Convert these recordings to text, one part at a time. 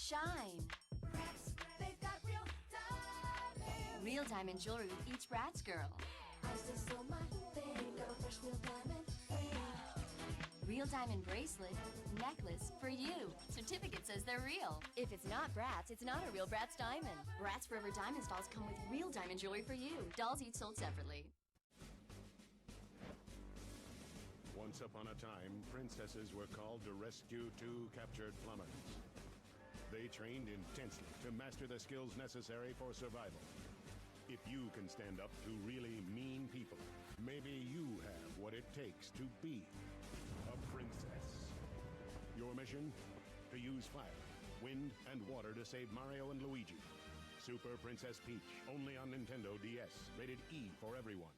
shine. Bratz, they've got real diamond. Real diamond jewelry with each Bratz girl. I just sold my thing, got a fresh real diamond. Real diamond bracelet, necklace for you. Certificate says they're real. If it's not Bratz, it's not a real Bratz diamond. Bratz Forever Diamonds dolls come with real diamond jewelry for you. Dolls each sold separately. Once upon a time, princesses were called to rescue two captured plumbers. They trained intensely to master the skills necessary for survival. If you can stand up to really mean people, maybe you have what it takes to be a princess. Your mission? To use fire, wind, and water to save Mario and Luigi. Super Princess Peach, only on Nintendo DS. Rated E for everyone.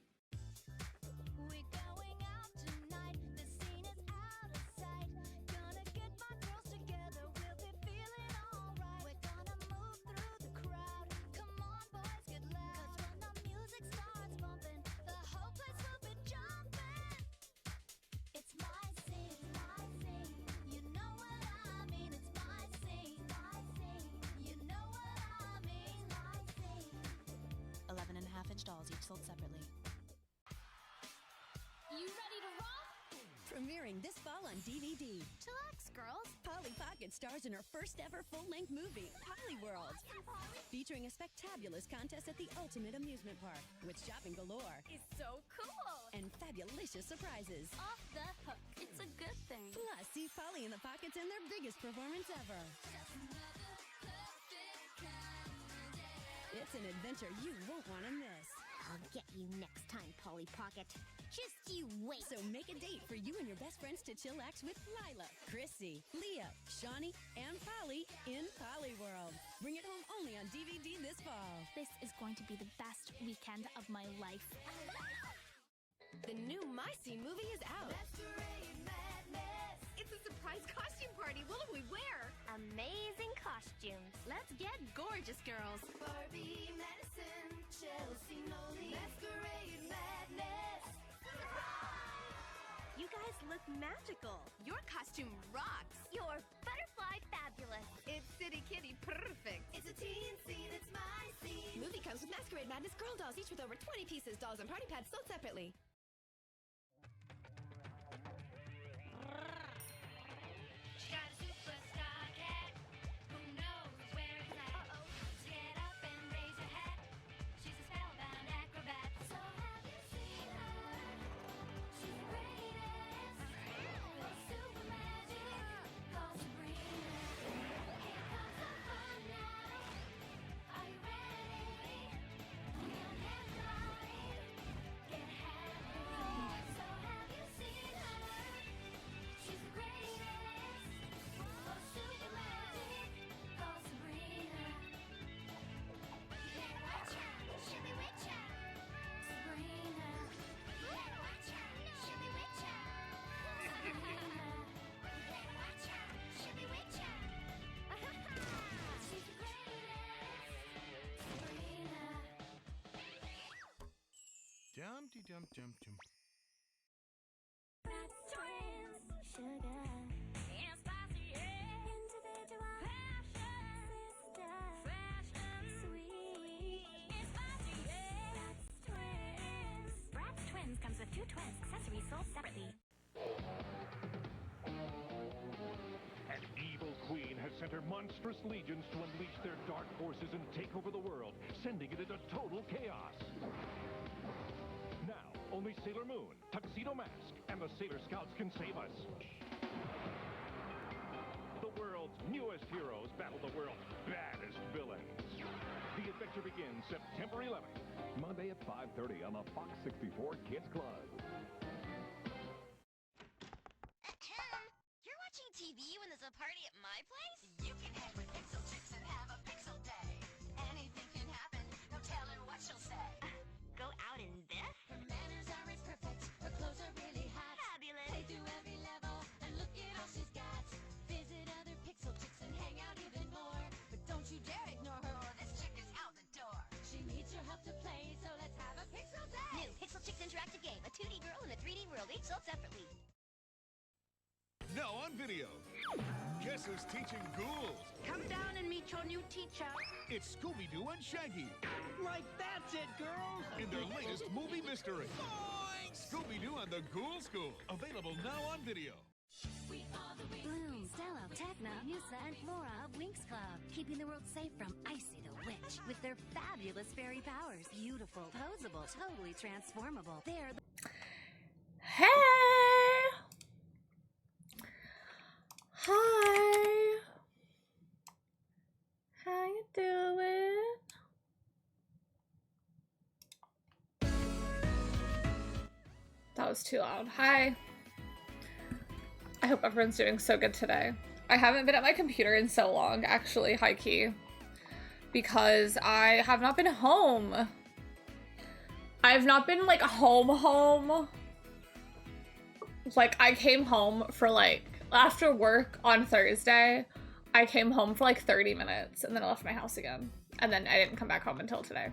We're going out tonight, the scene is out of sight. Gonna get my girls together, we'll be feeling alright. We're gonna move through the crowd, come on boys, get loud. 'Cause when the music starts bumping, the whole place will be jumping. It's my scene, you know what I mean. It's my scene, you know what I mean. My scene. 11.5-inch dolls, each sold separately. You ready to rock? Premiering this fall on DVD. Chillax, girls. Polly Pocket stars in her first ever full-length movie, Polly World, featuring a spectaculous contest at the ultimate amusement park with shopping galore It's so cool. and fabulicious surprises. Off the hook. It's a good thing. Plus, see Polly and the Pockets in their biggest performance ever. It's an adventure you won't want to miss. I'll get you next time, Polly Pocket. Just you wait. So make a date for you and your best friends to chillax with Lila, Chrissy, Leah, Shawnee, and Polly in Polly World. Bring it home only on DVD this fall. This is going to be the best weekend of my life. The new My Scene movie is out. Masquerade madness. It's a surprise costume party. What'll we wear? Amazing costumes. Let's get gorgeous, girls. Barbie medicine, Chelsea Noli. Masquerade madness. You guys look magical. Your costume rocks. You're butterfly fabulous. It's City Kitty perfect. It's a teen scene, it's my scene. Movie comes with Masquerade Madness girl dolls, each with over 20 pieces. Dolls and party pads sold separately. She got a superstar cat. Who knows where it's at? Get up and raise your hat. She's a spellbound acrobat. So have you seen her? She's the greatest. For super magic, call Sabrina. Here comes the fun now. Are you ready? Feel headline. Get happy. So have you seen her? She's the greatest. For super magic, call Sabrina. Yeah, watch out, she'll be with ya. Sabrina. Yeah, watch out, she'll be with ya. Sabrina. Yeah, watch out, she'll be with ya. She's the greatest. Sabrina. Jumpty jump jump jump. Bratz twins, sugar and spicy, yeah. Individual passion, sister, fashion, sweet and spicy, yeah. Bratz twins. Bratz twins comes with 2 twins, accessories sold separately. An evil queen has sent her monstrous legions to unleash their dark forces and take over the world, sending it into total chaos. Now, only Sailor Moon, Tuxedo Mask, and the Sailor Scouts can save us. The world's newest heroes battle the world's baddest villains. The adventure begins September 11th, Monday at 5:30 on the Fox 64 Kids Club. You're watching TV when there's a party at my place? You can hang with Pixel Chicks and have a pixel day. Anything can happen, no telling what she'll say. Go out in this? Her manners are perfect, her clothes are really hot. Fabulous. Play through every level, and look at all she's got. Visit other Pixel Chicks and hang out even more. But don't you dare ignore her, or this chick is out the door. She needs your help to play, so let's have a Pixel Day. New Pixel Chicks interactive game. A 2D girl in a 3D world, each sold separately. now on video. Guess who's teaching ghouls? Come down and meet your new teacher. It's Scooby-Doo and Shaggy Like, that's it, girls. in their latest movie mystery. Scooby-Doo and the Ghoul School. Available now on video. Bloom, Stella, Techna, Musa, and Flora of Winx Club, keeping the world safe from Icy the Witch with their fabulous fairy powers. Beautiful, posable, totally transformable. They're the Hey! Hi! How you doing? That was too loud. Hi! I hope everyone's doing so good today. I haven't been at my computer in so long, actually, high-key, because I have not been home. I've not been, like, home. Like, I came home for, like, after work on Thursday, I came home for, like, 30 minutes, and then I left my house again. And then I didn't come back home until today.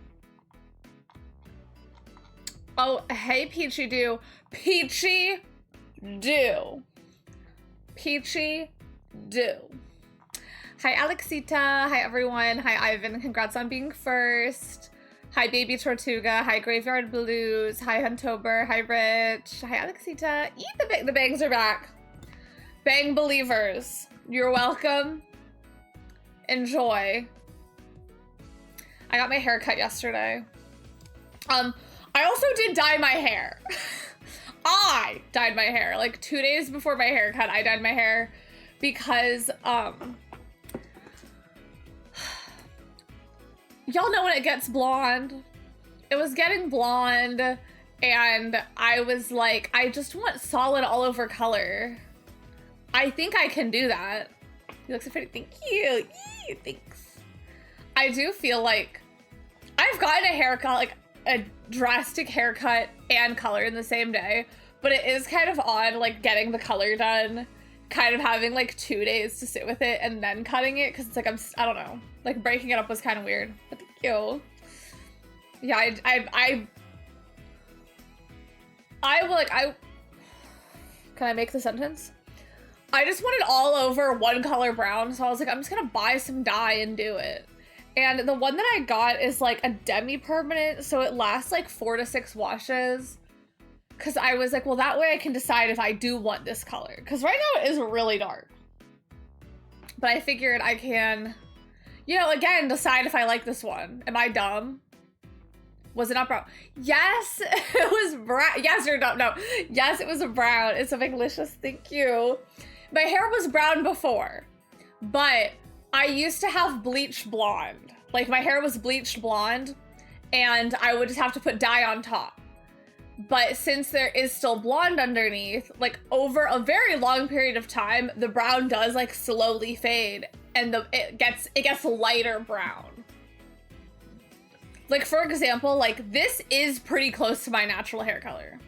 Oh, hey, Peachy Do. Peachy Do. Peachy Do. Hi, Alexita. Hi, everyone. Hi, Ivan. Congrats on being first. Hi, Baby Tortuga. Hi, Graveyard Blues. Hi, Huntober. Hi, Rich. Hi, Alexita. Eat the bangs are back. Bang believers. You're welcome. Enjoy. I got my hair cut yesterday. I also did dye my hair. I dyed my hair. Like 2 days before my haircut, I dyed my hair because, y'all know when it gets blonde. It was getting blonde, and I was like, I just want solid all over color. I think I can do that. You look so pretty. Thank you. Yee, thanks. I do feel like I've gotten a haircut, like a drastic haircut and color in the same day, but it is kind of odd, like getting the color done, kind of having like 2 days to sit with it and then cutting it, because it's like I don't know, like breaking it up was kind of weird. But thank you. Yeah, I will, like, can I make the sentence? I just wanted all over one color brown, so I was like, I'm just gonna buy some dye and do it. And the one that I got is like a demi-permanent, so it lasts like 4 to 6 washes. Cause I was like, well, that way I can decide if I do want this color. Cause right now it is really dark. But I figured I can, you know, again, decide if I like this one. Am I dumb? Was it not brown? Yes, it was brown. Yes, you're dumb. No. Yes, it was a brown. It's a delicious. Thank you. My hair was brown before, but I used to have bleached blonde. Like my hair was bleached blonde and I would just have to put dye on top. But since there is still blonde underneath, like over a very long period of time, the brown does like slowly fade and it gets lighter brown. Like for example, like this is pretty close to my natural hair color.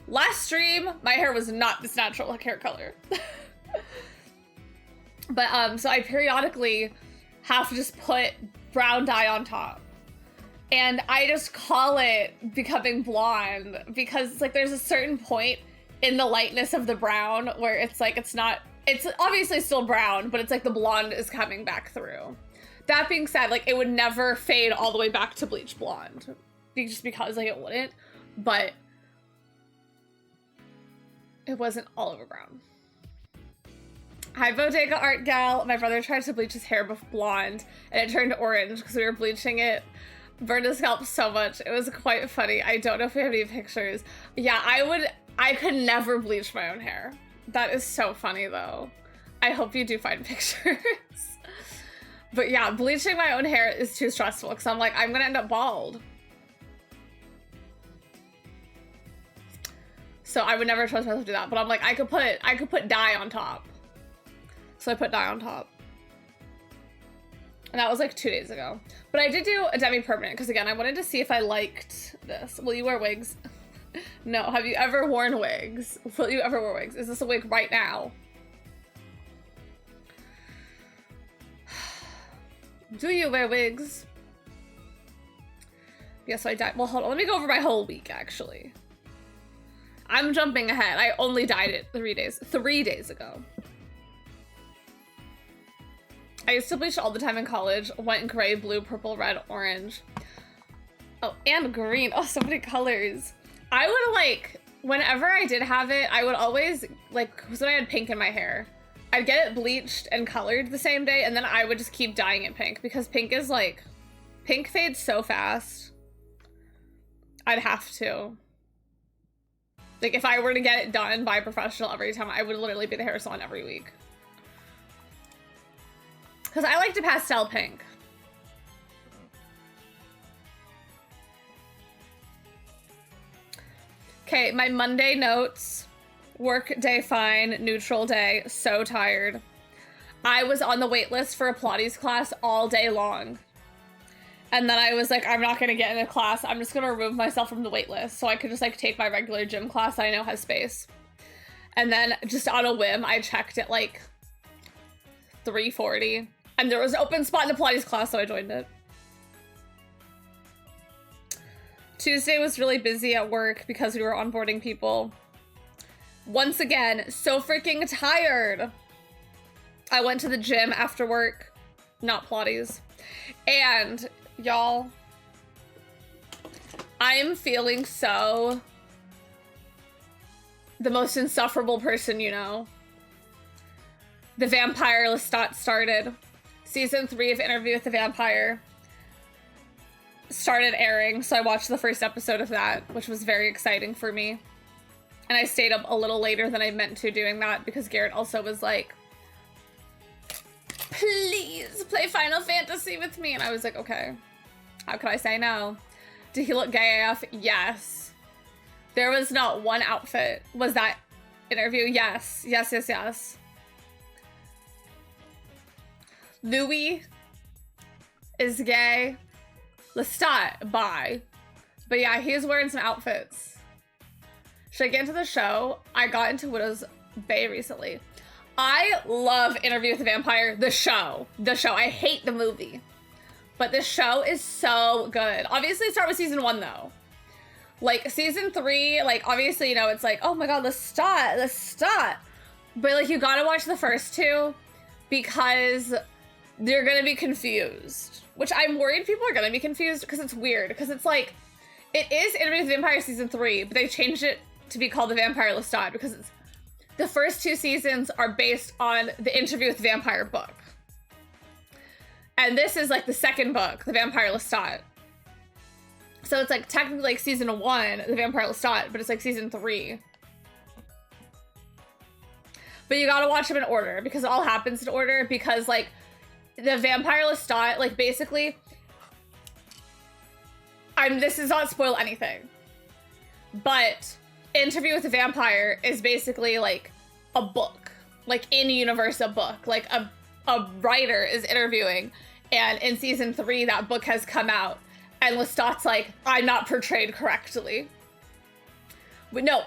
Last stream, my hair was not this natural hair color. But so I periodically have to just put brown dye on top. And I just call it becoming blonde because it's like there's a certain point in the lightness of the brown where it's like it's obviously still brown, but it's like the blonde is coming back through. That being said, like it would never fade all the way back to bleach blonde just because like it wouldn't, but it wasn't all over brown. Hi, Bodega Art Gal. My brother tried to bleach his hair blonde and it turned orange because we were bleaching it. Burned his scalp so much. It was quite funny. I don't know if we have any pictures. Yeah, I could never bleach my own hair. That is so funny though. I hope you do find pictures. But yeah, bleaching my own hair is too stressful because I'm like, I'm gonna end up bald. So I would never trust myself to do that. But I'm like, I could put dye on top. So I put dye on top. And that was like 2 days ago. But I did do a demi-permanent because again, I wanted to see if I liked this. Will you wear wigs? No. Have you ever worn wigs? Will you ever wear wigs? Is this a wig right now? Do you wear wigs? Yeah, so I dyed. Well, hold on. Let me go over my whole week, actually. I'm jumping ahead. I only dyed it 3 days ago. I used to bleach all the time in college. Went gray, blue, purple, red, orange. Oh, and green. Oh, so many colors. I would like, whenever I did have it, I would always, like, because when I had pink in my hair, I'd get it bleached and colored the same day, and then I would just keep dyeing it pink, because pink is like, pink fades so fast. I'd have to. Like, if I were to get it done by a professional every time, I would literally be the hair salon every week. Because I like to pastel pink. Okay, my Monday notes. Work day fine, neutral day, so tired. I was on the wait list for a Pilates class all day long. And then I was like, I'm not gonna get in a class. I'm just gonna remove myself from the wait list so I could just like take my regular gym class that I know has space. And then just on a whim, I checked at like 3:40 and there was an open spot in the Pilates class, so I joined it. Tuesday was really busy at work because we were onboarding people. Once again, so freaking tired. I went to the gym after work, not Pilates. And y'all, I am feeling so the most insufferable person you know. The Vampire Lestat started. Season 3 of Interview with the Vampire started airing, so I watched the first episode of that, which was very exciting for me. And I stayed up a little later than I meant to doing that because Garrett also was like, please play Final Fantasy with me. And I was like, okay, how could I say no? Did he look gay AF? Yes. There was not one outfit. Was that interview? Yes. Yes, yes, yes. Louis is gay. Lestat, bi. But yeah, he was wearing some outfits. Should I get into the show? I got into Widow's Bay recently. I love Interview with the Vampire, the show. The show. I hate the movie. But the show is so good. Obviously, start with season 1, though. Like, season 3, like, obviously, you know, it's like, oh my god, Lestat. But, like, you gotta watch the first 2 because they're gonna be confused. Which I'm worried people are gonna be confused because it's weird. Because it's like, it is Interview with the Vampire season 3, but they changed it to be called The Vampire Lestat because it's, the first 2 seasons are based on the Interview with the Vampire book. And this is like the second book, The Vampire Lestat. So it's like technically like season 1, The Vampire Lestat, but it's like season 3. But you gotta watch them in order because it all happens in order because like the Vampire Lestat, like basically, this does not spoil anything, but Interview with the Vampire is basically like a book, like in universe a book, like a writer is interviewing, and in season 3 that book has come out and Lestat's like, I'm not portrayed correctly. But no,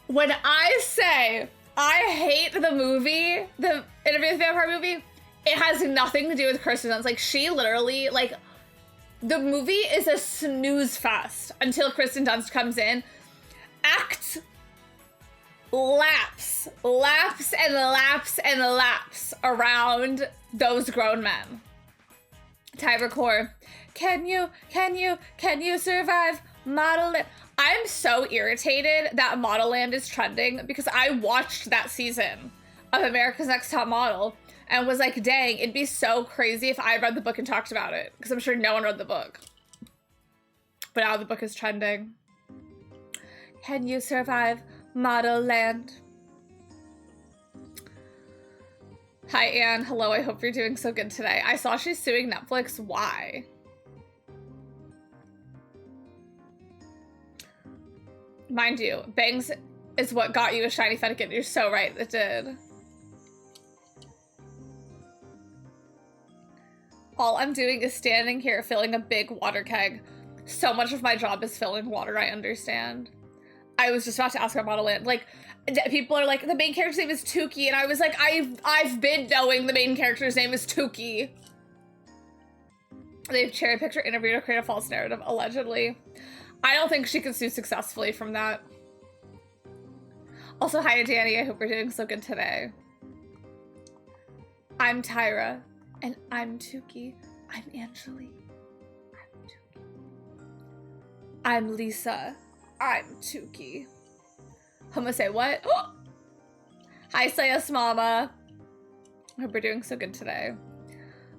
when I say I hate the movie, the Interview with the Vampire movie, it has nothing to do with Kristen Dunst. Like, she literally, like, the movie is a snooze fest until Kristen Dunst comes in. Act laps and laps and laps around those grown men. Tyler Core, can you survive Model Land? I'm so irritated that Model Land is trending because I watched that season of America's Next Top Model and was like, dang, it'd be so crazy if I read the book and talked about it. Because I'm sure no one read the book. But now the book is trending. Can you survive Model Land? Hi, Anne. Hello, I hope you're doing so good today. I saw she's suing Netflix. Why? Mind you, bangs is what got you a shiny Fennekin. You're so right, it did. All I'm doing is standing here filling a big water keg. So much of my job is filling water, I understand. I was just about to ask about Model Land. Like, people are like, the main character's name is Tukey, and I was like, I've been knowing the main character's name is Tukey. They've cherry picked her interview to create a false narrative, allegedly. I don't think she could sue successfully from that. Also, hi, Danny. I hope you're doing so good today. I'm Tyra, and I'm Tukey. I'm Angelique. I'm Tukey. I'm Lisa. I'm Tukey. I'm gonna say what? Hi, Sayas Mama. I hope you're doing so good today.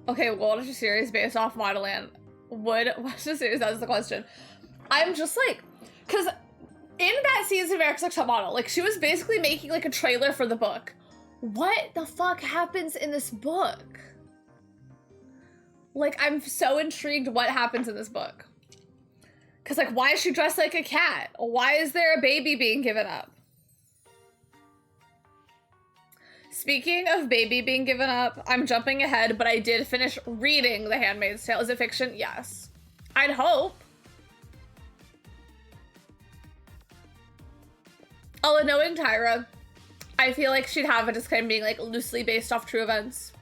Okay, we'll watch a series based off Modelland. Would watch a series? That was the question. I'm just like, because in that season of America's Next Top Model, like, she was basically making like a trailer for the book. What the fuck happens in this book? Like, I'm so intrigued what happens in this book. Because, like, why is she dressed like a cat? Why is there a baby being given up? Speaking of baby being given up, I'm jumping ahead, but I did finish reading The Handmaid's Tale. Is it fiction? Yes. I'd hope. Although knowing Tyra, I feel like she'd have it just kind of being like loosely based off true events.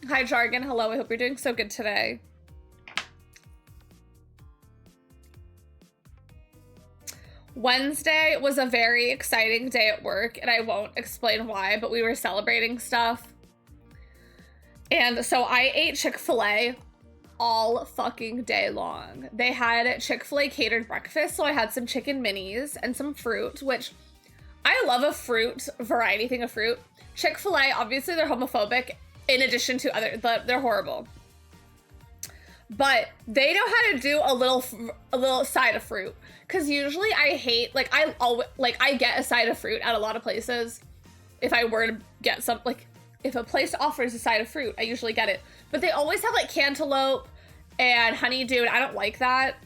Hi, Jargon. Hello. I hope you're doing so good today. Wednesday was a very exciting day at work, and I won't explain why, but we were celebrating stuff. And so I ate Chick-fil-A all fucking day long. They had Chick-fil-A catered breakfast, so I had some chicken minis and some fruit, which I love a fruit variety thing of fruit. Chick-fil-A, obviously they're homophobic in addition to they're horrible. But they know how to do a little side of fruit. Cause usually I hate, like, I get a side of fruit at a lot of places. If I were to get some, like, if a place offers a side of fruit, I usually get it. But they always have like cantaloupe and honeydew, and I don't like that.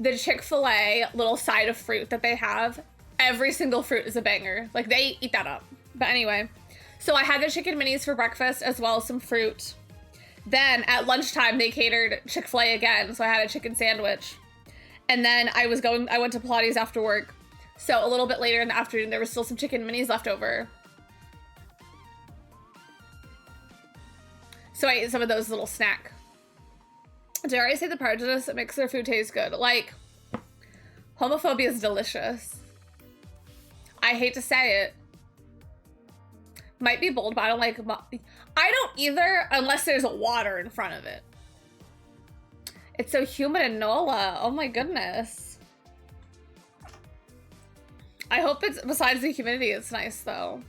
The Chick-fil-A little side of fruit that they have, every single fruit is a banger. Like, they eat that up. But anyway, so I had the chicken minis for breakfast as well as some fruit. Then at lunchtime, they catered Chick-fil-A again, so I had a chicken sandwich. And then I went to Pilates after work. So a little bit later in the afternoon, there was still some chicken minis left over. So I ate some of those little snack. Dare I say the prejudice that makes their food taste good? Like, homophobia is delicious. I hate to say it. Might be bold, but I don't like, I don't either unless there's water in front of it. It's so humid in NOLA. Oh my goodness. I hope it's, besides the humidity, it's nice though.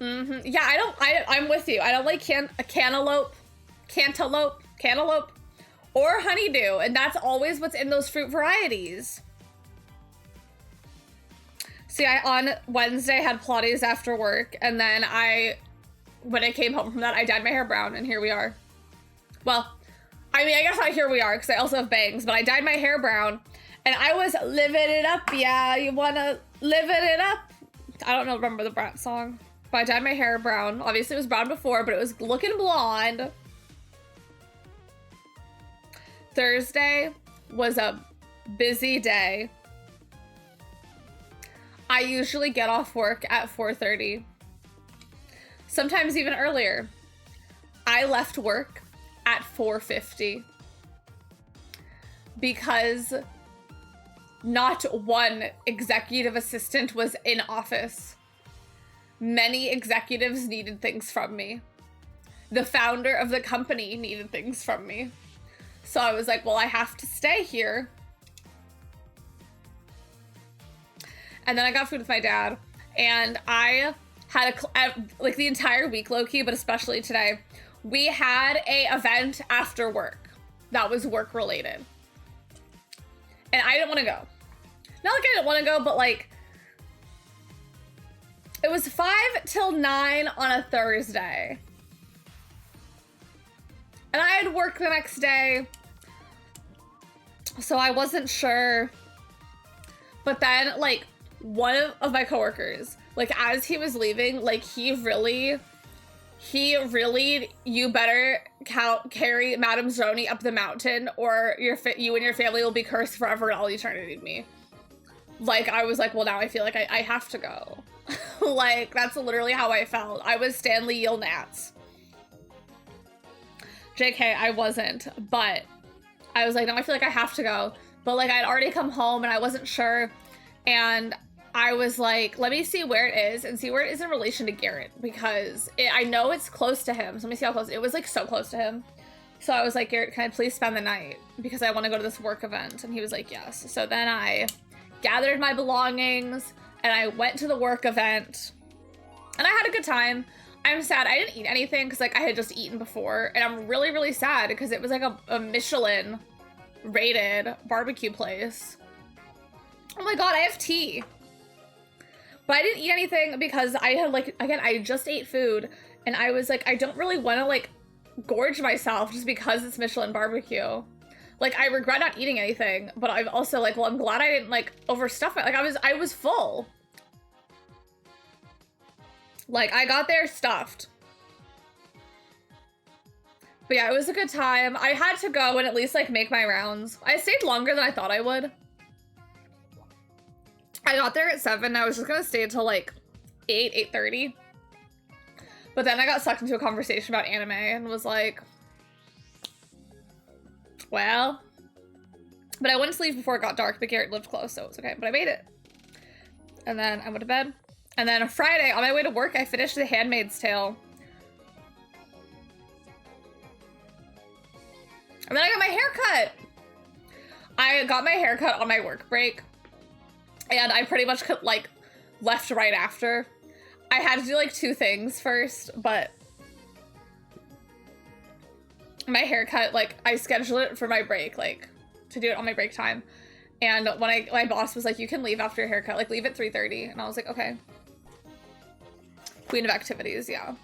Yeah, I'm with you. I don't like cantaloupe, or honeydew. And that's always what's in those fruit varieties. See, I, on Wednesday, had Pilates after work. And then when I came home from that, I dyed my hair brown. And here we are. Well, I mean, I guess not here we are because I also have bangs, but I dyed my hair brown and I was living it up. Yeah, you wanna live it up? I don't know, remember the Brat song, but I dyed my hair brown. Obviously it was brown before, but it was looking blonde. Thursday was a busy day. I usually get off work at 4:30, sometimes even earlier. I left work at 4:50 because not one executive assistant was in office. Many executives needed things from me. The founder of the company needed things from me. So I was like, well, I have to stay here. And then I got food with my dad, and I had like the entire week, low-key, but especially today, we had a event after work that was work related. And I didn't want to go. Not like I didn't want to go, but like, it was 5 till 9 on a Thursday. And I had work the next day, so I wasn't sure. But then, like, one of my coworkers, like, as he was leaving, like, he really, you better carry Madame Zoni up the mountain, or you and your family will be cursed forever and all eternity to me. Like, I was like, well, now I feel like I have to go. Like, that's literally how I felt. I was Stanley Yilnats. JK, I wasn't, but I was like, no, I feel like I have to go. But like I'd already come home and I wasn't sure. And I was like, let me see where it is and see where it is in relation to Garrett, because I know it's close to him. So let me see how close. It was like so close to him. So I was like, Garrett, can I please spend the night? Because I want to go to this work event. And he was like, yes. So then I gathered my belongings and I went to the work event and I had a good time. I'm sad I didn't eat anything because like I had just eaten before, and I'm really, really sad because it was like a Michelin rated barbecue place. Oh my God, I have tea. But I didn't eat anything because I had like, again, I just ate food and I was like, I don't really want to like gorge myself just because it's Michelin barbecue. Like I regret not eating anything, but I'm also like, well, I'm glad I didn't like overstuff it. Like I was full. Like I got there stuffed. But yeah, it was a good time. I had to go and at least like make my rounds. I stayed longer than I thought I would. I got there at 7. I was just gonna stay until like 8:30. But then I got sucked into a conversation about anime and was like, well. But I wanted to leave before it got dark, but Garrett lived close, so it was okay. But I made it. And then I went to bed. And then on Friday, on my way to work, I finished The Handmaid's Tale. And then I got my hair cut. I got my hair cut on my work break. And I pretty much like left right after. I had to do like 2 things first, but my haircut, like I scheduled it for my break, like to do it on my break time. And when my boss was like, you can leave after your haircut, like leave at 3:30. And I was like, okay. Queen of activities, yeah.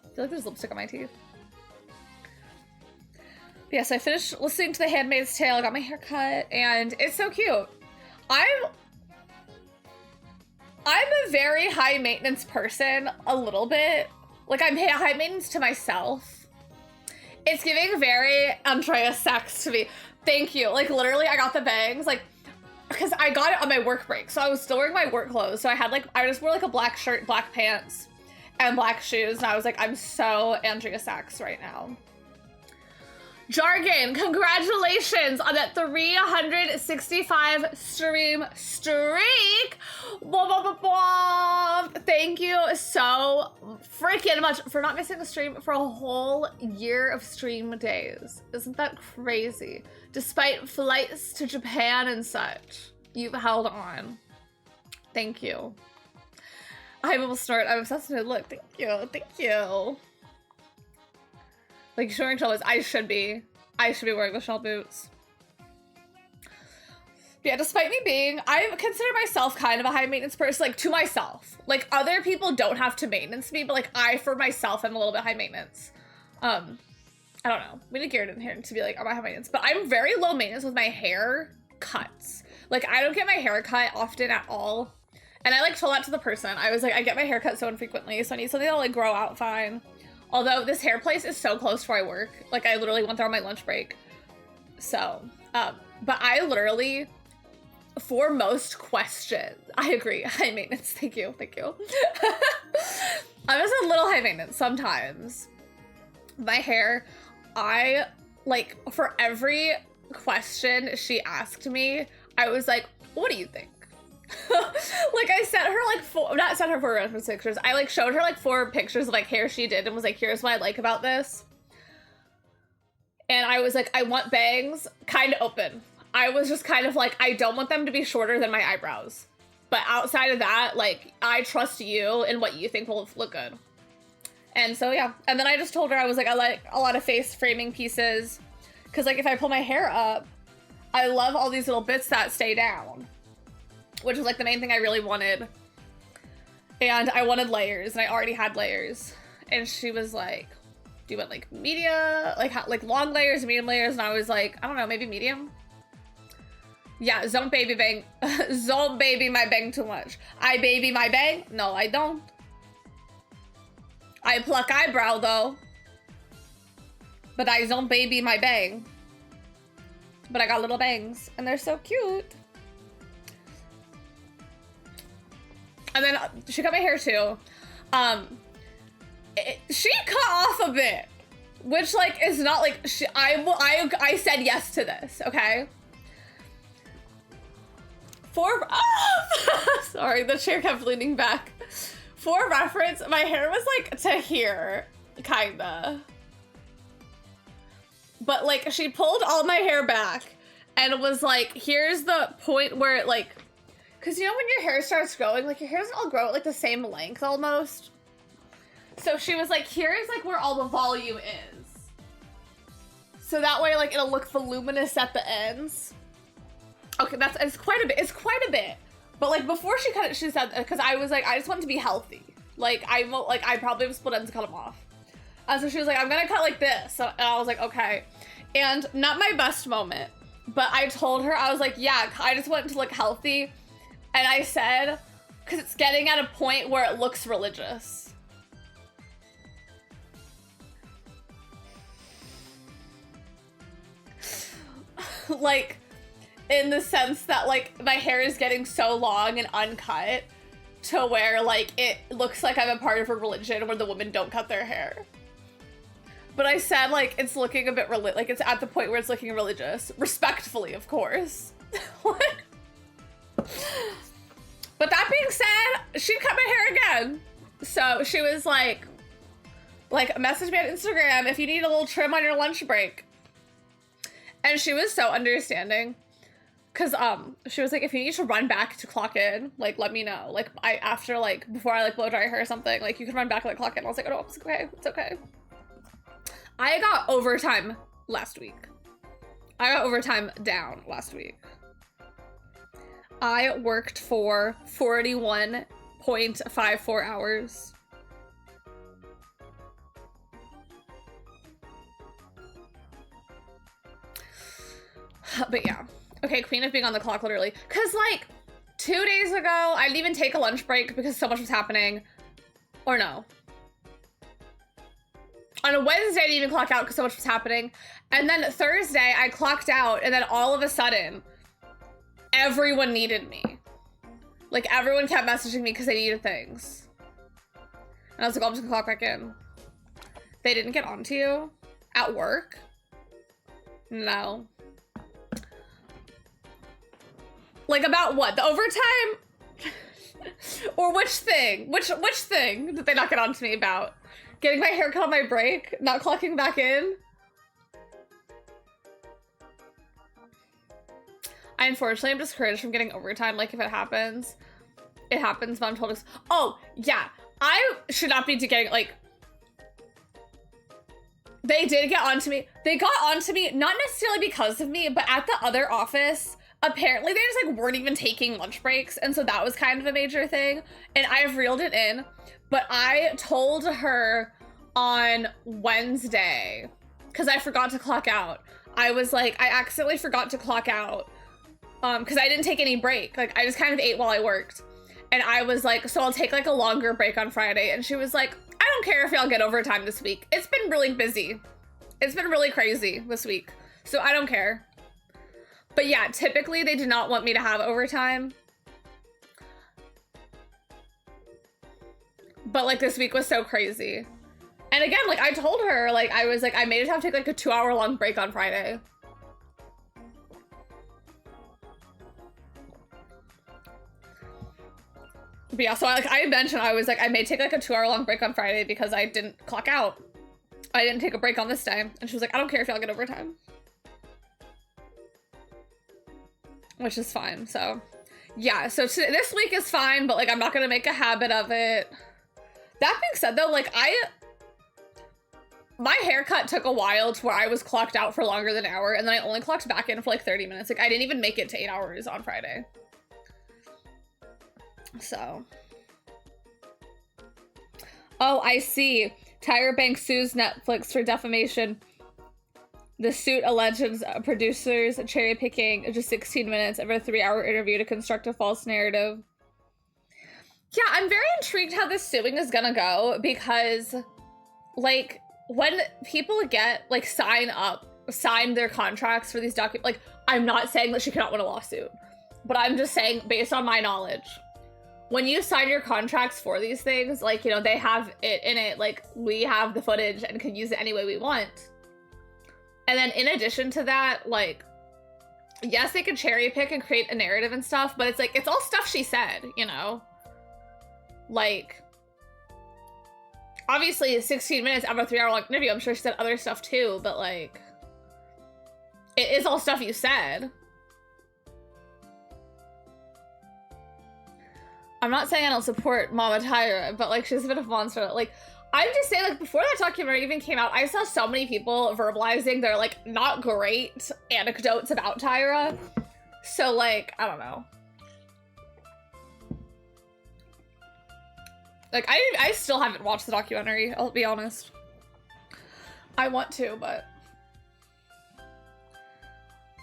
I feel like there's lipstick on my teeth. But yes, I finished listening to The Handmaid's Tale, I got my hair cut, and it's so cute. I'm a very high maintenance person, a little bit. Like I'm high maintenance to myself. It's giving very Andrea sex to me. Thank you. Like literally I got the bangs, like, because I got it on my work break. So I was still wearing my work clothes. So I just wore like a black shirt, black pants, and black shoes. And I was like, I'm so Andrea Sachs right now. Jargon, congratulations on that 365 stream streak. Thank you so freaking much for not missing a stream for a whole year of stream days. Isn't that crazy? Despite flights to Japan and such, you've held on. Thank you. I will start. I'm obsessed with it. Look, thank you. Thank you. Like showing toes, I should be wearing the shell boots. Yeah, despite me being, I consider myself kind of a high maintenance person, like to myself. Like other people don't have to maintenance me, but like I, for myself, am a little bit high maintenance. I don't know. We need Garrett in here to be like, am I high maintenance? But I'm very low maintenance with my hair cuts. Like I don't get my hair cut often at all. And I like told that to the person. I was like, I get my hair cut so infrequently, so I need something that'll like grow out fine. Although this hair place is so close to where I work. Like I literally went there on my lunch break. So, but I literally, for most questions, I agree. High maintenance, thank you, thank you. I'm just a little high maintenance sometimes. My hair, I, like, for every question she asked me, I was like, what do you think? Like I sent her like not sent her 4 reference pictures. I like showed her like 4 pictures of like hair she did and was like, here's what I like about this. And I was like, I want bangs kind of open. I was just kind of like, I don't want them to be shorter than my eyebrows. But outside of that, like I trust you and what you think will look good. And so yeah. And then I just told her, I was like, I like a lot of face framing pieces. Cause like if I pull my hair up, I love all these little bits that stay down. Which was like the main thing I really wanted. And I wanted layers, and I already had layers. And she was like, do you want like media, like long layers, medium layers? And I was like, I don't know, maybe medium? Yeah, don't baby bang. Don't baby my bang too much. I baby my bang? No, I don't. I pluck eyebrow though. But I don't baby my bang. But I got little bangs, and they're so cute. And then she cut my hair too. she cut off a bit, which like is not like I said yes to this, okay? Sorry, the chair kept leaning back. For reference, my hair was like to here, kinda. But like she pulled all my hair back and was like, here's the point where it like, cause you know when your hair starts growing, like your hair doesn't all grow at like the same length almost. So she was like, here's like where all the volume is. So that way like it'll look voluminous at the ends. Okay, it's quite a bit. But like before she cut it, she said, because I was like, I just want it to be healthy. Like I probably have split ends to cut them off. So she was like, I'm gonna cut like this. And I was like, okay. And not my best moment, but I told her, I was like, yeah, I just want it to look healthy. And I said, because it's getting at a point where it looks religious. Like, in the sense that like my hair is getting so long and uncut to where like it looks like I'm a part of a religion where the women don't cut their hair. But I said like it's looking a bit like it's at the point where it's looking religious, respectfully, of course. But that being said, she cut my hair again. So she was like message me on Instagram if you need a little trim on your lunch break. And she was so understanding. Cause she was like, if you need to run back to clock in, like let me know. Like before I like blow dry her or something, like you can run back and like clock in. I was like, oh no, it's okay, it's okay. I got overtime last week. I got overtime down last week. I worked for 41.54 hours. But yeah. Okay, queen of being on the clock, literally. Because, like, 2 days ago, I didn't even take a lunch break because so much was happening. Or no. On a Wednesday, I didn't even clock out because so much was happening. And then Thursday, I clocked out, and then all of a sudden, everyone needed me. Like, everyone kept messaging me because they needed things. And I was like, oh, I'm just gonna clock back in. They didn't get onto you? At work? No. Like about what? The overtime? Or which thing? Which thing did they not get onto me about? Getting my hair cut on my break? Not clocking back in? I unfortunately am discouraged from getting overtime. Like if it happens, it happens, but I'm told oh yeah, I should not be getting like, they did get onto me. They got onto me, not necessarily because of me, but at the other office, apparently they just like weren't even taking lunch breaks. And so that was kind of a major thing. And I've reeled it in, but I told her on Wednesday, because I forgot to clock out. I was like, I accidentally forgot to clock out because I didn't take any break. Like I just kind of ate while I worked. And I was like, so I'll take like a longer break on Friday. And she was like, I don't care if y'all get overtime this week. It's been really busy. It's been really crazy this week. So I don't care. But yeah, typically they did not want me to have overtime. But like this week was so crazy. And again, like I told her, like I was like, I may just have to take like a 2-hour-long break on Friday. But yeah, so I mentioned, I was like, I may take like a 2-hour-long break on Friday because I didn't clock out. I didn't take a break on this day. And she was like, I don't care if y'all get overtime. Which is fine, so. Yeah, so this week is fine, but like I'm not gonna make a habit of it. That being said though, like my haircut took a while to where I was clocked out for longer than an hour, and then I only clocked back in for like 30 minutes. Like I didn't even make it to 8 hours on Friday. So. Oh, I see. Tyra Banks sues Netflix for defamation. The suit alleges producers cherry picking just 16 minutes of a 3-hour interview to construct a false narrative. Yeah, I'm very intrigued how this suing is gonna go because, like, when people like sign their contracts for these documents, like, I'm not saying that she cannot win a lawsuit, but I'm just saying, based on my knowledge, when you sign your contracts for these things, like, you know, they have it in it, like, we have the footage and can use it any way we want. And then in addition to that, like, yes, they can cherry pick and create a narrative and stuff, but it's like, it's all stuff she said, you know? Like, obviously 16 minutes out of a 3-hour long interview, I'm sure she said other stuff too, but like, it is all stuff you said. I'm not saying I don't support Mama Tyra, but like, she's a bit of a monster. Like, I'm just saying, like, before that documentary even came out, I saw so many people verbalizing their, like, not great anecdotes about Tyra. So, like, I don't know. Like, I still haven't watched the documentary, I'll be honest. I want to, but...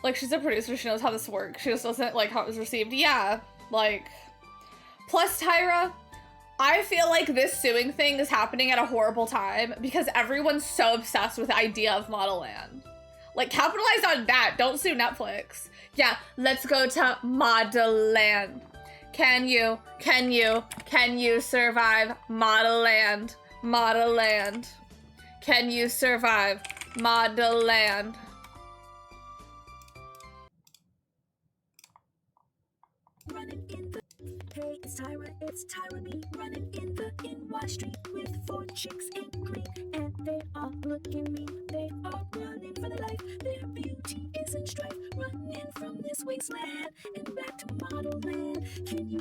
like, she's a producer, she knows how this works. She just doesn't like how it was received. Yeah, like... Plus, Tyra, I feel like this suing thing is happening at a horrible time because everyone's so obsessed with the idea of Model Land. Like, capitalize on that. Don't sue Netflix. Yeah, let's go to Model Land. Can you survive Model Land? Model Land. Can you survive Model Land? Running in the hey, it's Tyra me running in the NY street with 4 chicks in green, and they all looking mean. They all running for their life. Their beauty is in strife, running from this wasteland and back to Model Land. Can you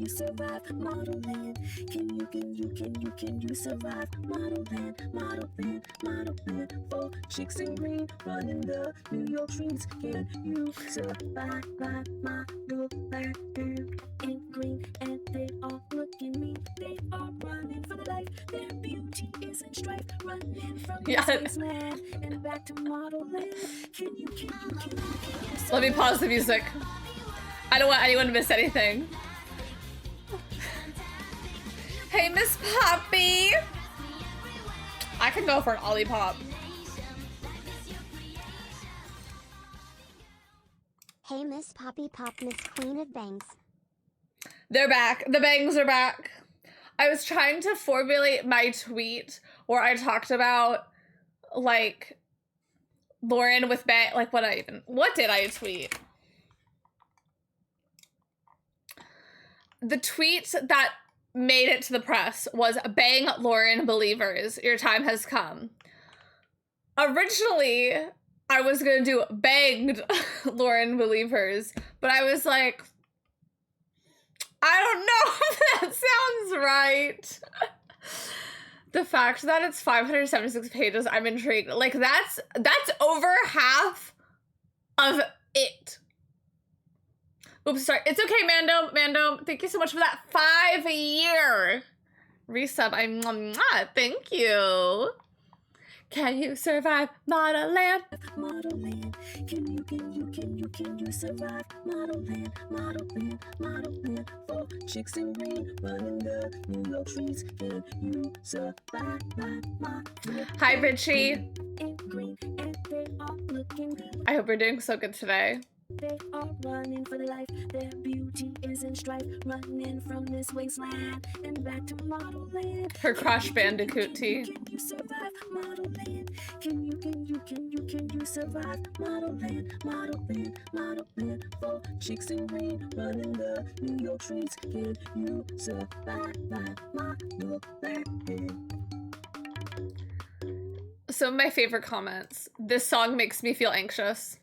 survive Model Land? Can you survive Model Land? Model Land, Model Land. 4 chicks in green running the New York streets. Can you survive Model Land? In green, and they all looking mean. They are running for their life. Their beauty is in strife, running from this wasteland and back to Model Land. Can you Let me pause the music. I don't want anyone to miss anything. Hey, Miss Poppy. I could go for an Olipop. Hey, Miss Poppy Pop, Miss Queen of Bangs. They're back. The bangs are back. I was trying to formulate my tweet where I talked about, like, Lauren with bang. Like, what did I tweet? The tweet that made it to the press was, "Bang Lauren believers, your time has come." Originally, I was gonna do "banged Lauren believers," but I was like, I don't know if that sounds right. The fact that it's 576 pages, I'm intrigued. Like, that's over half of it. Oops, sorry. It's okay, Mando. Thank you so much for that 5-year resub. Thank you. Can you survive Model Land? Model Land. Can you survive Model Land? Model Land, Model Land. 4 chicks in green running the New York streets. Can you survive Model? Hi, Richie. In green, and they are looking green. I hope you're doing so good today. They are running for their life. Their beauty is in strife, running from this wasteland and back to Model Land. Her Crash Bandicoot tea. Can you survive Model Land? Can you survive Model Land? Model Land, Model Land. 4 chicks in green running the New York streets. Can you survive Model Land? Some of my favorite comments. This song makes me feel anxious.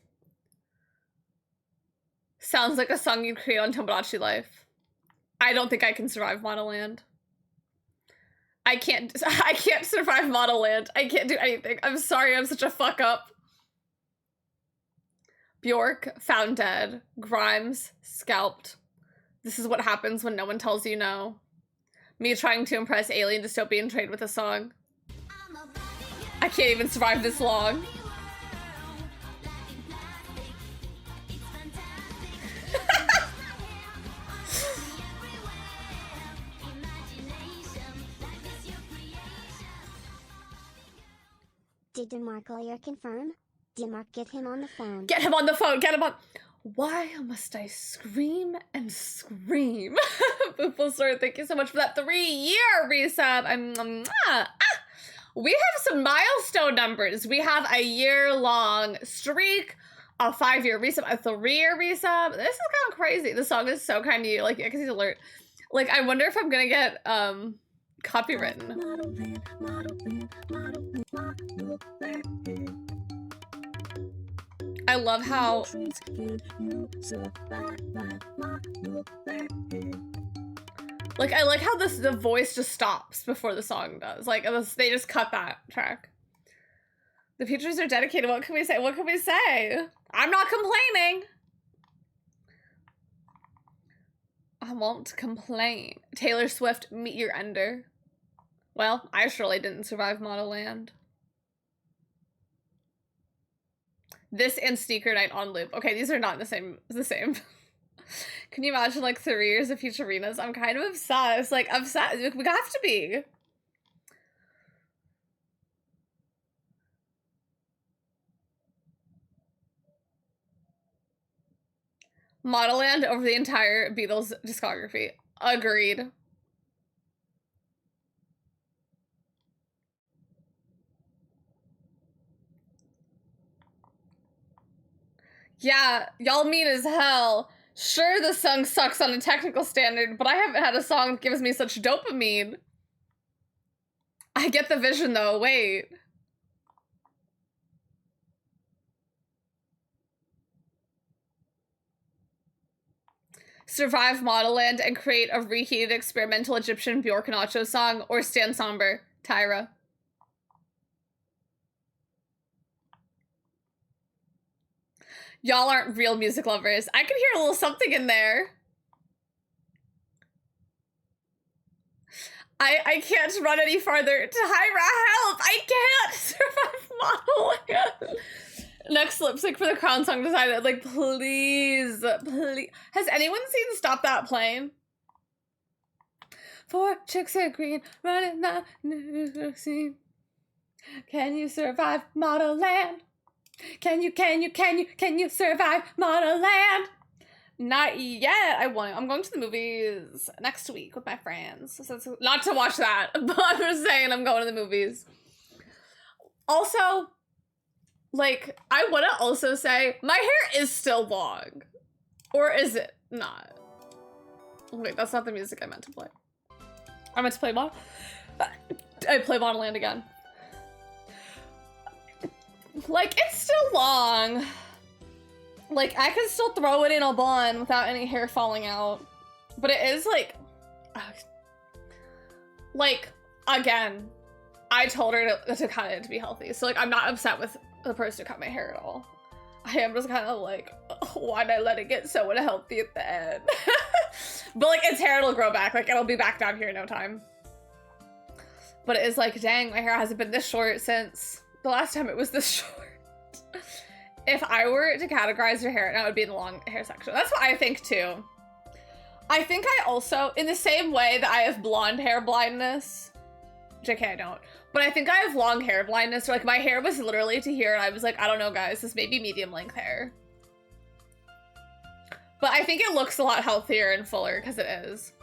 Sounds like a song you'd create on Tomodachi Life. I don't think I can survive Model Land. I can't survive Model Land. I can't do anything. I'm sorry, I'm such a fuck up. Bjork, found dead. Grimes, scalped. This is what happens when no one tells you no. Me trying to impress alien dystopian trade with a song. I can't even survive this long. Did DeMarc Layer confirm? DeMarc, get him on the phone. Get him on the phone. Get him on. Why must I scream and scream? Boofle Sword, thank you so much for that 3-year resub. We have some milestone numbers. We have a year-long streak, a 5-year resub, a 3-year resub. This is kind of crazy. The song is so kind of you. Like, I can see the alert. Like, I wonder if I'm gonna get copywritten. I love how like I like how the voice just stops before the song does. Like they just cut that track. The features are dedicated. What can we say? What can we say? I'm not complaining. I won't complain. Taylor Swift, Meet Your Ender. Well, I surely didn't survive Model Land. This and Sneaker Night on loop. Okay, these are not the same. Can you imagine like 3 years of Futurinas? I'm kind of obsessed. Like obsessed. We have to be. Model Land over the entire Beatles discography. Agreed. Yeah, y'all mean as hell. Sure, the song sucks on a technical standard, but I haven't had a song that gives me such dopamine. I get the vision though, wait. Survive Model Land and create a reheated experimental Egyptian Bjork and Ocho song, or stand somber, Tyra. Y'all aren't real music lovers. I can hear a little something in there. I can't run any farther. Tyra, help! I can't survive Model Land. Next lip sync for the Crown song decided. Like, please, please. Has anyone seen Stop That Plane? 4 chicks are green, running the new scene. Can you survive Model Land? Can you survive Model Land? Not yet. I'm going to the movies next week with my friends. So it's not to watch that, but I'm just saying I'm going to the movies. Also, like, I want to also say my hair is still long. Or is it not? Wait, that's not the music I meant to play. I meant to play Model. I play Model Land again. Like, it's still long. Like, I could still throw it in a bun without any hair falling out. But it is like, again, I told her to cut it to be healthy. So, like, I'm not upset with the person who cut my hair at all. I am just kind of like, oh, why'd I let it get so unhealthy at the end? But, like, its hair will grow back. Like, it'll be back down here in no time. But it is like, dang, my hair hasn't been this short since the last time it was this short. If I were to categorize your hair now, it would be in the long hair section. That's what I think too. I think I also, in the same way that I have blonde hair blindness, JK, I don't, but I think I have long hair blindness. Like, my hair was literally to here and I was like, I don't know guys, this may be medium length hair. But I think it looks a lot healthier and fuller because it is.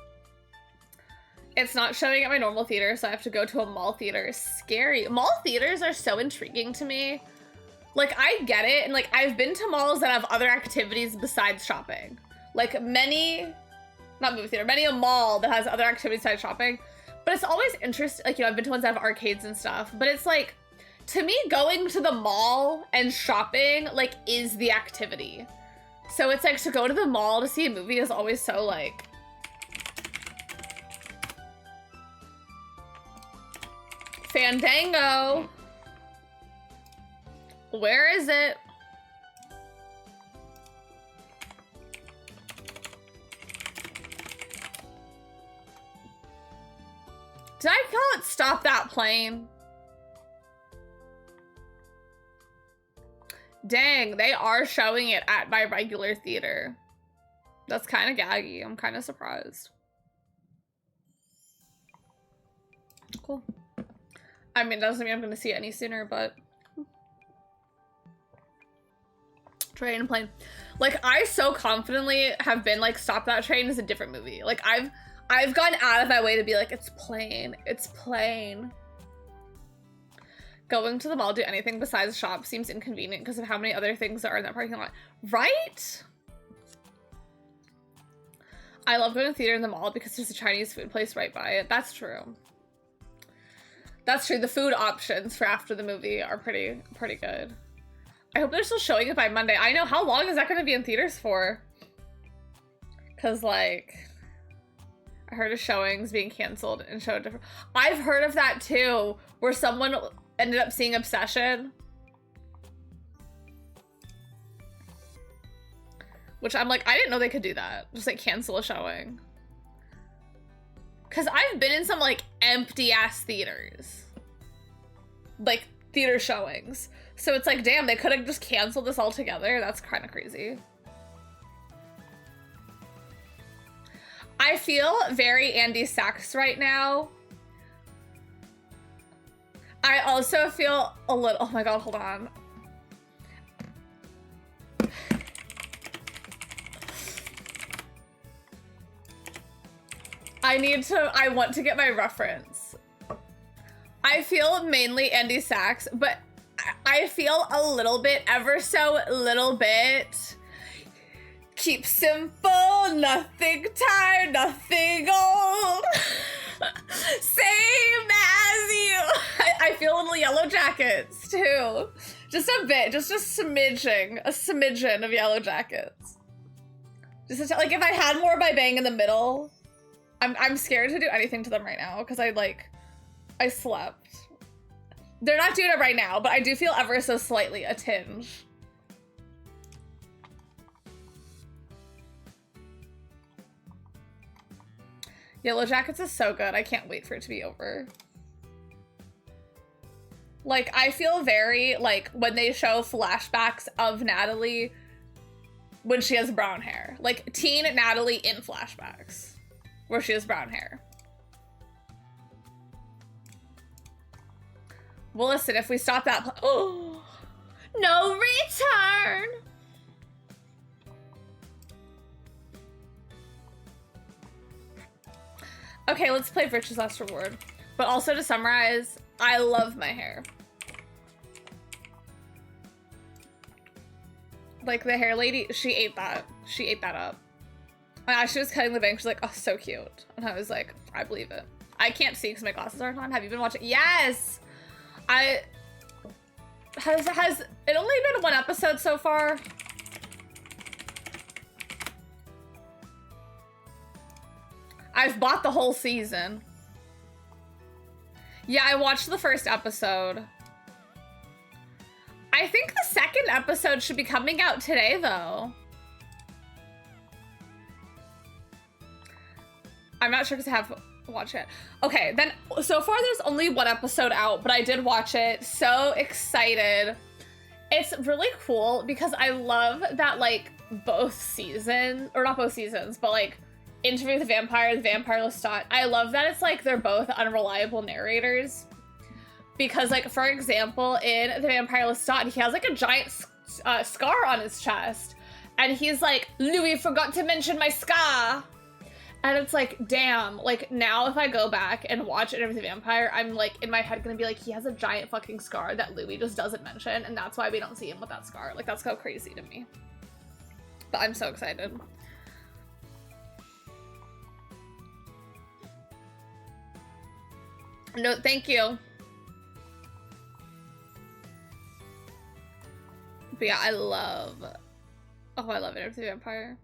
It's not showing at my normal theater, so I have to go to a mall theater. Scary. Mall theaters are so intriguing to me. Like, I get it, and like, I've been to malls that have other activities besides shopping. Like, many a mall that has other activities besides shopping. But it's always interesting, like, you know, I've been to ones that have arcades and stuff, but it's like, to me, going to the mall and shopping, like, is the activity. So it's like, to go to the mall to see a movie is always so, like, Fandango. Where is it? Did I call it Stop That Plane? Dang, they are showing it at my regular theater. That's kind of gaggy. I'm kind of surprised. Cool. I mean, doesn't mean I'm going to see it any sooner, but Train and Plane. Like, I so confidently have been like, Stop That Train is a different movie. Like, I've gone out of my way to be like, it's plain. It's plain. Going to the mall, do anything besides shop seems inconvenient because of how many other things there are in that parking lot. Right? I love going to theater in the mall because there's a Chinese food place right by it. That's true. That's true. The food options for after the movie are pretty good. I hope they're still showing it by Monday. I know. How long is that going to be in theaters for? Because, like, I heard of showings being canceled and showed different. I've heard of that too, where someone ended up seeing Obsession. Which I'm like, I didn't know they could do that. Just like cancel a showing. Cause I've been in some like empty ass theaters. Like theater showings. So it's like, damn, they could have just canceled this altogether. That's kind of crazy. I feel very Andy Sachs right now. I also feel a little, oh my God, hold on. I want to get my reference. I feel mainly Andy Sachs, but I feel a little bit, ever so little bit. Keep simple, nothing tired, nothing old. Same as you. I feel little Yellow Jackets too. Just a bit, just a smidgen of Yellow Jackets. Just like if I had more by Bang in the middle. I'm scared to do anything to them right now because I slept. They're not doing it right now, but I do feel ever so slightly a tinge. Yellow Jackets is so good. I can't wait for it to be over. Like, I feel very, like, when they show flashbacks of Natalie when she has brown hair. Like, teen Natalie in flashbacks where she has brown hair. Well, listen, if we stop that, oh, no return. Okay, let's play Virtue's Last Reward. But also to summarize, I love my hair. Like the hair lady, she ate that. She ate that up. And as she was cutting the bangs, she's like, oh, so cute. And I was like, I believe it. I can't see because my glasses aren't on. Have you been watching? Yes! Has it only been one episode so far? I've bought the whole season. Yeah, I watched the first episode. I think the second episode should be coming out today, though. I'm not sure because I have watched it. Okay, then so far there's only one episode out, but I did watch it. So excited. It's really cool because I love that, like, both seasons, or not both seasons, but like Interview with the Vampire Lestat. I love that it's like they're both unreliable narrators. Because, like, for example, in The Vampire Lestat, he has like a giant scar on his chest. And he's like, Louis forgot to mention my scar. And it's like, damn, like, now if I go back and watch Interview with the Vampire, I'm like, in my head gonna be like, he has a giant fucking scar that Louis just doesn't mention. And that's why we don't see him with that scar. Like, that's so crazy to me. But I'm so excited. No, thank you. But yeah, I love Interview with the Vampire.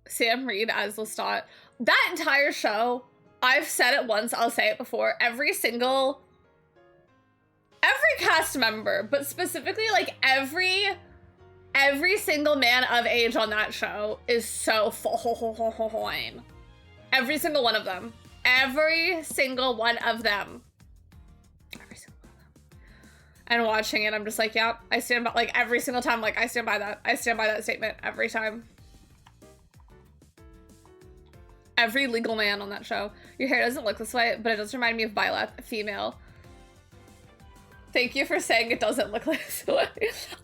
Sam Reed as Lestat. That entire show, I've said it once, I'll say it before, every cast member, but specifically like every single man of age on that show is so fine. Every single one of them. Every single one of them. Every single one of them. And watching it, I'm just like, yeah, I stand by, like, every single time, like, I stand by that. I stand by that statement every time. Every legal man on that show. Your hair doesn't look this way, but it does remind me of Byleth, female. Thank you for saying it doesn't look like this.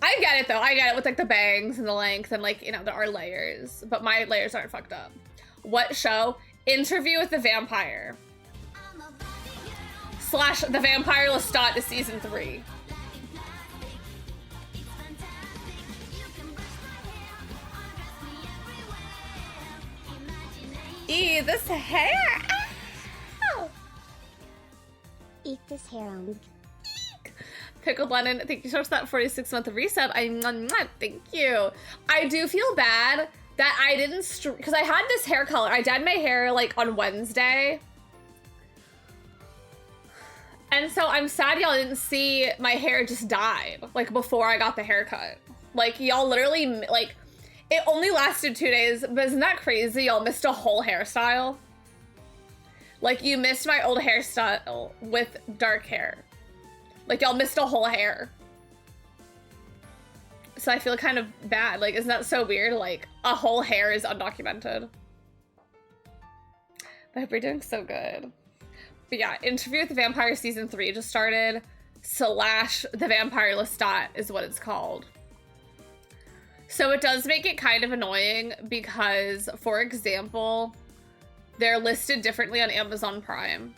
I get it though. I get it with like the bangs and the length and like, you know, there are layers, but my layers aren't fucked up. What show? Interview with the Vampire. / The Vampire Lestat is season 3. Eat this hair. Ow. Eat this hair on. Pickled Lennon, thank you so much for that 46-month resub. Thank you. I do feel bad that I didn't, because I had this hair color. I dyed my hair like on Wednesday. And so I'm sad y'all didn't see my hair just dyed, like before I got the haircut. Like y'all literally, like, it only lasted 2 days, but isn't that crazy? Y'all missed a whole hairstyle. Like you missed my old hairstyle with dark hair. Like y'all missed a whole hair. So I feel kind of bad. Like, isn't that so weird? Like a whole hair is undocumented. I hope you're doing so good. But yeah, Interview with the Vampire season 3 just started. / The Vampire Lestat is what it's called. So it does make it kind of annoying because, for example, they're listed differently on Amazon Prime.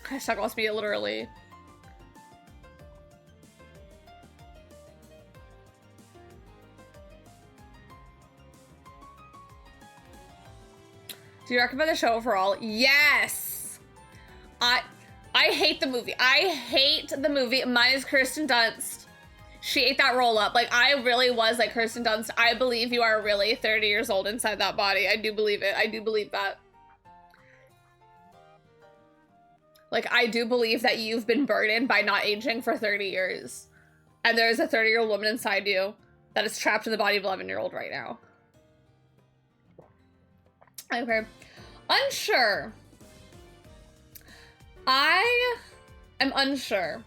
Hashtag lost me literally. Do you recommend the show overall? Yes! I hate the movie. I hate the movie. Mine is Kirsten Dunst. She ate that roll up. Like, I really was like, Kirsten Dunst, I believe you are really 30 years old inside that body. I do believe it. I do believe that. Like, I do believe that you've been burdened by not aging for 30 years. And there is a 30-year-old woman inside you that is trapped in the body of an 11-year-old right now. Okay. Unsure. I am unsure.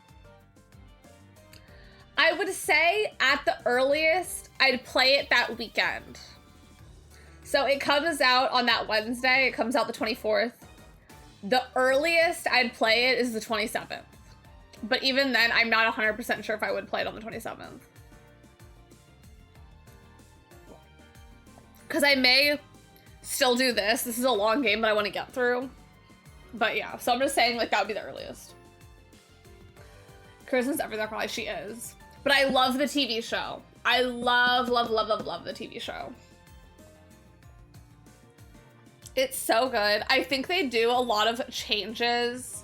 I would say at the earliest, I'd play it that weekend. So it comes out on that Wednesday. It comes out the 24th. The earliest I'd play it is the 27th. But even then, I'm not 100% sure if I would play it on the 27th. Because I may still do this. This is a long game that I want to get through. But yeah, so I'm just saying, like, that would be the earliest. Kirsten's everything, probably she is. But I love the TV show. I love, love, love, love, love the TV show. It's so good. I think they do a lot of changes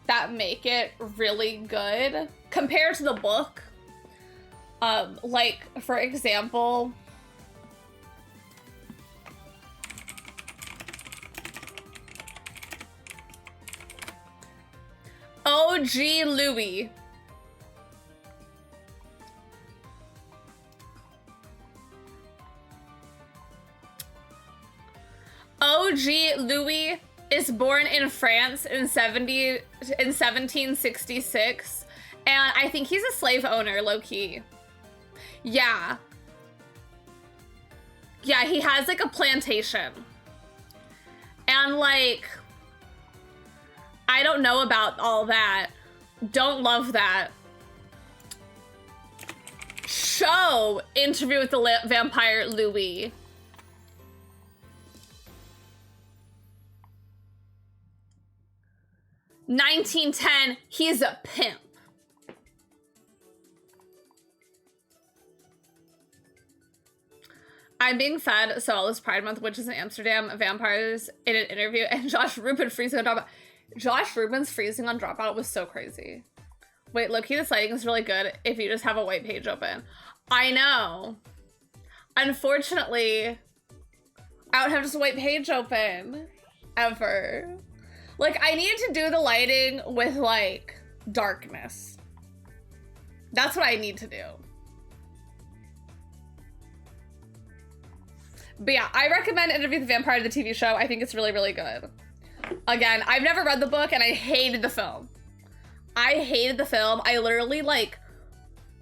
that make it really good compared to the book. Like, for example, OG Louis. OG Louis is born in France in 1766, and I think he's a slave owner, low-key. Yeah. Yeah, he has like a plantation. And like, I don't know about all that. Don't love that. Show Interview with the Vampire Louis. $1910, he's a pimp. I'm being fed, so all this Pride Month, witches in Amsterdam, vampires in an interview, and Josh Rubin freezing on Dropout. Josh Rubin's freezing on Dropout was so crazy. Wait, low-key, this lighting is really good if you just have a white page open. I know. Unfortunately, I don't have just a white page open. Ever. Like, I need to do the lighting with, like, darkness. That's what I need to do. But yeah, I recommend Interview with the Vampire, the TV show. I think it's really, really good. Again, I've never read the book, and I hated the film. I hated the film. I literally, like,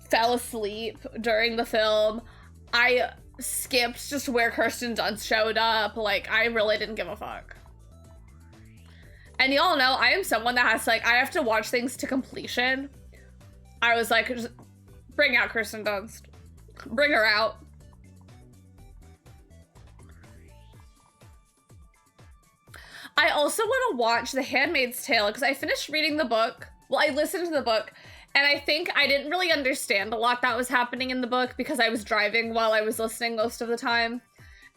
fell asleep during the film. I skipped just where Kirsten Dunst showed up. Like, I really didn't give a fuck. And y'all know I am someone that has to, like, I have to watch things to completion. I was like, just bring out Kirsten Dunst. Bring her out. I also want to watch The Handmaid's Tale because I finished reading the book. Well, I listened to the book, and I think I didn't really understand a lot that was happening in the book because I was driving while I was listening most of the time.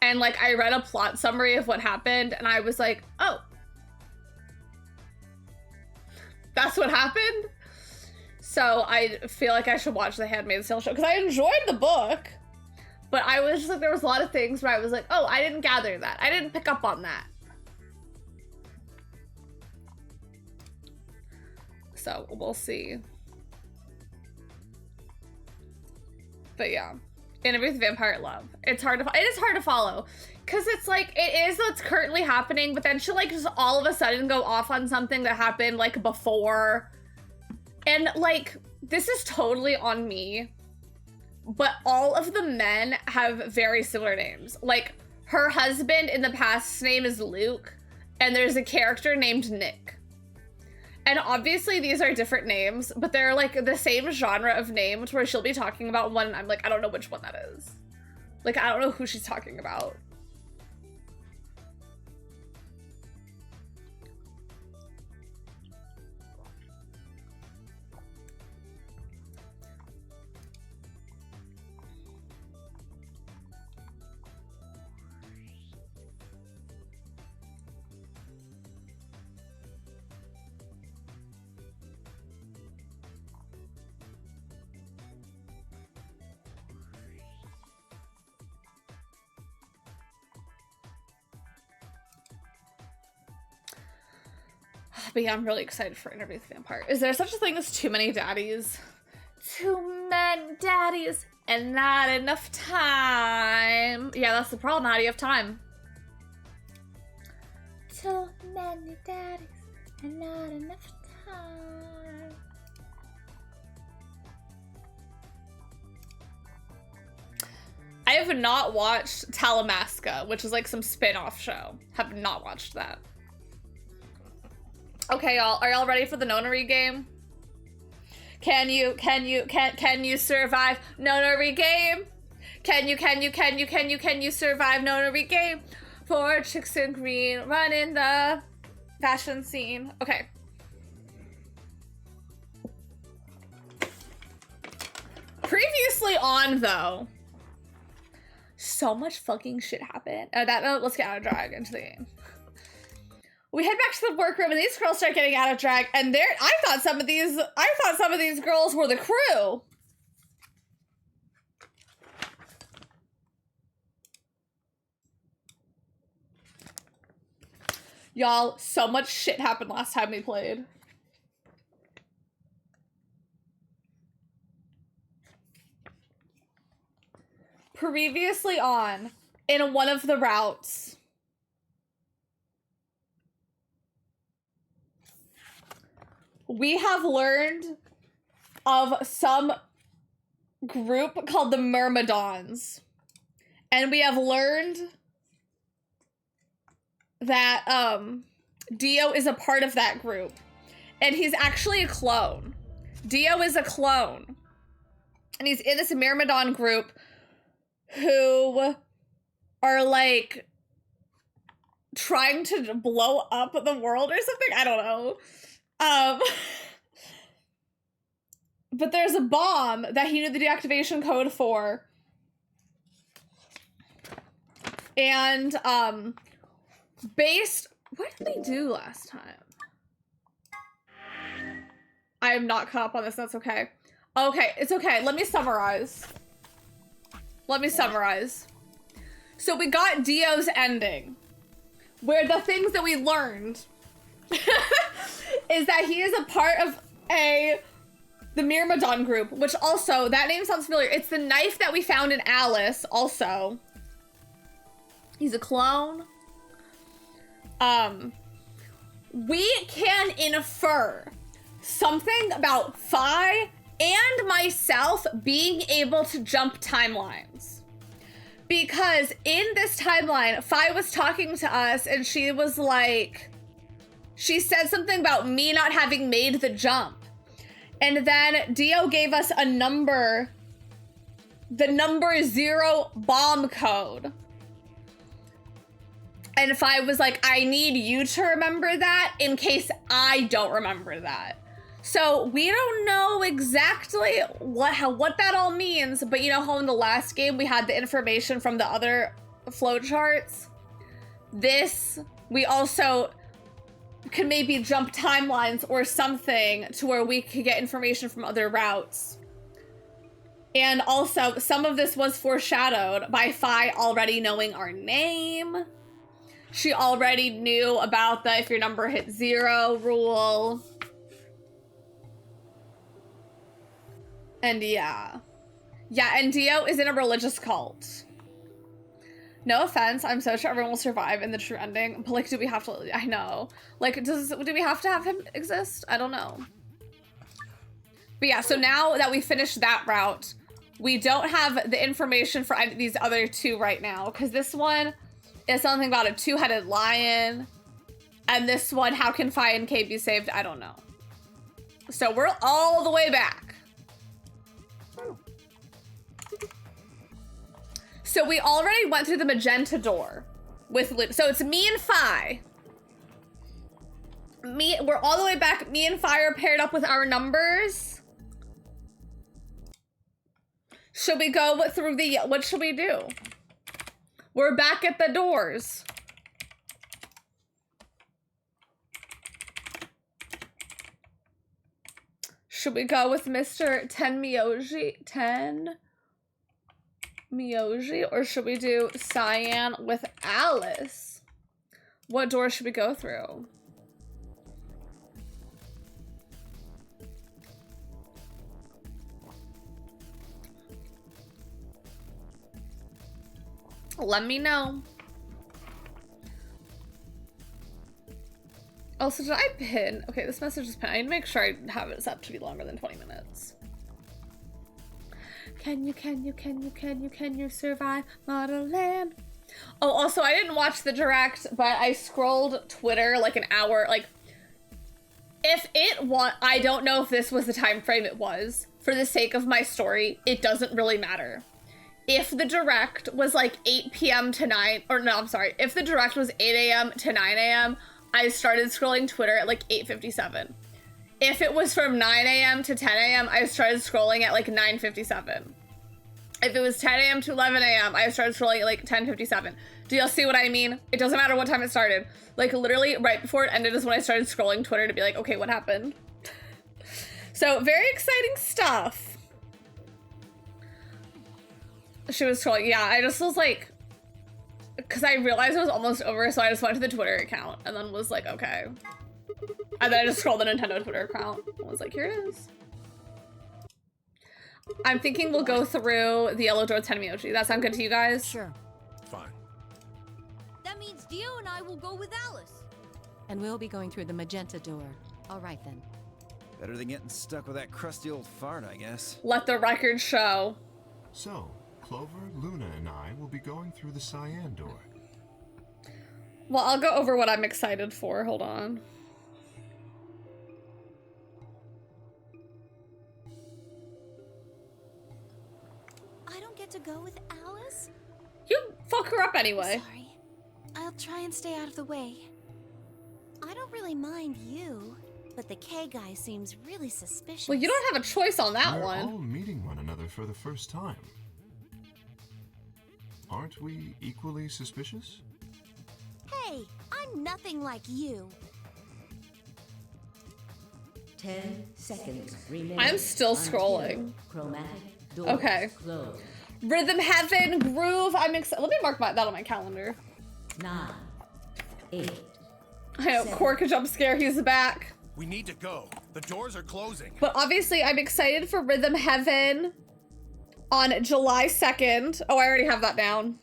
And, like, I read a plot summary of what happened, and I was like, oh. That's what happened? So I feel like I should watch The Handmaid's Tale show because I enjoyed the book, but I was just like, there was a lot of things where I was like, oh, I didn't gather that. I didn't pick up on that. So we'll see. But yeah, Interview with the Vampire Love. It is hard to follow because it's like, it is what's currently happening, but then she'll like just all of a sudden go off on something that happened like before. And like, this is totally on me, but all of the men have very similar names. Like her husband in the past's name is Luke, and there's a character named Nick. And obviously these are different names, but they're like the same genre of names where she'll be talking about one and I'm like, I don't know which one that is. Like, I don't know who she's talking about. But yeah, I'm really excited for Interview with the Vampire. Is there such a thing as too many daddies? Too many daddies and not enough time. Yeah, that's the problem. How do you have time? Too many daddies and not enough time. I have not watched Talamasca, which is like some spin-off show. Have not watched that. Okay, y'all, are y'all ready for the nonary game? Can you survive nonary game? Can you survive nonary game? 4 chicks in green running the fashion scene. Okay. Previously on, though, so much fucking shit happened. Let's get out of drag into the game. We head back to the workroom and these girls start getting out of drag, and I thought some of these girls were the crew. Y'all, so much shit happened last time we played. Previously on, in one of the routes, we have learned of some group called the Myrmidons. And we have learned that Dio is a part of that group. And he's actually a clone. Dio is a clone. And he's in this Myrmidon group who are like trying to blow up the world or something. I don't know. But there's a bomb that he knew the deactivation code for. And, what did we do last time? I am not caught up on this, that's okay. Okay, it's okay, let me summarize. So we got Dio's ending, where the things that we learned is that he is a part of the Myrmidon group, which also, that name sounds familiar. It's the knife that we found in Alice, also. He's a clone. We can infer something about Fi and myself being able to jump timelines. Because in this timeline, Fi was talking to us and she was like, she said something about me not having made the jump. And then Dio gave us a number, the number 0 bomb code. And if I was like, I need you to remember that in case I don't remember that. So we don't know exactly what that all means, but you know how in the last game we had the information from the other flowcharts? This, we also could maybe jump timelines or something to where we could get information from other routes. And also, some of this was foreshadowed by Fi already knowing our name. She already knew about the if your number hit 0 rule. And yeah. Yeah, and Dio is in a religious cult. No offense, I'm so sure everyone will survive in the true ending. But like, do we have to, I know. Like, do we have to have him exist? I don't know. But yeah, so now that we finished that route, we don't have the information for these other 2 right now. Because this one is something about a 2-headed lion. And this one, how can Fi and K be saved? I don't know. So we're all the way back. So we already went through the magenta door with Luke. So it's me and Fi. We're all the way back. Me and Fi are paired up with our numbers. Should we go through the, what should we do? We're back at the doors. Should we go with Mr. Ten Miyoji, or should we do Cyan with Alice? What door should we go through? Let me know. Also, did I pin? Okay, this message is pinned. I need to make sure I have it set to be longer than 20 minutes. Can you survive Modelland? Oh, also, I didn't watch the direct, but I scrolled Twitter like an hour. Like, if it was, I don't know if this was the time frame it was. For the sake of my story, it doesn't really matter. If the direct was like 8 p.m. to 9, or no, I'm sorry. If the direct was 8 a.m. to 9 a.m., I started scrolling Twitter at like 8:57. If it was from 9 a.m. to 10 a.m., I started scrolling at like 9:57. If it was 10 a.m. to 11 a.m., I started scrolling at like 10:57. Do y'all see what I mean? It doesn't matter what time it started. Like literally right before it ended is when I started scrolling Twitter to be like, okay, what happened? So very exciting stuff. She was scrolling. Yeah, I just was like, because I realized it was almost over, so I just went to the Twitter account and then was like, okay. And then I just scrolled the Nintendo Twitter account and was like, here it is. I'm thinking we'll go through the yellow door with Tenmyoji. That sound good to you guys? Sure. Fine. That means Dio and I will go with Alice. And we'll be going through the magenta door. All right then. Better than getting stuck with that crusty old fart, I guess. Let the record show. So, Clover, Luna, and I will be going through the cyan door. Well, I'll go over what I'm excited for. Hold on. I don't get to go with Alice? You fuck her up anyway. I'm sorry. I'll try and stay out of the way. I don't really mind you, but the K guy seems really suspicious. Well, you don't have a choice on that We're one. all meeting one another for the first time. Aren't we equally suspicious? Hey, I'm nothing like you. 10 seconds remain. I'm still scrolling. Chromatic doors Okay. close. Rhythm Heaven, Groove. I'm excited. Let me mark that on my calendar. 9, 8. I know, Cork jump scare, he's back. We need to go. The doors are closing. But obviously, I'm excited for Rhythm Heaven on July 2nd. Oh, I already have that down.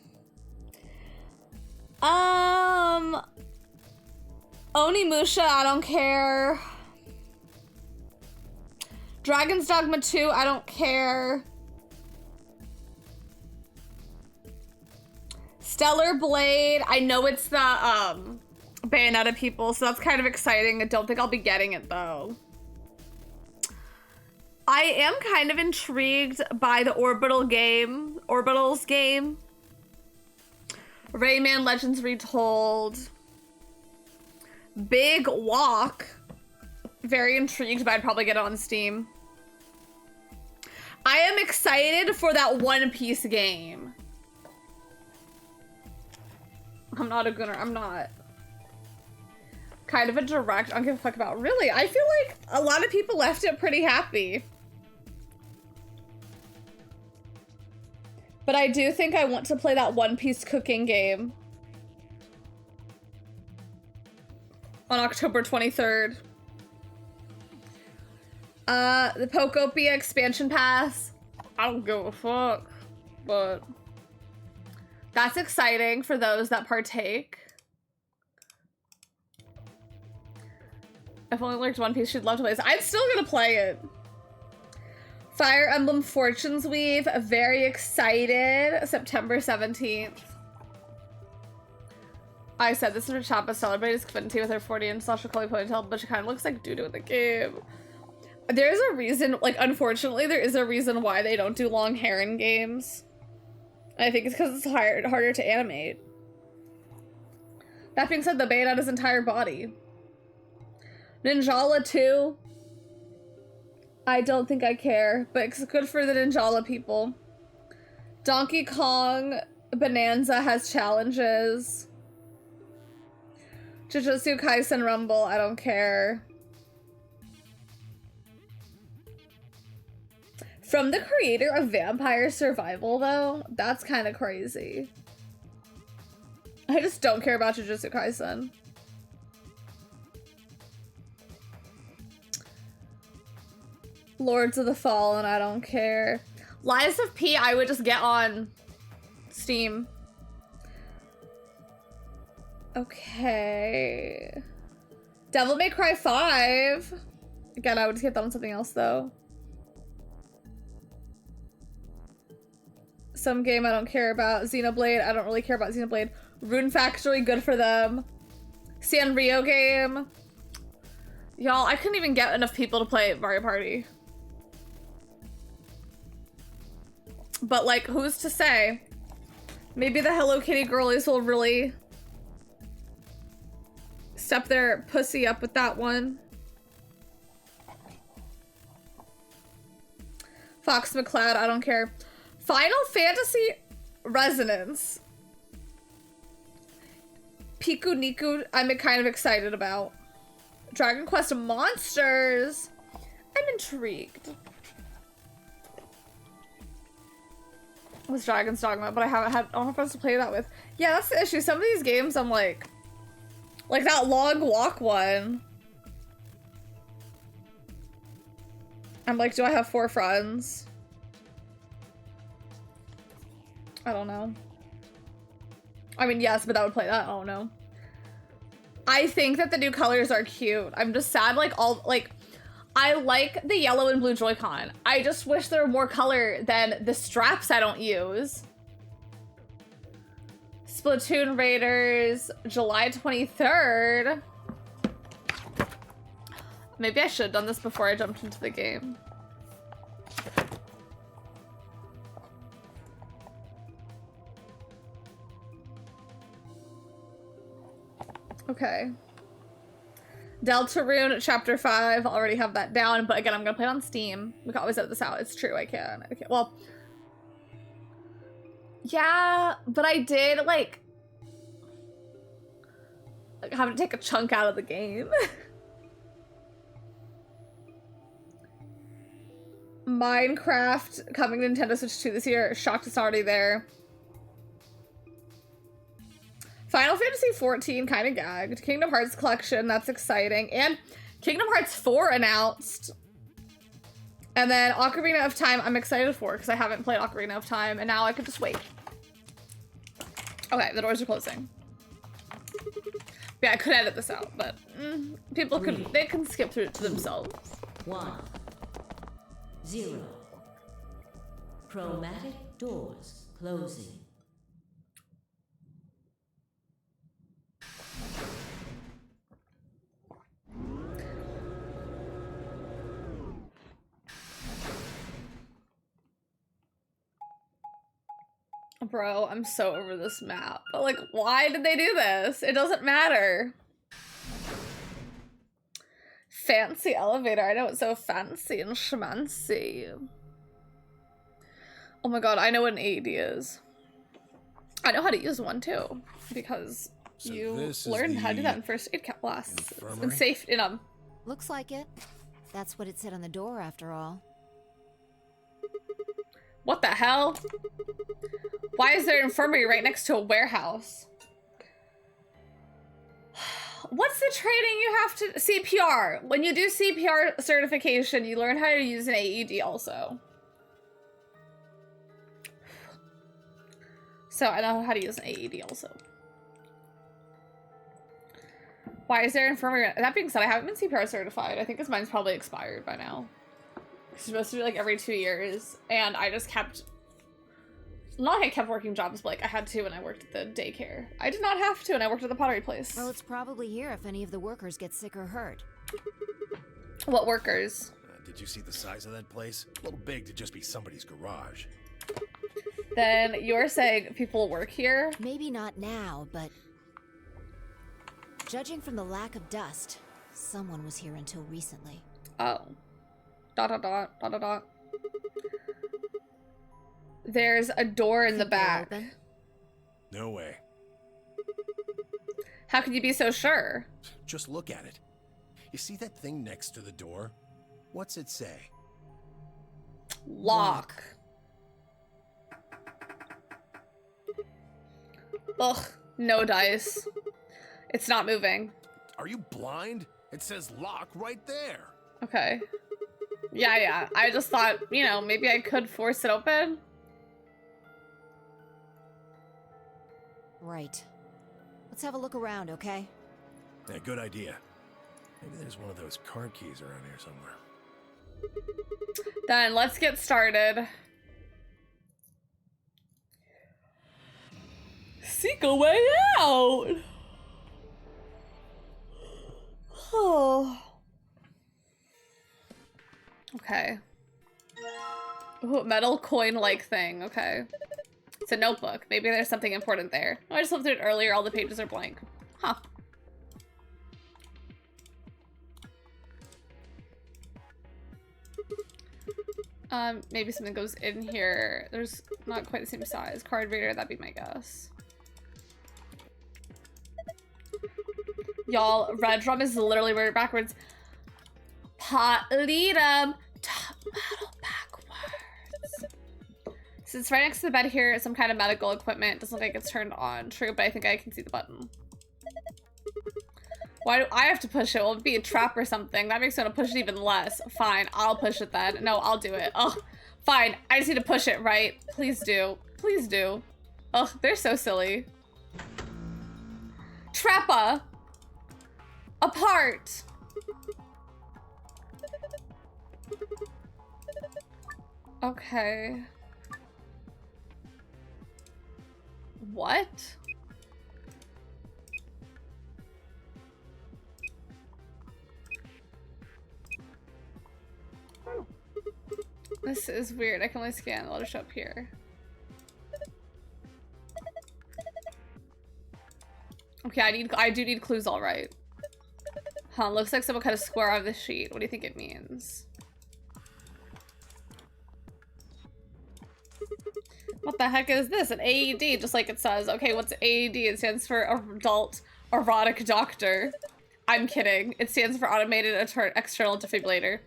Onimusha, I don't care. Dragon's Dogma 2, I don't care. Stellar Blade, I know it's the Bayonetta people, so that's kind of exciting. I don't think I'll be getting it though. I am kind of intrigued by the Orbitals game. Rayman Legends Retold. Big Walk. Very intrigued, but I'd probably get it on Steam. I am excited for that One Piece game. I'm not. Kind of a direct, I don't give a fuck about. Really, I feel like a lot of people left it pretty happy. But I do think I want to play that One Piece cooking game. On October 23rd. The Pokopia expansion pass. I don't give a fuck. But that's exciting for those that partake. I've only liked One Piece, she'd love to play this. I'm still gonna play it. Fire Emblem Fortune's Weave, very excited. September 17th. I said this is her Choppa celebrated Quinty with her 40-inch Sasha Cully ponytail, but she kind of looks like doo-doo in the game. There's a reason, like, unfortunately, there is a reason why they don't do long hair in games. I think it's because it's harder to animate. That being said, the Bayonetta's entire body. Ninjala 2. I don't think I care, but it's good for the Ninjala people. Donkey Kong Bonanza has challenges. Jujutsu Kaisen Rumble, I don't care. From the creator of Vampire Survival, though, that's kind of crazy. I just don't care about Jujutsu Kaisen. Lords of the Fallen, I don't care. Lies of P, I would just get on Steam. Okay. Devil May Cry 5. Again, I would just get that on something else, though. Some game I don't care about. Xenoblade, I don't really care about Xenoblade. Rune Factory, good for them. Sanrio game. Y'all, I couldn't even get enough people to play Mario Party. But, like, who's to say? Maybe the Hello Kitty girlies will really step their pussy up with that one. Fox McCloud, I don't care. Final Fantasy Resonance. Piku Niku, I'm kind of excited about. Dragon Quest Monsters. I'm intrigued. Was Dragon's Dogma, but I haven't had, I don't know if I was to play that with. Yeah, that's the issue. Some of these games I'm like that Long Walk one. I'm like, do I have 4 friends? I don't know. I mean, yes, but I would play that. I don't know. I think that the new colors are cute. I'm just sad, like, I like the yellow and blue Joy-Con. I just wish there were more color than the straps I don't use. Splatoon Raiders, July 23rd. Maybe I should have done this before I jumped into the game. Okay. Deltarune Chapter 5, already have that down, but again, I'm gonna play it on Steam. We can always edit this out. It's true, I can. Okay, well, yeah, but I did like have to take a chunk out of the game. Minecraft coming to Nintendo Switch 2 this year. Shocked it's already there. Final Fantasy XIV, kind of gagged. Kingdom Hearts Collection, that's exciting. And Kingdom Hearts 4 announced. And then Ocarina of Time, I'm excited for because I haven't played Ocarina of Time and now I can just wait. Okay, the doors are closing. Yeah, I could edit this out, but people they can skip through it to themselves. 1, 0. Chromatic doors closing. Bro, I'm so over this map. But like, why did they do this? It doesn't matter. Fancy elevator. I know it's so fancy and schmancy. Oh my god, I know what an AED is. I know how to use one too, because So you learned how to do that in first aid class. infirmary? And safe in Looks like it. That's what it said on the door, after all. What the hell? Why is there an infirmary right next to a warehouse? What's the training you have to... CPR. When you do CPR certification, you learn how to use an AED also. So I know how to use an AED also. Why is there an infirmary? That being said, I haven't been CPR certified. I think because mine's probably expired by now. It's supposed to be like every 2 years. And I just kept... Not like I kept working jobs, but like I had to when I worked at the daycare. I did not have to when I worked at the pottery place. Well, it's probably here if any of the workers get sick or hurt. What workers? Did you see the size of that place? A little big to just be somebody's garage. Then you're saying people work here? Maybe not now, but... Judging from the lack of dust, someone was here until recently. Oh. Dot, dot, dot, dot, dot, dot. There's a door in the back. Open? No way. How can you be so sure? Just look at it. You see that thing next to the door? What's it say? Lock. Ugh, no dice. It's not moving. Are you blind? It says lock right there. Okay. Yeah. I just thought, you know, maybe I could force it open. Right. Let's have a look around, okay? Yeah, good idea. Maybe there's one of those card keys around here somewhere. Then let's get started. Seek a way out. Oh. Okay. Ooh, metal coin-like thing. Okay. It's a notebook. Maybe there's something important there. Oh, I just looked at it earlier. All the pages are blank. Huh. Maybe something goes in here. There's not quite the same size. Card reader, that'd be my guess. Y'all, red drum is literally worded backwards. Potletum. Top model backwards. Since right next to the bed here is some kind of medical equipment. Doesn't look like it's turned on. True, but I think I can see the button. Why do I have to push it? Will it be a trap or something? That makes me want to push it even less. Fine, I'll push it then. No, I'll do it. Oh, fine. I just need to push it, right? Please do. Please do. Ugh, they're so silly. Trappa! Apart! Okay. What? This is weird. I can only scan the letter show up here. Okay, I do need clues, all right. Huh, looks like someone cut a square out of the sheet. What do you think it means? What the heck is this? An AED, just like it says. Okay, what's AED? It stands for Adult Erotic Doctor. I'm kidding. It stands for Automated External Defibrillator.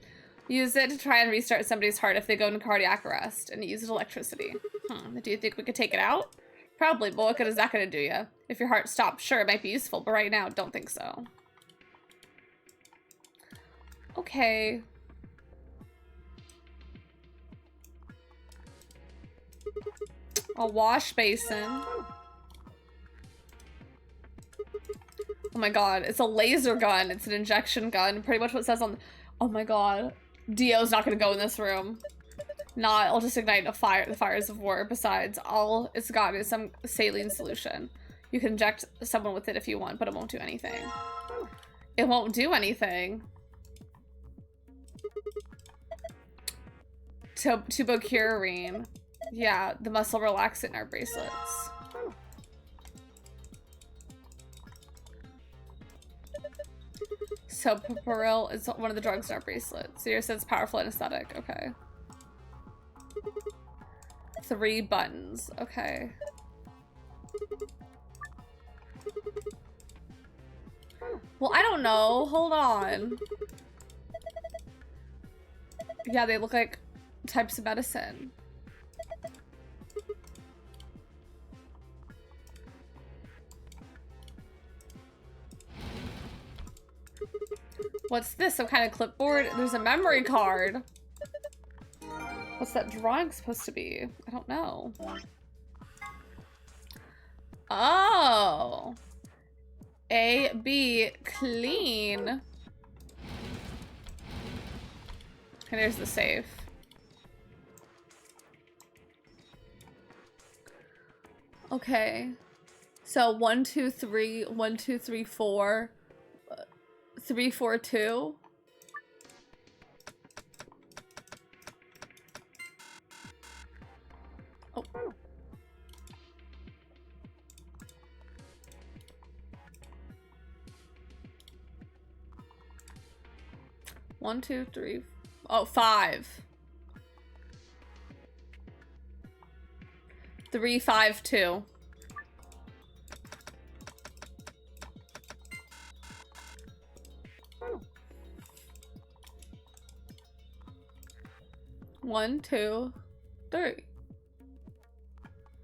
Use it to try and restart somebody's heart if they go into cardiac arrest, and it uses electricity. Do you think we could take it out? Probably, but what good is that gonna do you? If your heart stops, sure, it might be useful, but right now, don't think so. Okay. A wash basin. Oh my god, it's a laser gun. It's an injection gun. Pretty much what it says on... Oh my god. Dio's not gonna go in this room. Not, I'll just ignite the fires of war. Besides, all it's got is some saline solution. You can inject someone with it if you want, but it won't do anything. It won't do anything. Tubocurarine. Yeah, the muscle relaxant in our bracelets. So Paparil is one of the drugs in our bracelets. Zero says powerful anesthetic. Okay. 3 buttons. Okay. Well, I don't know. Hold on. Yeah, they look like types of medicine. What's this? Some kind of clipboard? There's a memory card. What's that drawing supposed to be? I don't know. Oh. A, B, clean. And there's the safe. Okay. So 1, 2, 3, 1, 2, 3, 4. 3, 4, 2. Oh. 1, 2, 3. Oh, 5. 3, 5, 2. One, 2, 3.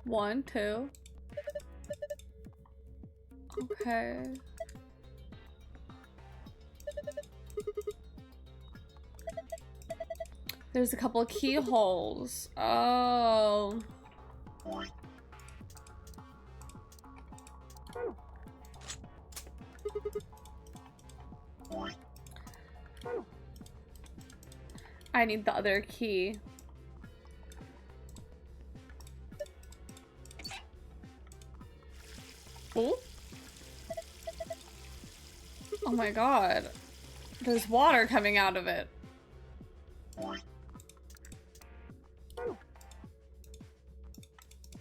1, 2. Okay. There's a couple of keyholes. Oh. I need the other key. Oh. Oh my god. There's water coming out of it.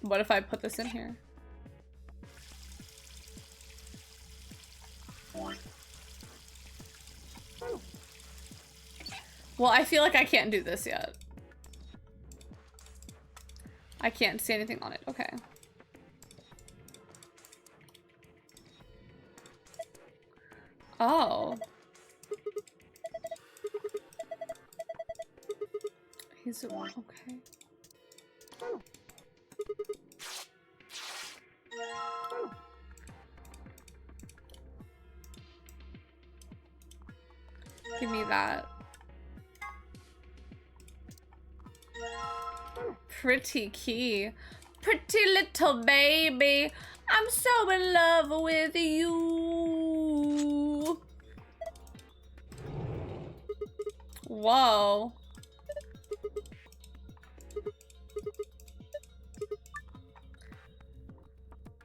What if I put this in here? Well, I feel like I can't do this yet. I can't see anything on it. Okay. Oh. He's okay. Give me that. Pretty key. Pretty little baby. I'm so in love with you. Whoa.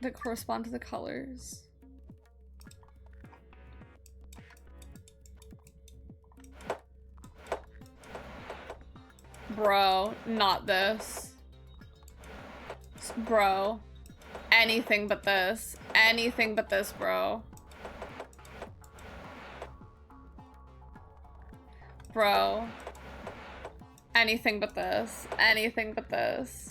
That correspond to the colors. Bro, not this. Bro. Anything but this. Anything but this, bro. Bro. Anything but this. Anything but this.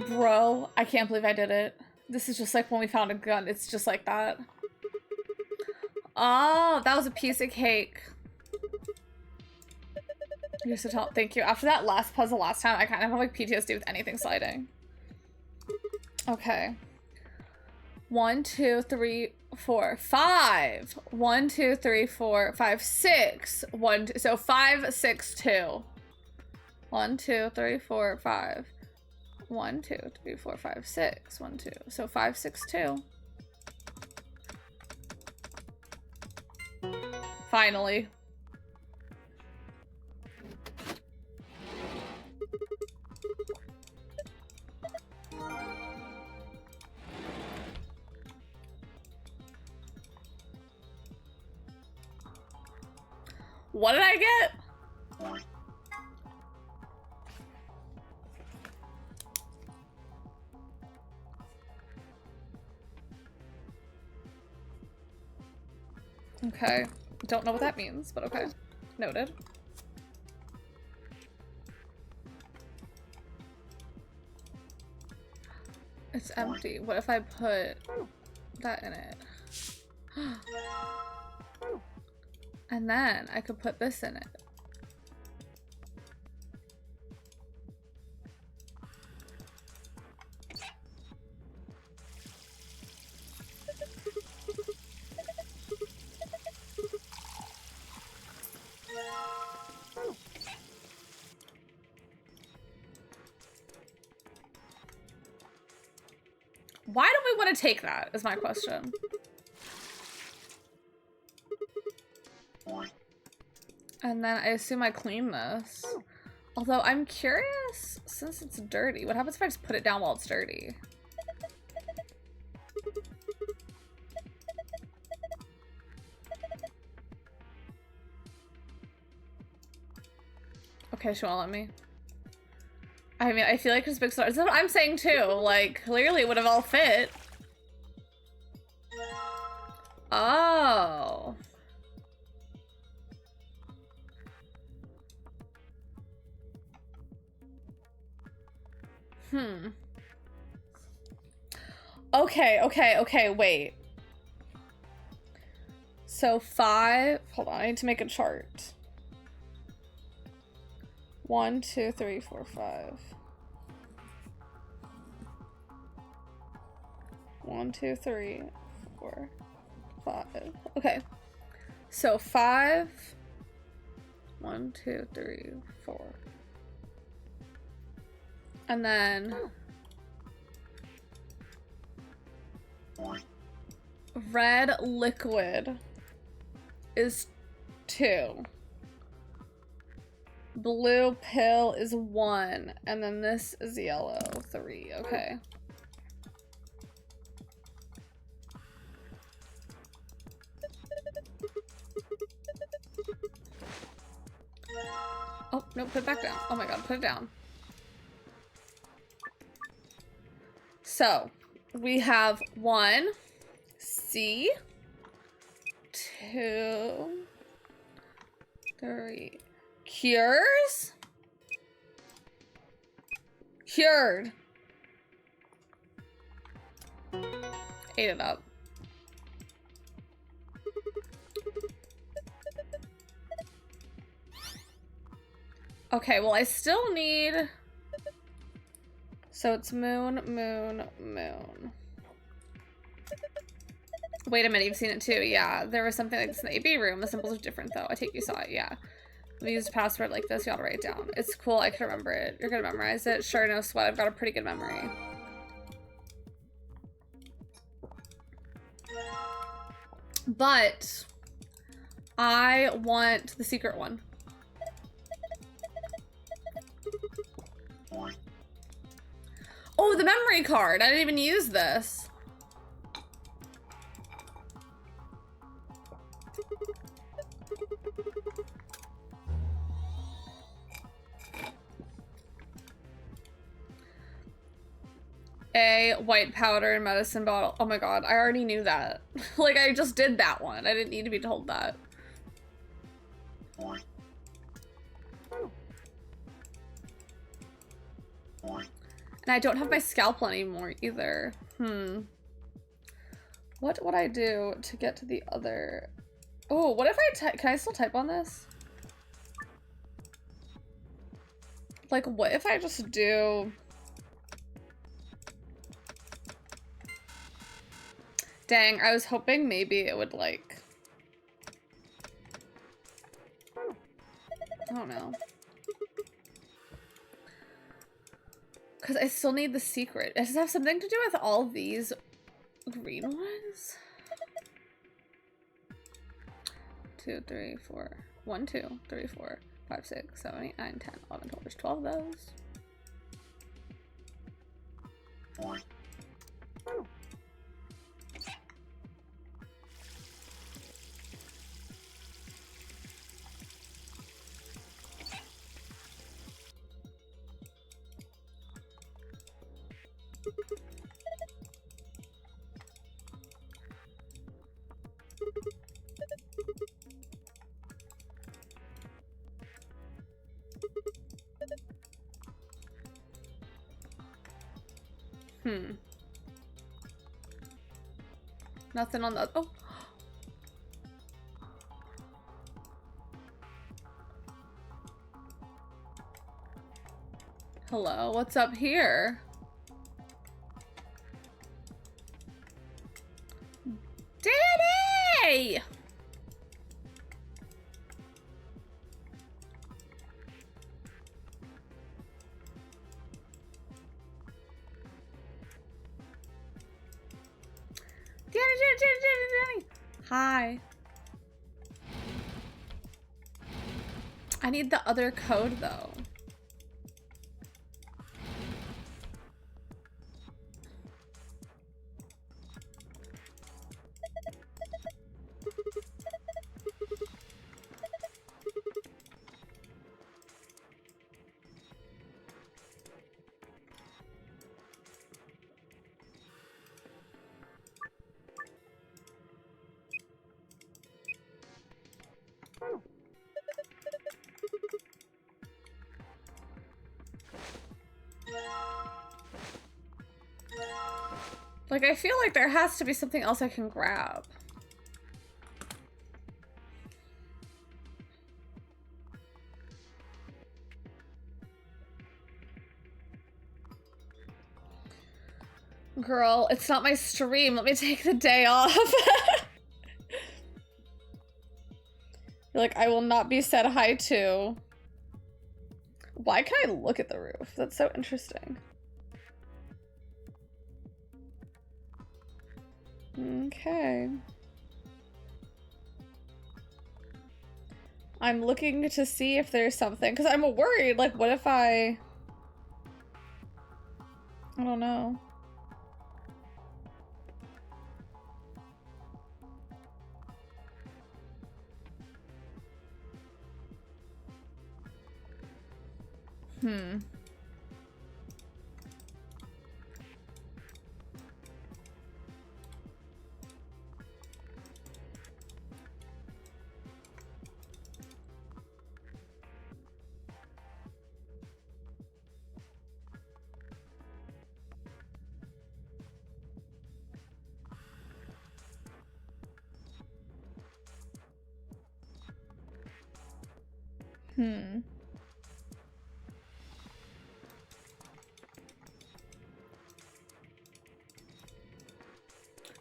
Bro, I can't believe I did it. This is just like when we found a gun. It's just like that. Oh, that was a piece of cake. Used to tell. Thank you. After that last puzzle last time, I kind of have like PTSD with anything sliding. Okay. 1, 2, 3, 4, 5. 1, 2, 3, 4, 5, 6. 1, 2, so 5, 6, 2. 1, 2, 3, 4, 5. 1, 2, 3, 4, 5, 6. 1, 2. So 5, 6, 2. Finally. What did I get? Okay. Don't know what that means, but okay. Noted. It's empty. What if I put that in it? And then I could put this in it. Why do we want to take that, is my question. And then I assume I clean this. Although I'm curious, since it's dirty, what happens if I just put it down while it's dirty? Okay, she won't let me. I mean, I feel like it's big stars. That's what I'm saying too. Like, clearly it would have all fit. Oh. Okay, wait. So 5, hold on, I need to make a chart. 1, 2, 3, 4, 5. 1, 2, 3, 4, 5. Okay. So 5. 1, 2, 3, 4. And then red liquid is 2. Blue pill is 1. And then this is yellow, 3. Okay. Oh, no, put it back down. Oh my god, put it down. So, we have 1, C, 2, 3. Cures? Cured. Ate it up. Okay, well, I still need... So it's moon, moon, moon. Wait a minute, you've seen it too. Yeah, there was something like this in the AB room. The symbols are different though. I take you saw it, yeah. We use a password like this, you gotta write it down. It's cool, I can remember it. You're gonna memorize it? Sure, no sweat, I've got a pretty good memory. But I want the secret one. Oh, the memory card! I didn't even use this. A white powder and medicine bottle. Oh my god, I already knew that. Like, I just did that one. I didn't need to be told that. And I don't have my scalpel anymore either. What would I do to get to the other? Oh, what if I can I still type on this? Like, what if I just do... Dang, I was hoping maybe it would, like... I don't know. Because I still need the secret. Does it have something to do with all these green ones? 2, 3, 4. 1, 2, 3, 4, 5, 6, 7, 8, 9, 10, 11, 12. There's 12 of those. Nothing on the... Oh. Hello, what's up here? Danny! Danny! Hi. I need the other code though. Like, I feel like there has to be something else I can grab. Girl, it's not my stream. Let me take the day off. Like, I will not be said hi to. Why can I look at the roof? That's so interesting. Okay. I'm looking to see if there's something, because I'm worried, like, what if I don't know.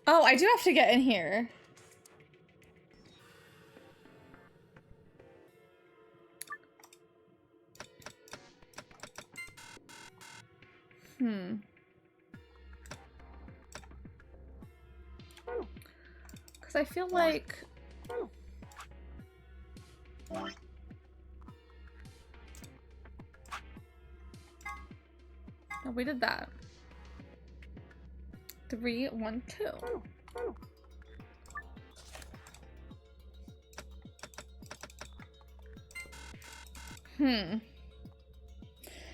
Oh, I do have to get in here. Because I feel like... Oh, we did that. 3, 1, 2.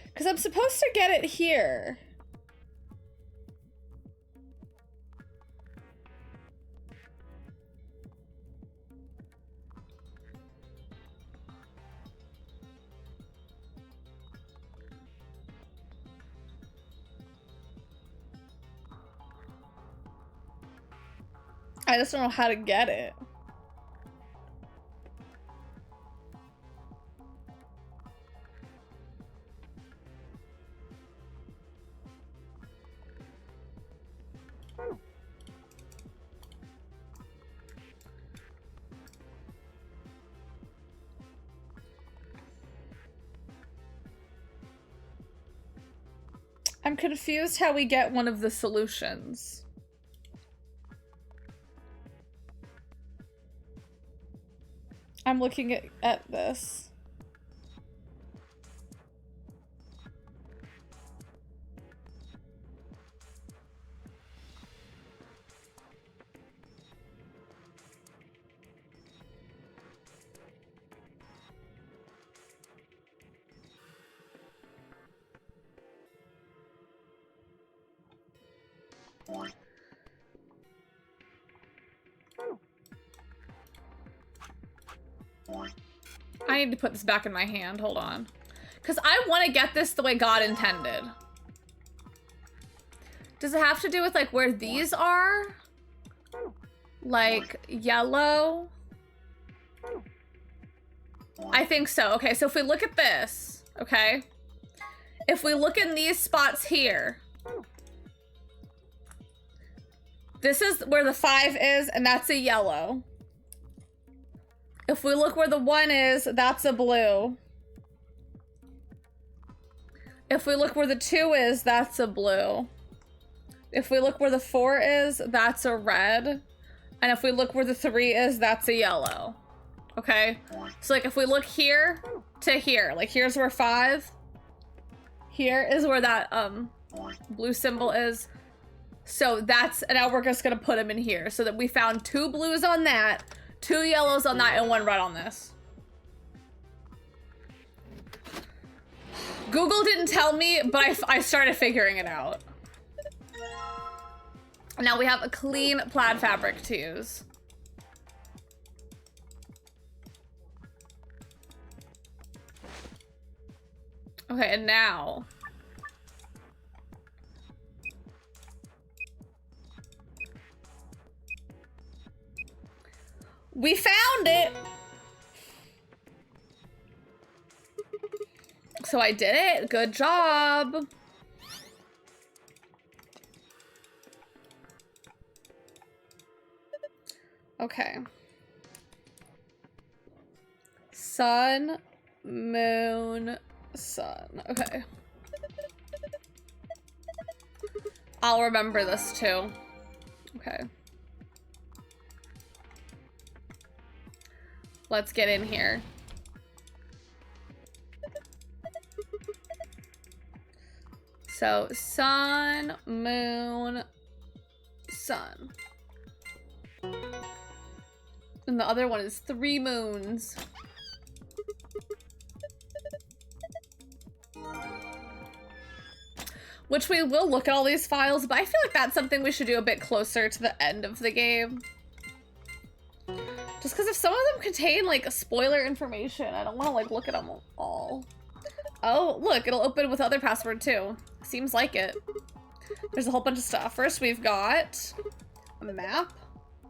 Because I'm supposed to get it here. I just don't know how to get it. I'm confused how we get one of the solutions. I'm looking at this. I need to put this back in my hand. Hold on. Because I want to get this the way God intended. Does it have to do with, like, where these are? Like, yellow? I think so. Okay, so if we look at this, okay? If we look in these spots here, this is where the 5 is, and that's a yellow. If we look where the 1 is, that's a blue. If we look where the 2 is, that's a blue. If we look where the 4 is, that's a red. And if we look where the 3 is, that's a yellow. Okay? So, like, if we look here to here, like, here's where 5. Here is where that, blue symbol is. So that's, and now we're just gonna put them in here so that we found 2 blues on that, 2 yellows on that, and 1 red on this. Google didn't tell me, but I started figuring it out. Now we have a clean plaid fabric to use. Okay, and now we found it. So I did it. Good job. Okay. Sun, moon, sun. Okay. I'll remember this too. Okay. Let's get in here. So, sun, moon, sun. And the other one is 3 moons. Which we will look at all these files, but I feel like that's something we should do a bit closer to the end of the game. Just because if some of them contain, like, spoiler information, I don't want to, like, look at them all. Oh, look, it'll open with other password, too. Seems like it. There's a whole bunch of stuff. First, we've got a map.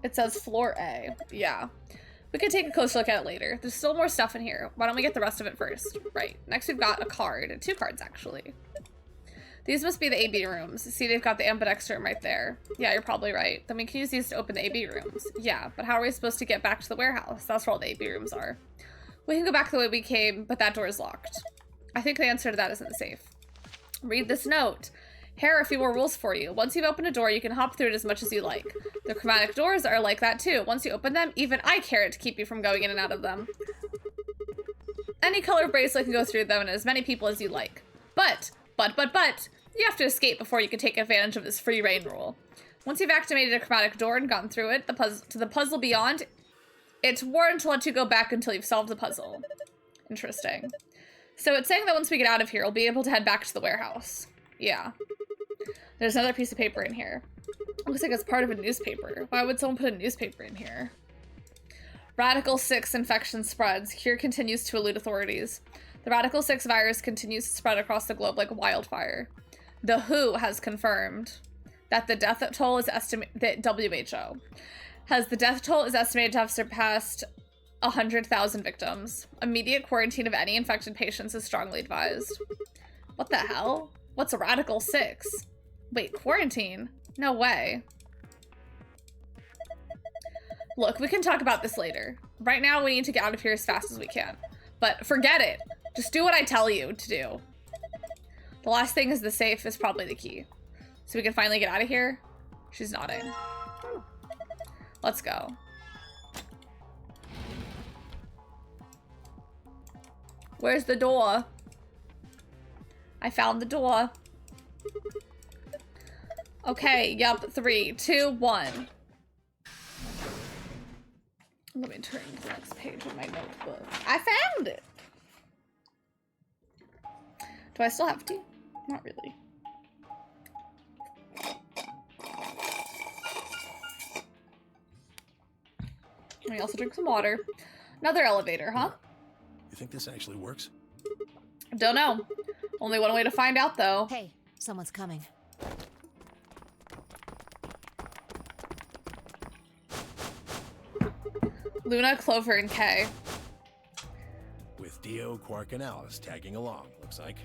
It says floor A. Yeah. We can take a closer look at it later. There's still more stuff in here. Why don't we get the rest of it first? Right. Next, we've got a card. 2 cards, actually. These must be the AB rooms. See, they've got the ambidex room right there. Yeah, you're probably right. Then we can use these to open the AB rooms. Yeah, but how are we supposed to get back to the warehouse? That's where all the AB rooms are. We can go back the way we came, but that door is locked. I think the answer to that isn't safe. Read this note. Here are a few more rules for you. Once you've opened a door, you can hop through it as much as you like. The chromatic doors are like that too. Once you open them, even I carrot to keep you from going in and out of them. Any color bracelet can go through them and as many people as you like. But, you have to escape before you can take advantage of this free reign rule. Once you've activated a chromatic door and gotten through it, to the puzzle beyond, it's warned to let you go back until you've solved the puzzle. Interesting. So it's saying that once we get out of here, we'll be able to head back to the warehouse. Yeah. There's another piece of paper in here. Looks like it's part of a newspaper. Why would someone put a newspaper in here? Radical 6 infection spreads. Cure continues to elude authorities. The Radical 6 virus continues to spread across the globe like wildfire. The WHO has confirmed that the death toll is estimated. WHO has the death toll is estimated to have surpassed 100,000 victims. Immediate quarantine of any infected patients is strongly advised. What the hell? What's a Radical 6? Wait, quarantine? No way. Look, we can talk about this later. Right now, we need to get out of here as fast as we can. But forget it. Just do what I tell you to do. The last thing is the safe is probably the key. So we can finally get out of here. She's nodding. Let's go. Where's the door? I found the door. Okay, yup, 3, 2, 1. Let me turn to the next page of my notebook. I found it! Do I still have to? Not really. Let me also drink some water. Another elevator, huh? You think this actually works? Don't know. Only one way to find out, though. Hey, someone's coming. Luna, Clover, and Kay. With Dio, Quark, and Alice tagging along, looks like.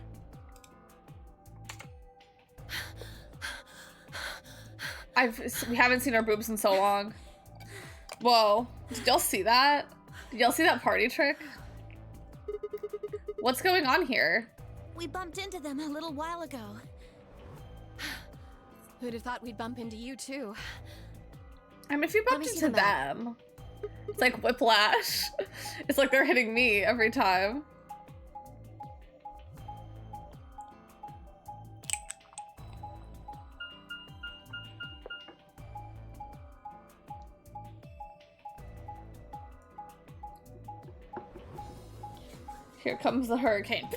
We haven't seen our boobs in so long. Whoa. Did y'all see that? Did y'all see that party trick? What's going on here? We bumped into them a little while ago. Who'd have thought we'd bump into you, too? I mean, if you bumped into them, it's like whiplash. It's like they're hitting me every time. Here comes the hurricane.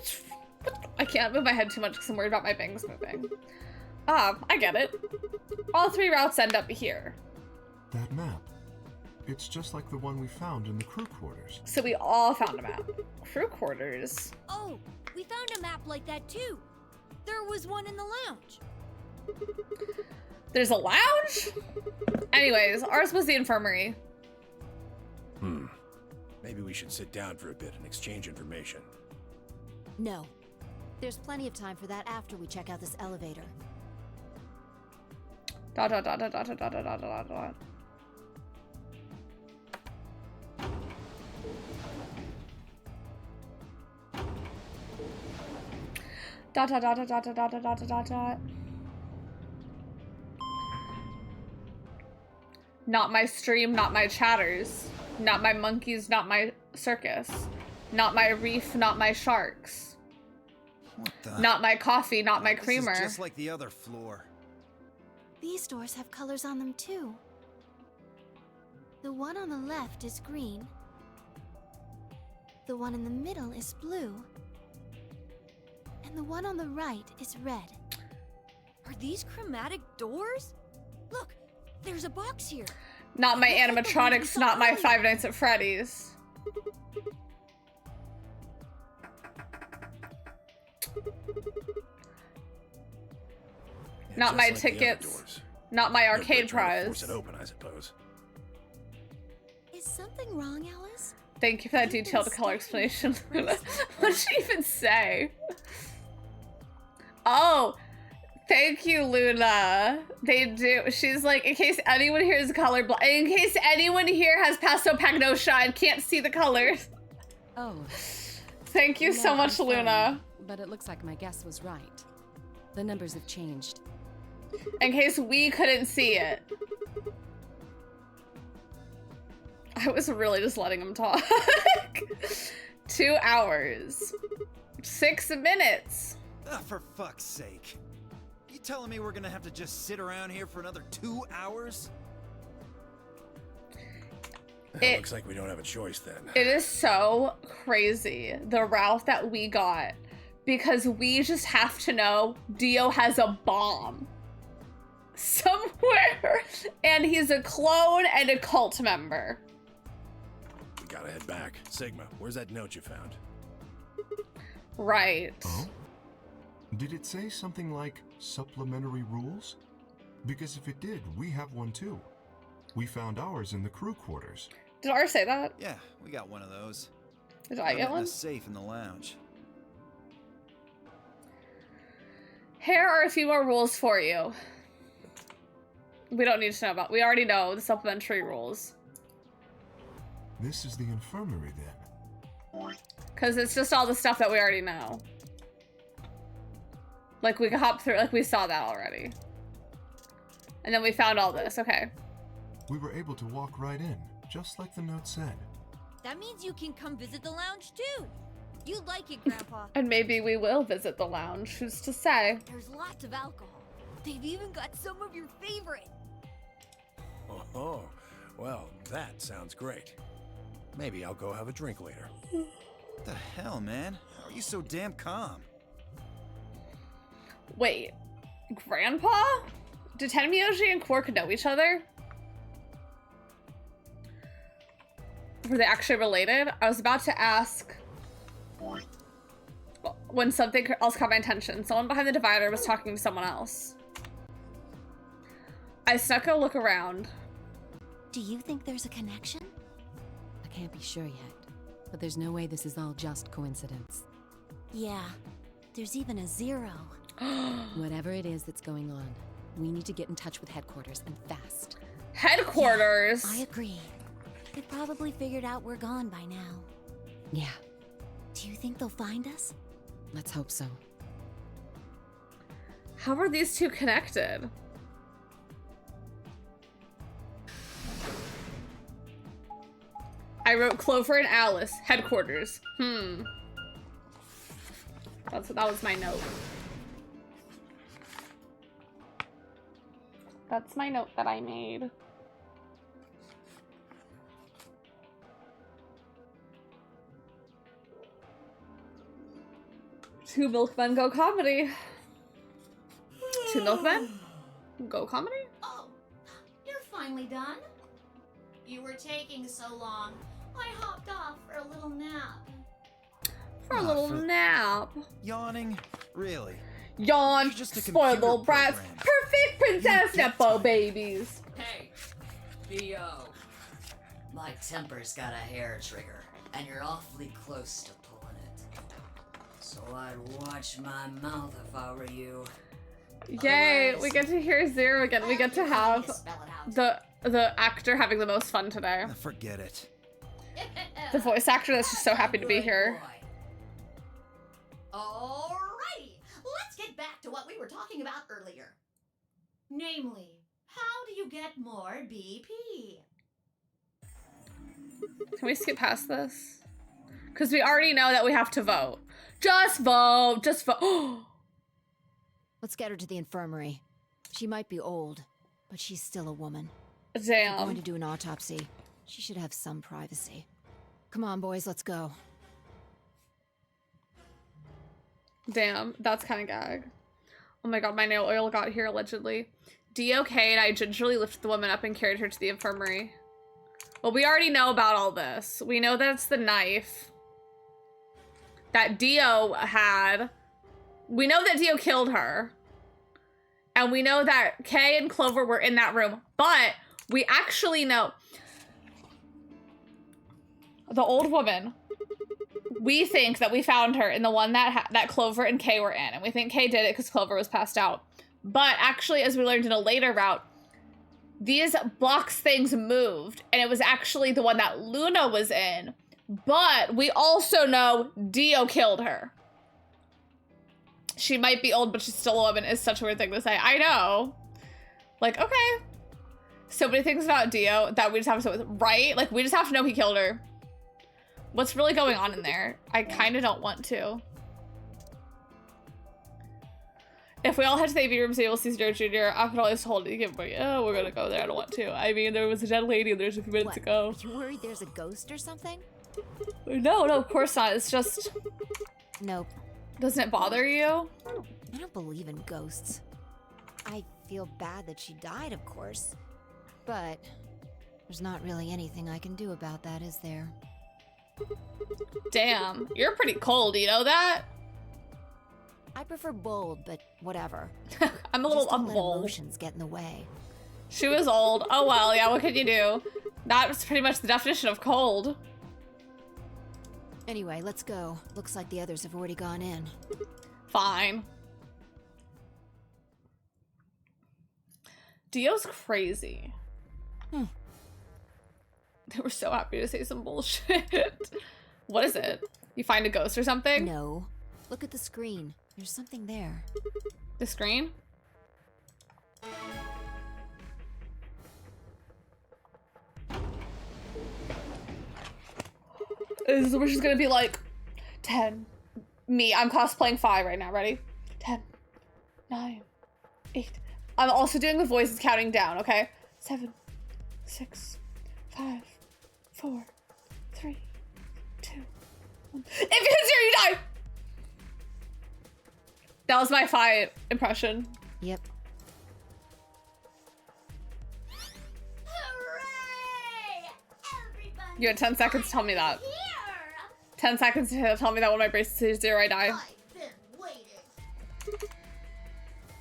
I can't move my head too much because I'm worried about my bangs moving. Ah, I get it. All 3 routes end up here. That map. It's just like the one we found in the crew quarters. So we all found a map. Crew quarters. Oh, we found a map like that too. There was one in the lounge. There's a lounge? Anyways, ours was the infirmary. Maybe we should sit down for a bit and exchange information. No. There's plenty of time for that after we check out this elevator. Dot dot dot dot dot dot dot dot dot dot. Dot dot dot dot dot dot dot dot dot dot. Not my stream, not my chatters. Not my monkeys, not my circus. Not my reef, not my sharks. What the? Not my coffee, not my creamer. This is just like the other floor. These doors have colors on them too. The one on the left is green. The one in the middle is blue. And the one on the right is red. Are these chromatic doors? Look, there's a box here. Not my animatronics, not my Five Nights at Freddy's. Not my tickets. Not my arcade prize. Force it open, I suppose. Is something wrong, Alice? Thank you for that detailed color explanation. What did she even say? Oh, thank you, Luna. They do. She's like, in case anyone here is colorblind, in case anyone here has pastelpagnosia and can't see the colors. Oh. Thank you so much, Luna. But it looks like my guess was right. The numbers have changed. In case we couldn't see it. I was really just letting him talk. 2 hours. 6 minutes. For fuck's sake. You telling me we're gonna have to just sit around here for another 2 hours? It looks like we don't have a choice then. It is so crazy, the route that we got. Because we just have to know Dio has a bomb somewhere. And he's a clone and a cult member. We gotta head back. Sigma, where's that note you found? Right. Oh? Did it say something like supplementary rules? Because if it did, we have one too. We found ours in the crew quarters. Did ours say that? Yeah, we got one of those. Did I get In one? a safe in the lounge. Here are a few more rules for you. We don't need to know about. We already know the supplementary rules. This is the infirmary then. Because it's just all the stuff that we already know. Like we could hop through, like we saw that already. And then we found all this, okay. We were able to walk right in, just like the note said. That means you can come visit the lounge too. You like it, Grandpa. And maybe we will visit the lounge, who's to say? There's lots of alcohol. They've even got some of your favorite. Oh, well, that sounds great. Maybe I'll go have a drink later. What the hell, man? How are you so damn calm? Wait, Grandpa? Do Tenmyoji and Quark know each other? Were they actually related? I was about to ask when something else caught my attention. Someone behind the divider was talking to someone else. I snuck a look around. Do you think there's a connection? I can't be sure yet, but there's no way this is all just coincidence. Yeah, there's even a 0. Whatever it is that's going on, we need to get in touch with headquarters and fast. Headquarters? Yeah, I agree. They probably figured out we're gone by now. Yeah. Do you think they'll find us? Let's hope so. How are these two connected? I wrote Clover and Alice, headquarters. That was my note. That's my note that I made. Two milkmen go comedy. Two milkmen go comedy? Oh, you're finally done? You were taking so long. I hopped off for a little nap. For a little nap. Yawning? Really? Yawn, Just a spoiled computer little brats, program. perfect princess Nepo babies. Hey, Theo. My temper's got a hair trigger, and you're awfully close to pulling it. So I'd watch my mouth if I were you. Yay, we get to hear Zero again. We get to have the actor having the most fun today. Forget it. The voice actor that's just so happy to be here. Alrighty, let's get back to what we were talking about earlier. Namely, how do you get more BP? Can we skip past this? Because we already know that we have to vote. Just vote, just vote. Let's get her to the infirmary. She might be old, but she's still a woman. Damn. We're going to do an autopsy. She should have some privacy. Come on, boys, let's go. Damn, that's kind of gag. Oh my god, my nail oil got here allegedly. DOK and I gingerly lifted the woman up and carried her to the infirmary. Well, we already know about all this. We know that it's the knife that Dio had. We know that Dio killed her. And we know that Kay and Clover were in that room. But we actually know the old woman. We think that we found her in the one that Clover and Kay were in. And we think Kay did it because Clover was passed out. But actually, as we learned in a later route, these box things moved. And it was actually the one that Luna was in. But we also know Dio killed her. She might be old, but she's still a woman is such a weird thing to say. I know. Like, okay. So many things about Dio that we just have to with, right? Like, we just have to know he killed her. What's really going on in there? I kind of don't want to. If we all head to the AV room so you'll see Zero Jr., I could always hold it. Everybody, oh, we're gonna go there. I don't want to. I mean, there was a dead lady and there's a few minutes ago. You worried there's a ghost or something? No, of course not. It's just... Nope. Doesn't it bother you? I don't believe in ghosts. I feel bad that she died, of course. But there's not really anything I can do about that, is there? Damn, you're pretty cold, you know that? I prefer bold, but whatever. I'm a little Just don't let bold. emotions get in the way. She was old. Oh well, yeah, what can you do? That was pretty much the definition of cold. Anyway, let's go. Looks like the others have already gone in. Fine. Dio's crazy. They were so happy to say some bullshit. What is it? You find a ghost or something? No. Look at the screen. There's something there. The screen? Which is gonna be like 10. Me, I'm cosplaying 5 right now. Ready? 10, 9, 8. I'm also doing the voices counting down, okay? 7, 6, 5, 4, 3, 2, 1. If it hits here, you die! That was my fight impression. Yep. Hooray! Everybody You had 10 seconds to tell me that. 10 seconds to tell me that when my bracelet is 0, I die. I've been waiting.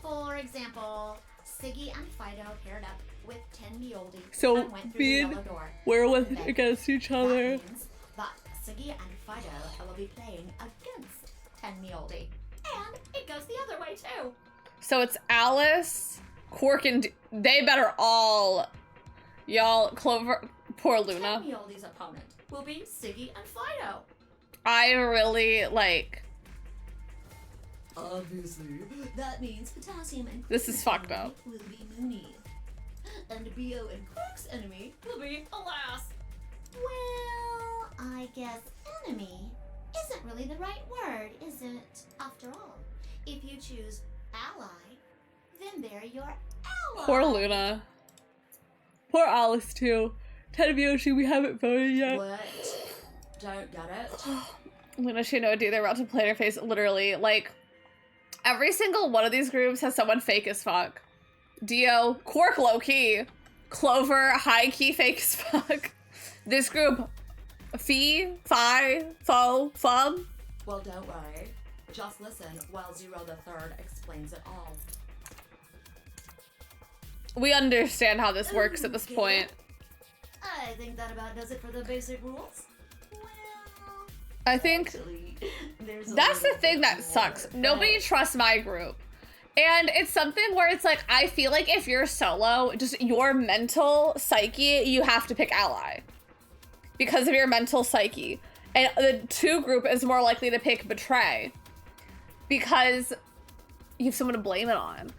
For example, Siggy and Fido paired up with 10 Meoldi So, and went through the being yellow door. werewolf Then against each other. That means that Siggy and Fido will be playing against 10 Meoldi. And it goes the other way too. So it's Alice, Quark, and they better all, y'all, Clover, poor Luna. 10 Meoldi's opponent will be Siggy and Fido. I really, like, Obviously, that means potassium and this is fucked up. will be Mooney. And Bio and Quark's enemy will be Alas. Well, I guess enemy isn't really the right word, is it? After all, if you choose ally, then they're your ally. Poor Luna. Poor Alice, too. Tedavioshi, we haven't voted yet. What? Don't get it? Luna, she had no idea they were about to play in her face, literally. Like, every single one of these groups has someone fake as fuck. Dio, Quark low-key. Clover, high-key fake as fuck. This group, Fee, Fi, Fo, Fum. Well, don't worry. Just listen while Zero the Third explains it all. We understand how this works at this point. I think that about does it for the basic rules. I think that's the thing that sucks. Nobody trusts my group. And it's something where it's like, I feel like if you're solo, just your mental psyche, you have to pick ally. Because of your mental psyche. And the 2 group is more likely to pick betray. Because you have someone to blame it on.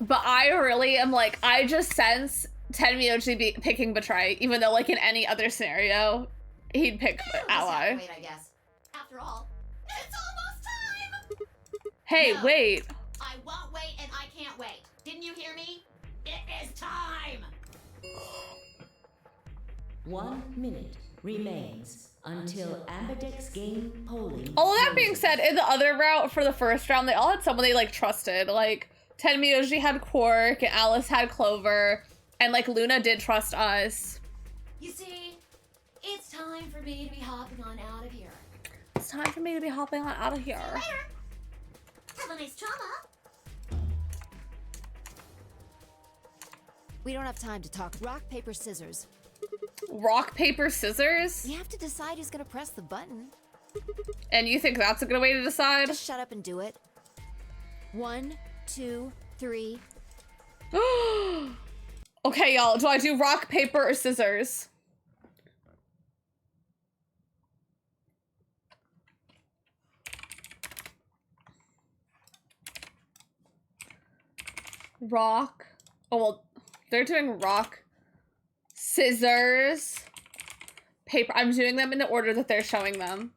But I really am like, I just sense Tenmyoji picking betray, even though like in any other scenario, he'd pick ally. Wait, I guess. After all, it's almost time! Hey, No, wait. I won't wait and I can't wait. Didn't you hear me? It is time! 1 minute remains until Ambidex game polling. All of that being said, in the other route for the first round, they all had someone they like trusted. Like Tenmyoji had Quark and Alice had Clover, and like Luna did trust us. You see, it's time for me to be hopping on out of here. It's time for me to be hopping on out of here. See you later. Have a nice trauma. We don't have time to talk. Rock, paper, scissors. Rock, paper, scissors? You have to decide who's gonna press the button. And you think that's a good way to decide? Just shut up and do it. 1, 2, 3. Okay, y'all. Do I do rock, paper, or scissors? Rock. Oh, well, they're doing rock, scissors, paper. I'm doing them in the order that they're showing them.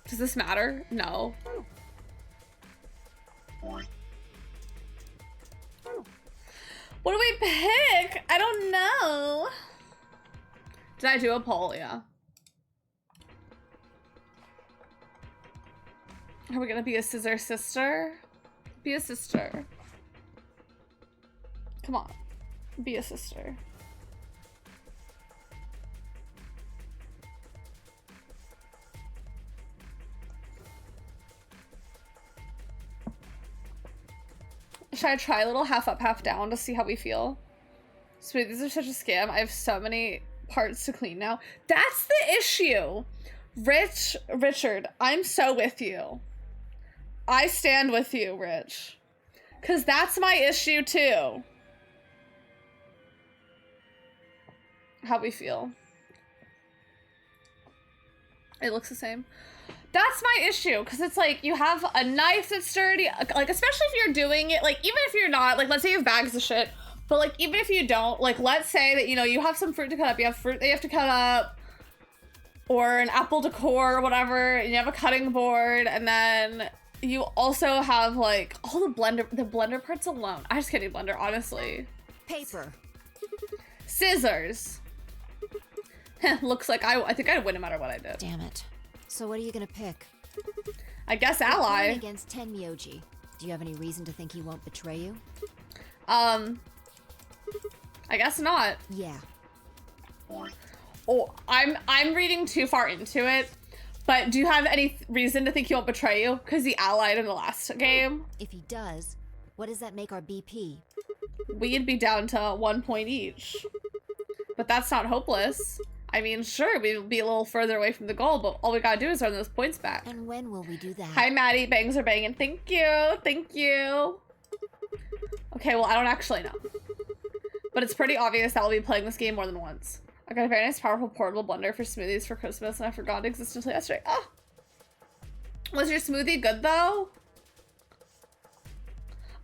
Does this matter? No. What do we pick? I don't know. Did I do a poll? Yeah. Are we gonna be a scissor sister? Be a sister. Come on. Be a sister. Should I try a little half up, half down to see how we feel? Sweet, these are such a scam. I have so many parts to clean now. That's the issue. Richard, I'm so with you. I stand with you, Rich. Because that's my issue, too. how we feel. It looks the same. That's my issue, because it's like, you have a knife that's sturdy, like, especially if you're doing it, like, even if you're not, like, let's say you have bags of shit, but, like, even if you don't, like, let's say that, you know, you have some fruit to cut up, you have fruit that you have to cut up, or an apple to core or whatever, and you have a cutting board, and then you also have, like, all the blender parts alone. I just can't do blender, honestly. Paper. Scissors. Looks like I think I'd win no matter what I did. Damn it. So what are you gonna pick? I guess ally. You're against Tenmyoji. Do you have any reason to think he won't betray you? I guess not. Yeah. Oh, I'm reading too far into it. But do you have any reason to think he won't betray you? Because he allied in the last game. If he does, what does that make our BP? We'd be down to 1 point each. But that's not hopeless. I mean, sure, we'd be a little further away from the goal, but all we gotta do is earn those points back. And when will we do that? Hi, Maddie. Bangs are banging. Thank you. Thank you. Okay, well, I don't actually know. But it's pretty obvious that I'll be playing this game more than once. I got a very nice, powerful, portable blender for smoothies for Christmas, and I forgot it existed until yesterday. Ah! Was your smoothie good, though?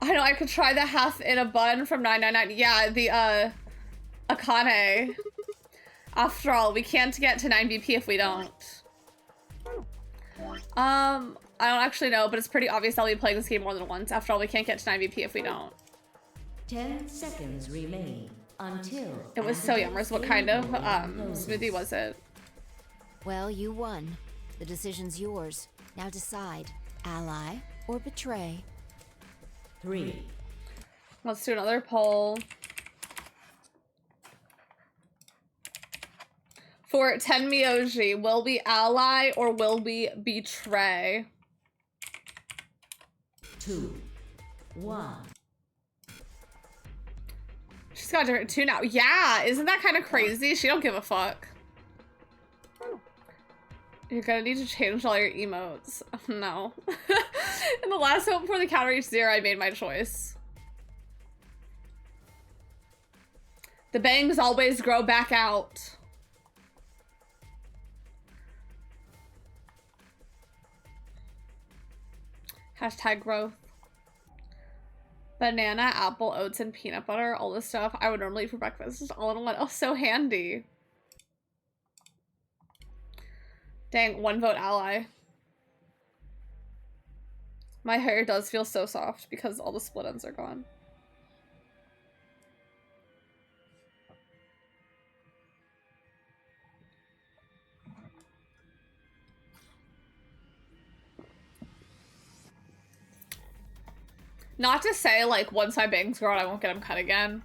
I know, I could try the half in a bun from $9.99. Yeah, the, Akane. After all, we can't get to 9 BP if we don't. I don't actually know, but it's pretty obvious I'll be playing this game more than once. After all, we can't get to 9 BP if we don't. 10 seconds remain until... It was so yummers. What kind of smoothie was it? Well, you won. The decision's yours. Now decide. Ally or betray? 3. Let's do another poll. For Tenmyoji, will we ally or will we betray? 2, 1. She's got a different tune now. Yeah, isn't that kind of crazy? She don't give a fuck. You're gonna need to change all your emotes. No. In the last vote before the counter reached 0, I made my choice. The bangs always grow back out. Hashtag growth. Banana, apple, oats, and peanut butter. All this stuff I would normally eat for breakfast. Just all in one. Oh, so handy. Dang, 1 vote ally. My hair does feel so soft because all the split ends are gone. Not to say, like, once my bangs grow out, I won't get them cut again.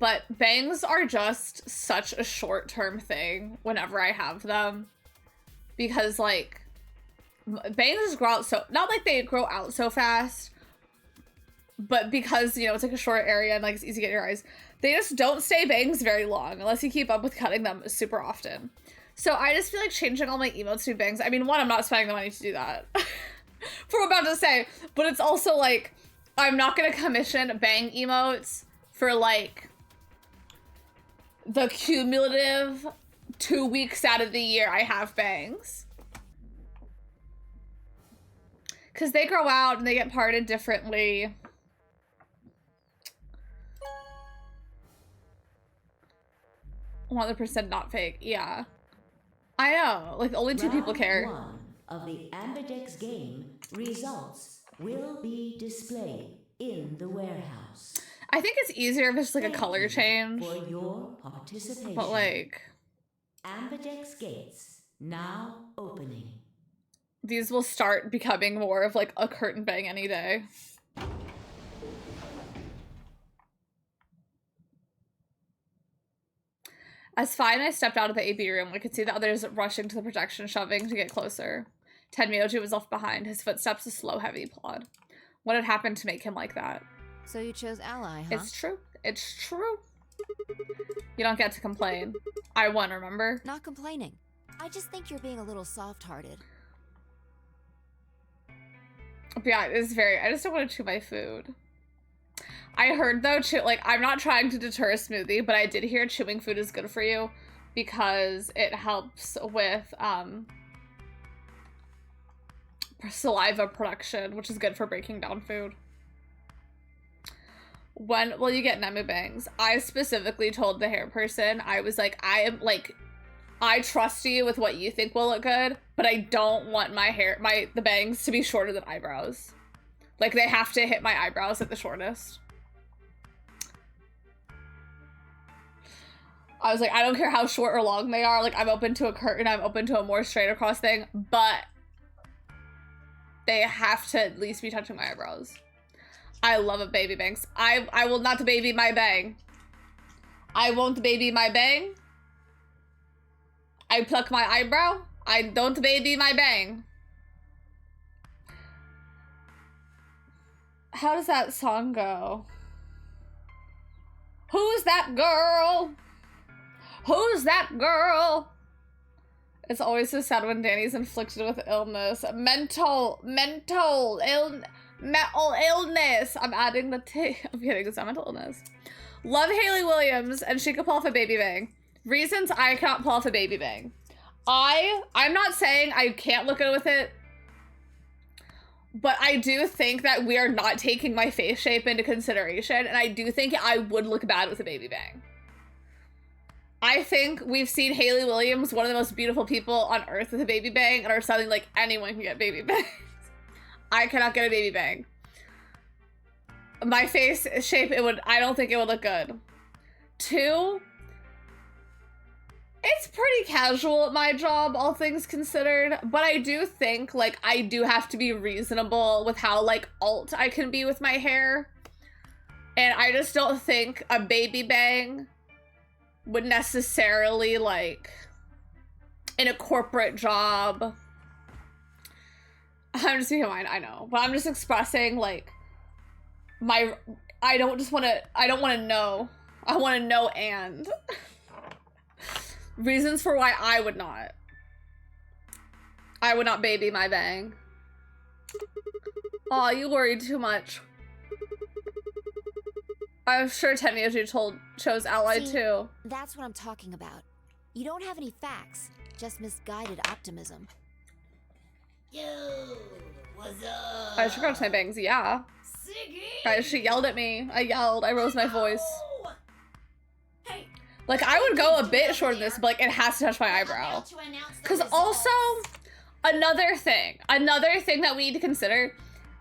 But bangs are just such a short-term thing whenever I have them. Because, like, bangs just grow out so... Not like they grow out so fast. But because, you know, it's like a short area and, like, it's easy to get in your eyes. They just don't stay bangs very long unless you keep up with cutting them super often. So I just feel like changing all my emotes to bangs... I mean, one, I'm not spending the money to do that. For what I'm about to say. But it's also, like... I'm not gonna commission bang emotes for, like, the cumulative 2 weeks out of the year I have bangs. Because they grow out and they get parted differently. 100% not fake. Yeah. I know. Like, only 2 people care. Round 1 of the Ambidex game results will be displayed in the warehouse. I think it's easier if it's like a color change. For your participation. But like... Ambidex gates now opening. These will start becoming more of like a curtain bang any day. As fine I stepped out of the AB room, I could see the others rushing to the protection, shoving to get closer. Tenmyoji was left behind, his footsteps a slow, heavy plod. What had happened to make him like that? So you chose ally, huh? It's true. It's true. You don't get to complain. I won, remember? Not complaining. I just think you're being a little soft-hearted. But yeah, it is very... I just don't want to chew my food. I heard though, like, I'm not trying to deter a smoothie, but I did hear chewing food is good for you because it helps with saliva production, which is good for breaking down food. When will you get Nemu bangs? I specifically told the hair person, I was like, I trust you with what you think will look good, but I don't want the bangs to be shorter than eyebrows. Like, they have to hit my eyebrows at the shortest. I was like, I don't care how short or long they are. Like, I'm open to a curtain. I'm open to a more straight across thing. But they have to at least be touching my eyebrows. I love a baby bangs. I will not baby my bang. I won't baby my bang. I pluck my eyebrow. I don't baby my bang. How does that song go? Who's that girl? Who's that girl? It's always so sad when Danny's inflicted with illness. Mental illness. I'm adding the T. I'm kidding, it's not mental illness. Love Hayley Williams, and she could pull off a baby bang. Reasons I cannot pull off a baby bang. I'm not saying I can't look good with it, but I do think that we are not taking my face shape into consideration, and I do think I would look bad with a baby bang. I think we've seen Hayley Williams, one of the most beautiful people on earth, with a baby bang, and are sounding like anyone can get baby bangs. I cannot get a baby bang. My face shape, I don't think it would look good. 2, it's pretty casual at my job, all things considered, but I do think, like, I do have to be reasonable with how, like, alt I can be with my hair. And I just don't think a baby bang would necessarily, like, in a corporate job. I'm just being mine, I know. But I'm just expressing, like, I don't want to know. I want to know and. Reasons for why I would not. I would not baby my bang. Aw, you worried too much. I'm sure Tenmyoji chose Ally too. That's what I'm talking about. You don't have any facts, just misguided optimism. Yo, what's up? I should go to my bangs, yeah. Siggy! Guys, she yelled at me. I yelled. I rose my voice. Hey. Like, I would go a bit shorter than this, but, like, it has to touch my eyebrow. Because also, another thing that we need to consider,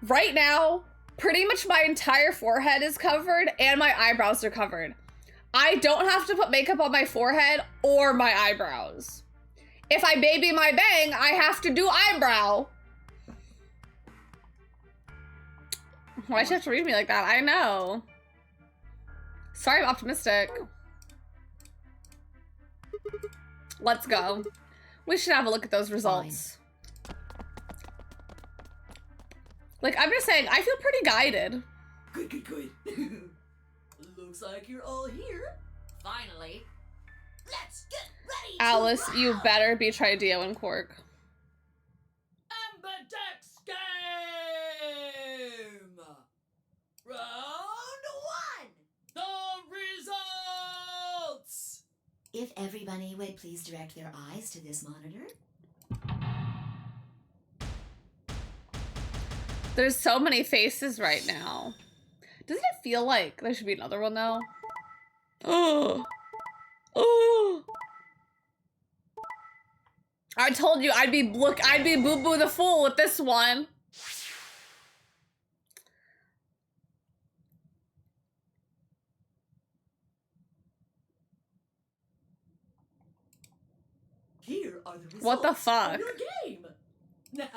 right now, pretty much my entire forehead is covered and my eyebrows are covered. I don't have to put makeup on my forehead or my eyebrows. If I baby my bang, I have to do eyebrow. Why'd you have to read me like that? I know. Sorry, I'm optimistic. Let's go. We should have a look at those results. Like, I'm just saying, I feel pretty guided. Good. Looks like you're all here. Finally. Let's get ready Alice, to you round. better be Trideo and Quark. Ambidex game! Round 1! The results! If everybody would please direct their eyes to this monitor. There's so many faces right now. Doesn't it feel like there should be another one though? Oh. I told you I'd be Boo Boo the Fool with this one. Here are the results What the fuck? of your game. Now,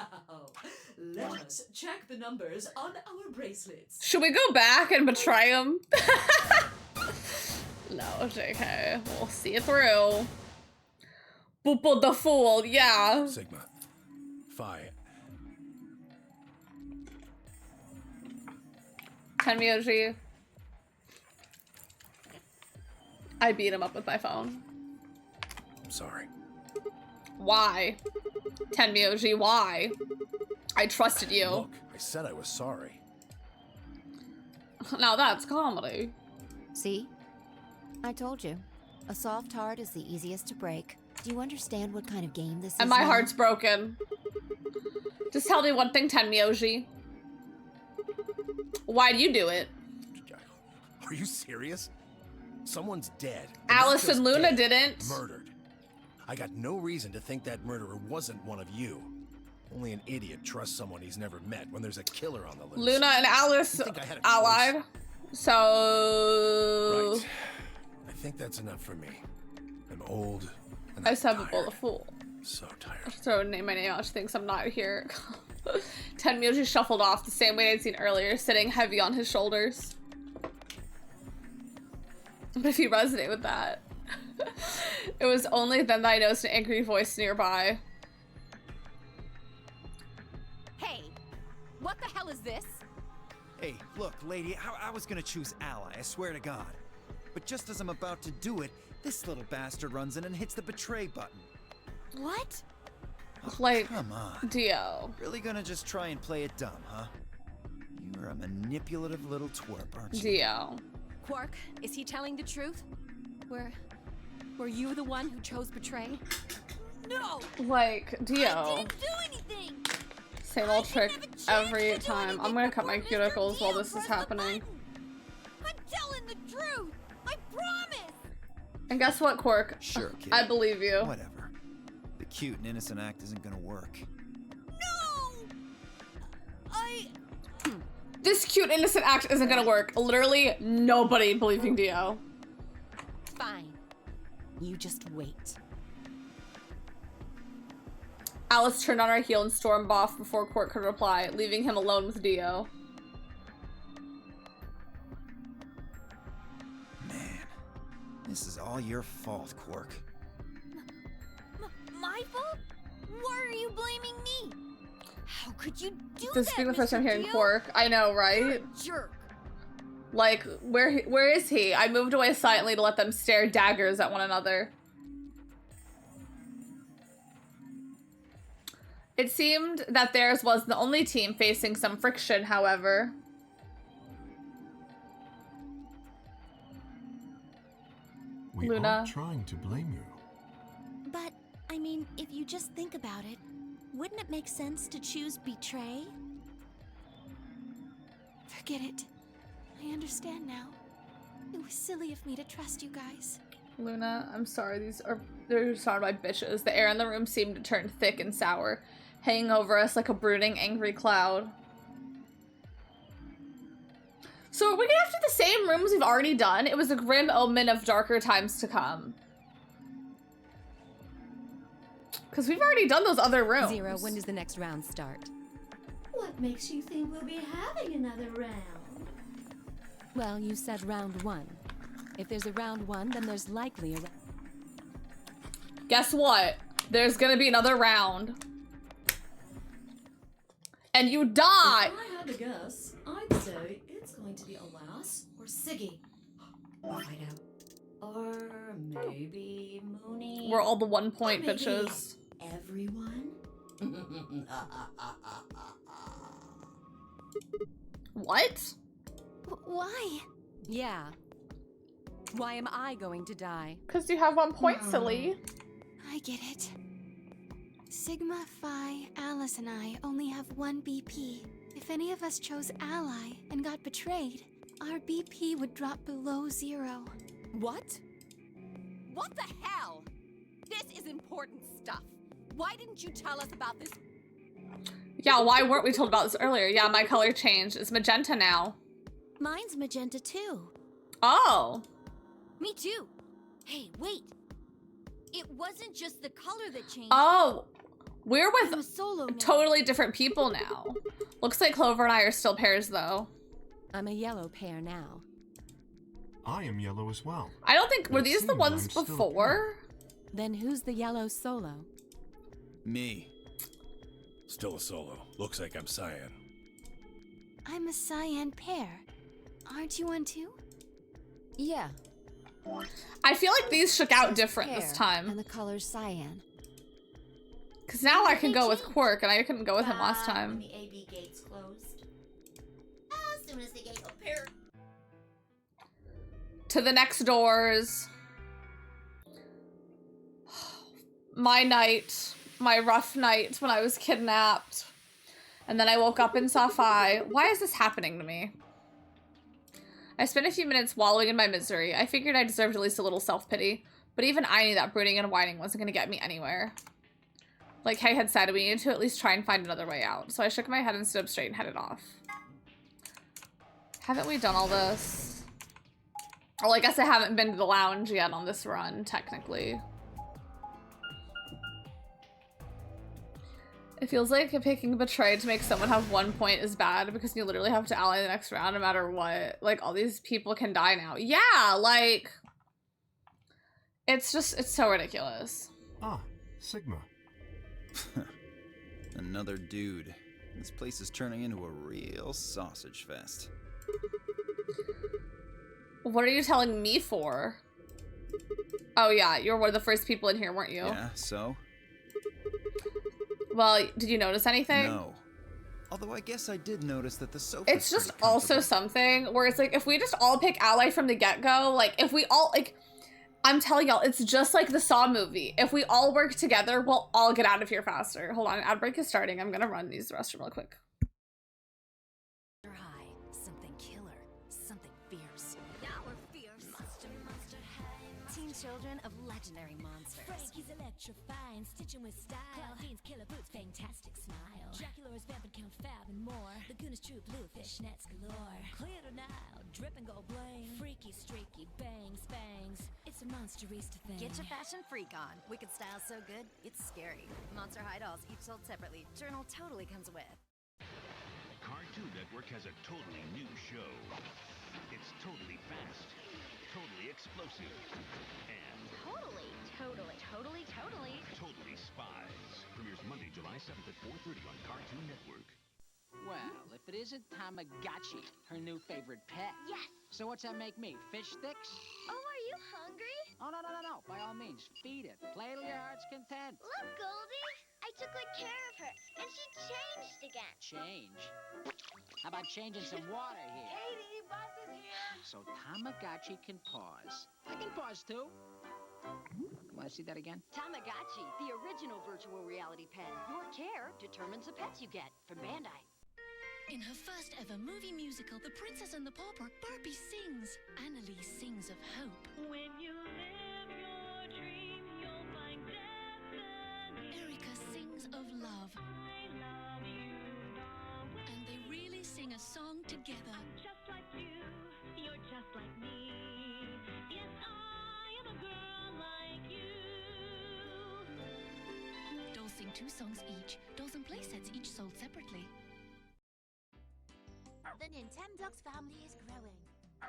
let us check the numbers on our bracelets. Should we go back and betray him? No, JK. We'll see it through. Boo Boo the Fool, yeah. Sigma. Phi. Tenmyoji. I beat him up with my phone. I'm sorry. Why? Tenmyoji, why? I trusted you. Look, I said I was sorry. Now that's comedy. See? I told you. A soft heart is the easiest to break. Do you understand what kind of game this is? And my now? heart's broken. Just tell me one thing, Tenmyoji. Why'd you do it? Are you serious? Someone's dead. Alice and Luna dead, didn't. Murdered. I got no reason to think that murderer wasn't one of you. Only an idiot trusts someone he's never met when there's a killer on the loose. Luna and Alice You think I had a allied. choice? So... Right. I think that's enough for me. I'm old and I I'm said tired. a fool. So tired. So name my name out. She thinks I'm not here. Tenmyoji shuffled off the same way I'd seen earlier, sitting heavy on his shoulders. But if you resonate with that. It was only then that I noticed an angry voice nearby. Hey, what the hell is this? Hey, look, lady, I was gonna choose Ally, I swear to God. But just as I'm about to do it, this little bastard runs in and hits the betray button. What? Like, come on. Dio. Really gonna just try and play it dumb, huh? You're a manipulative little twerp, aren't you? Dio. Quark, is he telling the truth? Were you the one who chose betray? No! Like, Dio. I didn't do anything! Same old trick every time. I'm gonna cut my cuticles while this is happening. I'm telling the truth! I promise! And guess what, Quark? Sure, kid. I believe you. Whatever. The cute and innocent act isn't gonna work. This cute innocent act isn't gonna work. Literally nobody believing Dio. Fine. You just wait. Alice turned on her heel and stormed off before Quark could reply, leaving him alone with Dio. Man, this is all your fault, Quark. My fault? Why are you blaming me? How could you do This that, being the first time Mr. hearing Dio? Quark. I know, right? Jerk. Like, where is he? I moved away silently to let them stare daggers at one another. It seemed that theirs was the only team facing some friction, however. We Luna. aren't trying to blame you. But, I mean, if you just think about it, wouldn't it make sense to choose betray? Forget it. I understand now. It was silly of me to trust you guys. Luna, I'm sorry, they're surrounded by bitches. The air in the room seemed to turn thick and sour, hanging over us like a brooding, angry cloud. So are we gonna have to do the same rooms we've already done? It was a grim omen of darker times to come. Because we've already done those other rooms. Zero, when does the next round start? What makes you think we'll be having another round? Well, you said round one. If there's a round one, then there's likely a Guess what? There's gonna be another round. And you die! If I had to guess, I'd say it's going to be Alas or Siggy. We'll find out. Or maybe Mooney. We're all the 1 point Or maybe bitches. Everyone? What? Why? Yeah. Why am I going to die? Because you have 1 point, silly. I get it. Sigma, Phi, Alice, and I only have 1 BP. If any of us chose Ally and got betrayed, our BP would drop below 0. What? What the hell? This is important stuff. Why didn't you tell us about this? Yeah, why weren't we told about this earlier? Yeah, my color changed. It's magenta now. Mine's magenta too. Oh. Me too. Hey, wait. It wasn't just the color that changed. Oh. We're I'm a with solo now. totally different people now. Looks like Clover and I are still pairs, though. I'm a yellow pair now. I am yellow as well. I don't think, were It these the seems ones I'm still before? Then who's the yellow solo? Me. Still a solo. Looks like I'm cyan. I'm a cyan pair. Aren't you one too? Yeah. I feel like these shook out different Pair, this time. And the color's cyan. Because now I can go with Quark, and I couldn't go with him last When time. the AB gates closed. As soon as the gates appeared. to the next doors. My night, my rough night when I was kidnapped. And then I woke up and saw Fi. Why is this happening to me? I spent a few minutes wallowing in my misery. I figured I deserved at least a little self-pity. But even I knew that brooding and whining wasn't going to get me anywhere. Like Hay had said, we needed to at least try and find another way out. So I shook my head and stood up straight and headed off. Haven't we done all this? Well, I guess I haven't been to the lounge yet on this run, technically. It feels like picking Betrayed to make someone have 1 point is bad because you literally have to ally the next round no matter what. Like, all these people can die now. Yeah, like... It's just, it's so ridiculous. Ah, Sigma. Another dude. This place is turning into a real sausage fest. What are you telling me for? Oh yeah, you were one of the first people in here, weren't you? Yeah, so? Well, did you notice anything? No. Although I guess I did notice that the sofa. It's just also something where it's like, if we just all pick ally from the get-go, like, if we all, like, I'm telling y'all, it's just like the Saw movie. If we all work together, we'll all get out of here faster. Hold on, ad break is starting. I'm gonna run use the restroom real quick. High, something killer, something fierce. Now we're fierce. Monster high. Teen children of legendary monsters. Frankie's electrifying, stitching with style. Claudine's killer boots, fantastic smile. Dracula's vamping, count fab and more. Laguna's true blue, fishnets galore. Clear to Nile, drip and gold bling. Freaky, streaky, bangs, bangs. It's a monsterista thing. Get your fashion freak on. Wicked style so good, it's scary. Monster High dolls, each sold separately. Journal totally comes with. Cartoon Network has a totally new show. It's totally fast, totally explosive, and totally spies. Premieres Monday, July 7th at 4:30 on Cartoon Network. Well, if it isn't Tamagotchi, her new favorite pet. Yes! So what's that make me? Fish sticks? Oh, are you hungry? Oh, no. By all means, feed it. Play till your heart's content. Look, Goldie. I took good care of her, and she changed again. Change? How about changing some water here? Katie, Buzz is here. So Tamagotchi can pause. I can pause too. Want to see that again? Tamagotchi, the original virtual reality pet. Your care determines the pets you get from Bandai. In her first ever movie musical, The Princess and the Pauper, Barbie sings. Annalise sings of hope. When you live your dream, you'll find destiny. Erica sings of love. I love you, darling. And they really sing a song together. I'm just like you, you're just like me. Yes, I am a girl like you. Dolls sing 2 songs each. Dolls and playsets each sold separately. The Nintendogs family is growing.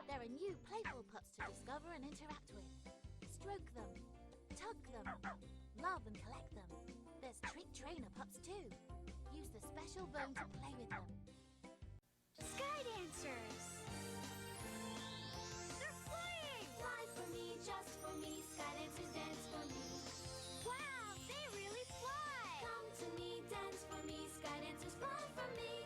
There are new playful pups to discover and interact with. Stroke them, tug them, love and collect them. There's treat trainer pups too. Use the special bone to play with them. Sky dancers! They're flying! Fly for me, just for me. Sky dancers dance for me. Wow, they really fly! Come to me, dance for me. Sky dancers fly for me.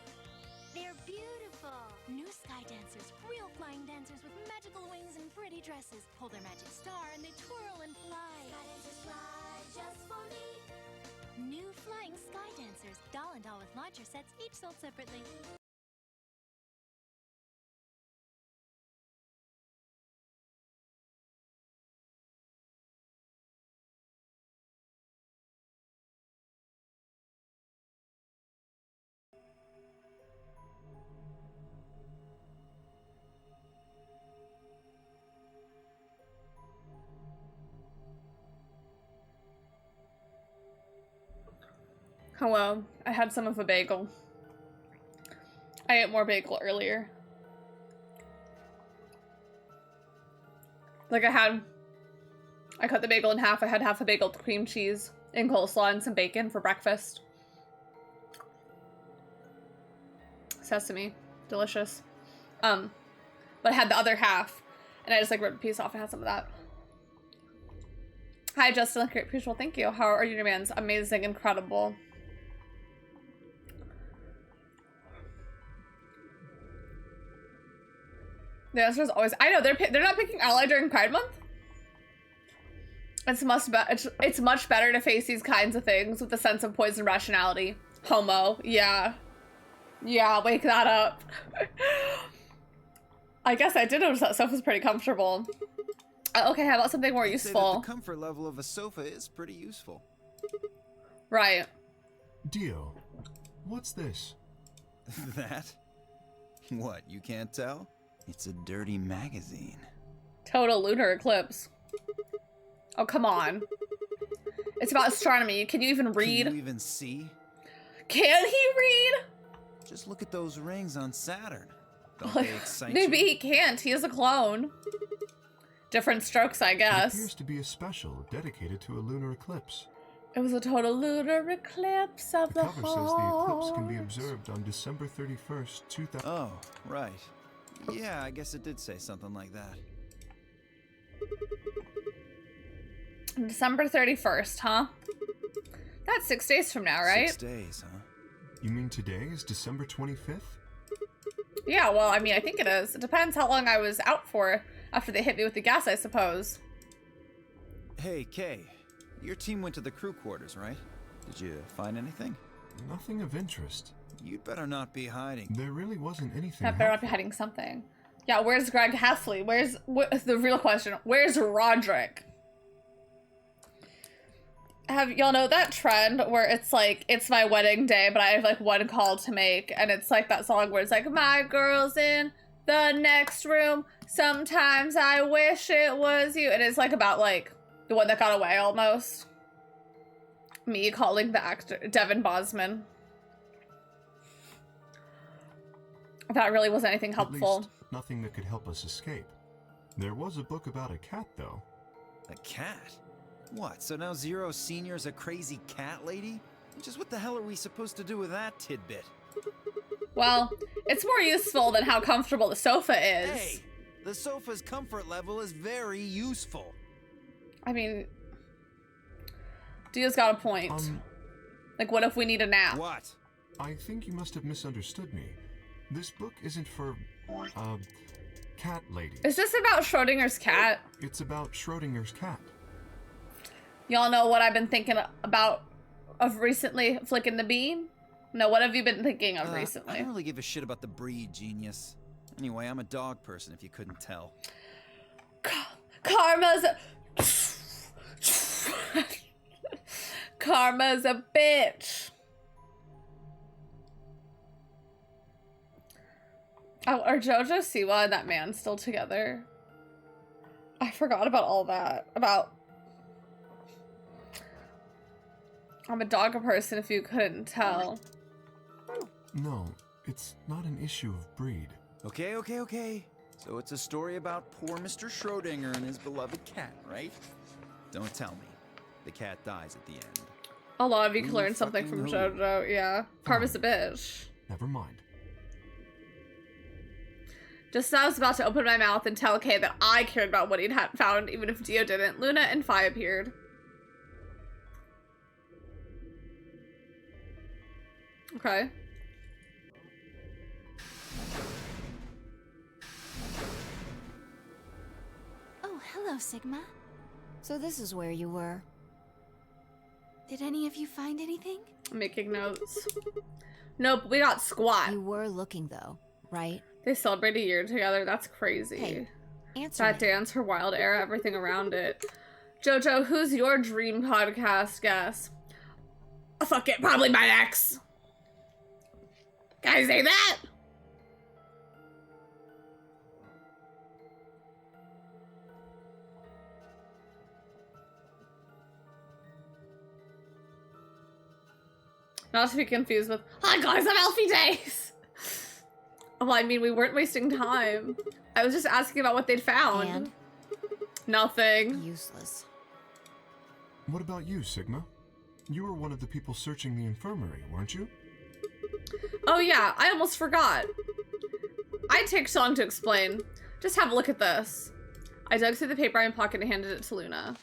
They're beautiful. New Sky Dancers, real flying dancers with magical wings and pretty dresses. Pull their magic star and they twirl and fly. Sky dancers fly just for me. New Flying Sky Dancers, doll and doll with launcher sets, each sold separately. Hello, I had some of a bagel. I ate more bagel earlier. Like I cut the bagel in half. I had half a bagel with cream cheese and coleslaw and some bacon for breakfast. Sesame, delicious. But I had the other half and I just like ripped a piece off and had some of that. Hi Justin, great appreciable, thank you. How are your demands? Amazing, incredible. The answer is always, I know, they're not picking ally during Pride Month? It's much better to face these kinds of things with a sense of poise and rationality. Homo, yeah. Yeah, wake that up. I guess I did notice that sofa's pretty comfortable. Okay, how about something more useful? The comfort level of a sofa is pretty useful. Right. Dio, what's this? That? What, you can't tell? It's a dirty magazine. Total lunar eclipse. Oh, come on. It's about astronomy. Can you even read? Can you even see? Can he read? Just look at those rings on Saturn. Don't they excite Maybe you? he can't. He is a clone. Different strokes, I It guess. appears to be a special dedicated to a lunar eclipse. It was a total lunar eclipse of the cover says the eclipse can be observed on December 31st, 2000. Oh, right. Yeah, I guess it did say something like that. December 31st, huh? That's 6 days from now, right? 6 days, huh? You mean today is December 25th? Yeah, well, I mean, I think it is. It depends how long I was out for after they hit me with the gas, I suppose. Hey, Kay. Your team went to the crew quarters, right? Did you find anything? Nothing of interest. You'd better not be hiding. There really wasn't anything. I better not be hiding something. Yeah, where's Greg Heffley? Where's the real question? Where's Roderick? Have y'all know that trend where it's like, it's my wedding day, but I have like one call to make, and it's like that song where it's like, my girl's in the next room, sometimes I wish it was you, and it's like about like the one that got away almost. Me calling the actor Devin Bosman. That really wasn't anything helpful. At least nothing that could help us escape. There was a book about a cat, though. A cat? What, so now Zero Senior's a crazy cat lady? Just what the hell are we supposed to do with that tidbit? Well, it's more useful than how comfortable the sofa is. Hey, the sofa's comfort level is very useful. I mean, Dio's got a point. Like, what if we need a nap? What? I think you must have misunderstood me. This book isn't for, cat ladies. Is this about Schrodinger's cat? It's about Schrodinger's cat. Y'all know what I've been thinking about of recently, flicking the bean? No, what have you been thinking of recently? I don't really give a shit about the breed, genius. Anyway, I'm a dog person, if you couldn't tell. Karma's Karma's a bitch. Oh, are Jojo Siwa and that man still together? I forgot about all that. I'm a dog person, if you couldn't tell. No, it's not an issue of breed. Okay. So it's a story about poor Mr. Schrodinger and his beloved cat, right? Don't tell me. The cat dies at the end. A lot of you can Who learn something from fucking who? Jojo, yeah. Karma's a bitch. Never mind. Just as I was about to open my mouth and tell Kay that I cared about what he'd found, even if Dio didn't, Luna and Fi appeared. Okay. Oh, hello, Sigma. So this is where you were. Did any of you find anything? I'm making notes. Nope, we got squat. You were looking, though, right? They celebrate a year together. That's crazy. Hey, answer that me. dance, her wild era, everything around it. Jojo, who's your dream podcast guest? Oh, fuck it, probably my ex. Can I say that? Not to be confused with, hi guys, I'm Alfie Days. Well, I mean, we weren't wasting time. I was just asking about what they'd found. And? Nothing. Useless. What about you, Sigma? You were one of the people searching the infirmary, weren't you? Oh yeah, I almost forgot. I'd take so long to explain. Just have a look at this. I dug through the paper in my pocket and handed it to Luna.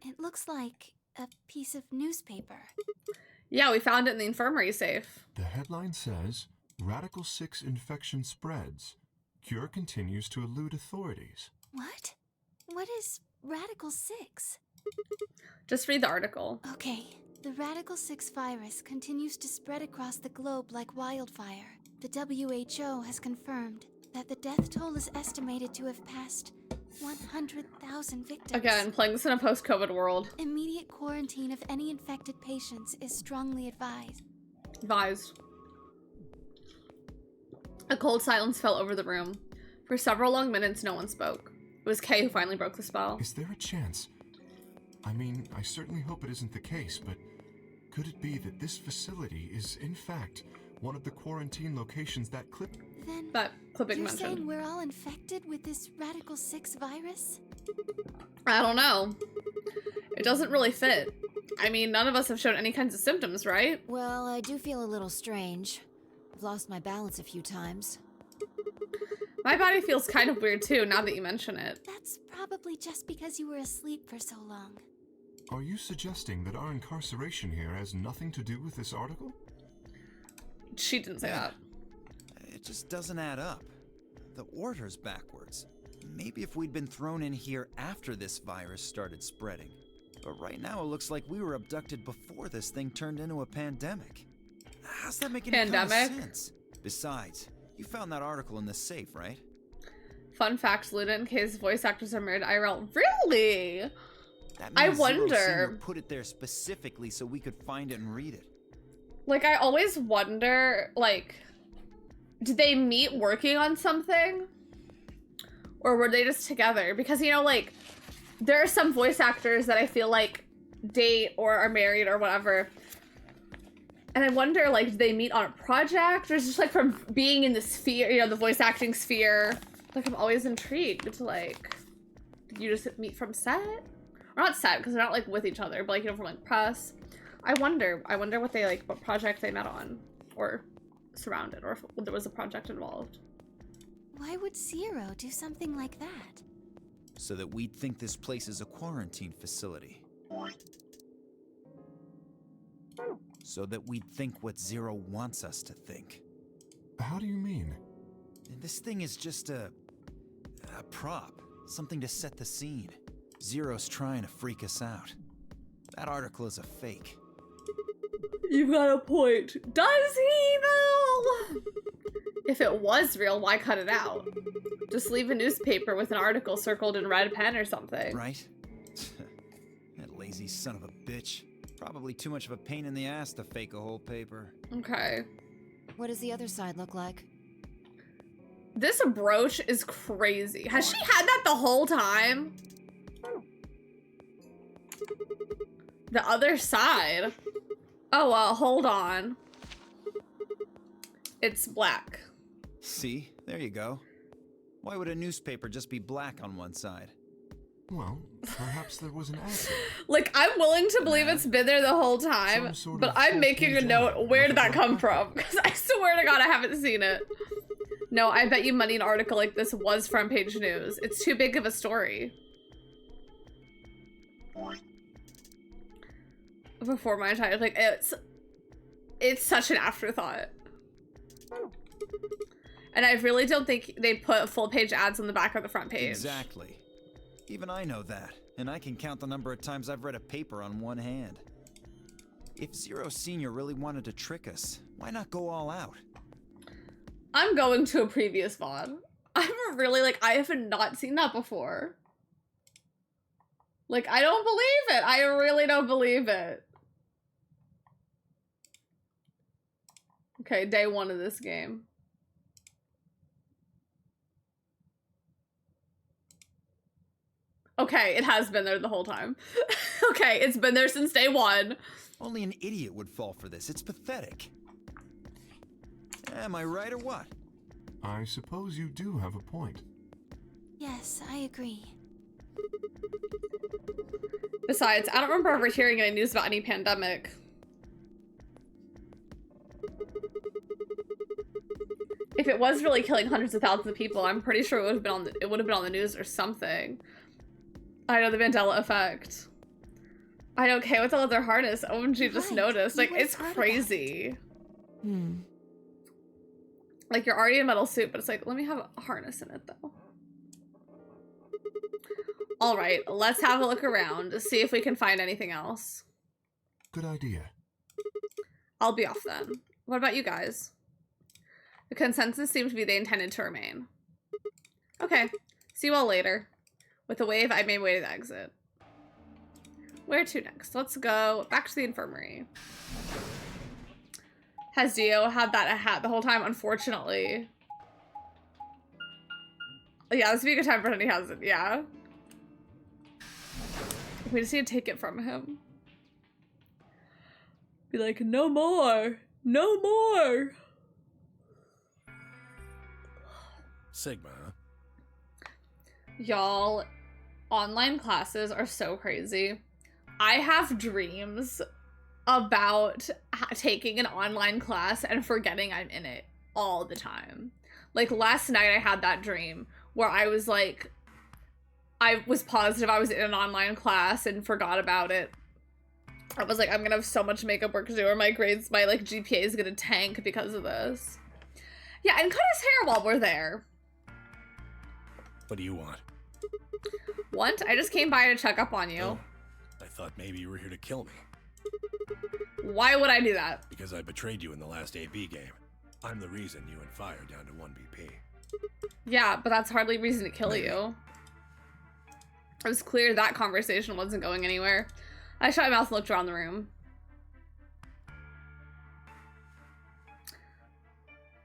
It looks like a piece of newspaper. Yeah, we found it in the infirmary safe. The headline says, Radical 6 infection spreads. Cure continues to elude authorities. What? What is Radical 6? Just read the article. Okay. The Radical 6 virus continues to spread across the globe like wildfire. The WHO has confirmed that the death toll is estimated to have passed 100,000 victims. Again, playing this in a post-COVID world. Immediate quarantine of any infected patients is strongly advised. Advised. A cold silence fell over the room. For several long minutes, no one spoke. It was Kay who finally broke the spell. Is there a chance? I mean, I certainly hope it isn't the case, but could it be that this facility is, in fact, one of the quarantine locations that clipping You're mentioned? saying we're all infected with this Radical 6 virus? I don't know. It doesn't really fit. I mean, none of us have shown any kinds of symptoms, right? Well, I do feel a little strange. I've lost my balance a few times. My body feels kind of weird too, now that you mention it. That's probably just because you were asleep for so long. Are you suggesting that our incarceration here has nothing to do with this article? She didn't say that. It just doesn't add up. The order's backwards. Maybe if we'd been thrown in here after this virus started spreading. But right now it looks like we were abducted before this thing turned into a pandemic. How's that make any kind of sense? Besides, you found that article in the safe, right? Fun fact, Luna and Kay's voice actors are married IRL. Really? That I means Zero wonder. Senior put it there specifically so we could find it and read it. Like, I always wonder, like, did they meet working on something? Or were they just together? Because, you know, like, there are some voice actors that I feel like date or are married or whatever. And I wonder, like, did they meet on a project? Or is it just, like, from being in the sphere, you know, the voice acting sphere? Like, I'm always intrigued to, like, did you just meet from set? Or not set, because they're not, like, with each other, but, like, you know, from, like, press. I wonder what they, like, what project they met on. Or surrounded, or if there was a project involved. Why would Zero do something like that? So that we'd think this place is a quarantine facility. So that we'd think what Zero wants us to think. How do you mean? This thing is just a prop. Something to set the scene. Zero's trying to freak us out. That article is a fake. You've got a point. Does he, though? If it was real, why cut it out? Just leave a newspaper with an article circled in red pen or something. Right? That lazy son of a bitch. Probably too much of a pain in the ass to fake a whole paper. Okay. What does the other side look like? This brooch is crazy. Has she had that the whole time? The other side? Oh, well, hold on. It's black. See? There you go. Why would a newspaper just be black on one side? Well, perhaps there was an accident. Like, I'm willing to believe it's been there the whole time, but I'm making a note. Where did that come from? Because I swear to God, I haven't seen it. No, I bet you money an article like this was front page news. It's too big of a story. Before my time, like, it's such an afterthought. And I really don't think they put full page ads on the back or the front page. Exactly. Even I know that, and I can count the number of times I've read a paper on one hand. If Zero Senior really wanted to trick us, why not go all out? I'm going to a previous VOD. I'm really, like, I have not seen that before. Like, I don't believe it. I really don't believe it. Okay, day one of this game. Okay, it has been there the whole time. Okay, it's been there since day one. Only an idiot would fall for this. It's pathetic. Am I right or what? I suppose you do have a point. Yes, I agree. Besides, I don't remember ever hearing any news about any pandemic. If it was really killing hundreds of thousands of people, I'm pretty sure it would have been on the news or something. I know, the Mandela effect. I don't care what's all their harness. OMG just noticed. Like, it's crazy. Like, you're already in a metal suit, but it's like, let me have a harness in it, though. All right, let's have a look around to see if we can find anything else. Good idea. I'll be off then. What about you guys? The consensus seems to be they intended to remain. Okay, see you all later. With a wave, I made way to the exit. Where to next? Let's go back to the infirmary. Has Dio had that a hat the whole time? Unfortunately. Yeah, this would be a good time for when he has it, yeah. We just need to take it from him. Be like, no more! No more! Sigma, huh? Y'all, online classes are so crazy. I have dreams about taking an online class and forgetting I'm in it all the time. Like last night I had that dream where I was like, I was positive I was in an online class and forgot about it. I was like, I'm gonna have so much makeup work to do or my grades, my like GPA is gonna tank because of this. Yeah, and cut his hair while we're there. What do you want? What? I just came by to check up on you. Oh, I thought maybe you were here to kill me. Why would I do that? Because I betrayed you in the last AB game. I'm the reason you and Fire are down to 1 BP. Yeah, but that's hardly reason to kill you. It was clear that conversation wasn't going anywhere. I shut my mouth and looked around the room.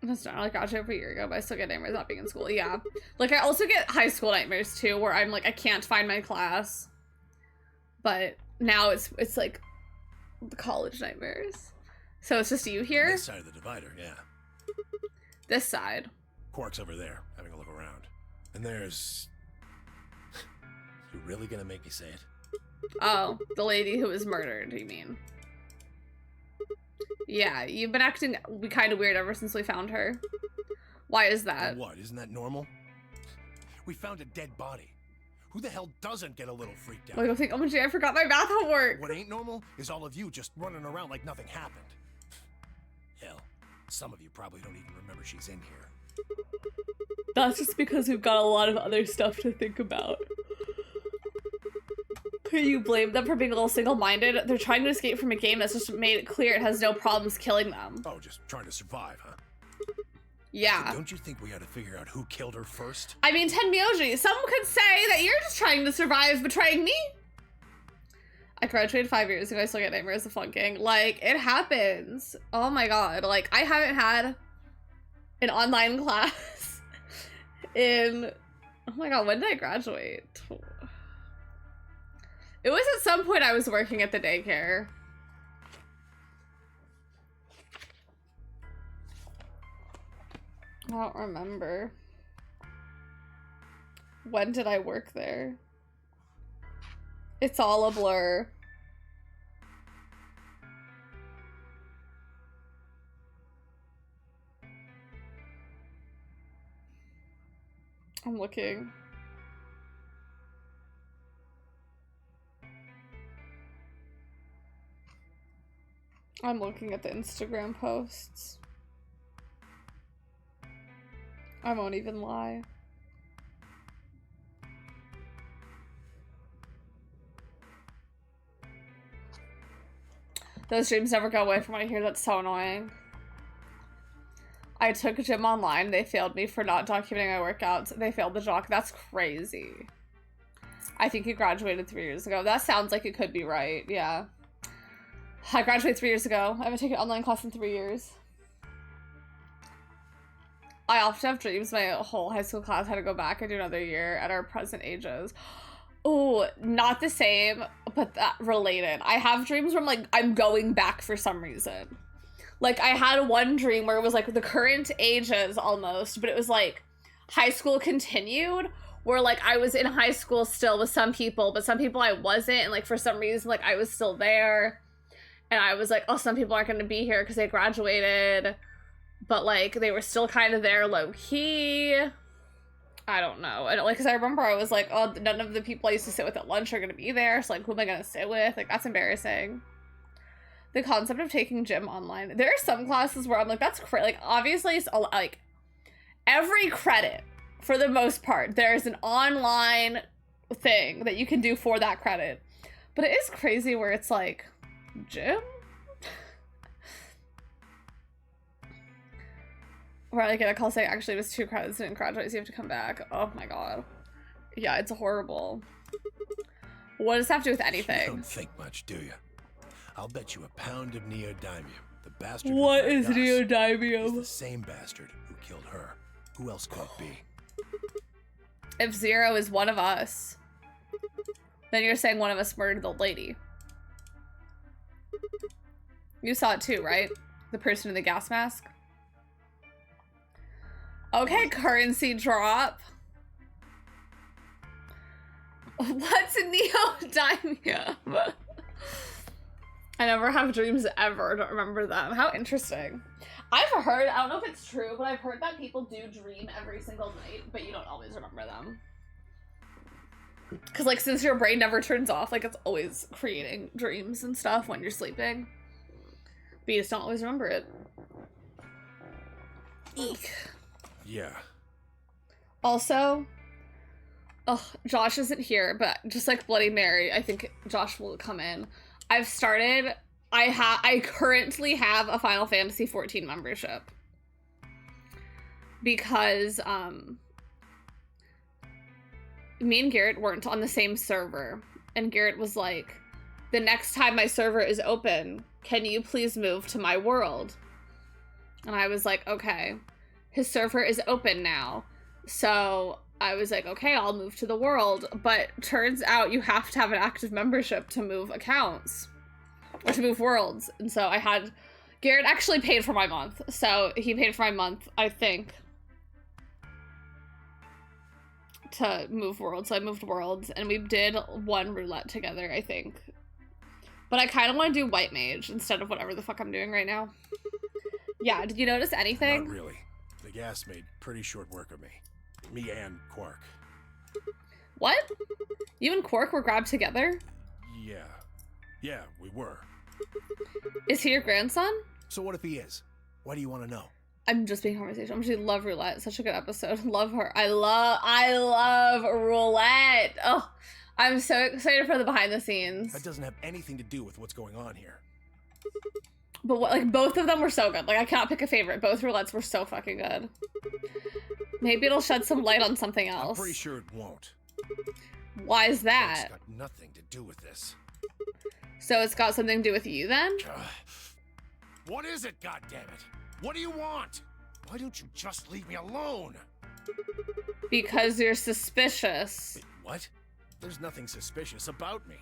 That's not like I graduated a year ago, but I still get nightmares not being in school. Yeah. Like I also get high school nightmares too, where I'm like, I can't find my class. But now it's like the college nightmares. So it's just you here? This side of the divider, yeah. This side. Quark's over there, having a look around. And there's... You really gonna make me say it? Oh, the lady who was murdered, you mean? Yeah, you've been acting kind of weird ever since we found her. Why is that? And what, isn't that normal? We found a dead body. Who the hell doesn't get a little freaked out? Like, I think, oh my God, I forgot my math homework. What ain't normal is all of you just running around like nothing happened. Hell, some of you probably don't even remember she's in here. That's just because we've got a lot of other stuff to think about. You blame them for being a little single-minded? They're trying to escape from a game that's just made it clear it has no problems killing them. Oh, just trying to survive, huh? Yeah. But don't you think we ought to figure out who killed her first? I mean, Tenmyoji, some could say that you're just trying to survive betraying me. I graduated 5 years ago, I still get nightmares of flunking. Like, it happens. Oh my God. Like, I haven't had an online class in... Oh my God, when did I graduate? It was at some point I was working at the daycare. I don't remember. When did I work there? It's all a blur. I'm looking. I'm looking at the Instagram posts. I won't even lie. Those dreams never go away from what I hear. That's so annoying. I took a gym online. They failed me for not documenting my workouts. They failed the doc. That's crazy. I think you graduated 3 years ago. That sounds like it could be right. Yeah. I graduated 3 years ago. I haven't taken an online class in 3 years. I often have dreams my whole high school class had to go back and do another year at our present ages. Oh, not the same, but that related. I have dreams where I'm like, I'm going back for some reason. Like, I had one dream where it was like the current ages almost, but it was like high school continued, where like I was in high school still with some people, but some people I wasn't, and like for some reason like I was still there. And I was like, oh, some people aren't going to be here because they graduated. But, like, they were still kind of there low-key. I don't know. And, like, because I remember I was like, oh, none of the people I used to sit with at lunch are going to be there. So, like, who am I going to sit with? Like, that's embarrassing. The concept of taking gym online. There are some classes where I'm like, that's crazy. Like, obviously, like, every credit, for the most part, there's an online thing that you can do for that credit. But it is crazy where it's like, gym? Where I get a call saying, actually, it was 2 credits, didn't graduate, so you have to come back. Oh my god. Yeah, it's horrible. What does that have to do with anything? You don't think much, do you? I'll bet you a pound of neodymium. The bastard. What is is neodymium? the same bastard who killed her. Who else could it be? If Zero is one of us, then you're saying one of us murdered the lady. You saw it too, right? The person in the gas mask? Okay, currency drop. What's neodymium? I never have dreams ever. Don't remember them. How interesting. I've heard, I don't know if it's true, but I've heard that people do dream every single night, but you don't always remember them. Because, like, since your brain never turns off, like, it's always creating dreams and stuff when you're sleeping. But you just don't always remember it. Eek. Yeah. Also, Josh isn't here, but just like Bloody Mary, I think Josh will come in. I've started, I currently have a Final Fantasy 14 membership. Because, me and Garrett weren't on the same server. And Garrett was like, the next time my server is open, can you please move to my world? And I was like, okay. His server is open now. So I was like, okay, I'll move to the world. But turns out you have to have an active membership to move accounts. Or to move worlds. And so I had... Garrett actually paid for my month. So he paid for my month, I think, to move worlds. So I moved worlds. And we did one roulette together, I think. But I kind of want to do White Mage instead of whatever the fuck I'm doing right now. Yeah, did you notice anything? Not really. The gas made pretty short work of me. Me and Quark. What? You and Quark were grabbed together? Yeah. Yeah, we were. Is he your grandson? So what if he is? Why do you want to know? I'm just being conversation. I'm just love roulette. Such a good episode. Love her. I love roulette. Oh, I'm so excited for the behind the scenes. That doesn't have anything to do with what's going on here. But what, like, both of them were so good. Like, I cannot pick a favorite. Both roulettes were so fucking good. Maybe it'll shed some light on something else. I'm pretty sure it won't. Why is that? It's got nothing to do with this. So it's got something to do with you then? What is it, goddammit? What do you want? Why don't you just leave me alone? Because you're suspicious. What? There's nothing suspicious about me.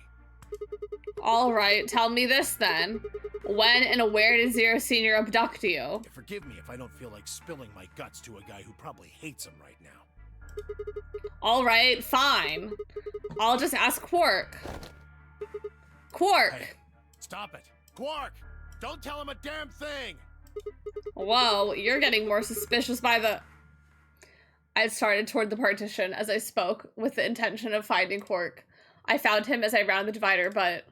Alright, tell me this then. When and where did Zero Senior abduct you? Forgive me if I don't feel like spilling my guts to a guy who probably hates him right now. Alright, fine. I'll just ask Quark. Quark! Hey, stop it. Quark! Don't tell him a damn thing! Whoa, you're getting more suspicious by the... I started toward the partition as I spoke with the intention of finding Quark. I found him as I rounded the divider, but...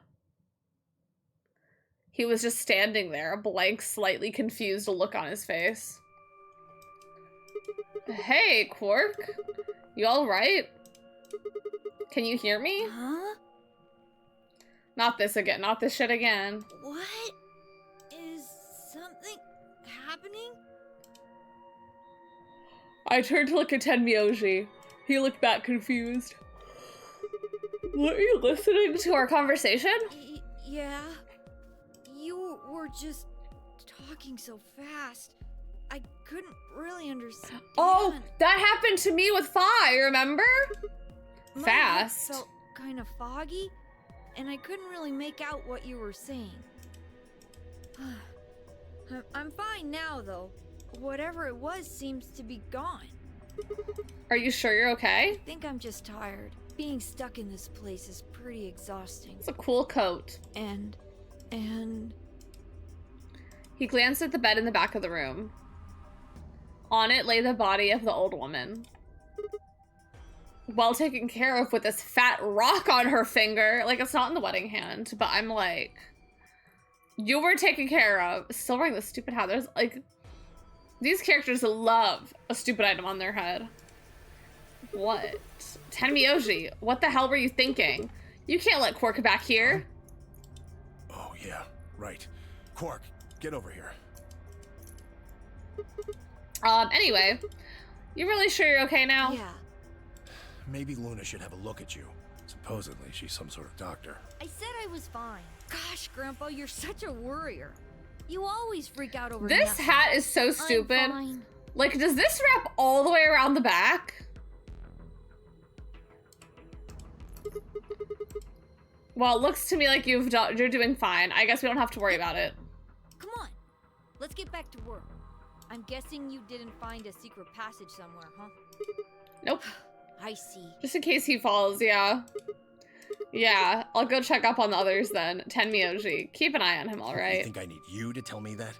he was just standing there, a blank, slightly confused look on his face. Hey, Quark. You alright? Can you hear me? Huh? Not this again. Not this shit again. What? Is something happening? I turned to look at Tenmyoji. He looked back confused. Were you listening to our conversation? Yeah. You were just talking so fast. I couldn't really understand. Oh, that happened to me with Fi, remember? My Fast. head felt kind of foggy, and I couldn't really make out what you were saying. I'm fine now, though. Whatever it was seems to be gone. Are you sure you're okay? I think I'm just tired. Being stuck in this place is pretty exhausting. It's a cool coat. And... He glanced at the bed in the back of the room. On it lay the body of the old woman. Well taken care of with this fat rock on her finger. Like, it's not in the wedding hand, but I'm like... You were taken care of. Still wearing this stupid hat. There's, like... These characters love a stupid item on their head. What? Tenmyoji, what the hell were you thinking? You can't let Quark back here. Oh, yeah, right. Quark, get over here. Anyway, you really sure you're okay now? Yeah. Maybe Luna should have a look at you. Supposedly, she's some sort of doctor. I said I was fine. Gosh, Grandpa, you're such a worrier. You always freak out over This nothing. hat is so stupid. I'm fine. Like, does this wrap all the way around the back? Well, it looks to me like you're doing fine. I guess we don't have to worry about it. Come on, let's get back to work. I'm guessing you didn't find a secret passage somewhere, huh? Nope. I see. Just in case he falls, yeah. Yeah, I'll go check up on the others then. Tenmyoji. Keep an eye on him, You alright? think I need you to tell me that?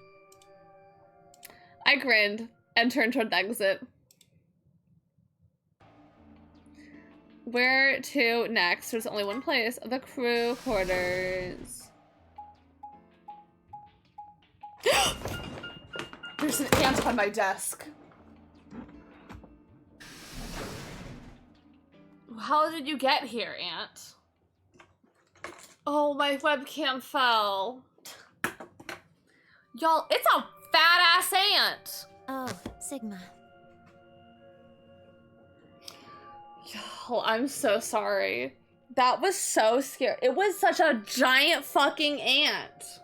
I grinned and turned toward the exit. Where to next? There's only one place. The crew quarters. There's an ant on my desk. How did you get here, Ant? Oh, my webcam fell. Y'all, it's a fat-ass ant. Oh, Sigma. Y'all, I'm so sorry. That was so scary. It was such a giant fucking ant.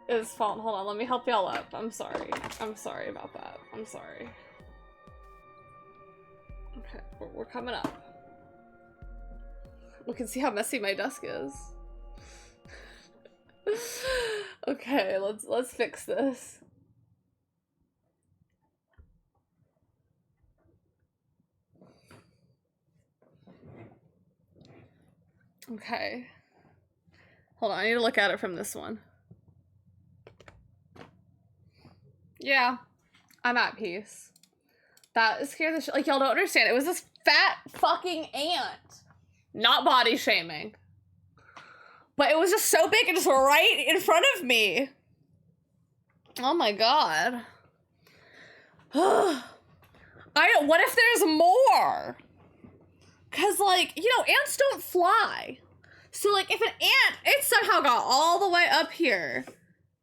It's fault. Hold on, let me help y'all up. I'm sorry. I'm sorry about that. I'm sorry. Okay, we're coming up. We can see how messy my desk is. Okay, let's fix this. Okay. Hold on, I need to look at it from this one. Yeah, I'm at peace. That scared the shit. Like, y'all don't understand. It was this fat fucking ant. Not body shaming. But it was just so big and just right in front of me. Oh my god. What if there's more? Cause like, you know, ants don't fly. So like if an ant, it somehow got all the way up here.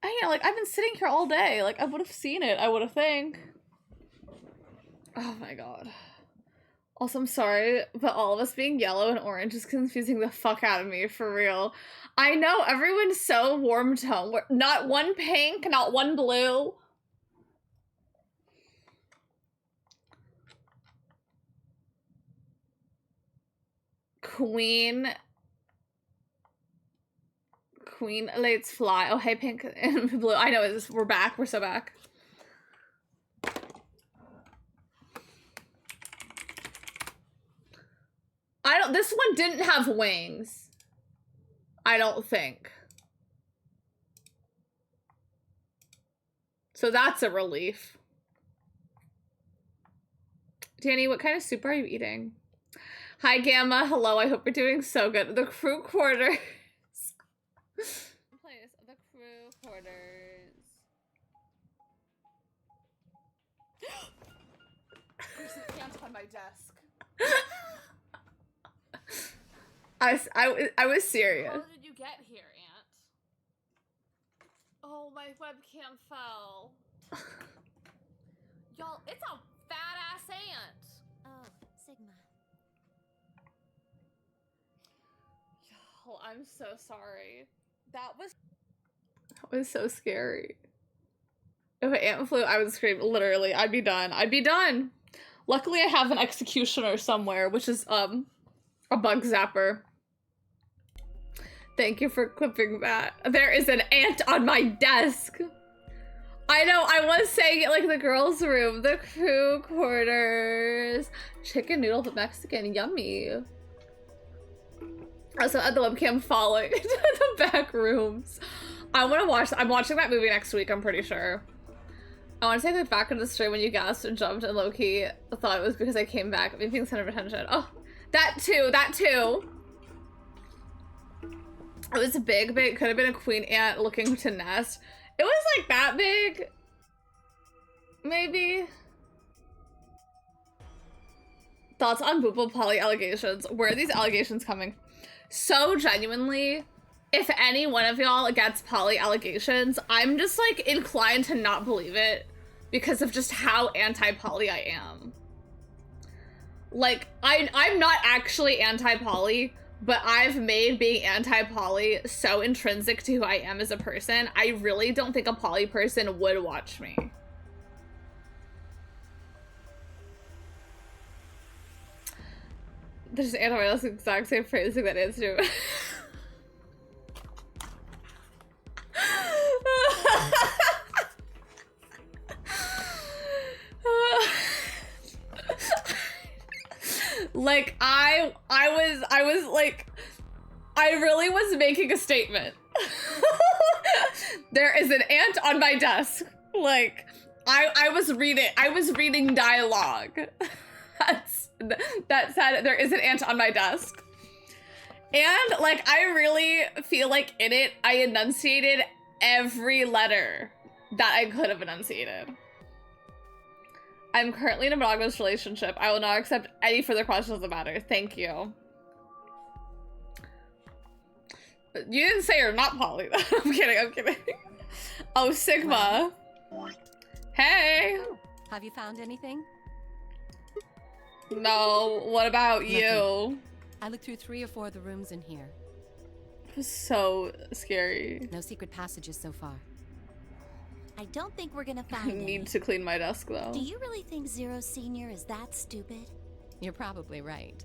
You know, like I've been sitting here all day. Like I would have seen it, I would have think. Oh my god. Also, I'm sorry, but all of us being yellow and orange is confusing the fuck out of me, for real. I know, everyone's so warm tone. Not one pink, not one blue. Queen let's fly. Oh, hey, pink and blue. I know, we're back. We're so back. This one didn't have wings. I don't think. So that's a relief. Danny, what kind of soup are you eating? Hi, Gamma. Hello, I hope you're doing so good. The crew quarters. The crew quarters. There's an ant on my desk. I was serious. How did you get here, Ant? Oh, my webcam fell. Y'all, it's a fat-ass ant. Oh, Sigma. Y'all, I'm so sorry. That was so scary. If an ant flew, I would scream. Literally, I'd be done. I'd be done. Luckily, I have an executioner somewhere, which is, a bug zapper. Thank you for clipping that. There is an ant on my desk. I know, I was saying it like the girls' room. The crew quarters. Chicken noodle but Mexican. Yummy. Also, at the webcam falling into the back rooms. I'm watching that movie next week, I'm pretty sure. I want to take it back into the stream when you gasped and jumped and low-key thought it was because I came back. Me being center of attention. Oh, that too. It was big, could have been a queen ant looking to nest. It was like that big. maybe? Thoughts on Boople Polly allegations? Where are these allegations coming? So genuinely, if any one of y'all gets Polly allegations, I'm just like inclined to not believe it because of just how anti-Polly I am. Like, I'm not actually anti-Polly, but I've made being anti-Polly so intrinsic to who I am as a person, I really don't think a Polly person would watch me. There's anti-Polly's exact same phrasing that is true. Like I was like, I really was making a statement. There is an ant on my desk. Like I was reading dialogue. That said there is an ant on my desk. And like I really feel like in it I enunciated every letter that I could have enunciated. I'm currently in a monogamous relationship. I will not accept any further questions on the matter. Thank you. You didn't say you're not Polly. I'm kidding. Oh, Sigma. Hey. Have you found anything? No. What about you? I looked through 3 or 4 of the rooms in here. It was so scary. No secret passages so far. I don't think we're gonna find I need to clean my desk though. Do you really think Zero Senior is that stupid? You're probably right.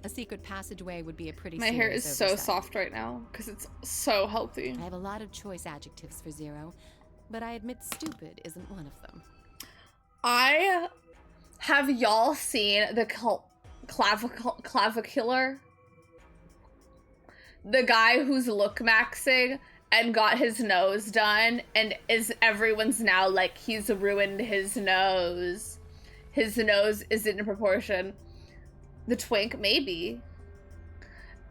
A secret passageway would be a pretty My hair is serious so oversight. soft right now because it's so healthy. I have a lot of choice adjectives for Zero, but I admit stupid isn't one of them. Have y'all seen the clavicular? The guy who's look maxing and got his nose done and everyone's now like he's ruined his nose. His nose isn't in proportion. The twink, maybe.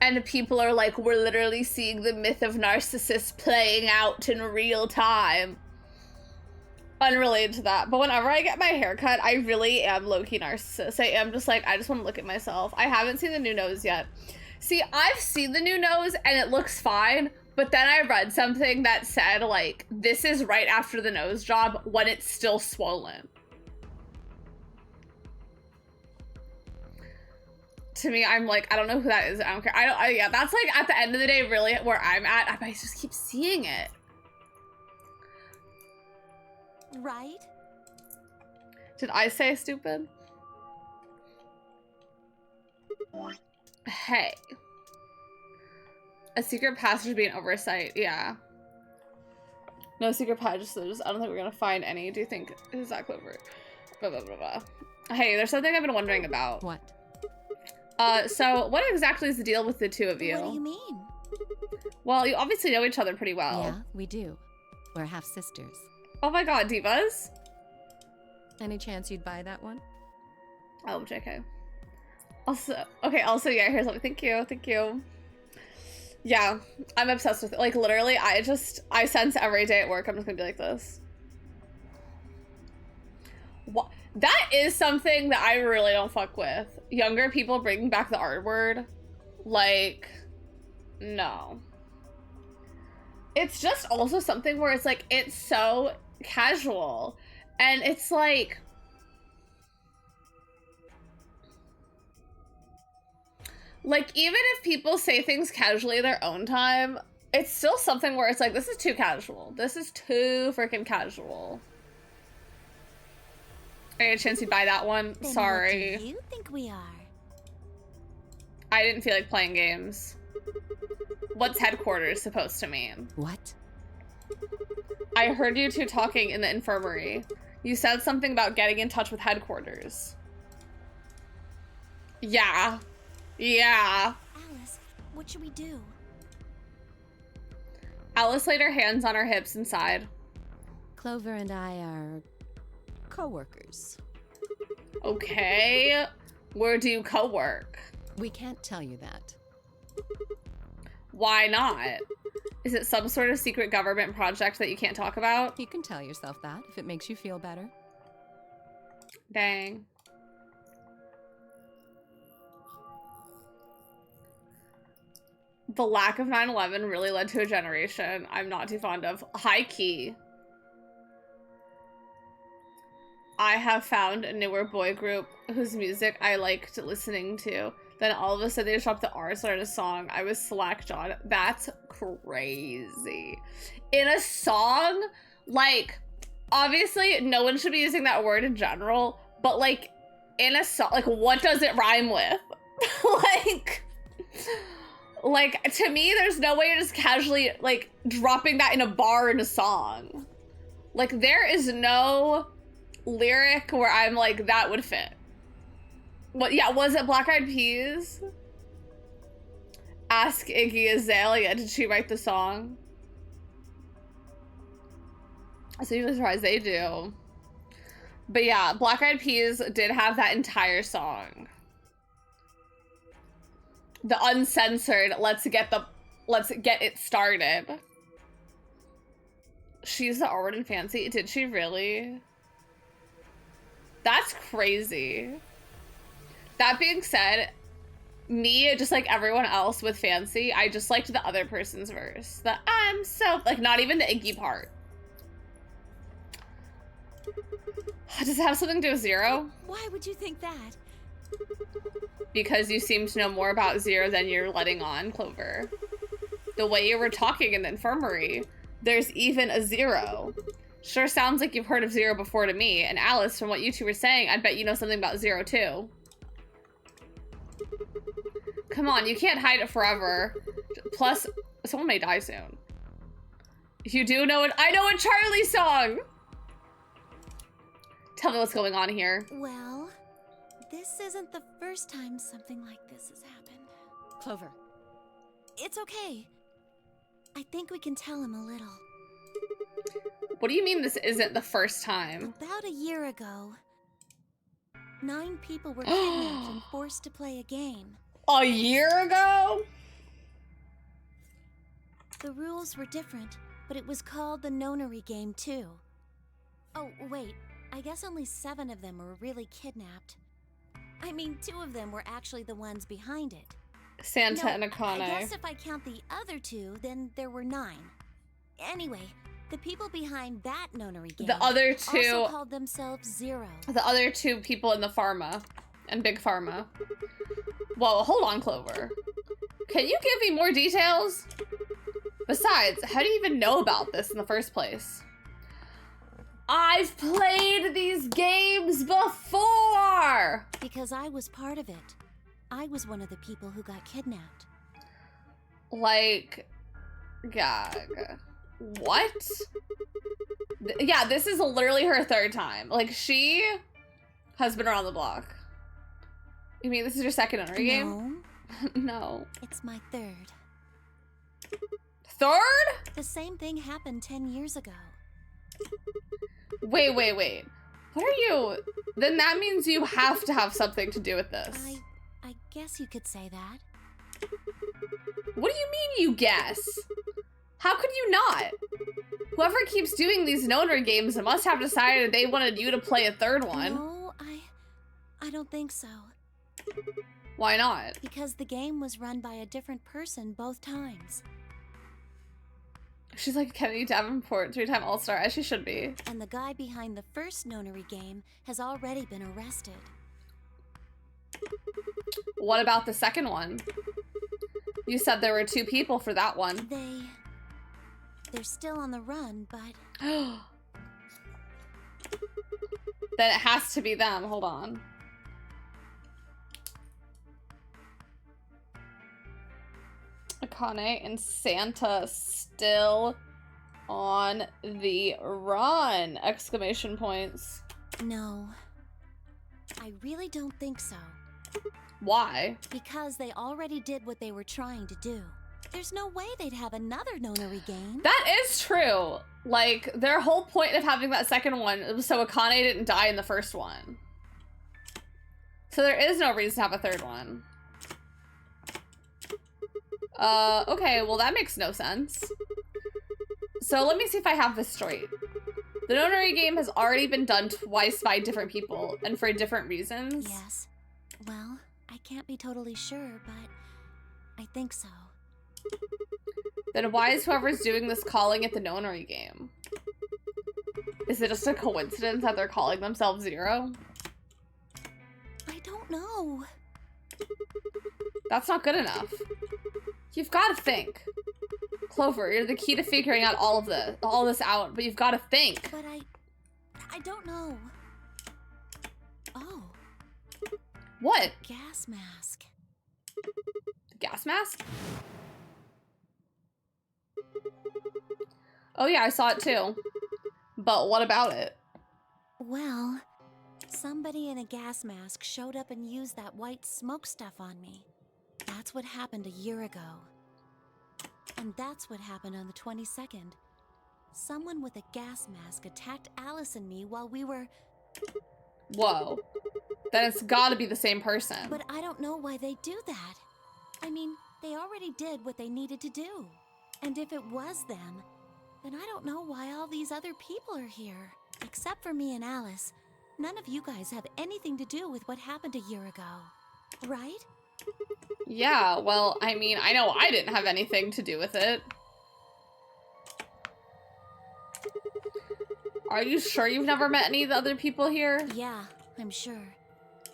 And people are like, we're literally seeing the myth of Narcissus playing out in real time. Unrelated to that, but whenever I get my hair cut, I really am low-key Narcissus. I am just like, I just want to look at myself. I haven't seen the new nose yet. See, I've seen the new nose and it looks fine, but then I read something that said, like, this is right after the nose job when it's still swollen. To me, I'm like, I don't know who that is. I don't care. Yeah, that's like at the end of the day, really where I'm at. I just keep seeing it. Right? Did I say stupid? Hey. A secret passage would be an oversight. Yeah. No secret passages. I don't think we're gonna find any. Do you think is that clever? Blah, blah, blah, blah. Hey, there's something I've been wondering about. What? So what exactly is the deal with the two of you? What do you mean? Well, you obviously know each other pretty well. Yeah, we do. We're half sisters. Oh my god, divas. Any chance you'd buy that one? Oh, JK. Also, okay, yeah, here's something. Thank you. Yeah, I'm obsessed with it. Like, literally, I sense every day at work, I'm just gonna be like this. What? That is something that I really don't fuck with. Younger people bringing back the R word. Like, no. It's just also something where it's like, it's so casual. And it's like, even if people say things casually in their own time, it's still something where it's like, this is too casual. This is too freaking casual. I had a chance to buy that one. Then Sorry. What do you think we are? I didn't feel like playing games. What's headquarters supposed to mean? What? I heard you two talking in the infirmary. You said something about getting in touch with headquarters. Yeah. Yeah. Alice, what should we do? Alice laid her hands on her hips and sighed. Clover and I are co-workers. Okay. Where do you co-work? We can't tell you that. Why not? Is it some sort of secret government project that you can't talk about? You can tell yourself that if it makes you feel better. Dang. The lack of 9/11 really led to a generation I'm not too fond of. High key. I have found a newer boy group whose music I liked listening to. Then all of a sudden they just dropped the R started a song. I was slack-jawed. That's crazy. In a song, like, obviously no one should be using that word in general, but like in a song, like what does it rhyme with? like to me, there's no way you're just casually like dropping that in a bar in a song. Like there is no lyric where I'm like, that would fit. What, yeah, was it Black Eyed Peas? Ask Iggy Azalea, did she write the song? So you're surprised they do. But yeah, Black Eyed Peas did have that entire song. The uncensored, let's get it started. She's the R-word in Fancy. Did she really? That's crazy. That being said, me, just like everyone else with Fancy, I just liked the other person's verse. The I'm so, like not even the Iggy part. Does it have something to do with Zero? Why would you think that? Because you seem to know more about Zero than you're letting on, Clover. The way you were talking in the infirmary, there's even a Zero. Sure sounds like you've heard of Zero before to me. And Alice, from what you two were saying, I bet you know something about Zero too. Come on, you can't hide it forever. Plus, someone may die soon. You do know it. I know a Charlie song! Tell me what's going on here. Well, this isn't the first time something like this has happened. Clover. It's okay. I think we can tell him a little. What do you mean this isn't the first time? About a year ago, 9 people were kidnapped and forced to play a game. A year ago? The rules were different, but it was called the Nonary game too. Oh, wait. I guess only 7 of them were really kidnapped. I mean, 2 of them were actually the ones behind it. Santa and Akane. I guess if I count the other 2, then there were 9. Anyway, the people behind that Nonary game the other 2 also called themselves Zero. The other 2 people in the pharma and Big Pharma. Whoa, hold on, Clover. Can you give me more details? Besides, how do you even know about this in the first place? I've played these games before! Because I was part of it. I was one of the people who got kidnapped. Like, gag. What? Yeah, this is literally her 3rd time. Like, she has been around the block. You mean this is your 2nd Nonary game? No. It's my 3rd. 3rd? The same thing happened 10 years ago. Wait. What are you? Then that means you have to have something to do with this. I guess you could say that. What do you mean you guess? How could you not? Whoever keeps doing these Nonary games must have decided they wanted you to play a 3rd one. No, I don't think so. Why not? Because the game was run by a different person both times. She's like Kennedy Davenport, 3-time All-Star, as she should be. And the guy behind the first Nonary game has already been arrested. What about the 2nd one? You said there were 2 people for that one. They're still on the run, but... Then it has to be them. Hold on. Akane and Santa still on the run! Exclamation points. No. I really don't think so. Why? Because they already did what they were trying to do. There's no way they'd have another Nonary game. That is true. Like, their whole point of having that 2nd one was so Akane didn't die in the 1st one. So there is no reason to have a 3rd one. Okay, well that makes no sense. So let me see if I have this straight. The nonary game has already been done twice by different people and for different reasons. Yes. Well, I can't be totally sure, but I think so. Then why is whoever's doing this calling it the nonary game? Is it just a coincidence that they're calling themselves Zero? I don't know. That's not good enough. You've got to think. Clover, you're the key to figuring out all this out, but you've got to think. But I don't know. Oh. What? Gas mask. Gas mask? Oh yeah, I saw it too. But what about it? Well, somebody in a gas mask showed up and used that white smoke stuff on me. That's what happened a year ago. And that's what happened on the 22nd. Someone with a gas mask attacked Alice and me while we were... Whoa. Then it's gotta be the same person. But I don't know why they do that. I mean, they already did what they needed to do. And if it was them, then I don't know why all these other people are here. Except for me and Alice, none of you guys have anything to do with what happened a year ago. Right? Yeah, well, I mean, I know I didn't have anything to do with it. Are you sure you've never met any of the other people here? Yeah, I'm sure.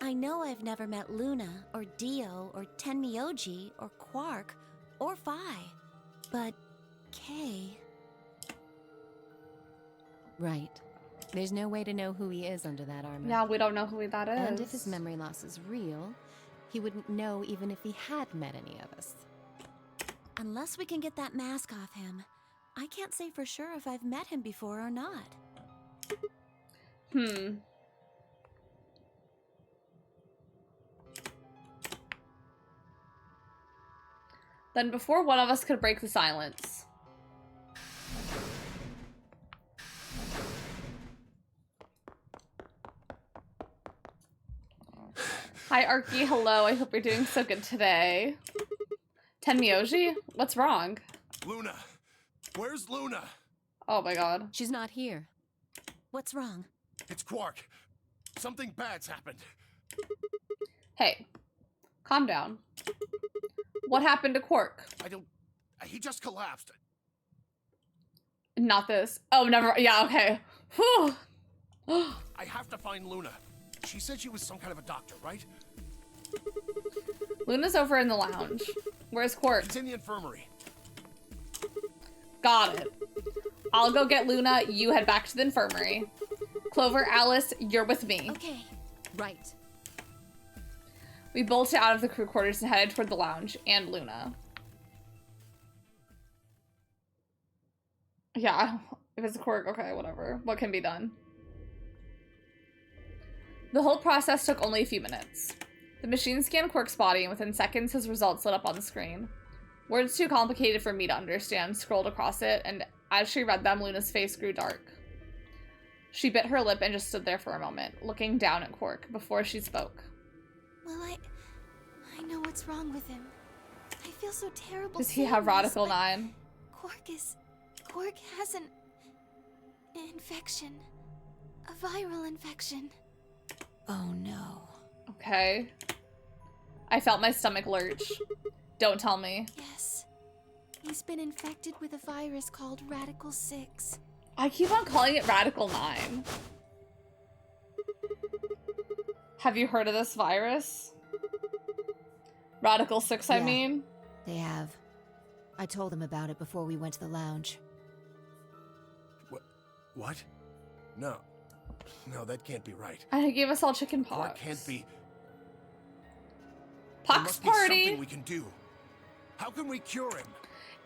I know I've never met Luna, or Dio, or Tenmyoji, or Quark, or Phi. But Kay... Right. There's no way to know who he is under that armor. Yeah, we don't know who that is. And if his memory loss is real, he wouldn't know even if he had met any of us. Unless we can get that mask off him, I can't say for sure if I've met him before or not. Then before one of us could break the silence. Hi, Arky. Hello. I hope you're doing so good today. Tenmyoji? What's wrong? Luna. Where's Luna? Oh my god. She's not here. What's wrong? It's Quark. Something bad's happened. Hey. Calm down. What happened to Quark? He just collapsed. Not this. Oh, never. Yeah, okay. Whew. I have to find Luna. She said she was some kind of a doctor, right? Luna's over in the lounge. Where's Quark? It's in the infirmary. Got it. I'll go get Luna. You head back to the infirmary. Clover, Alice, you're with me. Okay. Right. We bolted out of the crew quarters and headed toward the lounge and Luna. Yeah, if it's a Quark, okay, whatever. What can be done? The whole process took only a few minutes. The machine scanned Quark's body, and within seconds, his results lit up on the screen. Words too complicated for me to understand scrolled across it, and as she read them, Luna's face grew dark. She bit her lip and just stood there for a moment, looking down at Quark, before she spoke. Well, I know what's wrong with him. I feel so terrible. Does he have Radical 9? Quark has an infection. A viral infection. Oh no. Okay. I felt my stomach lurch. Don't tell me. Yes. He's been infected with a virus called Radical 6. I keep on calling it Radical 9. Have you heard of this virus? Radical 6, I mean? They have. I told them about it before we went to the lounge. What? No. No, that can't be right. And he gave us all chicken pox. Quark can't be. Pox there must party. Be something we can do. How can we cure him?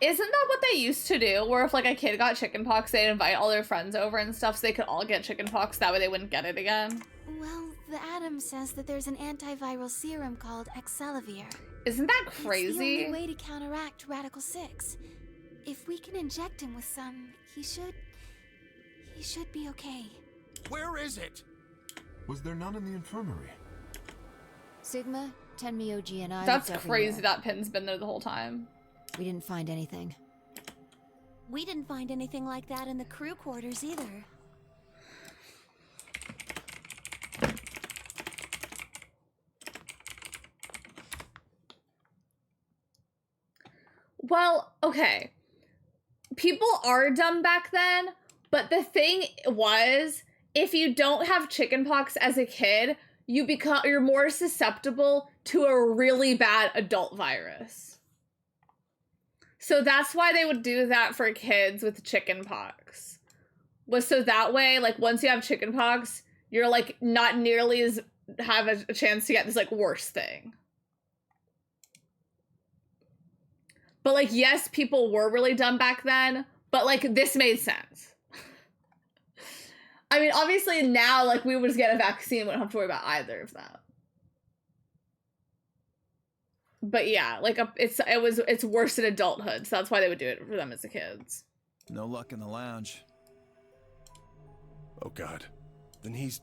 Isn't that what they used to do? Where if like a kid got chicken pox, they'd invite all their friends over and stuff so they could all get chicken pox. That way they wouldn't get it again. Well, the Atom says that there's an antiviral serum called Excelavir. Isn't that It's the crazy? only way to counteract Radical 6. If we can inject him with some, he should be okay. Where is it? Was there none in the infirmary? Sigma, Tenmyoji, and I. That's looked crazy everywhere. that Pin's been there the whole time. We didn't find anything. We didn't find anything like that in the crew quarters either. Well, okay. People are dumb back then, but the thing was, if you don't have chickenpox as a kid, you're more susceptible to a really bad adult virus. So that's why they would do that for kids with chickenpox. Was so that way, like, once you have chickenpox, you're like not nearly as have a chance to get this like worse thing. But like, yes, people were really dumb back then, but like this made sense. I mean, obviously now, like, we would just get a vaccine, we don't have to worry about either of them. But yeah, like it's worse in adulthood, so that's why they would do it for them as the kids. No luck in the lounge. Oh God. Then he's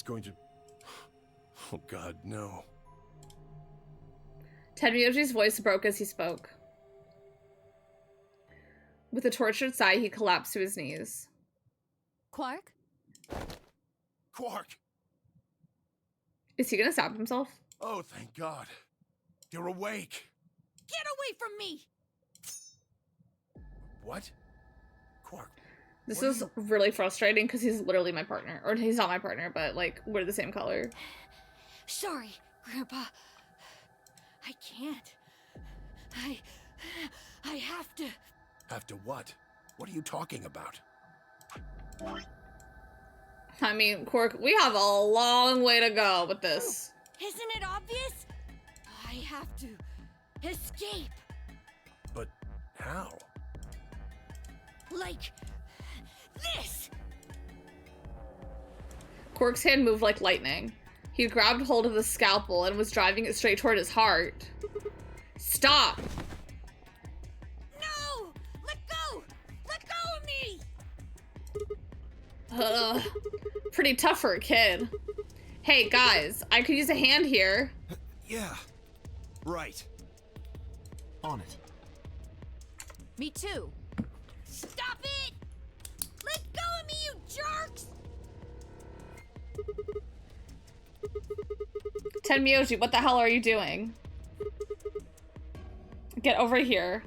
going to... Oh God, no. Tenmyoji's voice broke as he spoke. With a tortured sigh, he collapsed to his knees. Quark? Quark! Is he gonna stab himself? Oh, thank God. You're awake. Get away from me! What? Quark. This is really frustrating because he's literally my partner. Or he's not my partner, but like, we're the same color. Sorry, Grandpa. I can't. I have to. Have to what? What are you talking about? I mean, Quark, we have a long way to go with this. Isn't it obvious? I have to escape. But how? Like this. Quark's hand moved like lightning. He grabbed hold of the scalpel and was driving it straight toward his heart. Stop! No! Let go! Let go of me! Pretty tough for a kid. Hey, guys, I could use a hand here. Yeah, right. On it. Me too. Stop it! Let go of me, you jerks! Tenmyoji, what the hell are you doing? Get over here.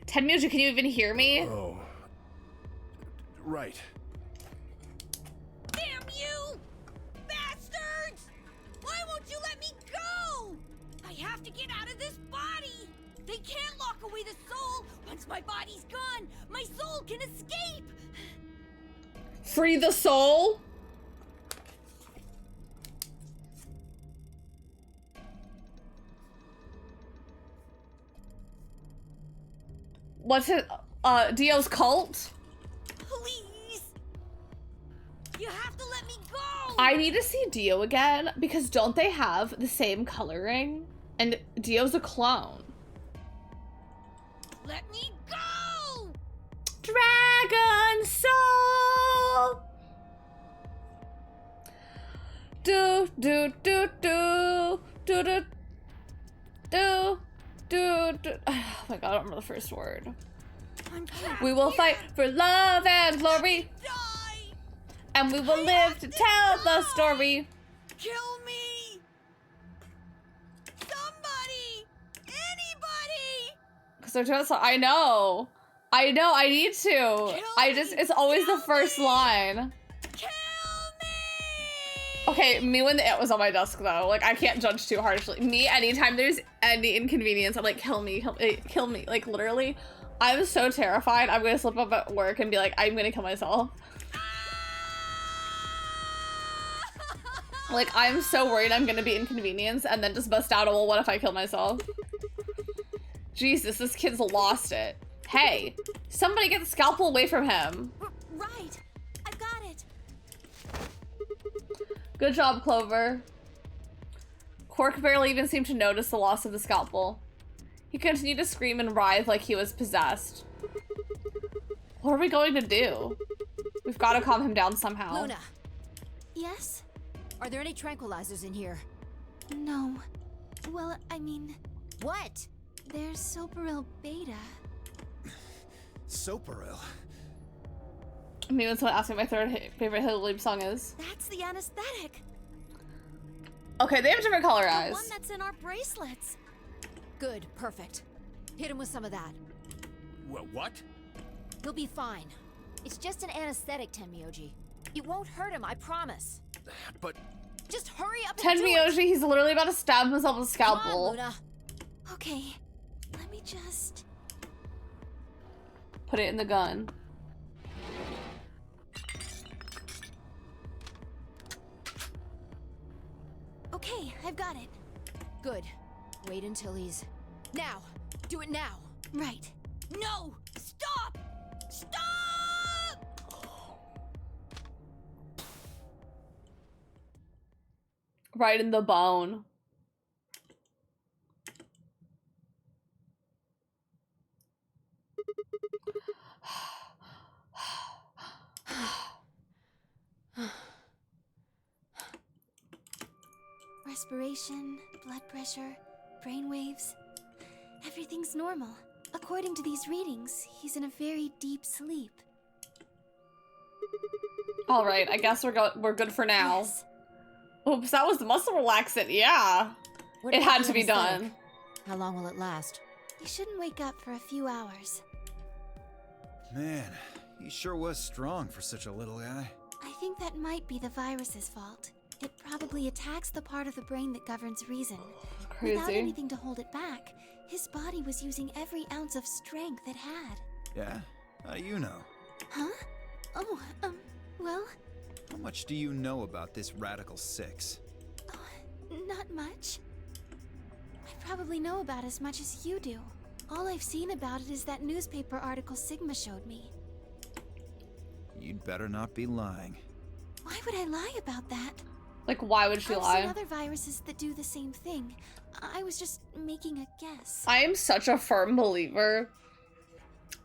Tenmyoji, can you even hear me? Oh. Right. Damn you! Bastards! Why won't you let me go? I have to get out of this body! They can't lock away the soul! Once my body's gone, my soul can escape! Free the soul? What's it? Dio's cult? Please! You have to let me go! I need to see Dio again, because don't they have the same coloring? And Dio's a clone. Let me go! Dragon Soul! Do, do, do, do, do, do, do, do, do. Oh my god, I don't remember the first word. We will fight for love and glory. And we will live to tell the story. Kill me! Somebody! Anybody! Because they're just, I know, I need to. It's always the first line. Okay, me when the it was on my desk though, like I can't judge too harshly. Me, anytime there's any inconvenience, I'm like, kill me, kill me. Like literally, I'm so terrified I'm gonna slip up at work and be like, I'm gonna kill myself. Like I'm so worried I'm gonna be inconvenienced and then just bust out, well, what if I kill myself? Jesus, this kid's lost it. Hey, somebody get the scalpel away from him. Right, I've got it. Good job, Clover. Quark barely even seemed to notice the loss of the scalpel. He continued to scream and writhe like he was possessed. What are we going to do? We've got to calm him down somehow. Luna, Yes? are there any tranquilizers in here? No. Well, I mean, What? there's Soparil Beta. Soparil? I mean, when someone asked me my third favorite Hillary song is. That's the anesthetic. Okay, they have different color The eyes. one that's in our bracelets. Good, perfect. Hit him with some of that. What? He'll be fine. It's just an anesthetic, Tenmyoji. It won't hurt him, I promise. But... Just hurry up and do it! Tenmyoji, he's literally about to stab himself with a scalpel. Come on, Luna. Okay, let me just... Put it in the gun. Okay, I've got it. Good. Wait until he's... Now! Do it now! Right. No! Stop! Stop! Right in the bone. Respiration, blood pressure, brain waves. Everything's normal. According to these readings, he's in a very deep sleep. All right, I guess we're good for now. Yes. Oops, that was the muscle relaxant. Yeah, What it about had the to be anesthetic? done. How long will it last? He shouldn't wake up for a few hours. Man, he sure was strong for such a little guy. I think that might be the virus's fault. It probably attacks the part of the brain that governs reason. Without Crazy. anything to hold it back, his body was using every ounce of strength it had. Yeah? How do you know? Huh? Oh, well, How much do you know about this Radical 6? not much. I probably know about as much as you do. All I've seen about it is that newspaper article Sigma showed me. You'd better not be lying. Why would I lie about that? Like, why would she I've lie? seen other viruses that do the same thing. I was just making a guess. I am such a firm believer.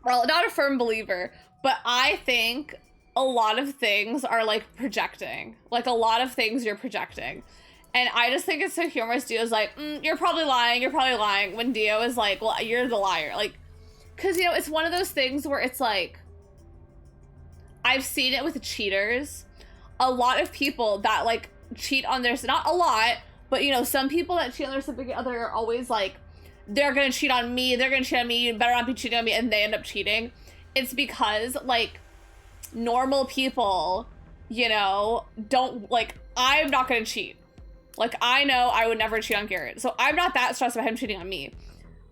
Well, not a firm believer, but I think a lot of things are like projecting. Like, a lot of things you're projecting. And I just think it's so humorous. Dio's like, you're probably lying, when Dio is like, well, you're the liar. Like, because, you know, it's one of those things where it's like, I've seen it with cheaters. A lot of people that, like, cheat on their, not a lot, but, you know, some people that cheat on their significant other are always like, they're gonna cheat on me, you better not be cheating on me, and they end up cheating. It's because, like, normal people, you know, don't, like, I'm not gonna cheat. Like, I know I would never cheat on Garrett, so I'm not that stressed about him cheating on me.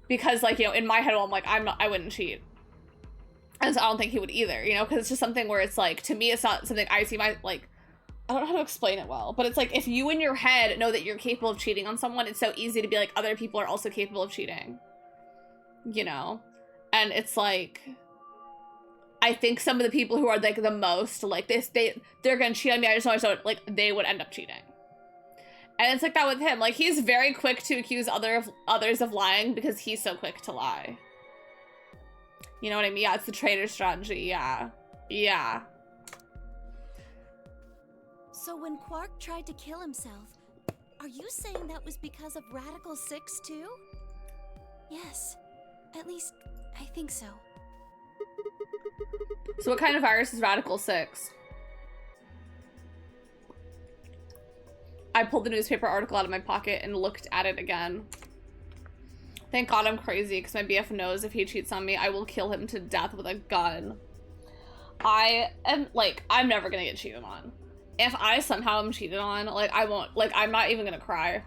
Because, like, you know, in my head, I'm like, I wouldn't cheat. And so I don't think he would either, you know, because it's just something where it's like, to me, it's not something I see like, I don't know how to explain it well, but it's like, if you in your head know that you're capable of cheating on someone, it's so easy to be like, other people are also capable of cheating, you know? And it's like, I think some of the people who are like the most like this, they're gonna cheat on me, I just know, like, they would end up cheating. And it's like that with him. Like, he's very quick to accuse others of lying because he's so quick to lie. You know what I mean? Yeah, it's the traitor strategy. Yeah. Yeah. So when Quark tried to kill himself, are you saying that was because of Radical 6 too? Yes. At least, I think so. So what kind of virus is Radical 6? I pulled the newspaper article out of my pocket and looked at it again. Thank God I'm crazy, because my BF knows if he cheats on me, I will kill him to death with a gun. I am, like, I'm never gonna get cheated on. If I somehow am cheated on, like, I won't, like, I'm not even gonna cry.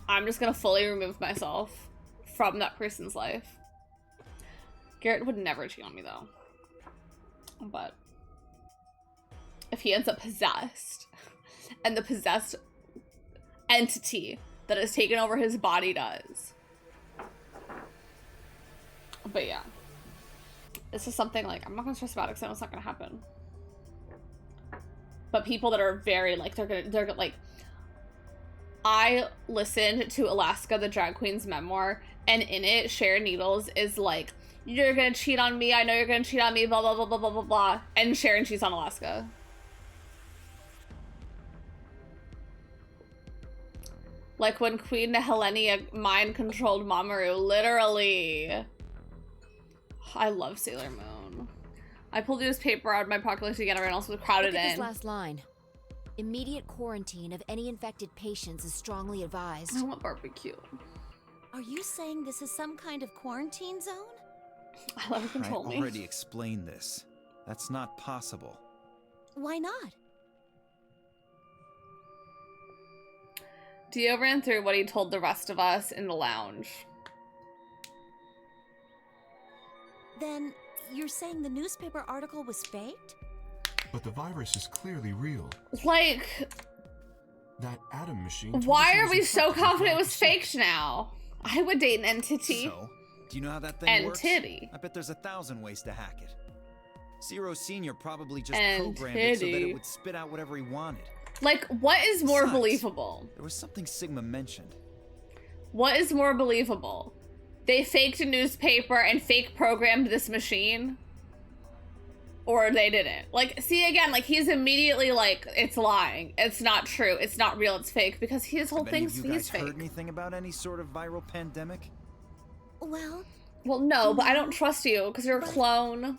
I'm just gonna fully remove myself from that person's life. Garrett would never cheat on me, though. But if he ends up possessed, and the possessed entity that has taken over his body does. But yeah. This is something, like, I'm not gonna stress about it because I know it's not gonna happen. But people that are very, like, they're gonna, like, I listened to Alaska, the drag queen's memoir, and in it, Sharon Needles is like, you're gonna cheat on me, I know you're gonna cheat on me, blah, blah, blah, blah, blah, blah, blah. And Sharon cheats on Alaska. Like when Queen Helenia mind-controlled Mamoru, literally. I love Sailor Moon. I pulled the newspaper out of my pocket like again, everyone else was crowded Look at in. this last line. Immediate quarantine of any infected patients is strongly advised. I want barbecue. Are you saying this is some kind of quarantine zone? I love you I told me. already explained this. That's not possible. Why not? Dio ran through what he told the rest of us in the lounge. Then you're saying the newspaper article was faked? But the virus is clearly real. Like, that Atom machine. told us why it are was we so infected with confident it was 9%. faked now? I would date an entity. So, do you know how that thing works? Entity. I bet there's 1,000 ways to hack it. Zero Senior probably just Entity. programmed it so that it would spit out whatever he wanted. Like, what is more Besides, believable? There was something Sigma mentioned. What is more believable? They faked a newspaper and fake programmed this machine? Or they didn't? Like, see, again, like, he's immediately like, it's lying. It's not true. It's not real. It's fake. Because his whole Have any of thing's you guys he's fake. heard anything about any sort of viral pandemic? Well, no, but I don't trust you because you're a clone.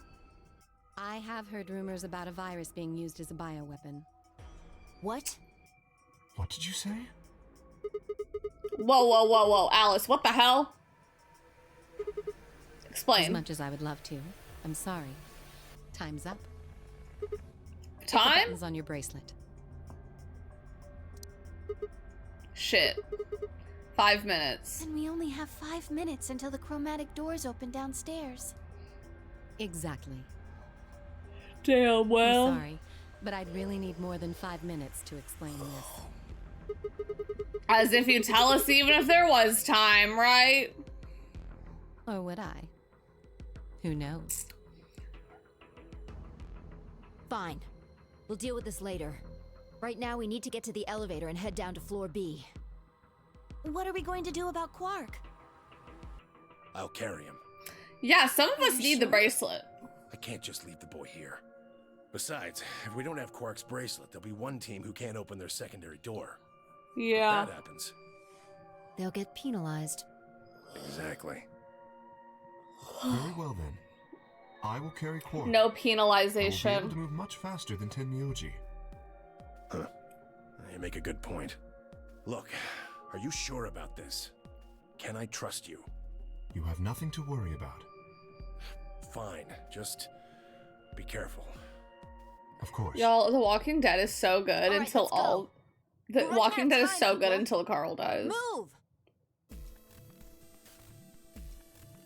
I have heard rumors about a virus being used as a bioweapon. What? What did you say? Whoa, whoa, whoa, whoa. Alice, what the hell? Explain. As much as I would love to, I'm sorry. Time's up. Hit the Time? buttons on your bracelet. Shit. 5 minutes. And we only have 5 minutes until the chromatic doors open downstairs. Exactly. Damn well. I'm sorry, but I'd really need more than 5 minutes to explain this. As if you tell us even if there was time, right? Or would I? Who knows? Fine. We'll deal with this later. Right now, we need to get to the elevator and head down to floor B. What are we going to do about Quark? I'll carry him. Yeah, some of us need the bracelet. I can't just leave the boy here. Besides, if we don't have Quark's bracelet, there'll be one team who can't open their secondary door. Yeah. If that happens. They'll get penalized. Exactly. Very well then. I will carry Quark. No I will be able penalization. to move much faster than Tenmyoji. Huh. You make a good point. Look, are you sure about this? Can I trust you? You have nothing to worry about. Fine, just be careful. Of course. Y'all, The Walking Dead is so good right, until let's go. all... The We're running Walking out Dead of is time, so good people. until Carl dies. Move!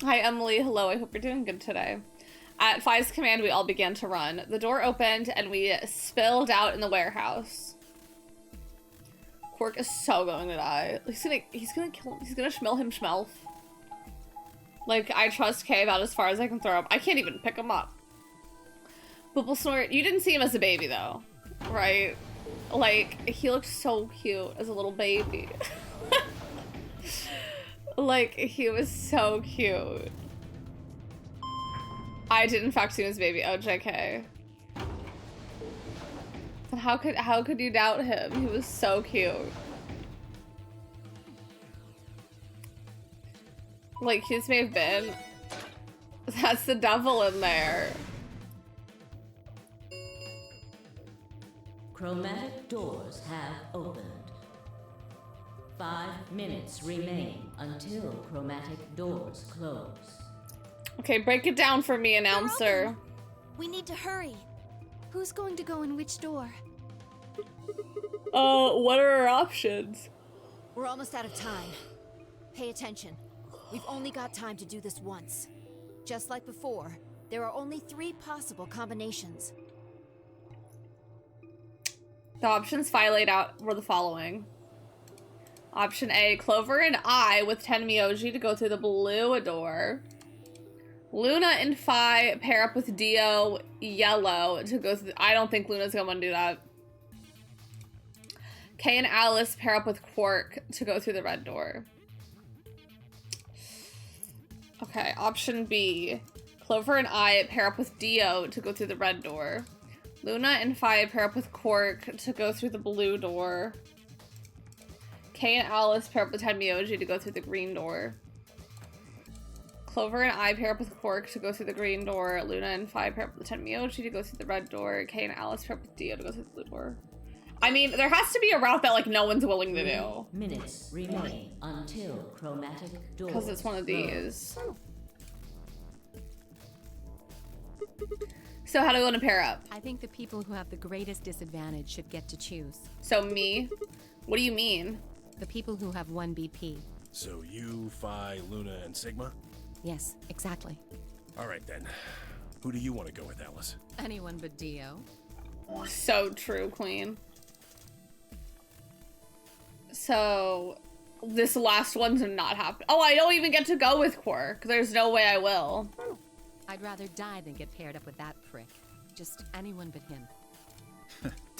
Hi, Emily. Hello. I hope you're doing good today. At Fi's command, we all began to run. The door opened, and we spilled out in the warehouse. Quark is so going to die. He's gonna kill him. He's gonna schmill him schmelf. Like, I trust Kay about as far as I can throw him. I can't even pick him up. Booble Snort, you didn't see him as a baby, though. Right? Like, he looked so cute as a little baby. Like, he was so cute. I did in fact see him as a baby. Oh, JK. But how could you doubt him? He was so cute. Like, his may have been. That's the devil in there. Chromatic doors have opened. 5 minutes remain until chromatic doors close. Okay, break it down for me, announcer. We need to hurry. Who's going to go in which door? What are our options? We're almost out of time. Pay attention. We've only got time to do this once. Just like before, there are only 3 possible combinations. The options Fi laid out were the following. Option A, Clover and I with Tenmyoji to go through the blue door. Luna and Fi pair up with Dio yellow to go through I don't think Luna's gonna want to do that. Kay and Alice pair up with Quark to go through the red door. Okay, option B. Clover and I pair up with Dio to go through the red door. Luna and Fi pair up with Quark to go through the blue door. Kay and Alice pair up with Tenmyoji to go through the green door. Clover and I pair up with Quark to go through the green door. Luna and Fi pair up with Tenmyoji to go through the red door. Kay and Alice pair up with Dio to go through the blue door. I mean, there has to be a route that like no one's willing to do. Minutes remain until chromatic door. Because it's one of these. So how do we want to pair up? I think the people who have the greatest disadvantage should get to choose. So me? What do you mean? The people who have 1 BP. So you, Phi, Luna, and Sigma? Yes, exactly. All right then. Who do you want to go with, Alice? Anyone but Dio. So true, Queen. So this last one's not happening. Oh, I don't even get to go with Quark. There's no way I will. I'd rather die than get paired up with that prick. Just anyone but him.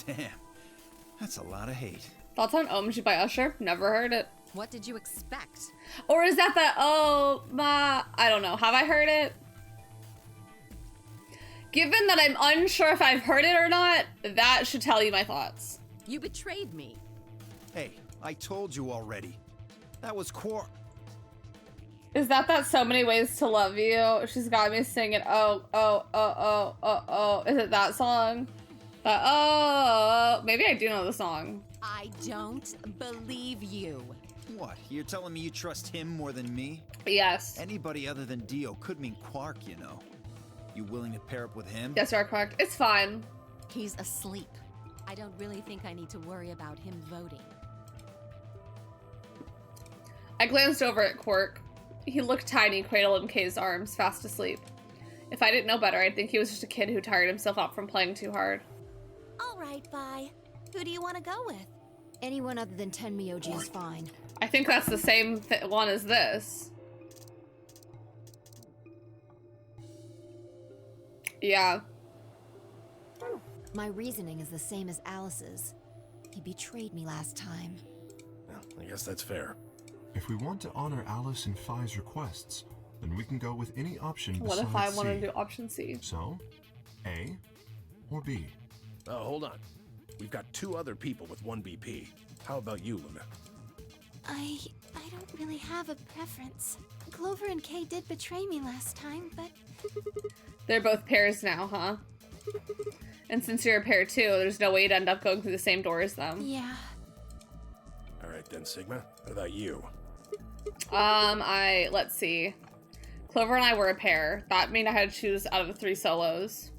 Damn. That's a lot of hate. Thoughts on Omji by Usher? Never heard it. What did you expect? Or is that the oh ma? I don't know. Have I heard it? Given that I'm unsure if I've heard it or not, that should tell you my thoughts. You betrayed me. Hey, I told you already. That was Quark. Is that so many ways to love you? She's got me singing oh oh oh oh oh oh. Is it that song? Oh, maybe I do know the song. I don't believe you. What? You're telling me you trust him more than me? Yes. Anybody other than Dio could mean Quark, you know. You willing to pair up with him? Yes, you are correct. It's fine. He's asleep. I don't really think I need to worry about him voting. I glanced over at Quark. He looked tiny, cradled in Kay's arms, fast asleep. If I didn't know better, I'd think he was just a kid who tired himself out from playing too hard. All right, bye. Who do you want to go with? Anyone other than Tenmyoji is fine. I think that's the same one as this. Yeah. My reasoning is the same as Alice's. He betrayed me last time. Well, I guess that's fair. If we want to honor Alice and Phi's requests, then we can go with any option What besides if I want to C. do option C? So, A or B? Oh, hold on. We've got 2 other people with 1 BP. How about you, Luna? I don't really have a preference. Clover and Kay did betray me last time, but... They're both pairs now, huh? And since you're a pair too, there's no way you'd end up going through the same door as them. Yeah. All right then, Sigma. What about you? Let's see. Clover and I were a pair. That means I had to choose out of the 3 solos.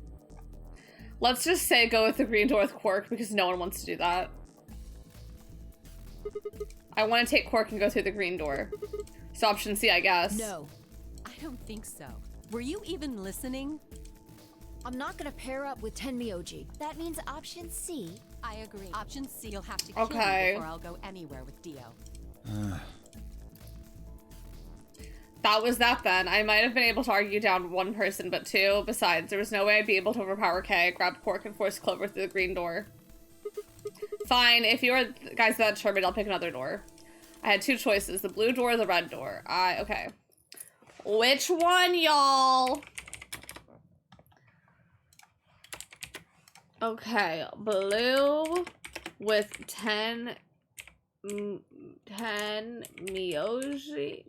Let's just say go with the green door with Quark because no one wants to do that. I want to take Quark and go through the green door. So option C, I guess. No, I don't think so. Were you even listening? I'm not gonna pair up with Tenmyoji. That means option C. I agree. Option C, you'll have to kill me before I'll go anywhere with Dio. That was that then. I might have been able to argue down 1 person, but 2. Besides, there was no way I'd be able to overpower Kay, grab Quark, and force Clover through the green door. Fine, if you are guys that determined, I'll pick another door. I had 2 choices, the blue door or the red door. Okay. Which one, y'all? Okay, blue with 10 Miyoji?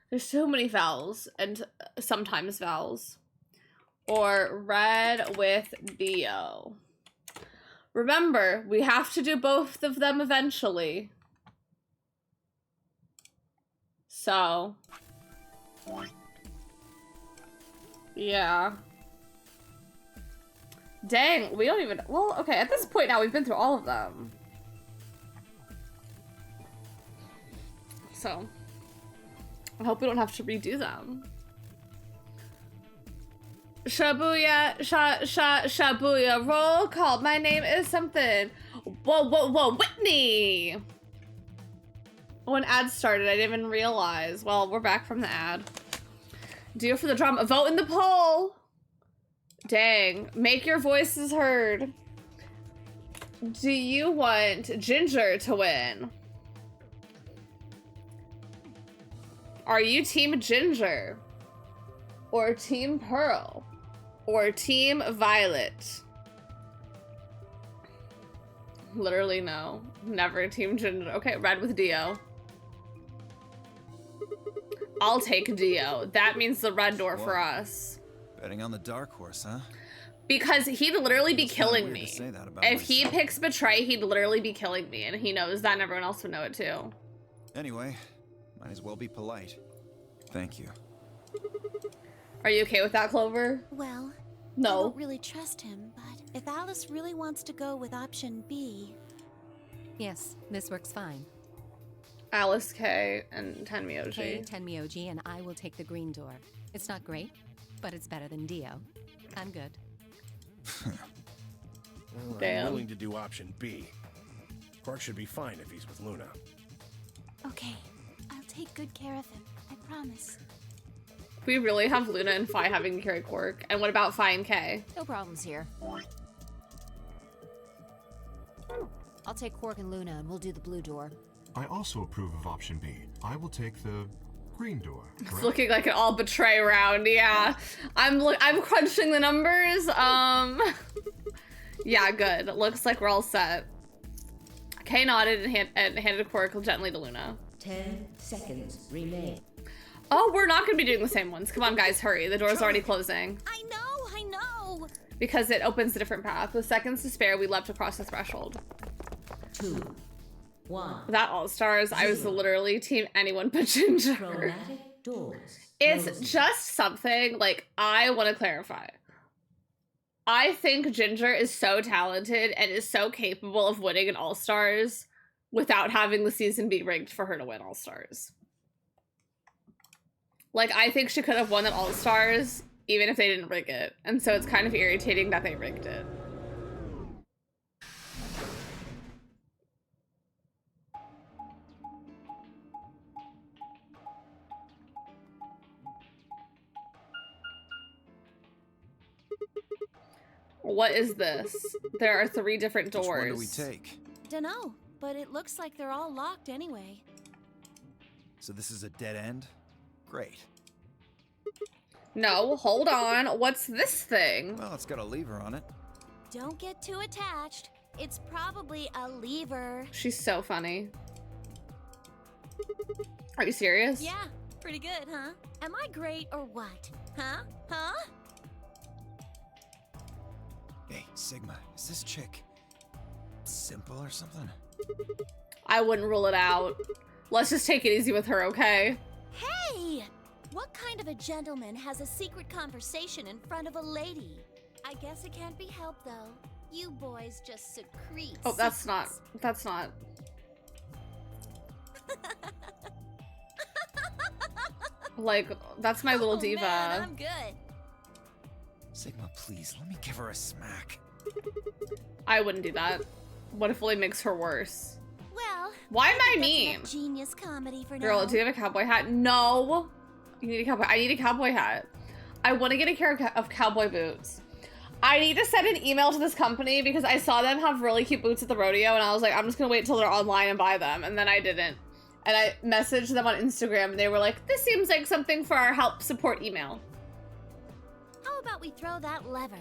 There's so many vowels, and sometimes vowels. Or red with Dio. Remember, we have to do both of them eventually. So. Yeah. Dang, we don't even... Well, okay, at this point now, we've been through all of them. So. I hope we don't have to redo them. Shabuya, Shabuya, roll call. My name is something. Whoa, Whitney! Oh, an ad started. I didn't even realize. Well, we're back from the ad. Due for the drama. Vote in the poll! Dang. Make your voices heard. Do you want Ginger to win? Are you Team Ginger? Or Team Pearl? Or Team Violet? Literally no. Never Team Ginger. Okay, red with Dio. I'll take Dio. That means the red door for us. Betting on the dark horse, huh? Because he'd literally be killing me. Say that about If he myself. picks betray, he'd literally be killing me, and he knows that, and everyone else would know it too. Anyway, might as well be polite. Thank you. Are you okay with that, Clover? Well, I No. don't really trust him, but if Alice really wants to go with option B... Yes, this works fine. Alice K and Tenmyoji. Kay, Tenmyoji, and I will take the green door. It's not great, but it's better than Dio. I'm good. Well, Damn. I'm willing to do option B. Quark should be fine if he's with Luna. Okay, I'll take good care of him. I promise. We really have Luna and Phi having to carry Quark. And what about Phi and K? No problems here. I'll take Quark and Luna and we'll do the blue door. I also approve of option B. I will take the green door. It's correct? looking like an all betray round. Yeah, I'm crunching the numbers. Yeah, good. It looks like we're all set. Kay nodded and handed Quark gently to Luna. 10 seconds remain. Oh, we're not gonna be doing the same ones. Come on, guys, hurry. The door's already closing. I know! Because it opens a different path. With seconds to spare, we leapt across the threshold. 2, 1. Without All-Stars, I was literally team anyone but Ginger. Chromatic doors. It's closing. just something, like, I want to clarify. I think Ginger is so talented and is so capable of winning an All-Stars without having the season be rigged for her to win All-Stars. Like, I think she could have won an All-Stars even if they didn't rig it. And so it's kind of irritating that they rigged it. What is this? There are 3 different doors. Which one do we take? Dunno, but it looks like they're all locked anyway. So this is a dead end? Great. No, hold on. What's this thing? Well, it's got a lever on it. Don't get too attached. It's probably a lever. She's so funny. Are you serious? Yeah, pretty good, huh? Am I great or what? Huh? Huh? Hey, Sigma, is this chick simple or something? I wouldn't rule it out. Let's just take it easy with her, okay? Hey! What kind of a gentleman has a secret conversation in front of a lady? I guess it can't be helped, though. You boys just secrete Oh, that's not. Like, that's my little diva. Man, I'm good. Sigma, please, let me give her a smack. I wouldn't do that. What if it only makes her worse? Well, Why am I that's mean? enough genius comedy for Girl, now. do you have a cowboy hat? No. You need a cowboy. I need a cowboy hat. I want to get a pair of cowboy boots. I need to send an email to this company because I saw them have really cute boots at the rodeo and I was like, I'm just gonna wait till they're online and buy them, and then I didn't. And I messaged them on Instagram and they were like, this seems like something for our help support email. How about we throw that lever?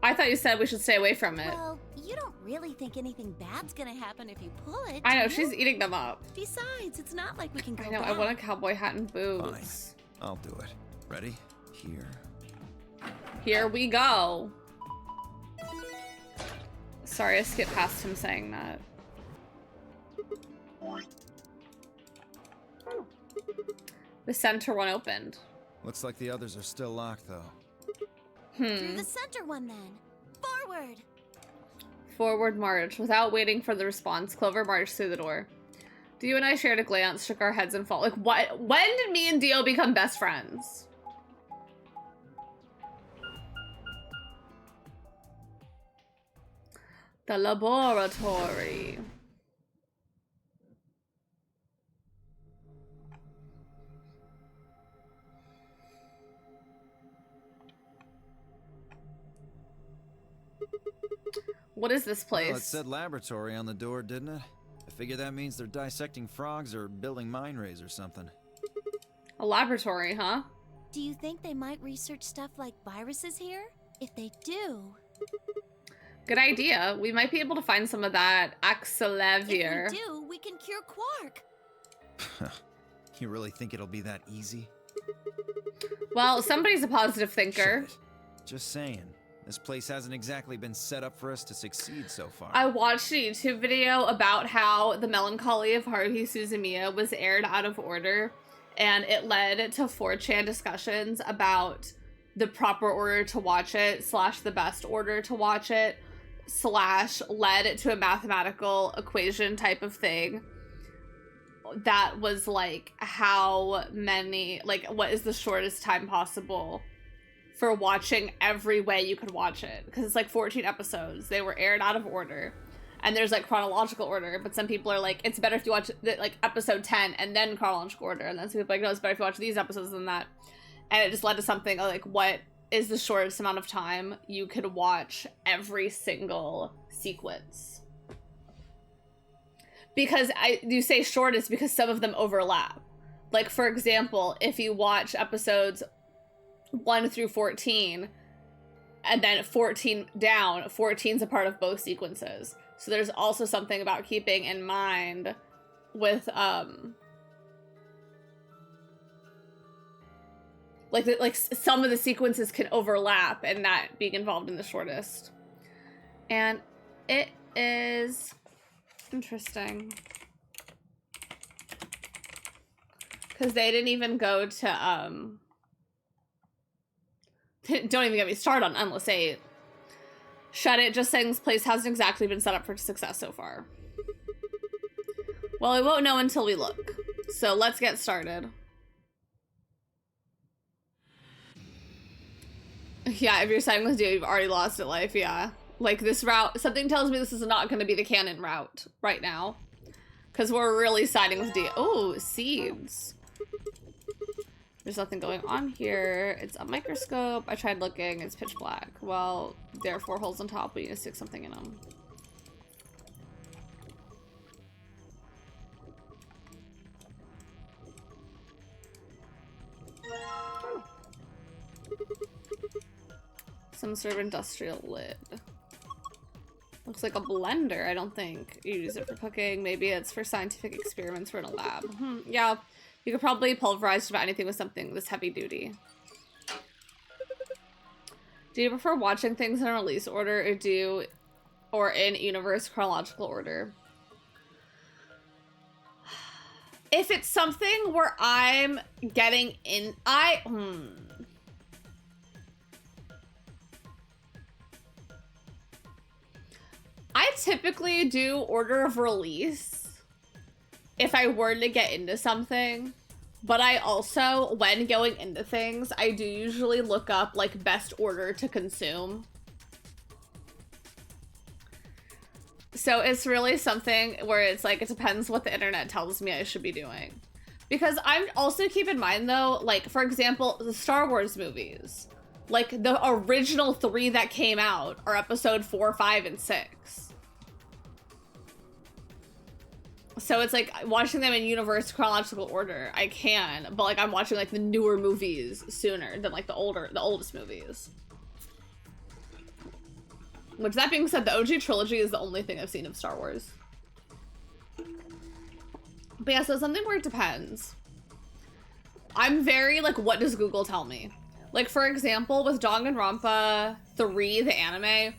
I thought you said we should stay away from it. Well, you don't really think anything bad's gonna happen if you pull it, I know, do you? she's eating them up. Besides, it's not like we can go I know, back. I want a cowboy hat and boots. Fine, I'll do it. Ready? Here. Here we go. Sorry, I skipped past him saying that. The center one opened. Looks like the others are still locked, though. Through the center one, then. Forward! Forward march. Without waiting for the response, Clover marched through the door. Dio and I shared a glance, shook our heads, and felt like, what? When did me and Dio become best friends? The laboratory. What is this place? Well, it said laboratory on the door, didn't it? I figure that means they're dissecting frogs or building mine rays or something. A laboratory, huh? Do you think they might research stuff like viruses here? If they do... Good idea. We might be able to find some of that Axelevir. If we do, we can cure Quark. You really think it'll be that easy? Well, somebody's a positive thinker. Shut it. Just saying. This place hasn't exactly been set up for us to succeed so far. I watched a YouTube video about how The Melancholy of Haruhi Suzumiya was aired out of order, and it led to 4chan discussions about the proper order to watch it, / the best order to watch it, / led to a mathematical equation type of thing that was like how many, like what is the shortest time possible for watching every way you could watch it, because it's like 14 episodes. They were aired out of order, and there's like chronological order, but some people are like, it's better if you watch like episode 10 and then chronological order, and then some people are like, no, it's better if you watch these episodes than that. And it just led to something like, what is the shortest amount of time you could watch every single sequence? Because you say shortest because some of them overlap. Like, for example, if you watch episodes 1 through 14, and then 14 down, 14's a part of both sequences. So there's also something about keeping in mind with, like some of the sequences can overlap and that being involved in the shortest. And it is interesting. Because they didn't even go to, don't even get me started on Endless 8. Shut it, just saying this place hasn't exactly been set up for success so far. Well, we won't know until we look. So let's get started. Yeah, if you're siding with Dio, you've already lost at life, yeah. Like, this route, something tells me this is not going to be the canon route right now. Because we're really siding with Dio. Oh, seeds. There's nothing going on here. It's a microscope. I tried looking. It's pitch black. Well, there are 4 holes on top. We need to stick something in them. Some sort of industrial lid. Looks like a blender. I don't think you use it for cooking. Maybe it's for scientific experiments or in a lab. Yeah. You could probably pulverize just about anything with something this heavy duty. Do you prefer watching things in release order or in universe chronological order? If it's something where I'm getting in, I typically do order of release if I were to get into something, but I also, when going into things, I do usually look up like best order to consume. So it's really something where it's like, it depends what the internet tells me I should be doing. Because I'm also, keep in mind though, like for example, the Star Wars movies, like the original 3 that came out are episode 4, 5, and 6. So it's like watching them in universe chronological order. I can, but like I'm watching like the newer movies sooner than like the oldest movies. Which, that being said, the OG trilogy is the only thing I've seen of Star Wars. But yeah, so something where it depends. I'm very like, what does Google tell me? Like for example, with Danganronpa 3, the anime,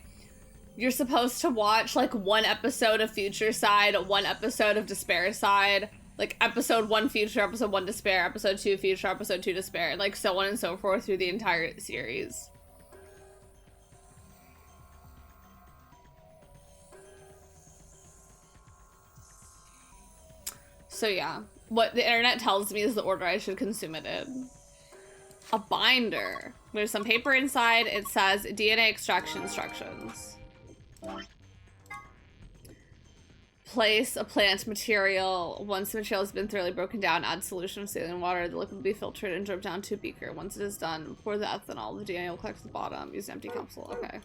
you're supposed to watch like 1 episode of Future Side, 1 episode of Despair Side, like episode 1 Future, episode 1 Despair, episode 2 Future, episode 2 Despair, like so on and so forth through the entire series. So yeah, what the internet tells me is the order I should consume it in. A binder. There's some paper inside. It says DNA extraction instructions. Place a plant material. Once the material has been thoroughly broken down, add solution of saline water. The liquid will be filtered and dropped down to a beaker. Once it is done, pour the ethanol. The DNA will collect at the bottom. Use an empty capsule. Okay.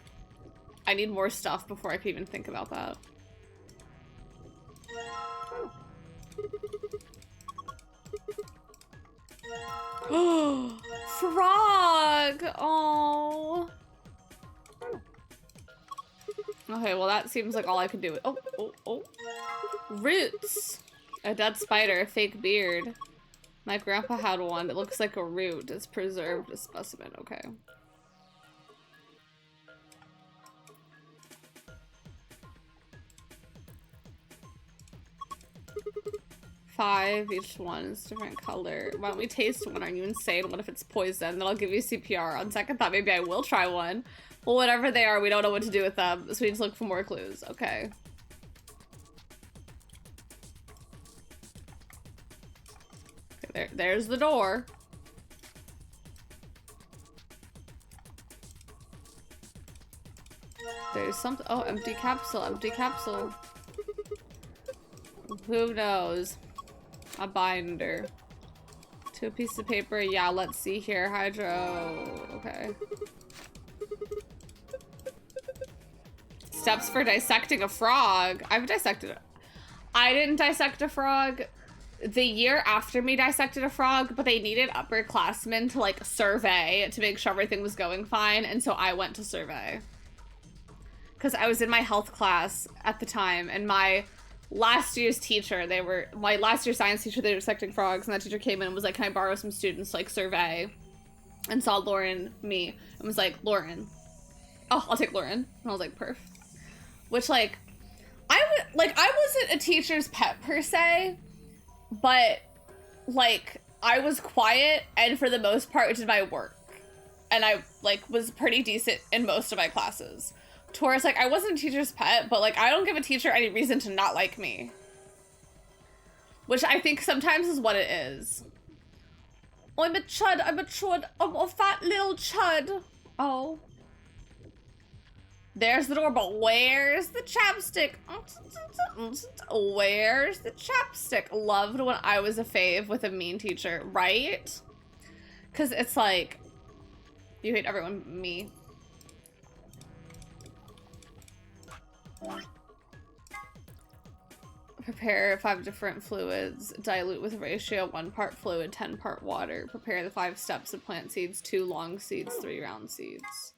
I need more stuff before I can even think about that. Oh, frog! Oh. Okay, well that seems like all I can do. Oh. Roots! A dead spider, a fake beard. My grandpa had one. It looks like a root. It's preserved a specimen. Okay. 5, each one is different color. Why don't we taste one? Are you insane? What if it's poison? Then I'll give you CPR. On second thought, maybe I will try one. Well, whatever they are, we don't know what to do with them, so we need to look for more clues. Okay. There's the door. There's something. Oh, empty capsule, empty capsule. Who knows? A binder. 2 pieces of paper. Yeah, let's see here. Hydro. Okay. Steps for dissecting a frog. I've dissected it. I didn't dissect a frog. The year after me dissected a frog, but they needed upperclassmen to like survey to make sure everything was going fine, and so I went to survey. Because I was in my health class at the time, and my last year's teacher, my last year science teacher, they were dissecting frogs, and that teacher came in and was like, can I borrow some students to like survey? And saw Lauren, me, and was like, Lauren. Oh, I'll take Lauren. And I was like, perf. Which like, I wasn't a teacher's pet per se, but like I was quiet and for the most part did my work, and I like was pretty decent in most of my classes. Taurus, like I wasn't a teacher's pet, but like I don't give a teacher any reason to not like me, which I think sometimes is what it is. Oh, I'm a chud, I'm a fat little chud. Oh. There's the door, but where's the chapstick? Where's the chapstick? Loved when I was a fave with a mean teacher, right? Because it's like, you hate everyone, me. Prepare 5 different fluids. Dilute with ratio 1 part fluid, 10 part water. Prepare the 5 steps of plant seeds, 2 long seeds, 3 round seeds.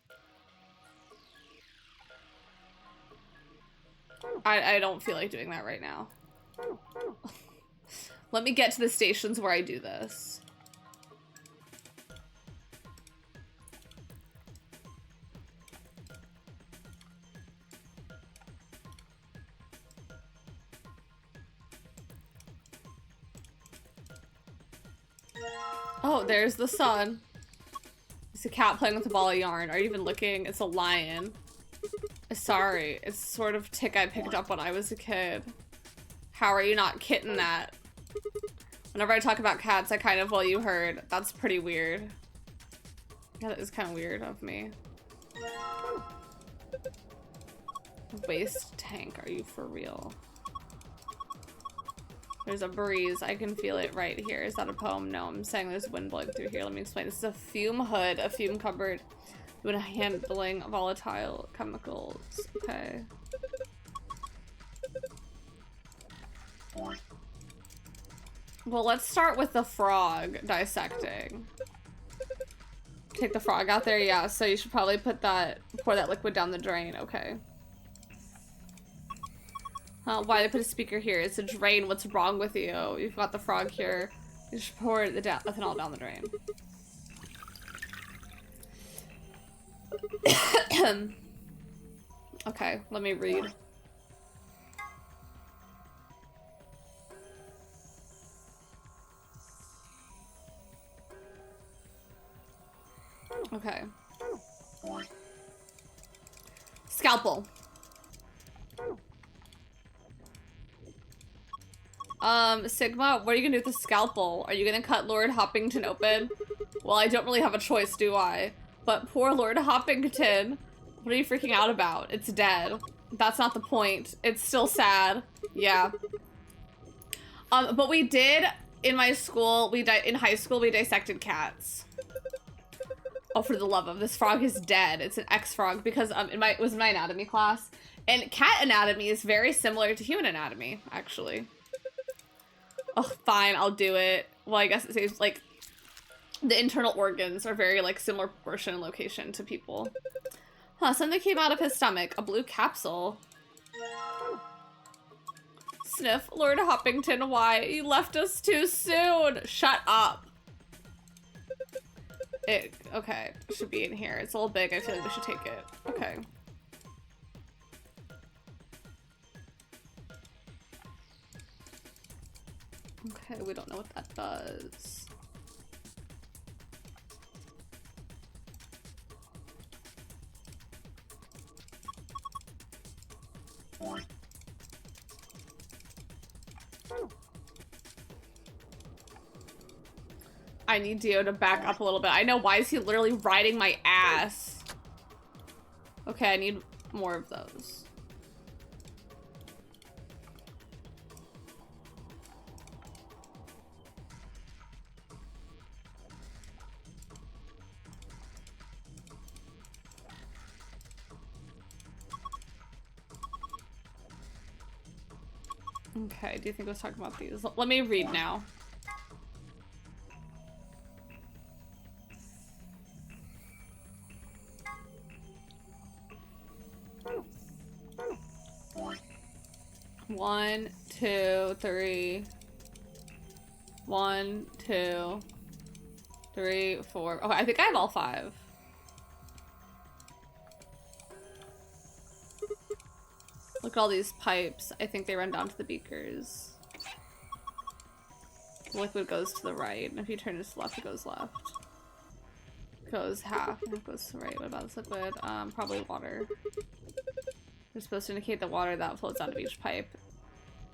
I don't feel like doing that right now. Let me get to the stations where I do this. Oh, there's the sun. It's a cat playing with a ball of yarn. Are you even looking? It's a lion. Sorry, it's sort of tick I picked up when I was a kid. How are you not kitten that? Whenever I talk about cats, I kind of, well, you heard. That's pretty weird. Yeah, that is kind of weird of me. Waste tank, are you for real? There's a breeze. I can feel it right here. Is that a poem? No, I'm saying there's wind blowing through here. Let me explain. This is a fume hood, a fume cupboard. When handling volatile chemicals. Okay. Well, let's start with the frog dissecting. Take the frog out there, yeah. So you should probably pour that liquid down the drain. Okay. Why they put a speaker here? It's a drain. What's wrong with you? You've got the frog here. You should pour the ethanol down the drain. Okay, let me read. Okay. Scalpel. Sigma, what are you gonna do with the scalpel? Are you gonna cut Lord Hoppington open? Well, I don't really have a choice, do I? But poor Lord Hoppington. What are you freaking out about? It's dead. That's not the point. It's still sad. Yeah. But we did, in my school, in high school, we dissected cats. Oh, for the love of, this frog is dead. It's an X-frog because it was in my anatomy class. And cat anatomy is very similar to human anatomy, actually. Oh, fine, I'll do it. Well, I guess it seems like the internal organs are very, like, similar proportion and location to people. Huh, something came out of his stomach. A blue capsule. Sniff, Lord Hoppington, why? You left us too soon. Shut up. Okay, it should be in here. It's a little big. I feel like we should take it. Okay. Okay, we don't know what that does. I need Dio to back up a little bit. I know, why is he literally riding my ass? Okay, I need more of those. Okay, do you think I was talking about these? Let me read now. One, two, three. 1, 2, 3, 4. Okay, I think I have all 5. Look at all these pipes. I think they run down to the beakers. The liquid goes to the right, and if you turn this left, it goes left. It goes half, and it goes to the right. What about this liquid? Probably water. They're supposed to indicate the water that flows out of each pipe.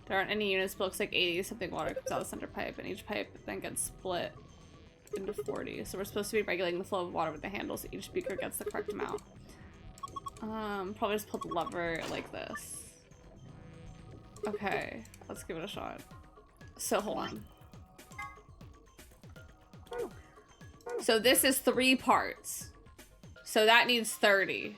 There aren't any units, but looks like 80-something water comes out of the center pipe, and each pipe then gets split into 40. So we're supposed to be regulating the flow of water with the handle so each beaker gets the correct amount. Probably just put the lever like this. Okay, let's give it a shot. So hold on. So this is 3 parts. So that needs 30.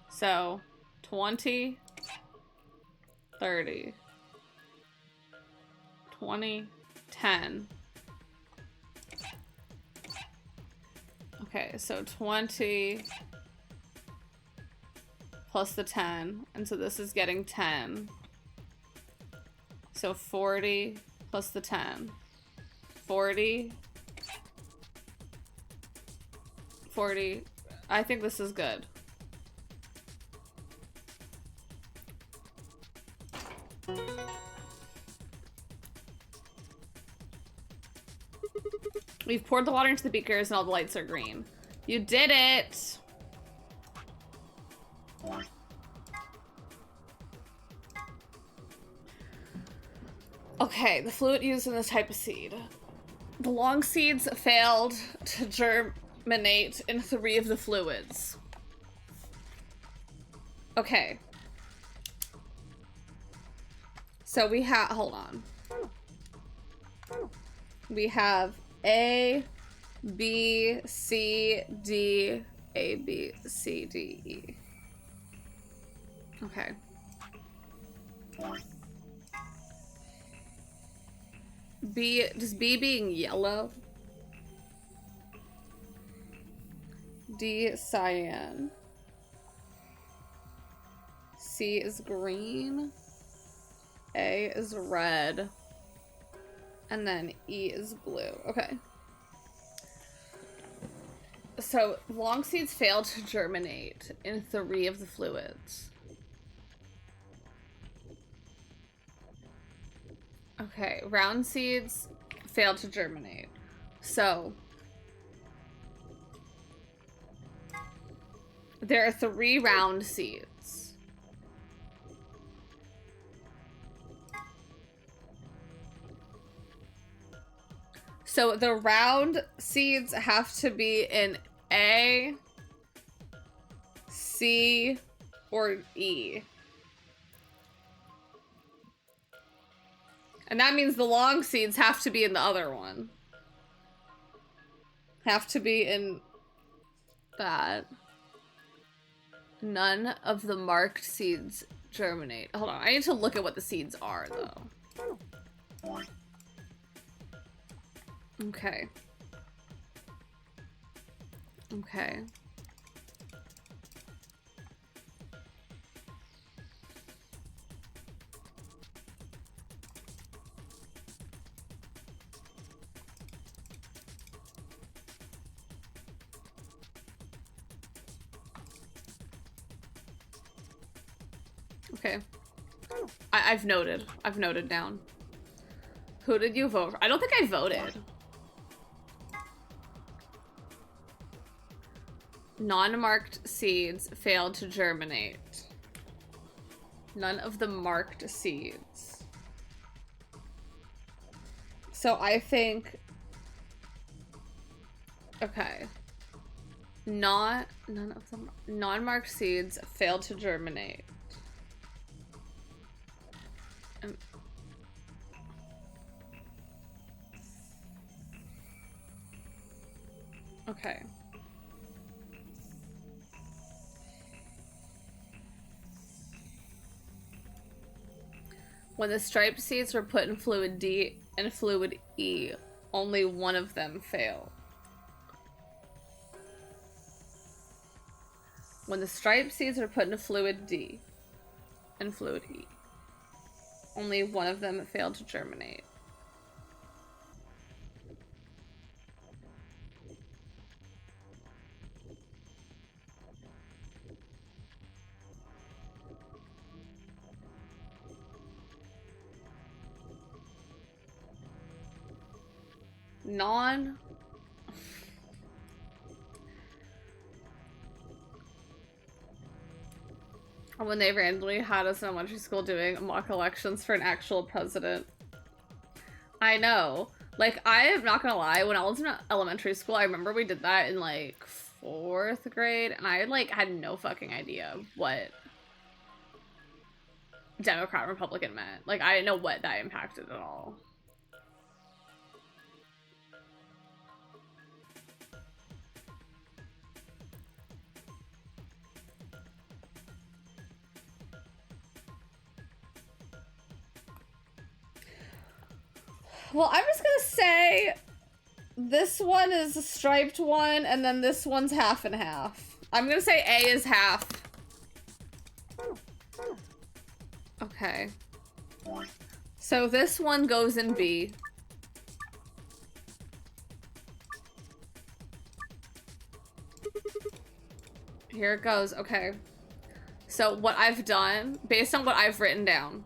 So 20, 30, 20, 10. Okay, so 20 plus the 10, and so this is getting 10. So 40 plus the 10. 40. 40. I think this is good. We've poured the water into the beakers and all the lights are green. You did it! Okay, the fluid used in this type of seed. The long seeds failed to germinate in 3 of the fluids. Okay. So we have, hold on. We have A, B, C, D, A, B, C, D, E. Okay. B, just B being yellow. D, cyan. C is green. A is red. And then E is blue. Okay. So, long seeds failed to germinate in 3 of the fluids. Okay, round seeds failed to germinate. So, there are 3 round seeds. So the round seeds have to be in A, C, or E. And that means the long seeds have to be in the other one. Have to be in that. None of the marked seeds germinate. Hold on, I need to look at what the seeds are, though. Okay. Okay. Okay. I've noted. I've noted down. Who did you vote for? I don't think I voted. Non-marked seeds failed to germinate. None of the marked seeds. So I think... Okay. None of the non-marked seeds failed to germinate. Okay. When the striped seeds were put in fluid D and fluid E, only one of them failed. When the striped seeds were put into fluid D and fluid E, only one of them failed to germinate. When they randomly had us in elementary school doing mock elections for an actual president. I know. Like, I am not gonna lie, when I was in elementary school, I remember we did that in, like, 4th grade, and I, like, had no fucking idea what Democrat and Republican meant. Like, I didn't know what that impacted at all. Well, I'm just gonna say this one is a striped one, and then this one's half and half. I'm gonna say A is half. Okay. So this one goes in B. Here it goes. Okay. So what I've done, based on what I've written down,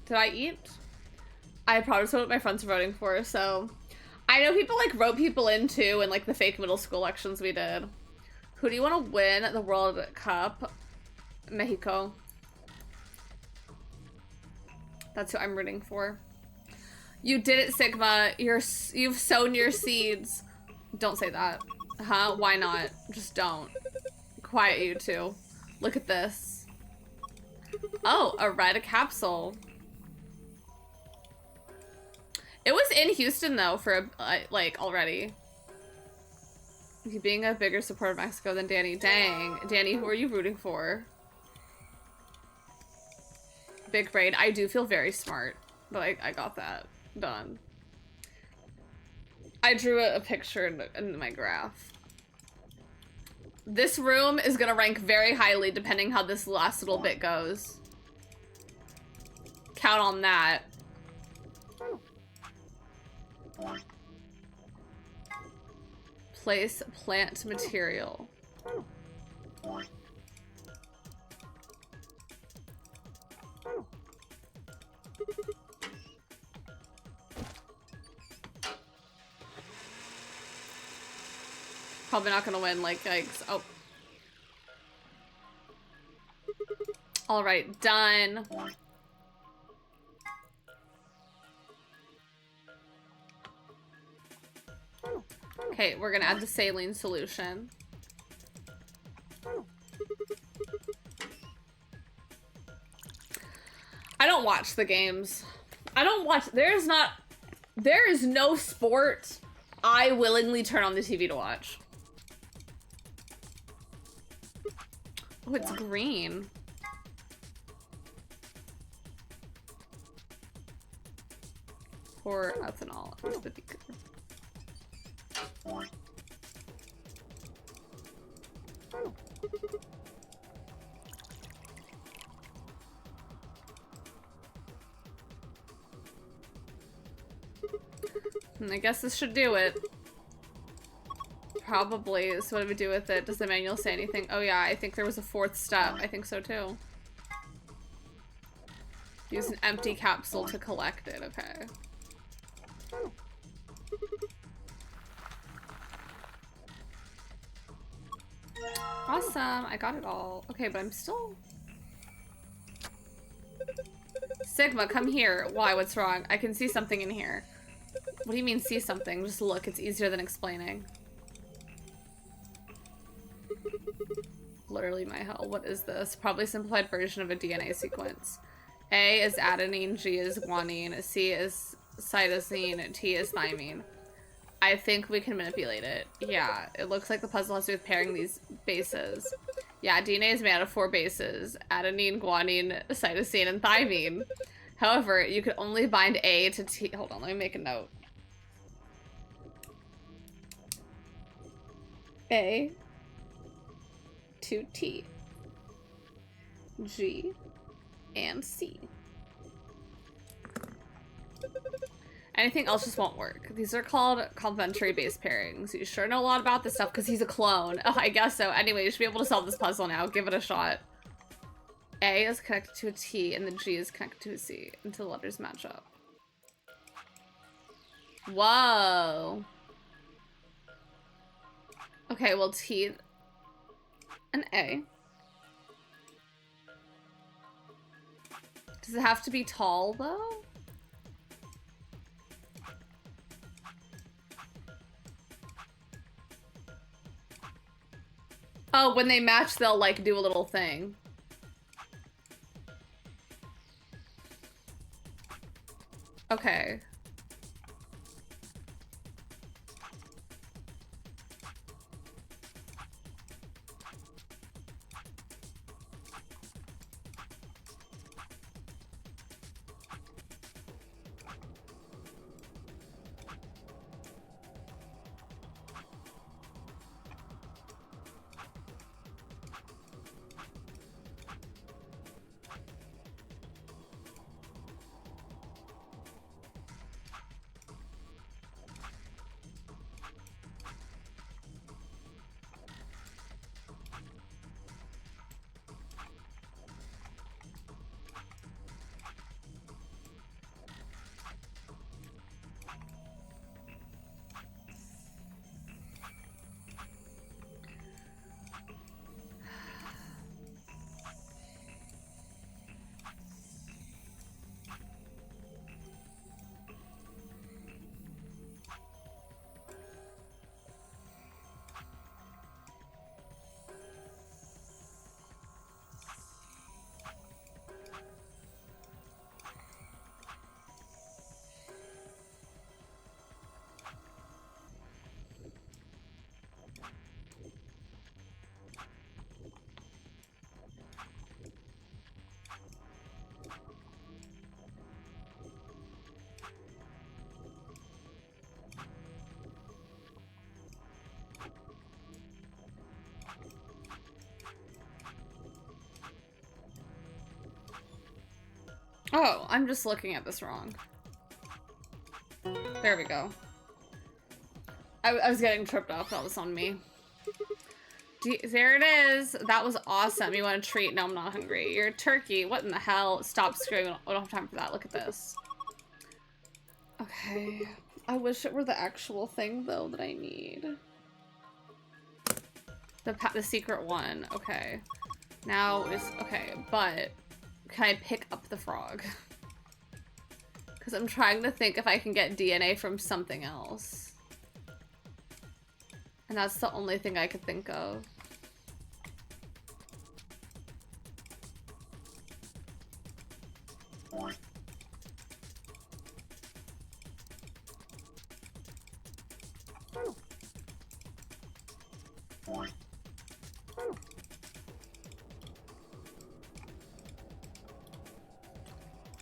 did I eat? I probably saw what my friends are voting for, so... I know people, like, wrote people in, too, in, like, the fake middle school elections we did. Who do you want to win the World Cup? Mexico. That's who I'm rooting for. You did it, Sigma. You've sown your seeds. Don't say that. Huh? Why not? Just don't. Quiet, you two. Look at this. Oh, a red capsule. It was in Houston, though, for, like, already. You being a bigger supporter of Mexico than Danny. Dang. Danny, who are you rooting for? Big brain. I do feel very smart. But I got that done. I drew a picture in my graph. This room is gonna rank very highly depending how this last little bit goes. Count on that. Place plant material. Probably not gonna win, like, yikes. Oh. Alright, done. Okay, we're gonna add the saline solution. I don't watch the games. I don't watch, there is no sport I willingly turn on the TV to watch. Oh, it's green. Pour ethanol into the beaker. And I guess this should do it. Probably. So what do we do with it? Does the manual say anything? Oh yeah, I think there was a 4th step. I think so too. Use an empty capsule to collect it. Okay. Awesome. I got it all. Okay, but I'm still... Sigma, come here. Why? What's wrong? I can see something in here. What do you mean see something? Just look. It's easier than explaining. Literally my hell. What is this? Probably a simplified version of a DNA sequence. A is adenine, G is guanine, C is cytosine, T is thymine. I think we can manipulate it. Yeah, it looks like the puzzle has to do with pairing these bases. Yeah, DNA is made out of 4 bases. Adenine, guanine, cytosine, and thymine. However, you could only bind A to T. Hold on, let me make a note. A to T, G, and C. Anything else just won't work. These are called complementary base pairings. You sure know a lot about this stuff because he's a clone. Oh, I guess so. Anyway, you should be able to solve this puzzle now. Give it a shot. A is connected to a T and the G is connected to a C until the letters match up. Whoa. Okay, well, T and A. Does it have to be tall, though? Oh, when they match, they'll, like, do a little thing. Okay. Oh, I'm just looking at this wrong. There we go. I was getting tripped up. That was on me. There it is. That was awesome. You want a treat? No, I'm not hungry. You're a turkey. What in the hell? Stop screaming. I don't have time for that. Look at this. Okay. I wish it were the actual thing, though, that I need. The secret one. Okay. Now is... Okay, but... Can I pick up the frog? Because I'm trying to think if I can get DNA from something else. And that's the only thing I could think of.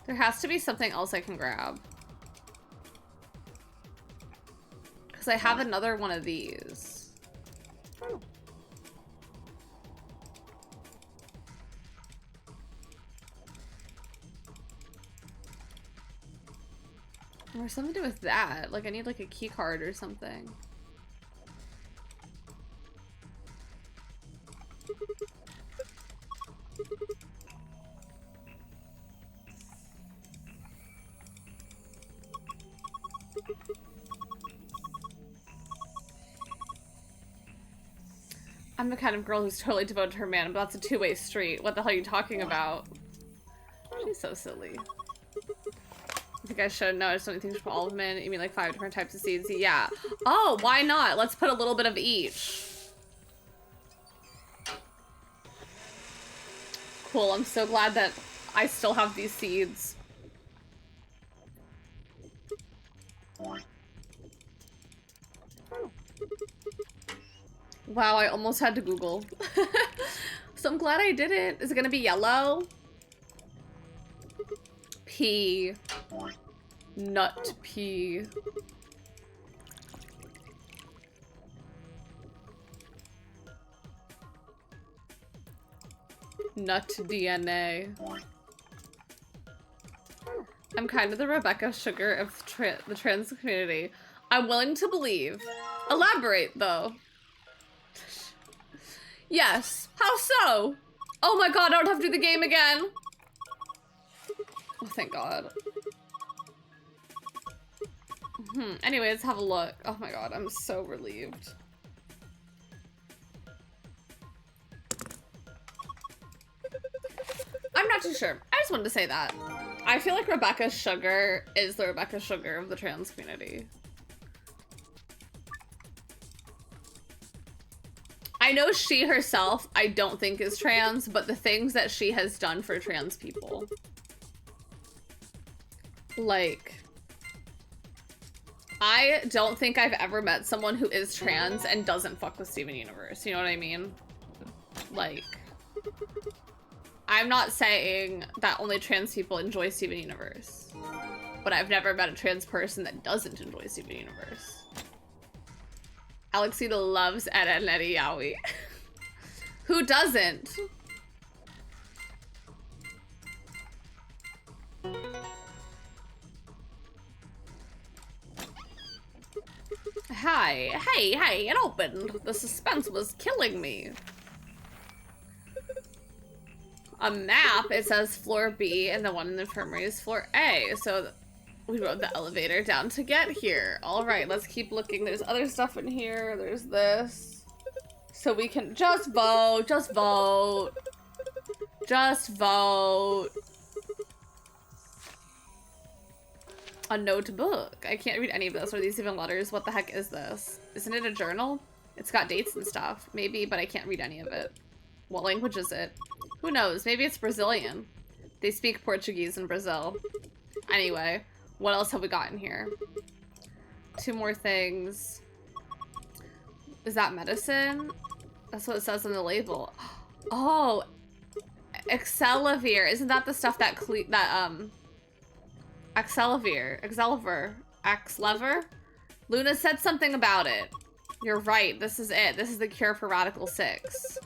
There has to be something else I can grab. Because I have another one of these. Or something to do with that. Like I need like a key card or something. I'm the kind of girl who's totally devoted to her man, but that's a two-way street. What the hell are you talking about? She's so silly. I think I should know. I just don't think you should put all of them in. You mean like 5 different types of seeds? Yeah. Oh, why not? Let's put a little bit of each. Cool. I'm so glad that I still have these seeds. Wow, I almost had to Google. So I'm glad I didn't. Is it gonna be yellow? Pea. Nut pea. Nut DNA. I'm kind of the Rebecca Sugar of the trans community. I'm willing to believe. Elaborate, though. Yes. How so? Oh my god, I don't have to do the game again. Oh, thank god. Anyway, let's have a look. Oh my god, I'm so relieved. I'm not too sure. I just wanted to say that. I feel like Rebecca Sugar is the Rebecca Sugar of the trans community. I know she herself, I don't think is trans, but the things that she has done for trans people. Like, I don't think I've ever met someone who is trans and doesn't fuck with Steven Universe. You know what I mean? Like, I'm not saying that only trans people enjoy Steven Universe, but I've never met a trans person that doesn't enjoy Steven Universe. Alexita loves Ed and Eddie Yowie. Who doesn't? Hi. Hey, it opened. The suspense was killing me. A map, it says floor B, and the one in the infirmary is floor A. So we rode the elevator down to get here. All right, let's keep looking. There's other stuff in here. There's this. So we can just vote. Just vote. Just vote. A notebook. I can't read any of this. Are these even letters? What the heck is this? Isn't it a journal? It's got dates and stuff. Maybe, but I can't read any of it. What language is it? Who knows? Maybe it's Brazilian. They speak Portuguese in Brazil. Anyway, what else have we got in here? 2 more things. Is that medicine? That's what it says on the label. Oh, Excelavir. Isn't that the stuff that Axlever? Luna said something about it. You're right. This is it. This is the cure for Radical 6.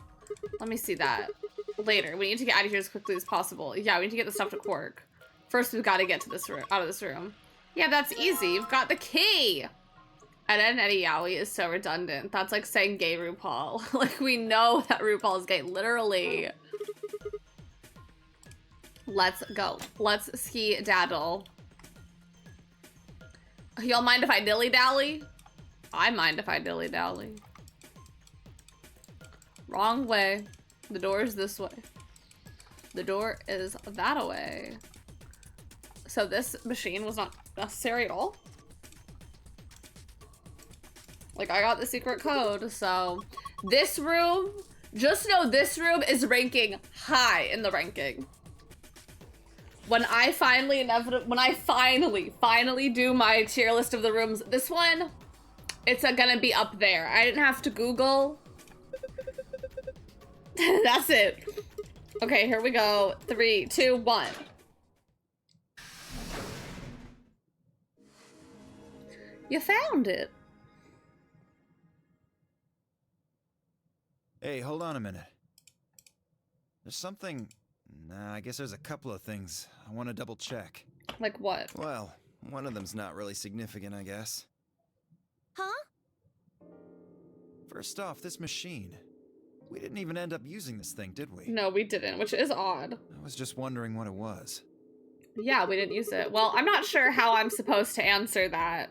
Let me see that. Later. We need to get out of here as quickly as possible. Yeah, we need to get the stuff to Quark. First, we've got to get to this room, out of this room. Yeah, that's easy. You've got the key. And then Eddie Yowie is so redundant. That's like saying gay RuPaul. Like, we know that RuPaul is gay. Literally. Let's go. Let's ski daddle. Y'all mind if I dilly-dally? I mind if I dilly-dally. Wrong way. The door is this way. The door is that way. So this machine was not necessary at all. Like, I got the secret code, so this room, just know this room is ranking high in the ranking. When I finally do my tier list of the rooms, this one, it's gonna be up there. I didn't have to Google. That's it. Okay, here we go. 3, 2, 1. You found it. Hey, hold on a minute. There's something... Nah, I guess there's a couple of things I want to double check. Like what? Well, One of them's not really significant, I guess. Huh? First off, this machine. We didn't even end up using this thing, did we? No, we didn't, which is odd. I was just wondering what it was. Yeah, we didn't use it. Well, I'm not sure how I'm supposed to answer that.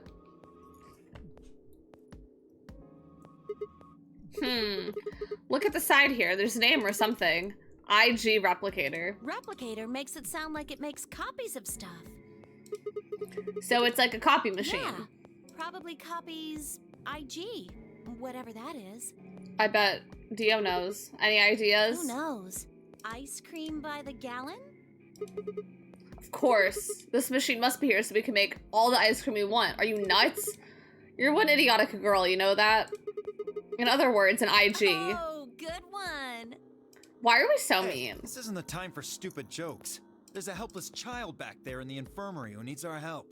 Look at the side here. There's a name or something. IG Replicator. Replicator makes it sound like it makes copies of stuff. So it's like a copy machine. Yeah, probably copies IG, whatever that is. I bet Dio knows. Any ideas? Who knows? Ice cream by the gallon? Of course. This machine must be here so we can make all the ice cream we want. Are you nuts? You're one idiotic girl, you know that? In other words, an IG. Oh, good one. Why are we so mean? This isn't the time for stupid jokes. There's a helpless child back there in the infirmary who needs our help.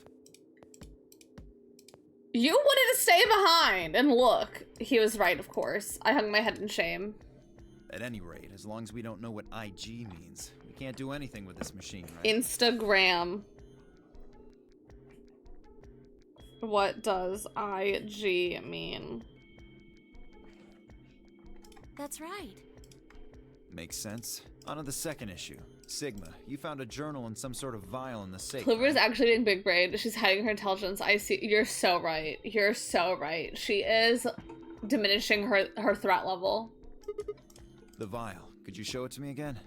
You wanted to stay behind, and look. He was right, of course. I hung my head in shame. At any rate, as long as we don't know what IG means, we can't do anything with this machine, right? Instagram. What does IG mean? That's right. Makes sense. On to the second issue. Sigma, you found a journal and some sort of vial in the safe. Clover's actually being big brain. She's hiding her intelligence. I see. You're so right. You're so right. She is diminishing her threat level. The vial. Could you show it to me again?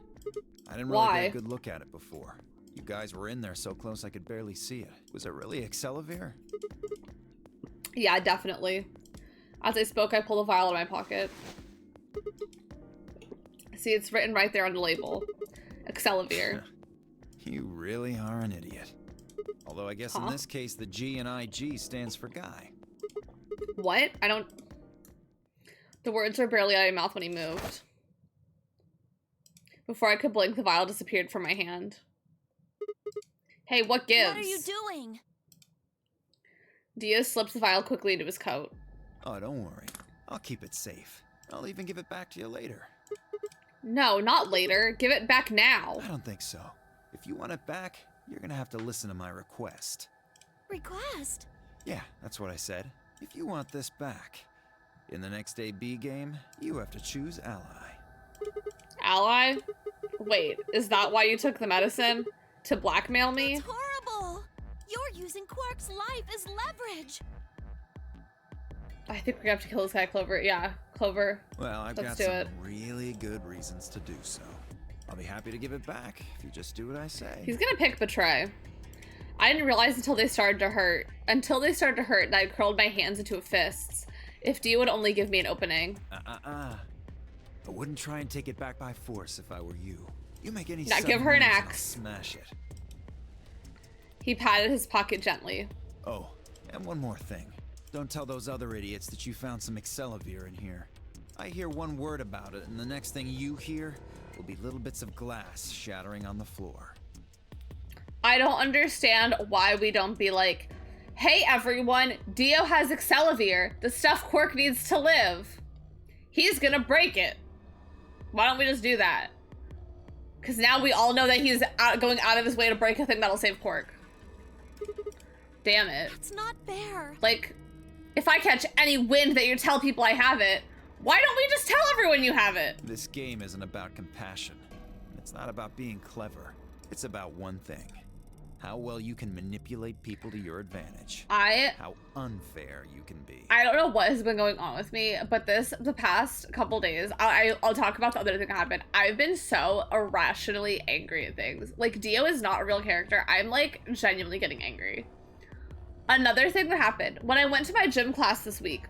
I didn't really get a good look at it before. You guys were in there so close I could barely see it. Was it really Excelavir? Yeah, definitely. As I spoke, I pulled a vial out of my pocket. See, it's written right there on the label. Excelavir. You really are an idiot. Although I guess in this case, the G in IG stands for guy. What? I don't... The words were barely out of my mouth when he moved. Before I could blink, the vial disappeared from my hand. Hey, what gives? What are you doing? Dio slips the vial quickly into his coat. Oh, don't worry. I'll keep it safe. I'll even give it back to you later. No, not later. Give it back now. I don't think so. If you want it back, you're gonna have to listen to my request. Request? Yeah, that's what I said. If you want this back, in the next AB game, you have to choose ally. Ally? Wait, is that why you took the medicine? To blackmail me? That's horrible! You're using Quark's life as leverage! I think we're gonna have to kill this guy, Clover. Yeah, Clover. Well, I've got some really good reasons to do so. I'll be happy to give it back if you just do what I say. He's gonna pick betray. I didn't realize until they started to hurt. Until they started to hurt, that I curled my hands into fists. If Dio would only give me an opening. I wouldn't try and take it back by force if I were you. You make any Not give her an moves and I'll axe. Smash it. He patted his pocket gently. Oh, and one more thing. Don't tell those other idiots that you found some Excelavir in here. I hear one word about it, and the next thing you hear will be little bits of glass shattering on the floor. I don't understand why we don't be like, hey everyone, Dio has Excelavir, the stuff Quark needs to live. He's gonna break it. Why don't we just do that? Because now we all know that he's going out of his way to break a thing that'll save Quark. Damn it. That's not fair. Like, if I catch any wind that you tell people I have it, why don't we just tell everyone you have it? This game isn't about compassion. It's not about being clever. It's about one thing. How well you can manipulate people to your advantage. How unfair you can be. I don't know what has been going on with me, but the past couple days, I'll talk about the other thing that happened. I've been so irrationally angry at things. Like, Dio is not a real character. I'm, like, genuinely getting angry. Another thing that happened, when I went to my gym class this week,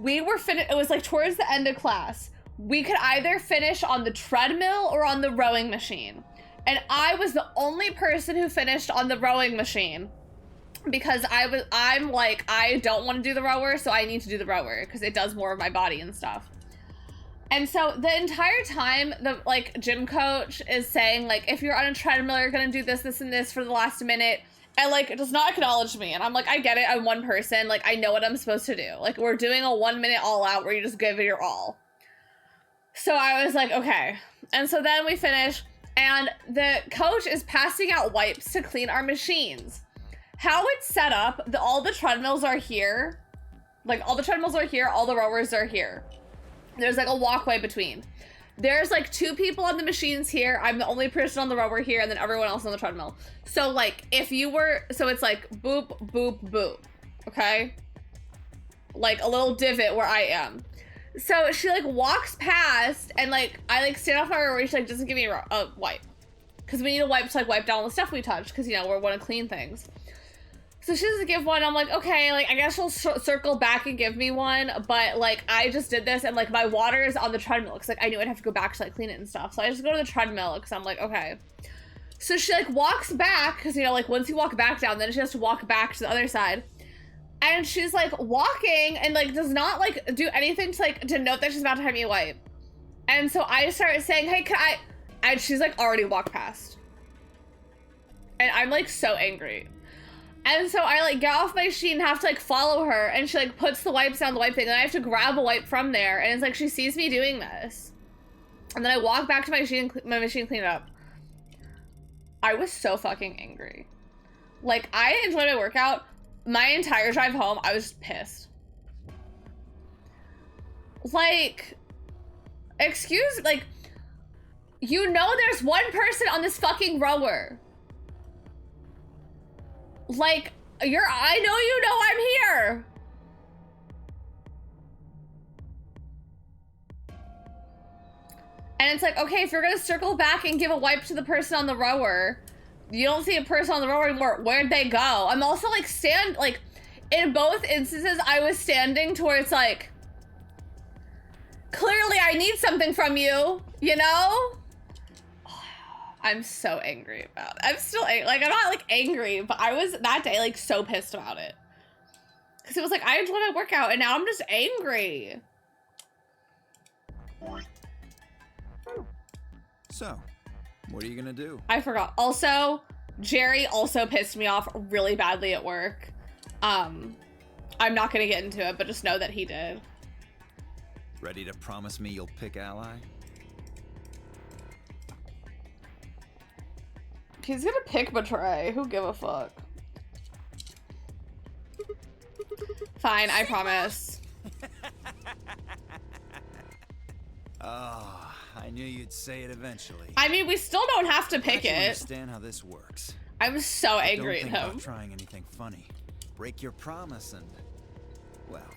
it was like towards the end of class. We could either finish on the treadmill or on the rowing machine. And I was the only person who finished on the rowing machine because I'm like, I don't want to do the rower, so I need to do the rower because it does more of my body and stuff. And so the entire time, the like gym coach is saying like, if you're on a treadmill, you're gonna do this, this, and this for the last minute. And like, it does not acknowledge me. And I'm like, I get it. I'm one person. Like, I know what I'm supposed to do. Like, we're doing a 1 minute all out where you just give it your all. So I was like, okay. And so then we finish and the coach is passing out wipes to clean our machines. how it's set up, all the treadmills are here. Like, all the treadmills are here, all the rowers are here. There's like a walkway between. There's like 2 people on the machines here. I'm the only person on the rower here, and then everyone else on the treadmill. So like, if you were, so it's like boop, boop, boop, okay? Like a little divot where I am. So she like walks past, and like, I like stand off my rower, she like doesn't give me a wipe. Cause we need a wipe to like wipe down all the stuff we touched, cause you know, we want to clean things. So she doesn't give one. I'm like, okay, like I guess she'll circle back and give me one. But like I just did this, and like my water is on the treadmill, because like I knew I'd have to go back to like clean it and stuff. So I just go to the treadmill, because I'm like, okay. So she like walks back, because you know, like once you walk back down, then she has to walk back to the other side. And she's like walking and like does not like do anything to like to note that she's about to have me a wipe. And so I start saying, hey, can I? And she's like already walked past. And I'm like so angry. And so I like get off my sheet and have to like follow her, and she like puts the wipes down the wipe thing, and I have to grab a wipe from there, and it's like she sees me doing this. And then I walk back to my machine and clean it up. I was so fucking angry. Like, I enjoyed my workout. My entire drive home, I was just pissed. Like, excuse, like, you know there's one person on this fucking rower. Like, I know you know I'm here. And it's like, okay, if you're gonna circle back and give a wipe to the person on the rower, you don't see a person on the rower anymore. Where'd they go? I'm also like in both instances, I was standing towards like, clearly I need something from you, you know? I'm so angry about it. I'm still angry. Like, I'm not like angry, but I was that day like so pissed about it. Cause it was like, I enjoyed my workout and now I'm just angry. So, what are you gonna do? I forgot. Also, Jerry also pissed me off really badly at work. I'm not gonna get into it, but just know that he did. Ready to promise me you'll pick Ally? He's gonna pick Betray. Who give a fuck? Fine, I promise. Oh, I knew you'd say it eventually. I mean, we still don't have to pick I it. understand how this works. I'm so angry at Don't think him. about trying anything funny. Break your promise and, well.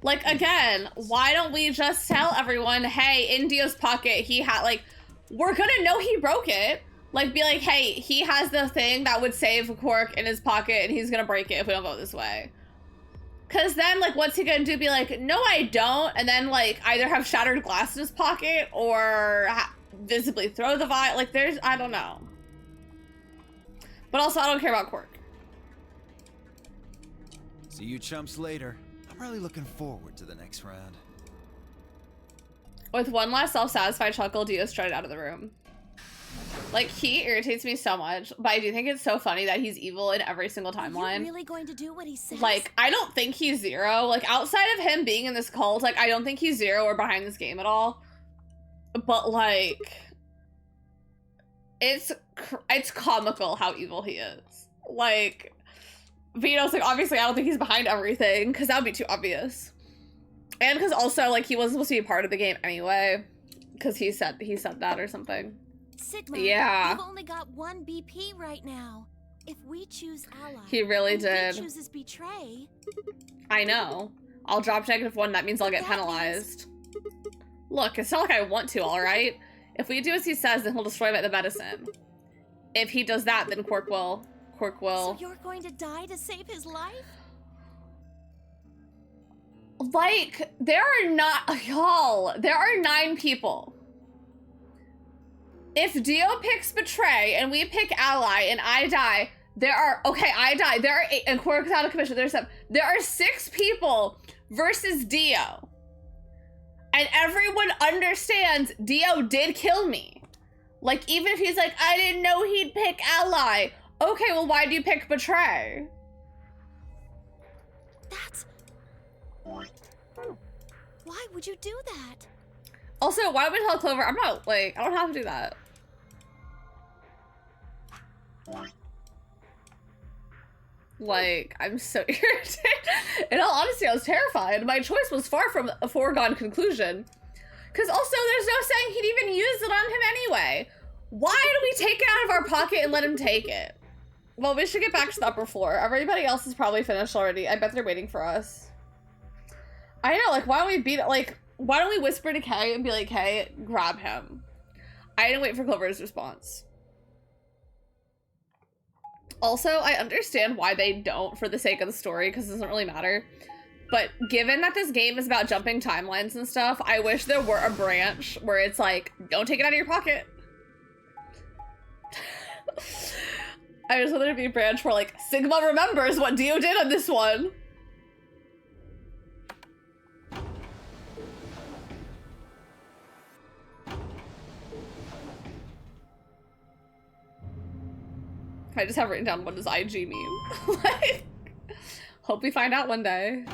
Like, again, why don't we just tell everyone, hey, in Dio's pocket, he had, like, we're gonna know he broke it. Like, be like, hey, he has the thing that would save a quirk in his pocket, and he's gonna break it if we don't vote this way. Cause then, like, what's he gonna do? Be like, no, I don't, and then, like, either have shattered glass in his pocket, or visibly throw the vial. Like, there's, I don't know. But also, I don't care about quirk. See you chumps later. I'm really looking forward to the next round. With one last self-satisfied chuckle, Dio strutted out of the room. Like, he irritates me so much, but I do think it's so funny that he's evil in every single timeline. Are you really going to do what he says? Like, I don't think he's Zero. Like, outside of him being in this cult, like, I don't think he's Zero or behind this game at all. But, like, it's comical how evil he is. Like, Vito's like, obviously, I don't think he's behind everything, because that would be too obvious. And because also, like, he wasn't supposed to be a part of the game anyway, because he said that or something. Sigma, yeah. We've only got one BP right now. If we choose Ally, He really and did. He chooses Betray. I know. I'll drop -1. That means I'll get penalized. Look, it's not like I want to, all right? If we do as he says, then he'll destroy the medicine. If he does that, then Quirk will. So you're going to die to save his life? Like, there are 9 people. If Dio picks Betray and we pick Ally and I die, I die. There are 8, and Quirk's out of commission. There's 7. There are 6 people versus Dio. And everyone understands Dio did kill me. Like, even if he's like, I didn't know he'd pick Ally. Okay, well, why do you pick Betray? Why would you do that? Also, why would we tell Clover? I'm not, like, I don't have to do that. Like, I'm so irritated. In all honesty, I was terrified. My choice was far from a foregone conclusion. Because also, there's no saying he'd even use it on him anyway. Why do we take it out of our pocket and let him take it? Well, we should get back to the upper floor. Everybody else is probably finished already. I bet they're waiting for us. I know, like, why don't we beat it? Like, why don't we whisper to Kay and be like, hey, grab him. I didn't wait for Clover's response. Also, I understand why they don't for the sake of the story, because it doesn't really matter. But given that this game is about jumping timelines and stuff, I wish there were a branch where it's like, don't take it out of your pocket. I just want there to be a branch where like, Sigma remembers what Dio did on this one. I just have written down, what does IG mean? Like, hope we find out one day.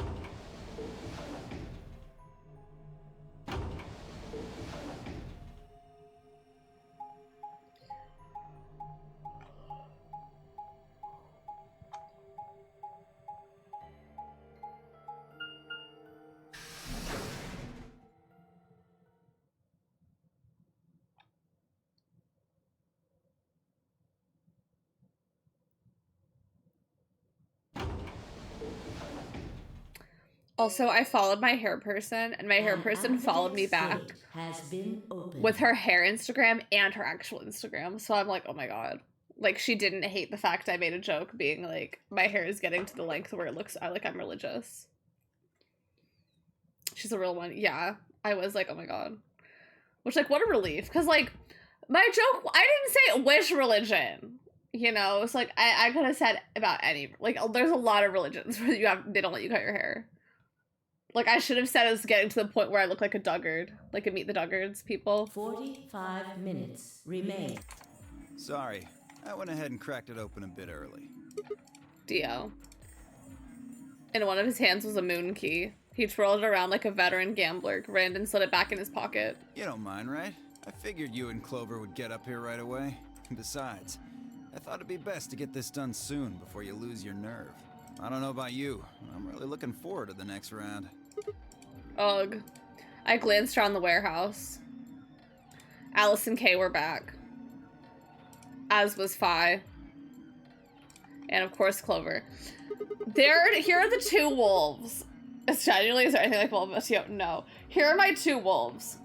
Also, I followed my hair person, and my hair person followed me back with her hair Instagram and her actual Instagram. So I'm like, oh my god. Like, she didn't hate the fact I made a joke being like, my hair is getting to the length where it looks like I'm religious. She's a real one. Yeah, I was like, oh my god. Which, like, what a relief. Because, like, my joke, I didn't say which religion. You know, it's like, I could have said about any, like, there's a lot of religions where they don't let you cut your hair. Like, I should have said it was getting to the point where I look like a Duggard. Like a Meet the Duggards people. 45 minutes remain. Sorry, I went ahead and cracked it open a bit early. Dio. In one of his hands was a moon key. He twirled it around like a veteran gambler. Brandon slid it back in his pocket. You don't mind, right? I figured you and Clover would get up here right away. Besides, I thought it'd be best to get this done soon before you lose your nerve. I don't know about you, but I'm really looking forward to the next round. Ugh. I glanced around the warehouse. Alice and Kay were back. As was Fi. And of course Clover. Here are the two wolves. Genuinely, is there anything like wolf? No. Here are my two wolves.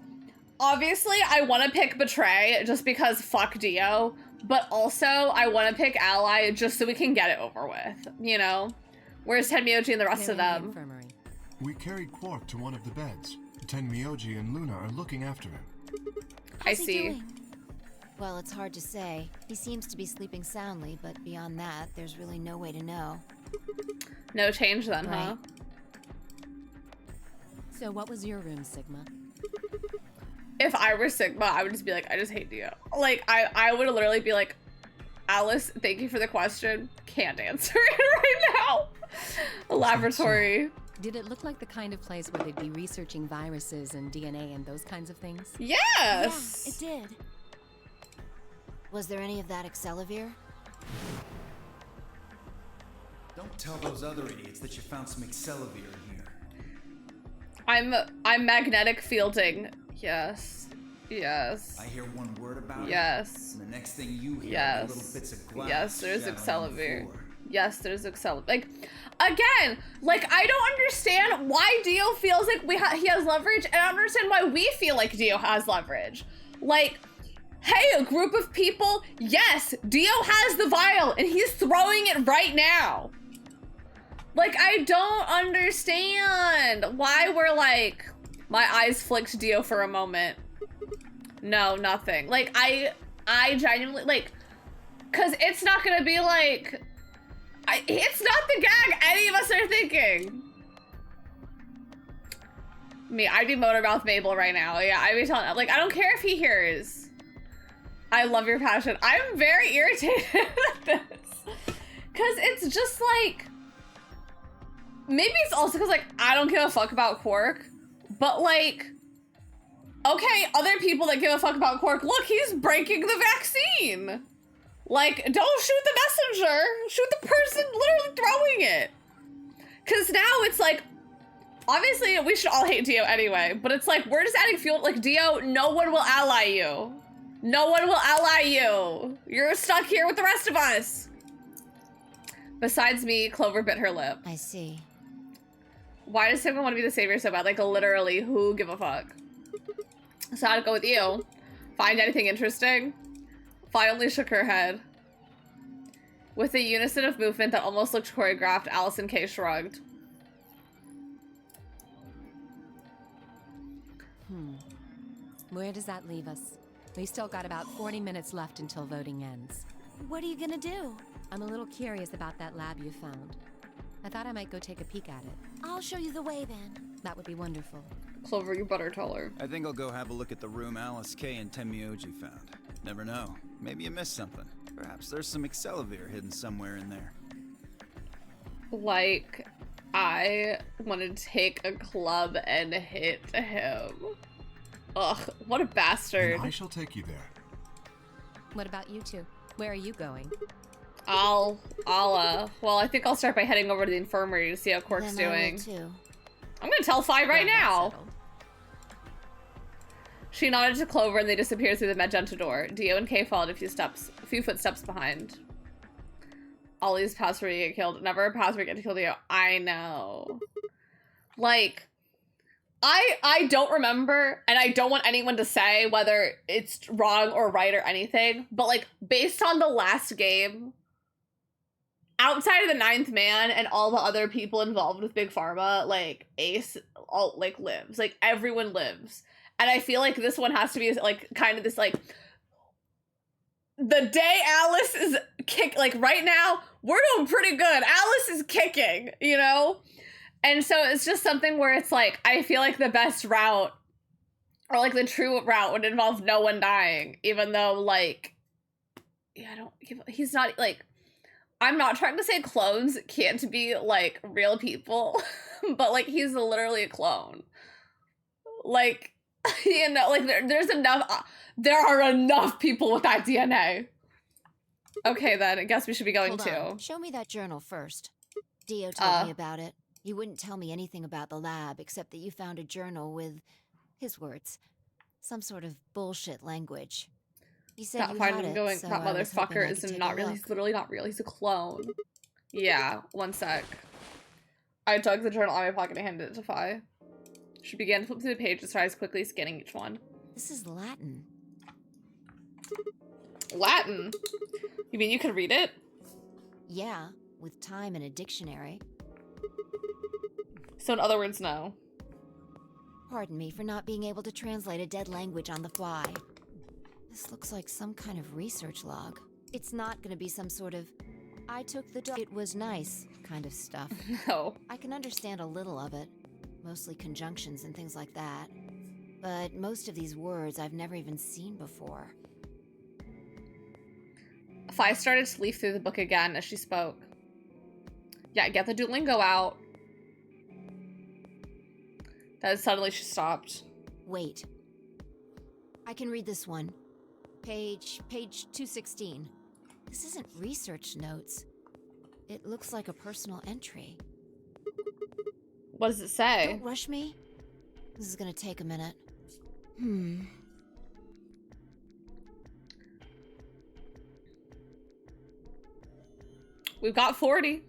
Obviously, I want to pick Betray just because fuck Dio. But also, I want to pick Ally just so we can get it over with, you know? Where's Tenmyoji and the rest of them? We carried Quark to one of the beds. Tenmyoji and Luna are looking after him. I see. Well, it's hard to say. He seems to be sleeping soundly, but beyond that, there's really no way to know. No change then, huh? So what was your room, Sigma? If I were Sigma, I would just be like, I just hate Dio. Like, I would literally be like, Alice, thank you for the question. Can't answer it right now. A laboratory. Did it look like the kind of place where they'd be researching viruses and DNA and those kinds of things? Yes! Yeah, it did. Was there any of that Excelivir? Don't tell those other idiots that you found some Excelivir in here. I'm magnetic fielding. Yes. Yes. I hear one word about it. Yes. And the next thing you hear yes. are little bits of glass. Yes, there's Excelivir. Yes, there's Excelivir. Like, again, like, I don't understand why Dio feels like he has leverage, and I don't understand why we feel like Dio has leverage. Like, hey, a group of people, yes, Dio has the vial, and he's throwing it right now. Like, I don't understand why we're like, my eyes flicked Dio for a moment. No, nothing. Like, I genuinely, like, cause it's not gonna be like, it's not the gag any of us are thinking. Me, I'd be Motormouth Mabel right now. Yeah, I'd be telling, like, I don't care if he hears. I love your passion. I'm very irritated at this. Cause it's just like, maybe it's also cause like, I don't give a fuck about Quark, but like, okay, other people that give a fuck about Quark, look, he's breaking the vaccine. Like, don't shoot the messenger. Shoot the person literally throwing it. Because now it's like, obviously we should all hate Dio anyway, but it's like, we're just adding fuel. Like, Dio, no one will ally you. No one will ally you. You're stuck here with the rest of us. Besides me, Clover bit her lip. I see. Why does Sigma want to be the savior so bad? Like, literally, who give a fuck? So I'd go with you. Find anything interesting? Fi only shook her head. With a unison of movement that almost looked choreographed, Allison K shrugged. Where does that leave us? We've still got about 40 minutes left until voting ends. What are you gonna do? I'm a little curious about that lab you found. I thought I might go take a peek at it. I'll show you the way then. That would be wonderful. Clover, you better tell her. I think I'll go have a look at the room Alice K and Temioji found. Never know. Maybe you missed something. Perhaps there's some Excelivir hidden somewhere in there. Like, I want to take a club and hit him. Ugh, what a bastard. Then I shall take you there. What about you two? Where are you going? well, I think I'll start by heading over to the infirmary to see how Quark's Then I will doing. too. I'm gonna tell Fi right now. She nodded to Clover and they disappeared through the magenta door. Dio and Kay followed a few footsteps behind. Ollie's password to get killed. Never a password get to kill Dio. I know. Like, I don't remember, and I don't want anyone to say whether it's wrong or right or anything, but like, based on the last game, outside of the 9th man and all the other people involved with Big Pharma, like, Ace, all, like, lives. Like, everyone lives. And I feel like this one has to be, like, kind of this, like, the day Alice is like, right now, we're doing pretty good. Alice is kicking, you know? And so it's just something where it's like, I feel like the best route, or like the true route, would involve no one dying, even though, like, yeah, he's not, like, I'm not trying to say clones can't be, like, real people, but, like, he's literally a clone. Like, you know, like, there are enough people with that DNA. Okay, then, I guess we should be going Hold to. on. Show me that journal first. Dio told me about it. You wouldn't tell me anything about the lab, except that you found a journal with, his words, some sort of bullshit language. He said you had it, so that I was hoping I motherfucker could is take not a real. look. He's literally not real. He's a clone. Yeah, one sec. I dug the journal out of my pocket and handed it to Fi. She began to flip through the pages, her eyes quickly scanning each one. This is Latin. Latin? You mean you could read it? Yeah, with time and a dictionary. So in other words, no. Pardon me for not being able to translate a dead language on the fly. This looks like some kind of research log. It's not gonna be some sort of, I took the it was nice kind of stuff. No. I can understand a little of it, mostly conjunctions and things like that. But most of these words I've never even seen before. Fi started to leaf through the book again as she spoke. Yeah, get the Duolingo out. Then suddenly she stopped. Wait. I can read this one. Page 216. This isn't research notes. It looks like a personal entry. What does it say? Don't rush me. This is gonna take a minute. We've got 40.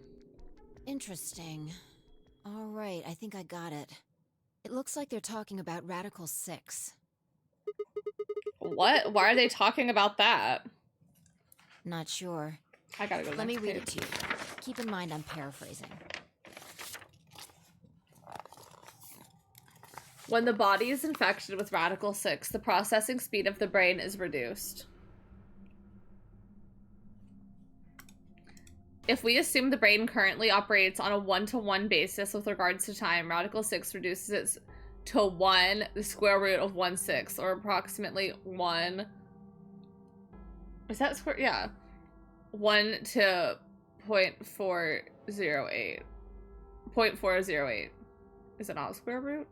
Interesting. All right, I think I got it. It looks like they're talking about Radical 6. What? Why are they talking about that? Not sure. I gotta go to the Let me next read it page. to you. Keep in mind I'm paraphrasing. When the body is infected with Radical 6, the processing speed of the brain is reduced. If we assume the brain currently operates on a 1-to-1 basis with regards to time, Radical 6 reduces it to 1, the square root of 1/6, or approximately 1. Is that square? Yeah. 1 to 0.408. 0.408. Is it not a square root?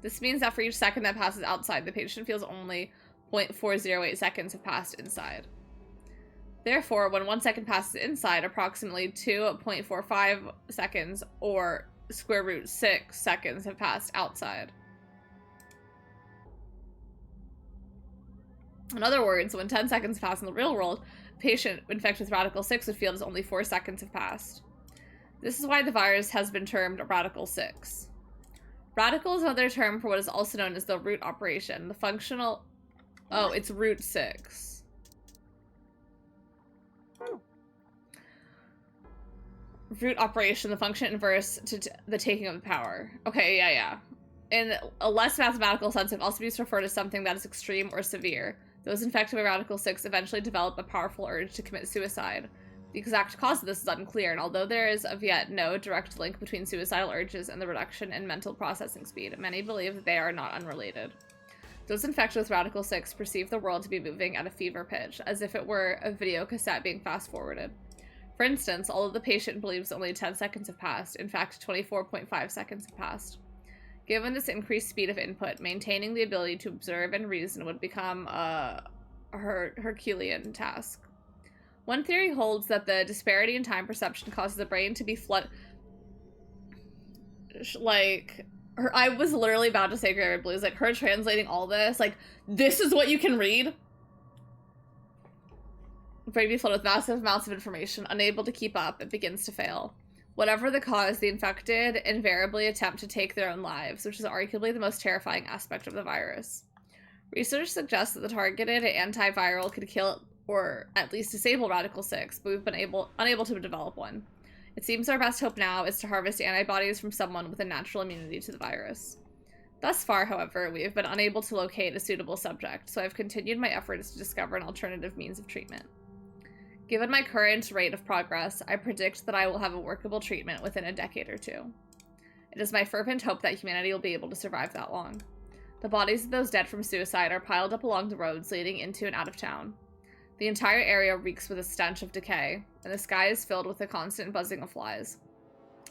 This means that for each second that passes outside, the patient feels only 0.408 seconds have passed inside. Therefore, when 1 second passes inside, approximately 2.45 seconds or square root 6 seconds have passed outside. In other words, when 10 seconds pass in the real world, a patient infected with Radical 6 would feel as only 4 seconds have passed. This is why the virus has been termed Radical 6. Radical is another term for what is also known as the root operation. The functional... Oh, it's root 6. Root operation, the function inverse to the taking of the power. Okay, yeah. In a less mathematical sense, it can also be used to refer to something that is extreme or severe. Those infected by Radical 6 eventually develop a powerful urge to commit suicide. The exact cause of this is unclear, and although there is of yet no direct link between suicidal urges and the reduction in mental processing speed, many believe that they are not unrelated. Those infected with Radical 6 perceive the world to be moving at a fever pitch, as if it were a video cassette being fast-forwarded. For instance, although the patient believes only 10 seconds have passed, in fact 24.5 seconds have passed. Given this increased speed of input, maintaining the ability to observe and reason would become a Herculean task. One theory holds that the disparity in time perception causes the brain to be I was literally about to say Gray Red Blues, like her translating all this, like, this is what you can read? Brain be flooded with massive amounts of information, unable to keep up, it begins to fail. Whatever the cause, the infected invariably attempt to take their own lives, which is arguably the most terrifying aspect of the virus. Research suggests that the targeted antiviral could kill or at least disable Radical 6, but we've been unable to develop one. It seems our best hope now is to harvest antibodies from someone with a natural immunity to the virus. Thus far, however, we have been unable to locate a suitable subject, so I've continued my efforts to discover an alternative means of treatment. Given my current rate of progress, I predict that I will have a workable treatment within a decade or two. It is my fervent hope that humanity will be able to survive that long. The bodies of those dead from suicide are piled up along the roads leading into and out of town. The entire area reeks with a stench of decay, and the sky is filled with a constant buzzing of flies.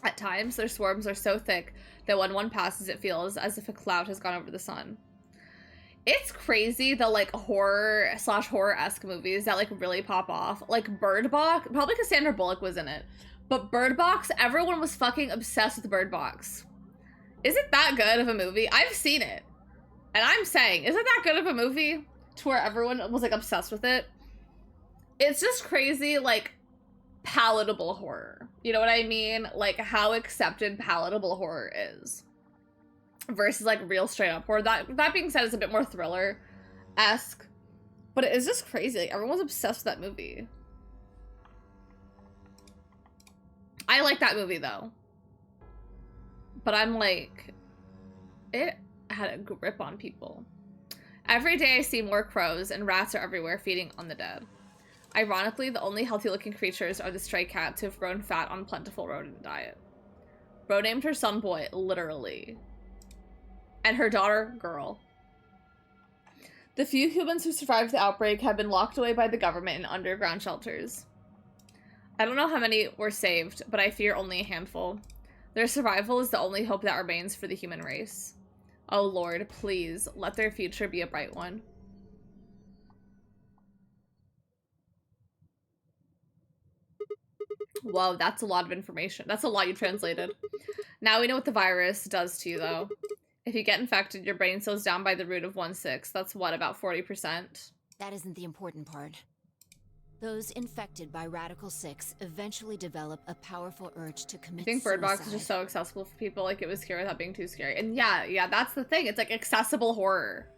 At times, their swarms are so thick that when one passes, it feels as if a cloud has gone over the sun. It's crazy the, like, horror/horror-esque movies that, like, really pop off. Like, Bird Box, probably because Sandra Bullock was in it. But Bird Box, everyone was fucking obsessed with Bird Box. Is it that good of a movie? I've seen it. And I'm saying, is it that good of a movie to where everyone was, like, obsessed with it? It's just crazy, like, palatable horror. You know what I mean? Like, how accepted palatable horror is. Versus, like, real straight-up horror. That being said, it's a bit more thriller-esque. But it is just crazy. Like, everyone's obsessed with that movie. I like that movie, though. But I'm like, it had a grip on people. Every day I see more crows, and rats are everywhere feeding on the dead. Ironically, the only healthy-looking creatures are the stray cats who have grown fat on plentiful rodent diet. Bro named her son Boy, literally. And her daughter, Girl. The few humans who survived the outbreak have been locked away by the government in underground shelters. I don't know how many were saved, but I fear only a handful. Their survival is the only hope that remains for the human race. Oh Lord, please, let their future be a bright one. Whoa, that's a lot of information. That's a lot you translated. Now we know what the virus does to you, though. If you get infected, your brain slows down by the root of 1/6. That's what, about 40%? That isn't the important part. Those infected by Radical 6 eventually develop a powerful urge to commit I think Bird Box suicide. is just so accessible for people. Like, it was scary without being too scary. And yeah, that's the thing. It's like accessible horror.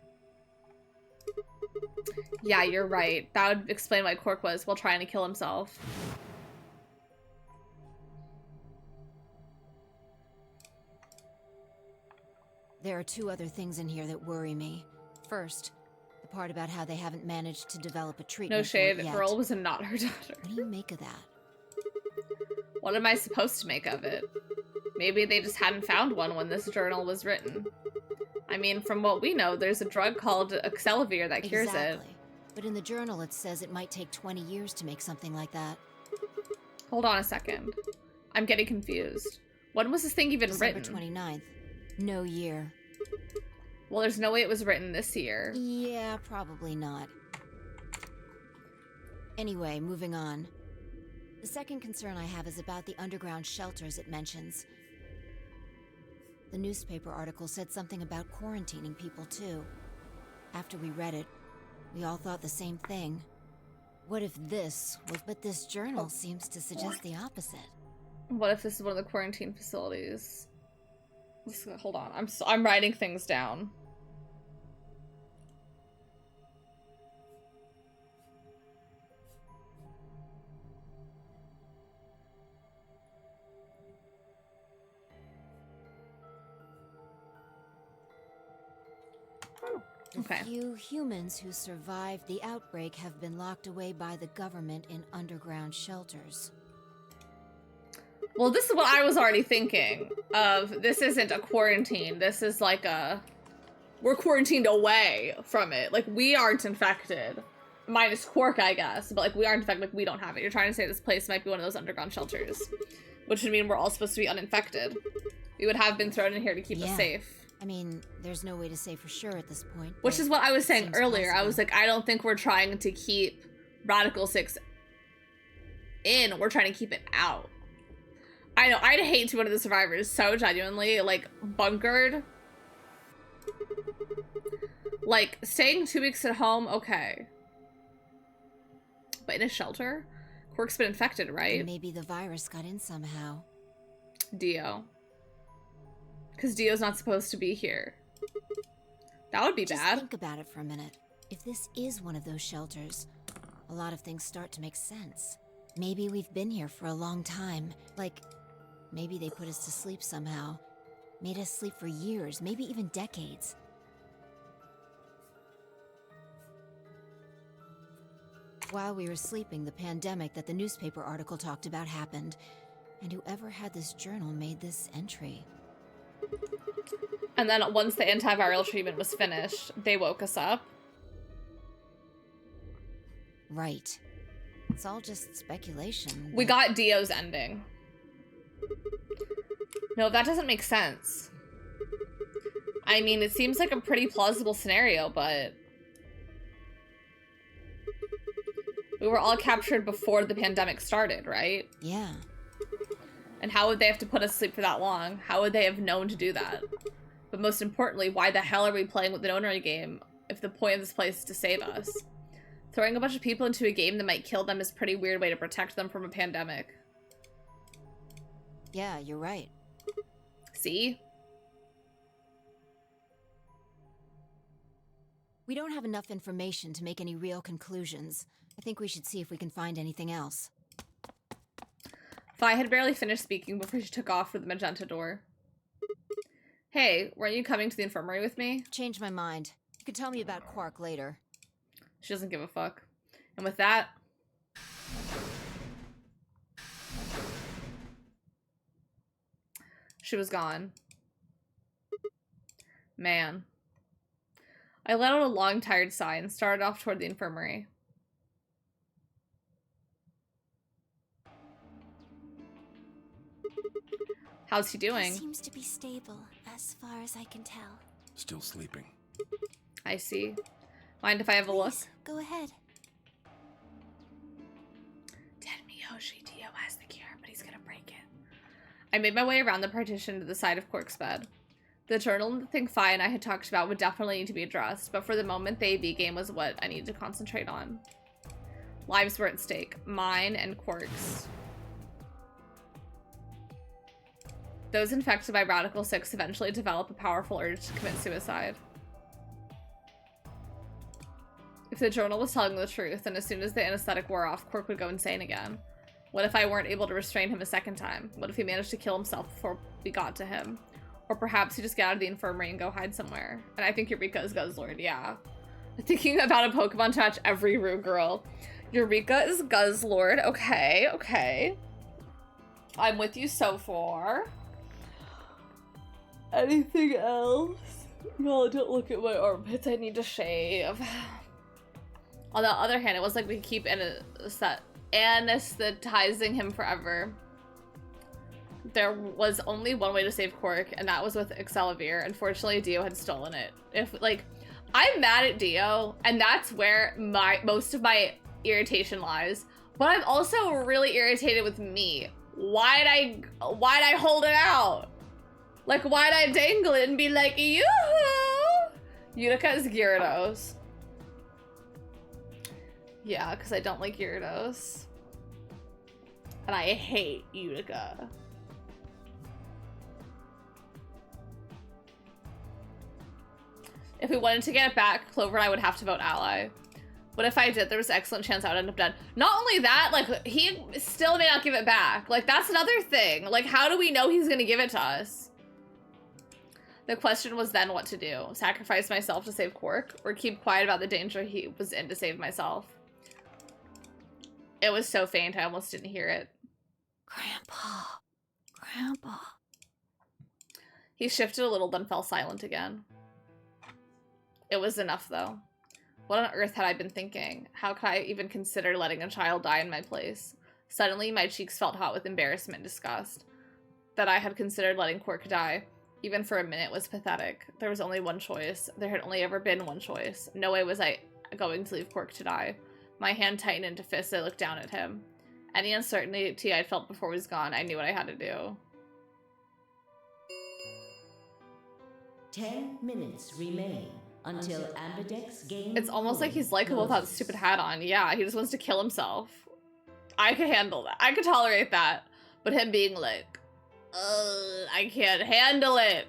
Yeah, you're right. That would explain why Cork was while trying to kill himself. There are two other things in here that worry me. First, the part about how they haven't managed to develop a treatment. No shade, for it yet. Girl was not her daughter. What do you make of that? What am I supposed to make of it? Maybe they just hadn't found one when this journal was written. I mean, from what we know, there's a drug called Xelavir that cures it. But in the journal it says it might take 20 years to make something like that. Hold on a second. I'm getting confused. When was this thing even December written? 29th. No year. Well, there's no way it was written this year. Yeah, probably not. Anyway, moving on. The second concern I have is about the underground shelters it mentions. The newspaper article said something about quarantining people, too. After we read it, we all thought the same thing. What if this was... But this journal seems to suggest the opposite. What if this is one of the quarantine facilities? Hold on, I'm writing things down. Okay. The few humans who survived the outbreak have been locked away by the government in underground shelters. Well, this is what I was already thinking of. This isn't a quarantine. This is like a... We're quarantined away from it. Like, we aren't infected. Minus Quark, I guess. But, like, we aren't infected. Like, we don't have it. You're trying to say this place might be one of those underground shelters. Which would mean we're all supposed to be uninfected. We would have been thrown in here to keep us safe. I mean, there's no way to say for sure at this point. Which is what I was saying earlier. I was like, I don't think we're trying to keep Radical 6 in. We're trying to keep it out. I know, I'd hate to be one of the survivors so genuinely, like, bunkered. Like, staying 2 weeks at home, okay. But in a shelter? Quark's been infected, right? And maybe the virus got in somehow. Dio. Because Dio's not supposed to be here. That would be bad. Just think about it for a minute. If this is one of those shelters, a lot of things start to make sense. Maybe we've been here for a long time. Like, maybe they put us to sleep somehow. Made us sleep for years, maybe even decades. While we were sleeping, the pandemic that the newspaper article talked about happened. And whoever had this journal made this entry. And then once the antiviral treatment was finished, they woke us up. Right. It's all just speculation. We got Dio's ending. No, that doesn't make sense. I mean, it seems like a pretty plausible scenario, but... We were all captured before the pandemic started, right? Yeah. And how would they have to put us to sleep for that long? How would they have known to do that? But most importantly, why the hell are we playing with the nonary game if the point of this place is to save us? Throwing a bunch of people into a game that might kill them is a pretty weird way to protect them from a pandemic. Yeah, you're right. See? We don't have enough information to make any real conclusions. I think we should see if we can find anything else. Fi had barely finished speaking before she took off for the magenta door. Hey, weren't you coming to the infirmary with me? Changed my mind. You could tell me about Quark later. She doesn't give a fuck. And with that... she was gone. Man. I let out a long, tired sigh and started off toward the infirmary. How's he doing? He seems to be stable, as far as I can tell. Still sleeping. I see. Mind if I have a look? Go ahead. Dead Miyoshi, Dio has the cure, but he's gonna break it. I made my way around the partition to the side of Quark's bed. The journal and the thing Fi and I had talked about would definitely need to be addressed, but for the moment, the AV game was what I needed to concentrate on. Lives were at stake. Mine and Quark's. Those infected by Radical 6 eventually develop a powerful urge to commit suicide. If the journal was telling the truth, then as soon as the anesthetic wore off, Quark would go insane again. What if I weren't able to restrain him a second time? What if he managed to kill himself before we got to him? Or perhaps he just get out of the infirmary and go hide somewhere. And I think Eureka is Guzzlord, yeah. Thinking about a Pokemon to match every Rue girl. Eureka is Guzzlord, okay, okay. I'm with you so far. Anything else? No, don't look at my armpits, I need to shave. On the other hand, it was like we could keep anesthetizing him forever. There was only one way to save Quark, and that was with Excelivir. Unfortunately, Dio had stolen it. I'm mad at Dio, and that's where most of my irritation lies. But I'm also really irritated with me. Why'd I hold it out? Like, why'd I dangle it and be like, yoo-hoo? Utica is Gyarados. Yeah, because I don't like Gyarados. And I hate Utica. If we wanted to get it back, Clover and I would have to vote ally. But if I did, there was an excellent chance I would end up dead. Not only that, like, he still may not give it back. Like, that's another thing. Like, how do we know he's gonna give it to us? The question was then what to do. Sacrifice myself to save Quark, or keep quiet about the danger he was in to save myself. It was so faint, I almost didn't hear it. Grandpa. He shifted a little, then fell silent again. It was enough, though. What on earth had I been thinking? How could I even consider letting a child die in my place? Suddenly, my cheeks felt hot with embarrassment and disgust. That I had considered letting Quark die, even for a minute, was pathetic. There was only one choice. There had only ever been one choice. No way was I going to leave Quark to die. My hand tightened into fists. I looked down at him. Any uncertainty I'd felt before was gone. I knew what I had to do. 10 minutes remain until Ambidex's game. It's almost like he's likable without the stupid hat on. Yeah, he just wants to kill himself. I could handle that. I could tolerate that. But him being like, I can't handle it.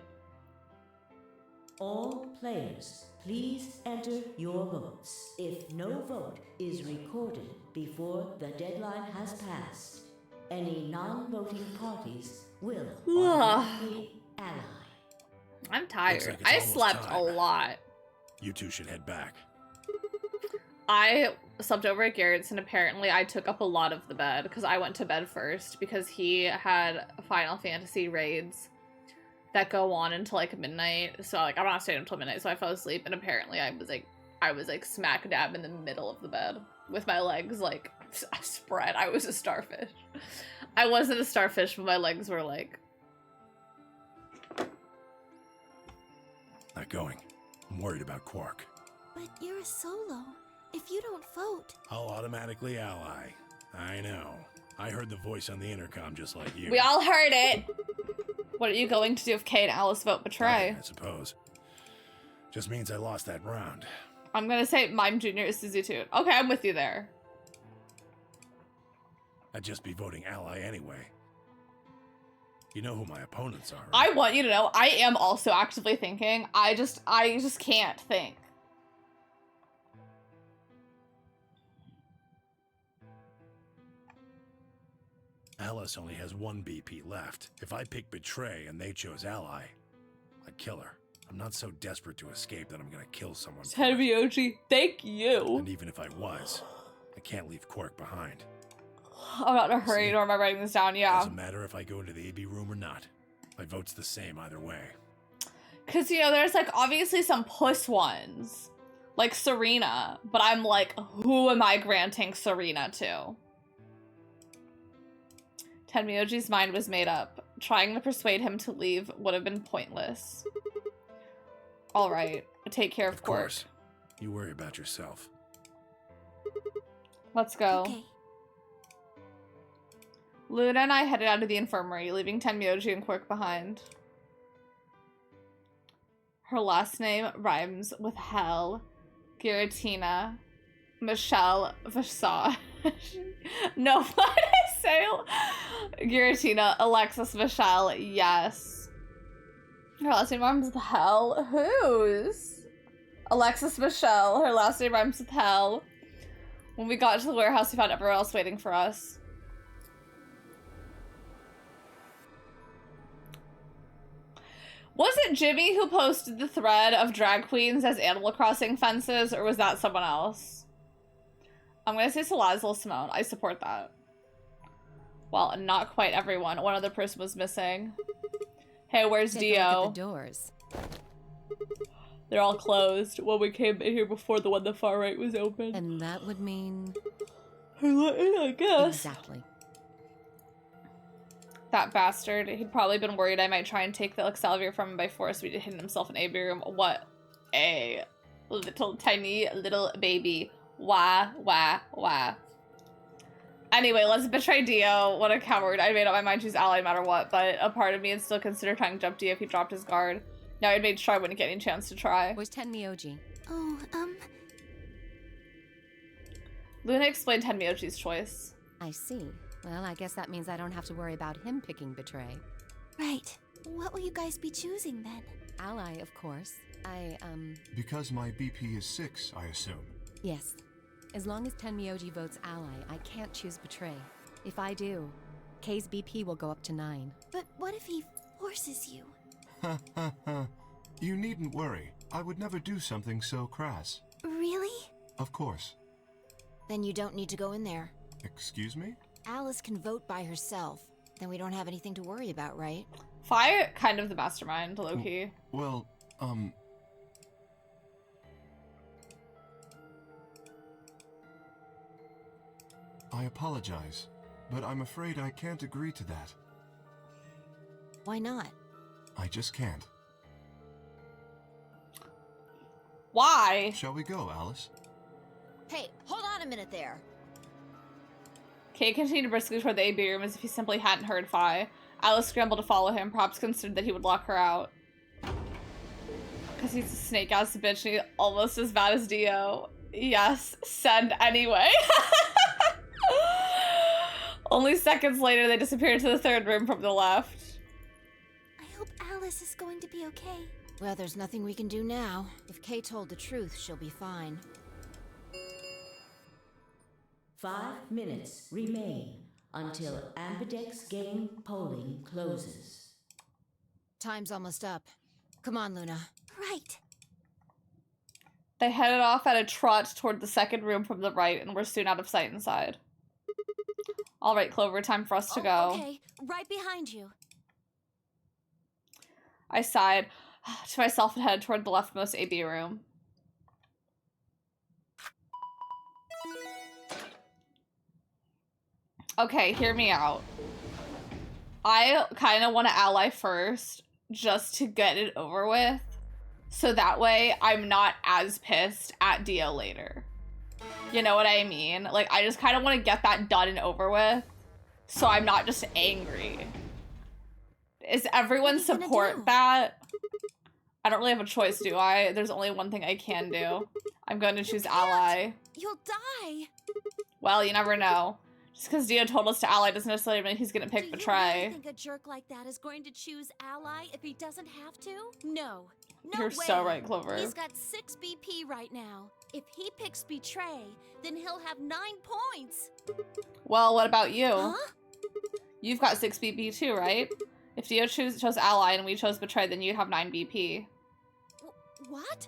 All players, please enter your votes. If no vote is recorded before the deadline has passed, any non-voting parties will automatically ally. I'm tired. Like I slept a lot. You two should head back. I slept over at Garrett's, and apparently I took up a lot of the bed because I went to bed first because he had Final Fantasy raids that go on until like midnight. So like I'm not staying until midnight, so I fell asleep, and apparently I was like smack dab in the middle of the bed with my legs like spread. I was a starfish. I wasn't a starfish, but my legs were like. Not going. I'm worried about Quark. But you're a solo. If you don't vote... I'll automatically ally. I know. I heard the voice on the intercom just like you. We all heard it! What are you going to do if Kay and Alice vote betray? I suppose. Just means I lost that round. I'm gonna say Mime Jr. is Suzy Toot. Okay, I'm with you there. I'd just be voting ally anyway. You know who my opponents are, right? I want you to know, I am also actively thinking. I just can't think. Alice only has one BP left. If I pick Betray and they chose Ally, I'd kill her. I'm not so desperate to escape that I'm gonna kill someone. Tenmyoji, thank you. And even if I was, I can't leave Quark behind. I'm not in a hurry, nor am I writing this down, yeah. Doesn't matter if I go into the AB room or not. My vote's the same either way. Because, you know, there's, like, obviously some puss ones. Like Serena. But I'm like, who am I granting Serena to? Tenmyoji's mind was made up. Trying to persuade him to leave would have been pointless. Alright, take care of Quark. Course. You worry about yourself. Let's go. Okay. Luna and I headed out of the infirmary, leaving Tenmyoji and Quark behind. Her last name rhymes with hell. Giratina. Michelle Visage. No, what did I say? Giratina. Alexis Michelle. Yes. Her last name rhymes with hell. Whose? Alexis Michelle. Her last name rhymes with hell. When we got to the warehouse, we found everyone else waiting for us. Was it Jimmy who posted the thread of drag queens as Animal Crossing fences, or was that someone else? I'm gonna say Salazzo Simone. I support that. Well, not quite everyone. One other person was missing. Hey, where's Take a look Dio? at the doors. They're all closed. Well, we came in here before the one the far right was open. And that would mean... I guess. Exactly. That bastard. He'd probably been worried I might try and take the Excelsior from him by force. We'd hidden himself in a room. What a little tiny little baby. Wah, wah, wah. Anyway, let's betray Dio. What a coward. I made up my mind choose ally no matter what, but a part of me would still consider trying to jump Dio if he dropped his guard. Now I'd made sure I wouldn't get any chance to try. Where's Tenmyoji? Oh, Luna explained Tenmyoji's choice. I see. Well, I guess that means I don't have to worry about him picking Betray. Right. What will you guys be choosing then? Ally, of course. Because my BP is 6, I assume. Yes. As long as Tenmyoji votes Ally, I can't choose Betray. If I do, K's BP will go up to 9. But what if he forces you? Ha ha ha. You needn't worry. I would never do something so crass. Really? Of course. Then you don't need to go in there. Excuse me? Alice can vote by herself. Then we don't have anything to worry about, right? Fi kind of the mastermind, low-key. Well, I apologize, but I'm afraid I can't agree to that. Why not? I just can't. Why? Shall we go, Alice? Hey, hold on a minute there. Kay continued briskly toward the AB room as if he simply hadn't heard Fi. Alice scrambled to follow him, perhaps considered that he would lock her out. Because he's a snake-ass bitch and he's almost as bad as Dio. Yes, send anyway. Only seconds later, they disappeared to the third room from the left. I hope Alice is going to be okay. Well, there's nothing we can do now. If Kay told the truth, she'll be fine. 5 minutes remain until Ambidex game polling closes. Time's almost up. Come on, Luna. Right. They headed off at a trot toward the second room from the right and were soon out of sight inside. All right, Clover, time for us to go. Okay, right behind you. I sighed to myself and headed toward the leftmost AB room. Okay, hear me out. I kind of want to ally first just to get it over with. So that way I'm not as pissed at Dio later. You know what I mean? Like, I just kind of want to get that done and over with. So I'm not just angry. Is everyone support that? I don't really have a choice, do I? There's only one thing I can do. I'm going to choose ally. You'll die. Well, you never know. Just because Dio told us to ally doesn't necessarily mean he's going to pick Betray. Do you really think a jerk like that is going to choose ally if he doesn't have to? No. No You're way. so right, Clover. He's got 6 BP right now. If he picks Betray, then he'll have 9 points. Well, what about you? Huh? You've got 6 BP too, right? If Dio chose ally and we chose Betray, then you'd have 9 BP. What?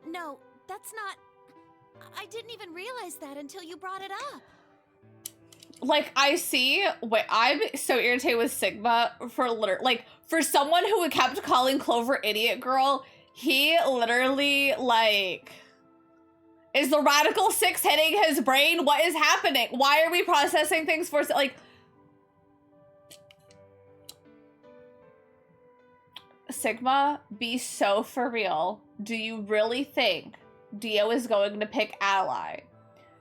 No, that's not... I didn't even realize that until you brought it up. Like, I see... Wait, I'm so irritated with Sigma for for someone who kept calling Clover idiot girl, he literally, like... Is the radical 6 hitting his brain? What is happening? Why are we processing things for... Like... Sigma, be so for real. Do you really think Dio is going to pick ally?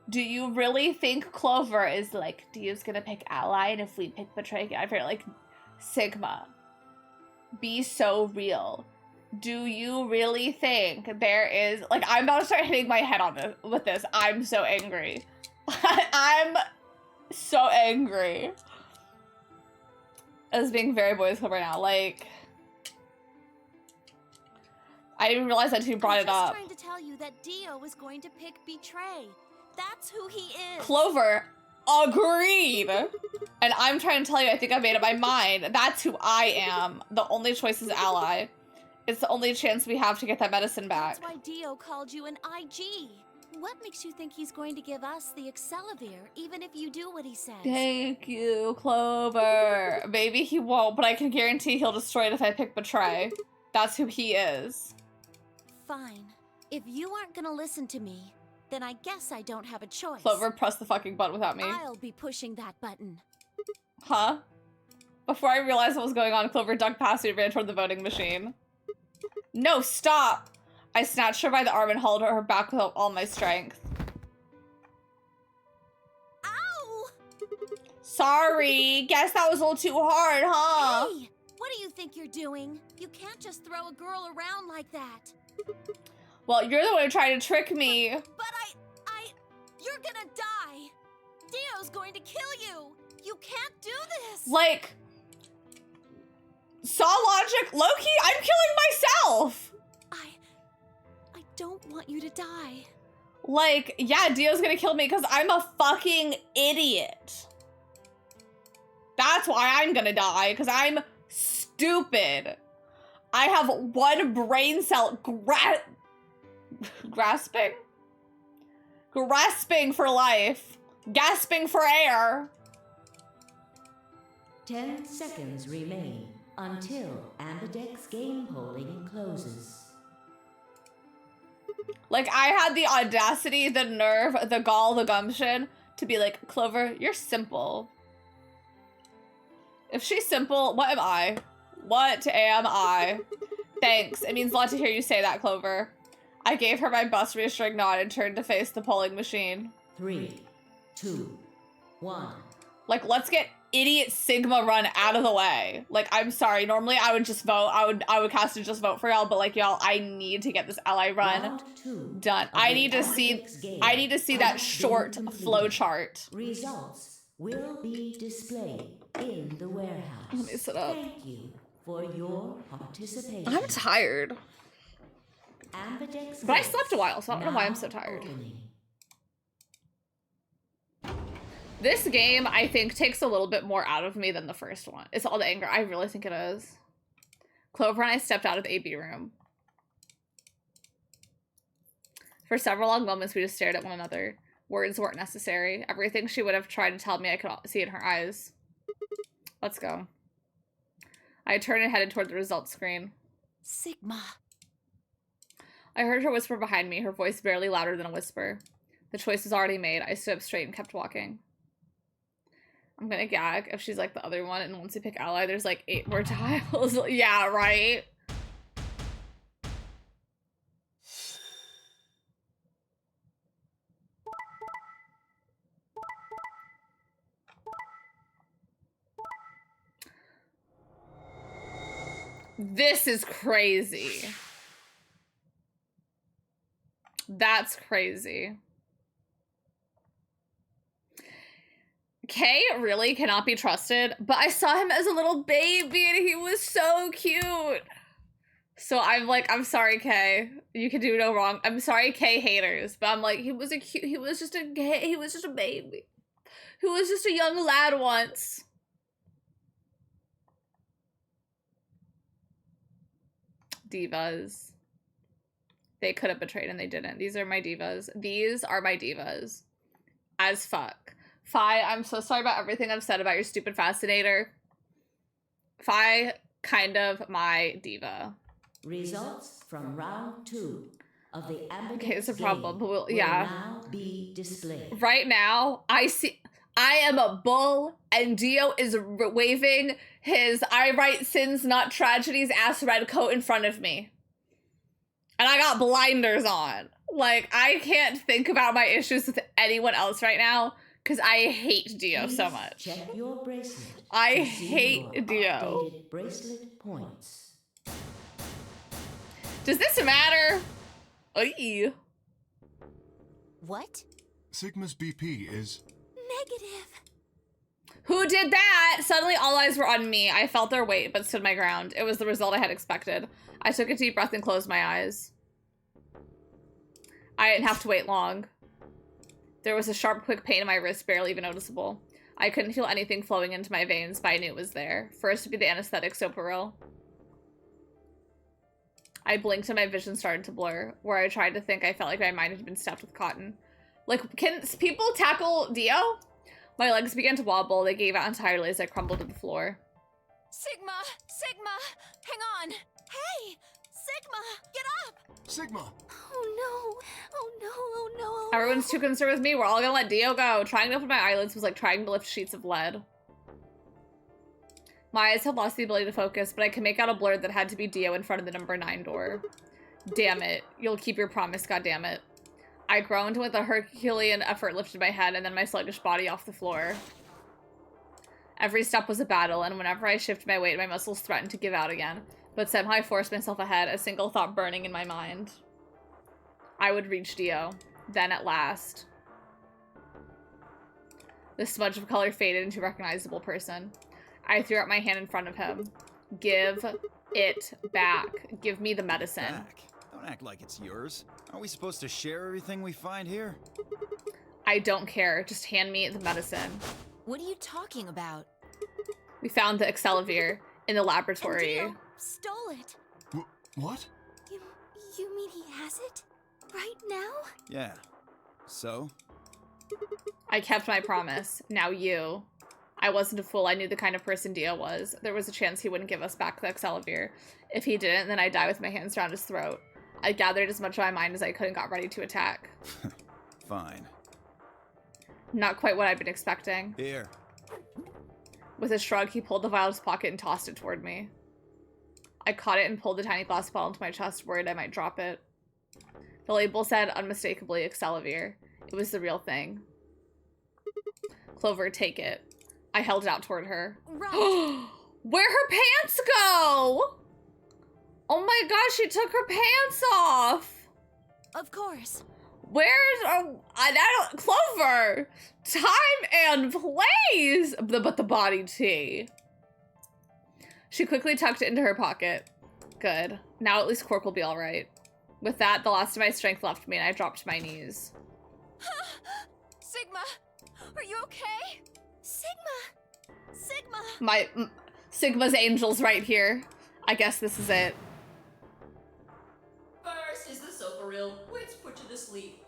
Do you really think Clover is like, Dio's gonna pick ally and if we pick Betray, I feel like, Sigma, be so real. Do you really think there is, like, I'm about to start hitting my head on this, with this. I'm so angry. I'm so angry. As being very boys club right now, like, I didn't realize that you brought it up. I'm just trying to tell you that Dio is going to pick Betray. That's who he is. Clover, agreed. And I'm trying to tell you, I think I made up my mind. That's who I am. The only choice is ally. It's the only chance we have to get that medicine back. That's why Dio called you an IG. What makes you think he's going to give us the Excelsior, even if you do what he says? Thank you, Clover. Maybe he won't, but I can guarantee he'll destroy it if I pick Betray. That's who he is. Fine. If you aren't gonna listen to me, then I guess I don't have a choice. Clover, press the fucking button without me. I'll be pushing that button. Huh? Before I realized what was going on, Clover ducked past me and ran toward the voting machine. No, stop! I snatched her by the arm and hauled her back with all my strength. Ow! Sorry, guess that was a little too hard, huh? Hey, what do you think you're doing? You can't just throw a girl around like that. Well, you're the one who tried to trick me. But you're gonna die. Dio's going to kill you. You can't do this. Like, saw logic, Loki, I'm killing myself. I don't want you to die. Like, yeah, Dio's gonna kill me because I'm a fucking idiot. That's why I'm gonna die, because I'm stupid. I have one brain cell grasping for life, gasping for air. 10 seconds remain until Ambidex's game polling closes. Like, I had the audacity, the nerve, the gall, the gumption to be like, Clover, you're simple. If she's simple, what am I? What am I? Thanks. It means a lot to hear you say that, Clover. I gave her my best reassuring nod and turned to face the polling machine. 3, 2, 1. Like, let's get idiot Sigma run out of the way. Like, I'm sorry. Normally, I would just vote. I would cast to just vote for y'all, but like, y'all, I need to get this ally run done. I need to see that short flow chart. Results will be displayed in the warehouse. Let me sit up. Thank you for your participation. I'm tired. Ambidex But I slept a while, so I don't know why I'm so tired. This game, I think, takes a little bit more out of me than the first one. It's all the anger. I really think it is. Clover and I stepped out of the AB room. For several long moments, we just stared at one another. Words weren't necessary. Everything she would have tried to tell me, I could see in her eyes. Let's go. I turned and headed toward the results screen. Sigma. I heard her whisper behind me, her voice barely louder than a whisper. The choice was already made. I stood up straight and kept walking. I'm gonna gag if she's like the other one, and once you pick ally, there's like 8 more tiles. Yeah, right? This is crazy. That's crazy. Kay really cannot be trusted, but I saw him as a little baby and he was so cute. So I'm like, I'm sorry, Kay. You can do no wrong. I'm sorry, Kay haters, but I'm like, he was just a baby. He was just a young lad once. Divas. They could have betrayed and they didn't. These are my divas. These are my divas. As fuck. Fi, I'm so sorry about everything I've said about your stupid fascinator. Fi, kind of my diva. Results from round 2 of the Ambidex Okay, it's a problem. game But will yeah. now be displayed. Right now, I am a bull and Dio is waving his I write sins not tragedies ass red coat in front of me. And I got blinders on. Like, I can't think about my issues with anyone else right now because I hate Dio so much. Check your bracelet. I to see hate your Dio. updated bracelet points. Does this matter? Oy. What? Sigma's BP is... Negative. Who did that? Suddenly all eyes were on me. I felt their weight, but stood my ground. It was the result I had expected. I took a deep breath and closed my eyes. I didn't have to wait long. There was a sharp, quick pain in my wrist, barely even noticeable. I couldn't feel anything flowing into my veins, but I knew it was there. First to be the anesthetic Soparil. I blinked and my vision started to blur. Where I tried to think, I felt like my mind had been stuffed with cotton. Like, can people tackle Dio? My legs began to wobble. They gave out entirely as I crumbled to the floor. Sigma! Sigma! Hang on! Hey! Sigma! Get up! Sigma! Oh no! Oh no! Oh no! Oh no. Everyone's too concerned with me. We're all gonna let Dio go. Trying to open my eyelids was like trying to lift sheets of lead. My eyes had lost the ability to focus, but I could make out a blur that had to be Dio in front of the number 9 door. Damn it. You'll keep your promise, goddammit. I groaned with a Herculean effort lifted my head and then my sluggish body off the floor. Every step was a battle, and whenever I shifted my weight, my muscles threatened to give out again. But somehow I forced myself ahead, a single thought burning in my mind. I would reach Dio. Then at last. The smudge of color faded into a recognizable person. I threw out my hand in front of him. Give it back. Give me the medicine. Back? Don't act like it's yours. Aren't we supposed to share everything we find here? I don't care. Just hand me the medicine. What are you talking about? We found the Excelivir in the laboratory. Dio stole it. What? You mean he has it? Right now? Yeah. So? I kept my promise. Now you. I wasn't a fool. I knew the kind of person Dio was. There was a chance he wouldn't give us back the Excelivir. If he didn't, then I'd die with my hands around his throat. I gathered as much of my mind as I could and got ready to attack. Fine. Not quite what I'd been expecting. Here. With a shrug, he pulled the vial out of his pocket and tossed it toward me. I caught it and pulled the tiny glass bottle into my chest, worried I might drop it. The label said unmistakably Excelivir. It was the real thing. Clover, take it. I held it out toward her. Right. Where'd her pants go? Oh my gosh, she took her pants off. Of course. Where's Clover? Time and place. But the body tea. She quickly tucked it into her pocket. Good. Now at least Quark will be all right. With that, the last of my strength left me and I dropped to my knees. Sigma, are you okay? Sigma. My Sigma's angels right here. I guess this is it. First, is this sofa real? Let's put you to sleep.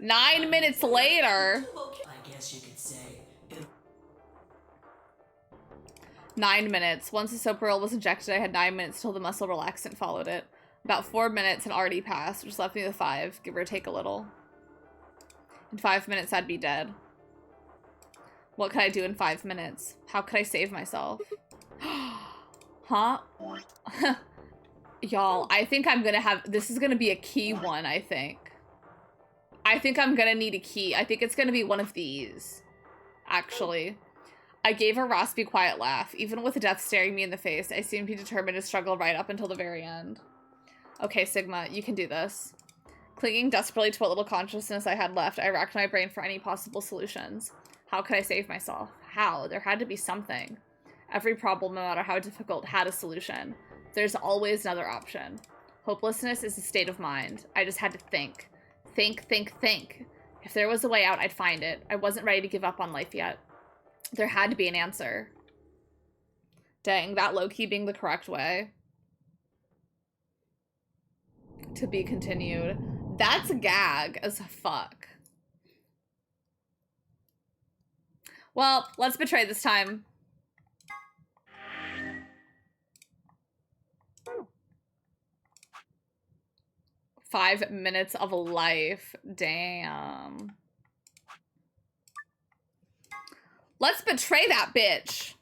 9 minutes later. I guess you could say. 9 minutes. Once the soap was injected, I had 9 minutes till the muscle relaxant followed it. About 4 minutes had already passed, which left me with 5, give or take a little. In 5 minutes, I'd be dead. What could I do in 5 minutes? How could I save myself? Huh? Y'all, I think I'm gonna have... This is gonna be a key one, I think. I think I'm gonna need a key. I think it's gonna be one of these. Actually. I gave a raspy, quiet laugh. Even with death staring me in the face, I seemed to be determined to struggle right up until the very end. Okay, Sigma, you can do this. Clinging desperately to what little consciousness I had left, I racked my brain for any possible solutions. How could I save myself? How? There had to be something. Every problem, no matter how difficult, had a solution. There's always another option. Hopelessness is a state of mind. I just had to think. Think. If there was a way out, I'd find it. I wasn't ready to give up on life yet. There had to be an answer. Dang, that low-key being the correct way. To be continued. That's a gag as fuck. Well, let's betray this time. Five minutes of life. Damn. Let's betray that bitch.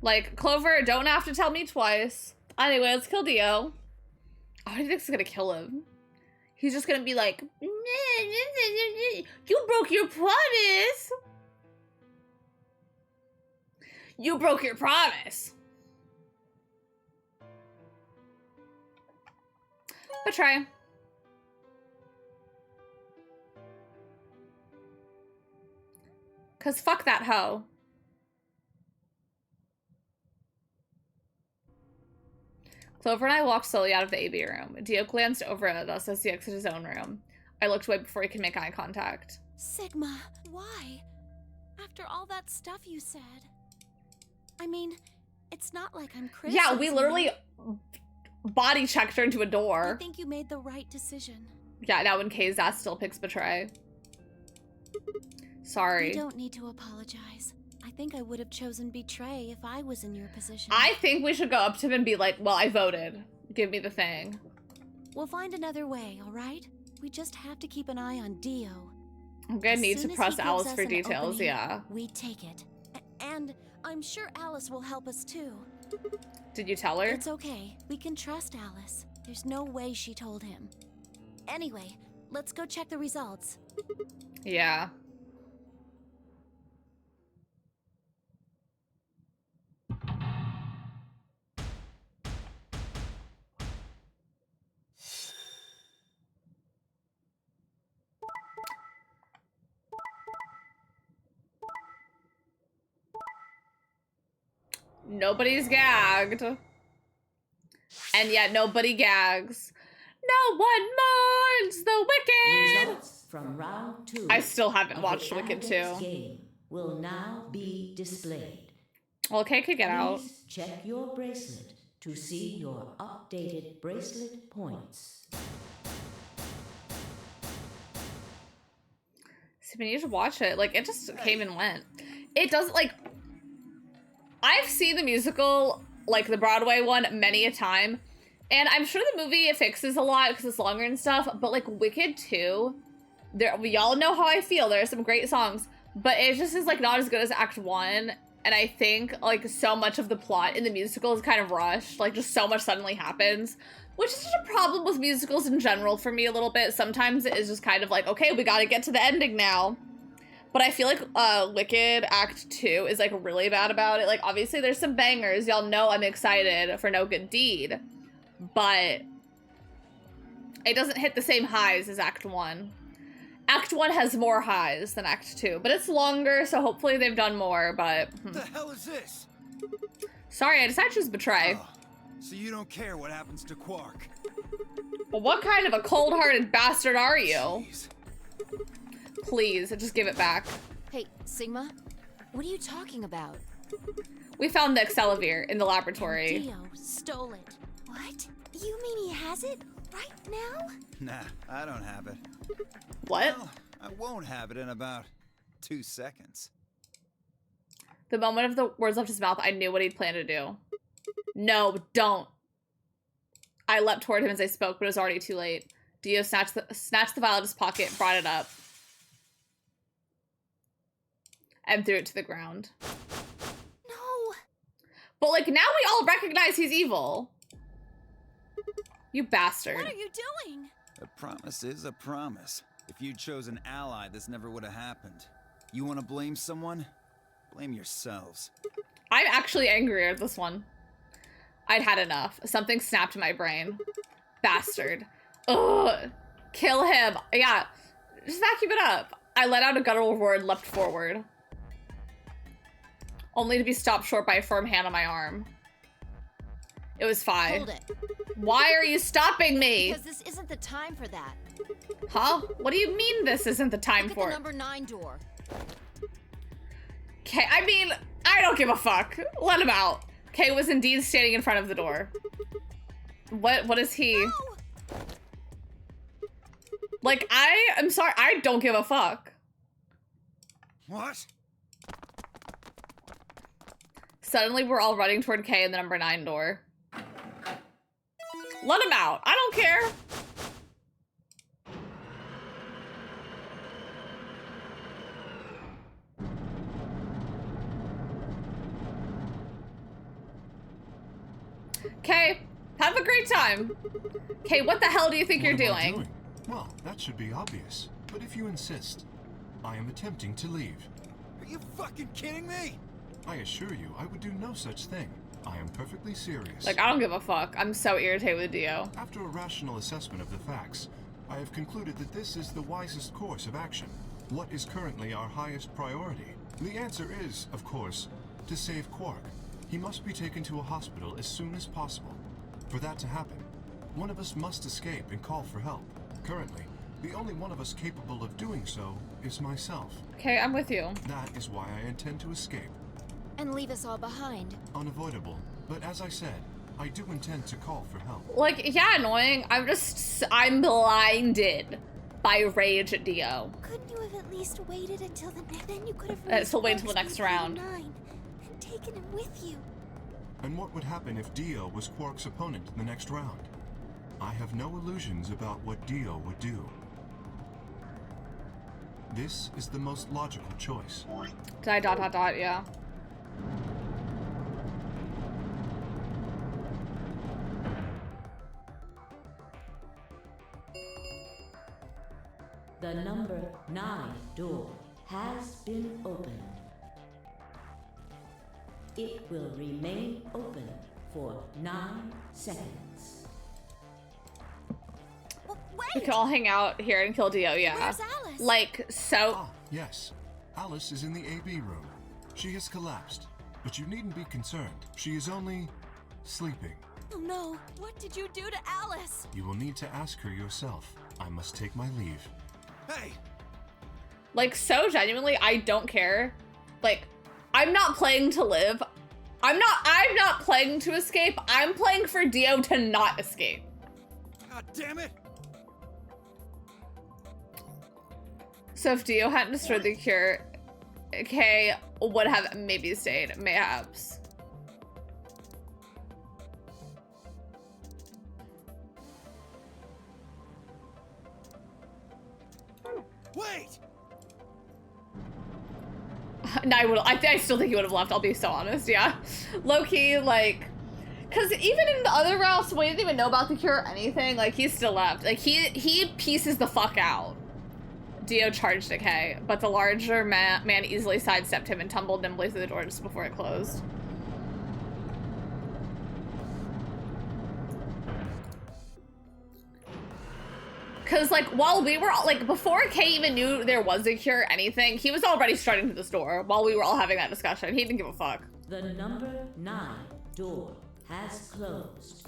Like, Clover, don't have to tell me twice. Anyway, let's kill Dio. Oh, I think it's gonna kill him. He's just gonna be like, you broke your promise. You broke your promise. Betray. Cause fuck that hoe. Clover and I walked slowly out of the AB room. Dio glanced over at us as he exited his own room. I looked away before he could make eye contact. Sigma, why? After all that stuff you said. I mean, it's not like I'm criticizing. Yeah, we literally body checked her into a door. I think you made the right decision. Yeah, now when Kay's ass still picks betray. Sorry. You don't need to apologize. I think I would have chosen betray if I was in your position. I think we should go up to him and be like, well, I voted. Give me the thing. We'll find another way, all right? We just have to keep an eye on Dio. I'm gonna As need to soon as press he gives Alice us for an details, opening, yeah. we take it. And I'm sure Alice will help us too. Did you tell her? It's okay. We can trust Alice. There's no way she told him. Anyway, let's go check the results. Yeah. Nobody's gagged. And yet nobody gags. No one mourns the wicked! Results from round 2. I still haven't of watched the Wicked Adex 2. Game will now be displayed. Well, Kay could get out. Please check your bracelet to see your updated bracelet points. See, we need to watch it. Like, it just came and went. It doesn't, like... I've seen the musical, like the Broadway one, many a time. And I'm sure the movie it fixes a lot because it's longer and stuff. But, like, Wicked 2, y'all know how I feel. There are some great songs. But it just is, like, not as good as Act 1. And I think, like, so much of the plot in the musical is kind of rushed. Like, just so much suddenly happens. Which is just a problem with musicals in general for me a little bit. Sometimes it is just kind of like, okay, we gotta get to the ending now. But I feel like Wicked Act 2 is, like, really bad about it. Like, obviously there's some bangers. Y'all know I'm excited for No Good Deed. But it doesn't hit the same highs as Act 1. Act 1 has more highs than Act 2. But it's longer, so hopefully they've done more, but... What the hell is this? Sorry, I decided to choose Betray. Oh, so you don't care what happens to Quark? Well, what kind of a cold-hearted bastard are you? Jeez. Please, just give it back. Hey, Sigma, what are you talking about? We found the Excelivir in the laboratory. Dio stole it. What? You mean he has it right now? Nah, I don't have it. What? Well, I won't have it in about 2 seconds. The moment of the words left his mouth, I knew what he'd planned to do. No, don't. I leapt toward him as I spoke, but it was already too late. Dio snatched the vial out of his pocket, brought it up, and threw it to the ground. No. But, like, now we all recognize he's evil. You bastard. What are you doing? A promise is a promise. If you'd chosen Ally, this never would have happened. You want to blame someone? Blame yourselves. I'm actually angrier at this one. I'd had enough. Something snapped in my brain. Bastard. Ugh. Kill him. Yeah. Just vacuum it up. I let out a guttural roar and leapt forward. Only to be stopped short by a firm hand on my arm. It was Fi. Hold it. Why are you stopping me? Because this isn't the time for that. Huh? What do you mean this isn't the time Look for at it? the number 9 door. Okay, I mean, I don't give a fuck. Let him out. Kay was indeed standing in front of the door. What is he? No. Like, I'm sorry, I don't give a fuck. What? Suddenly, we're all running toward Kay in the number 9 door. Let him out. I don't care. Kay, have a great time. Kay, what the hell do you think you're What am I doing? Well, that should be obvious. But if you insist, I am attempting to leave. Are you fucking kidding me? I assure you, I would do no such thing. I am perfectly serious. Like, I don't give a fuck. I'm so irritated with Dio. After a rational assessment of the facts, I have concluded that this is the wisest course of action. What is currently our highest priority? The answer is, of course, to save Quark. He must be taken to a hospital as soon as possible. For that to happen, one of us must escape and call for help. Currently, the only one of us capable of doing so is myself. Okay, I'm with you. That is why I intend to escape. And leave us all behind. Unavoidable. But as I said, I do intend to call for help. Like, yeah, annoying. I'm blinded by rage at Dio. Couldn't you have at least waited until the next? Then you could have. So wait until the next round. And taken him with you. And what would happen if Dio was Quark's opponent in the next round? I have no illusions about what Dio would do. This is the most logical choice. Die ... yeah. The number 9 door has been opened. It will remain open for 9 seconds. We can all hang out here and kill Dio, yeah. Where's Alice? Like, so... Ah, yes. Alice is in the AB room. She has collapsed, but you needn't be concerned. She is only sleeping. Oh no, what did you do to Alice? You will need to ask her yourself. I must take my leave. Hey! Like, so genuinely, I don't care. Like, I'm not playing to live. I'm not playing to escape. I'm playing for Dio to not escape. God damn it! So if Dio hadn't destroyed the cure, Kay would have maybe stayed, mayhaps. Wait! No, I still think he would have left, I'll be so honest, yeah. Low-key, like, because even in the other routes, when he didn't even know about the cure or anything, like, he still left. Like, he pieces the fuck out. Dio charged at Kay, but the larger man easily sidestepped him and tumbled nimbly through the door just before it closed. Because, like, while we were all, like, before Kay even knew there was a cure or anything, he was already strutting to the store while we were all having that discussion. He didn't give a fuck. The number 9 door has closed.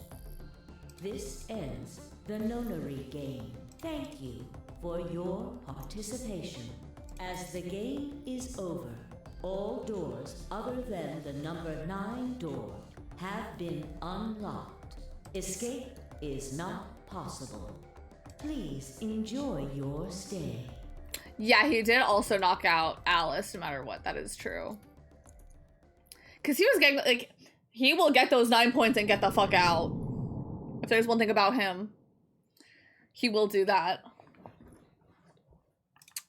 This ends the nonary game. Thank you for your participation. As the game is over, all doors other than the number 9 door have been unlocked. Escape is not possible. Please enjoy your stay. Yeah, he did also knock out Alice, no matter what. That is true. Because he was getting, like, he will get those 9 points and get the fuck out. If there's one thing about him, he will do that.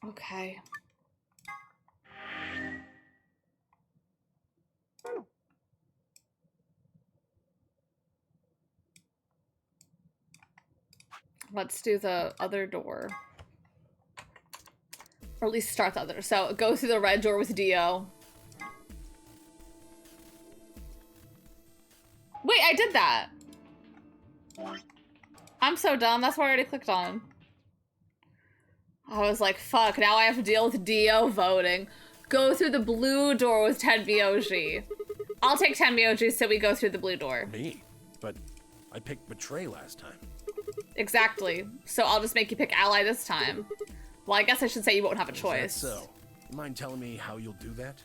Okay. Let's do the other door. Or at least start the other. So go through the red door with Dio. Wait, I did that. I'm so dumb. That's what I already clicked on. I was like, fuck, now I have to deal with Dio voting. Go through the blue door with Tenmyoji. I'll take Tenmyoji so we go through the blue door. Me? But I picked Betray last time. Exactly. So I'll just make you pick Ally this time. Well, I guess I should say you won't have a choice. So, you mind telling me how you'll do that?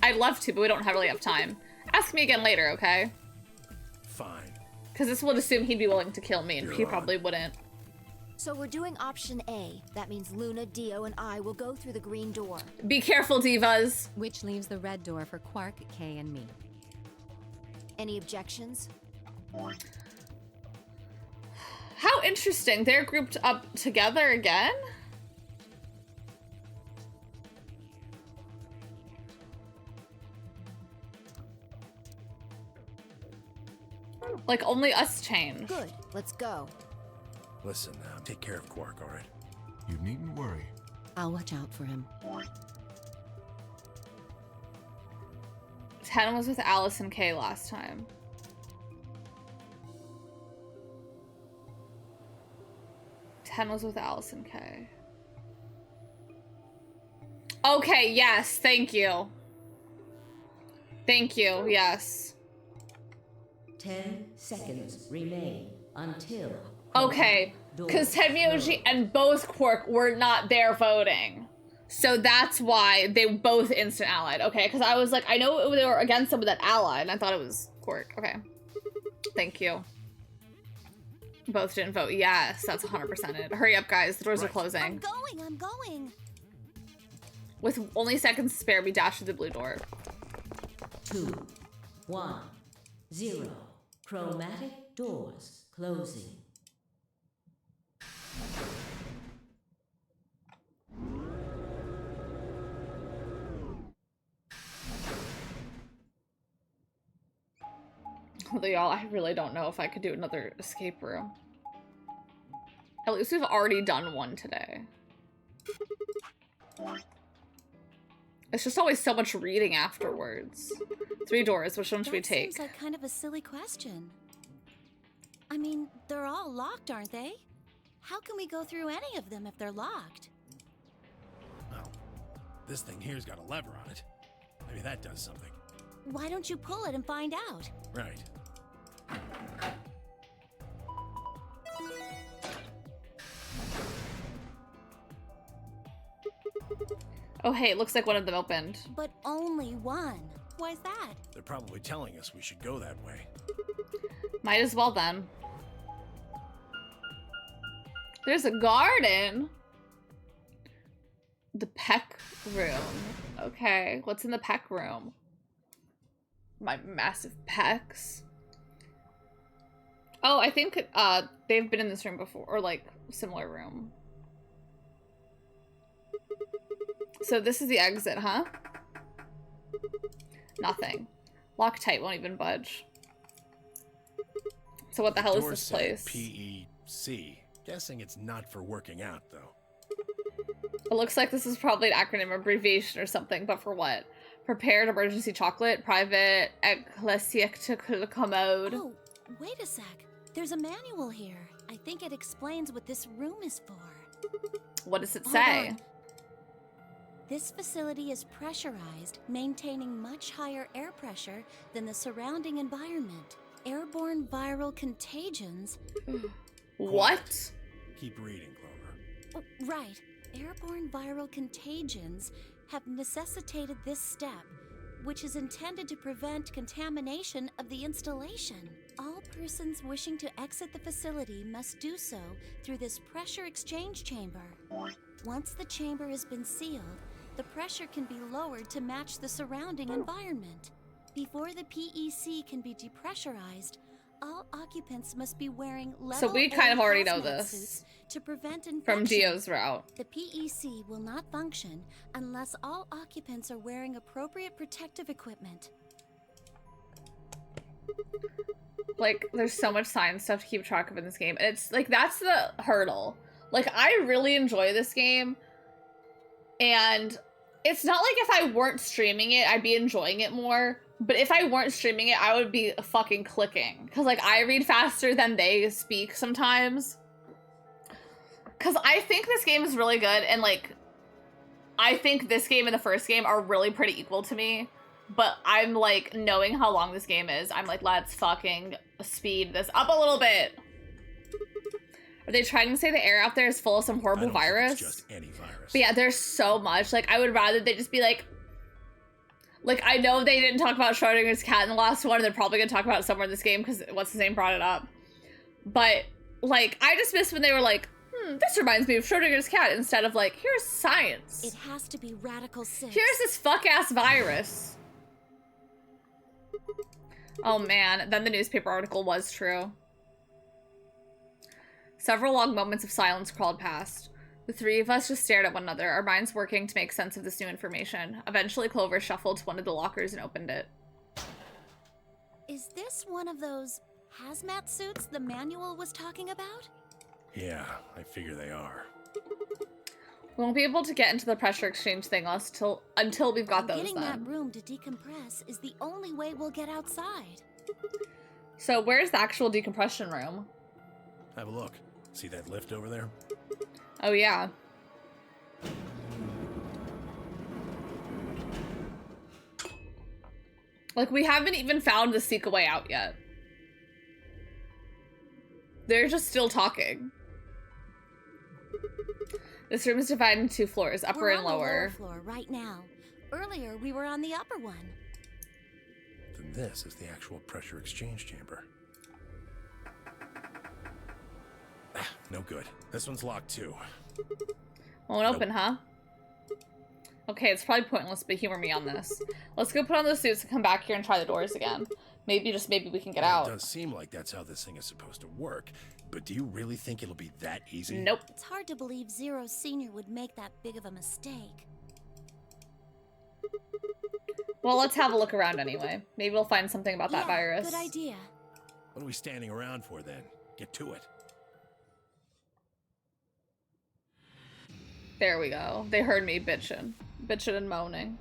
I'd love to, but we don't really have time. Ask me again later, okay? Fine. Because this would assume he'd be willing to kill me, and You're he on. probably wouldn't. So we're doing option A. That means Luna, Dio, and I will go through the green door. Be careful, divas. Which leaves the red door for Quark, Kay, and me. Any objections? How interesting. They're grouped up together again? Like, only us changed. Good. Let's go. Listen, take care of Quark, all right? You needn't worry. I'll watch out for him. 10 was with Alice and Kay last time. Ten was with Alice and Kay. Okay, yes, thank you. Thank you, yes. 10 seconds remain until... Okay, because Tenmyoji and both Quark were not there voting. So that's why they both instant allied. Okay, because I was like, I know they were against someone that allied, and I thought it was Quark. Okay. Thank you. Both didn't vote. Yes, that's 100% it. Hurry up, guys. The doors are closing. I'm going. With only seconds to spare, we dash through the blue door. 2, 1, 0. Chromatic doors closing. Although, y'all, I really don't know if I could do another escape room. At least we've already done one today. It's just always so much reading afterwards. 3 doors, which one should we take? Seems like kind of a silly question. I mean, they're all locked, aren't they? How can we go through any of them if they're locked? Well, this thing here's got a lever on it. Maybe that does something. Why don't you pull it and find out? Right. Oh, hey, it looks like one of them opened. But only one. Why's that? They're probably telling us we should go that way. Might as well then. There's a garden. The peck room. Okay, what's in the peck room? My massive pecs. Oh, I think they've been in this room before, or like similar room. So this is the exit, huh? Nothing. Loctite won't even budge. So what the hell is this place? PEC. Guessing it's not for working out, though. It looks like this is probably an acronym abbreviation or something, but for what? Prepared emergency chocolate, private ecclesiastical commode. Oh, wait a sec. There's a manual here. I think it explains what this room is for. What does it Hold say? on. This facility is pressurized, maintaining much higher air pressure than the surrounding environment. Airborne viral contagions. What? Keep reading, Clover. Oh, right. Airborne viral contagions have necessitated this step, which is intended to prevent contamination of the installation. All persons wishing to exit the facility must do so through this pressure exchange chamber. Once the chamber has been sealed, the pressure can be lowered to match the surrounding environment. Before the PEC can be depressurized, all occupants must be wearing level So we kind of A already know hazmat this suits to prevent infection. from Dio's route. The PEC will not function unless all occupants are wearing appropriate protective equipment. Like, there's so much science stuff to keep track of in this game. And it's like, that's the hurdle. Like, I really enjoy this game. And it's not like if I weren't streaming it, I'd be enjoying it more. But if I weren't streaming it, I would be fucking clicking. Because, like, I read faster than they speak sometimes. Because I think this game is really good. And, like, I think this game and the first game are really pretty equal to me. But I'm, like, knowing how long this game is, I'm like, let's fucking speed this up a little bit. Are they trying to say the air out there is full of some horrible virus? It's just any virus. But yeah, there's so much. Like, I would rather they just be like, I know they didn't talk about Schrodinger's cat in the last one, and they're probably gonna talk about it somewhere in this game because what's his name brought it up. But, like, I just miss when they were like, this reminds me of Schrodinger's cat, instead of like, here's science. It has to be Radical 6. Here's this fuck-ass virus. Oh man, then the newspaper article was true. Several long moments of silence crawled past. The three of us just stared at one another, our minds working to make sense of this new information. Eventually, Clover shuffled to one of the lockers and opened it. Is this one of those hazmat suits the manual was talking about? Yeah, I figure they are. We won't be able to get into the pressure exchange thing until we've got those Getting then. that room to decompress is the only way we'll get outside. So where's the actual decompression room? Have a look. See that lift over there? Oh yeah. Like, we haven't even found the secret way out yet. They're just still talking. This room is divided into 2 floors, upper We're and on the lower. lower floor right now. Earlier, we were on the upper one. Then this is the actual pressure exchange chamber. No good. This one's locked too. Won't open, huh? Okay, it's probably pointless, but humor me on this. Let's go put on those suits and come back here and try the doors again. Maybe, just maybe we can get out. It does seem like that's how this thing is supposed to work, but do you really think it'll be that easy? Nope. It's hard to believe Zero Senior would make that big of a mistake. Well, let's have a look around anyway. Maybe we'll find something about that virus. Good idea. What are we standing around for then? Get to it. There we go. They heard me bitching. Bitching and moaning.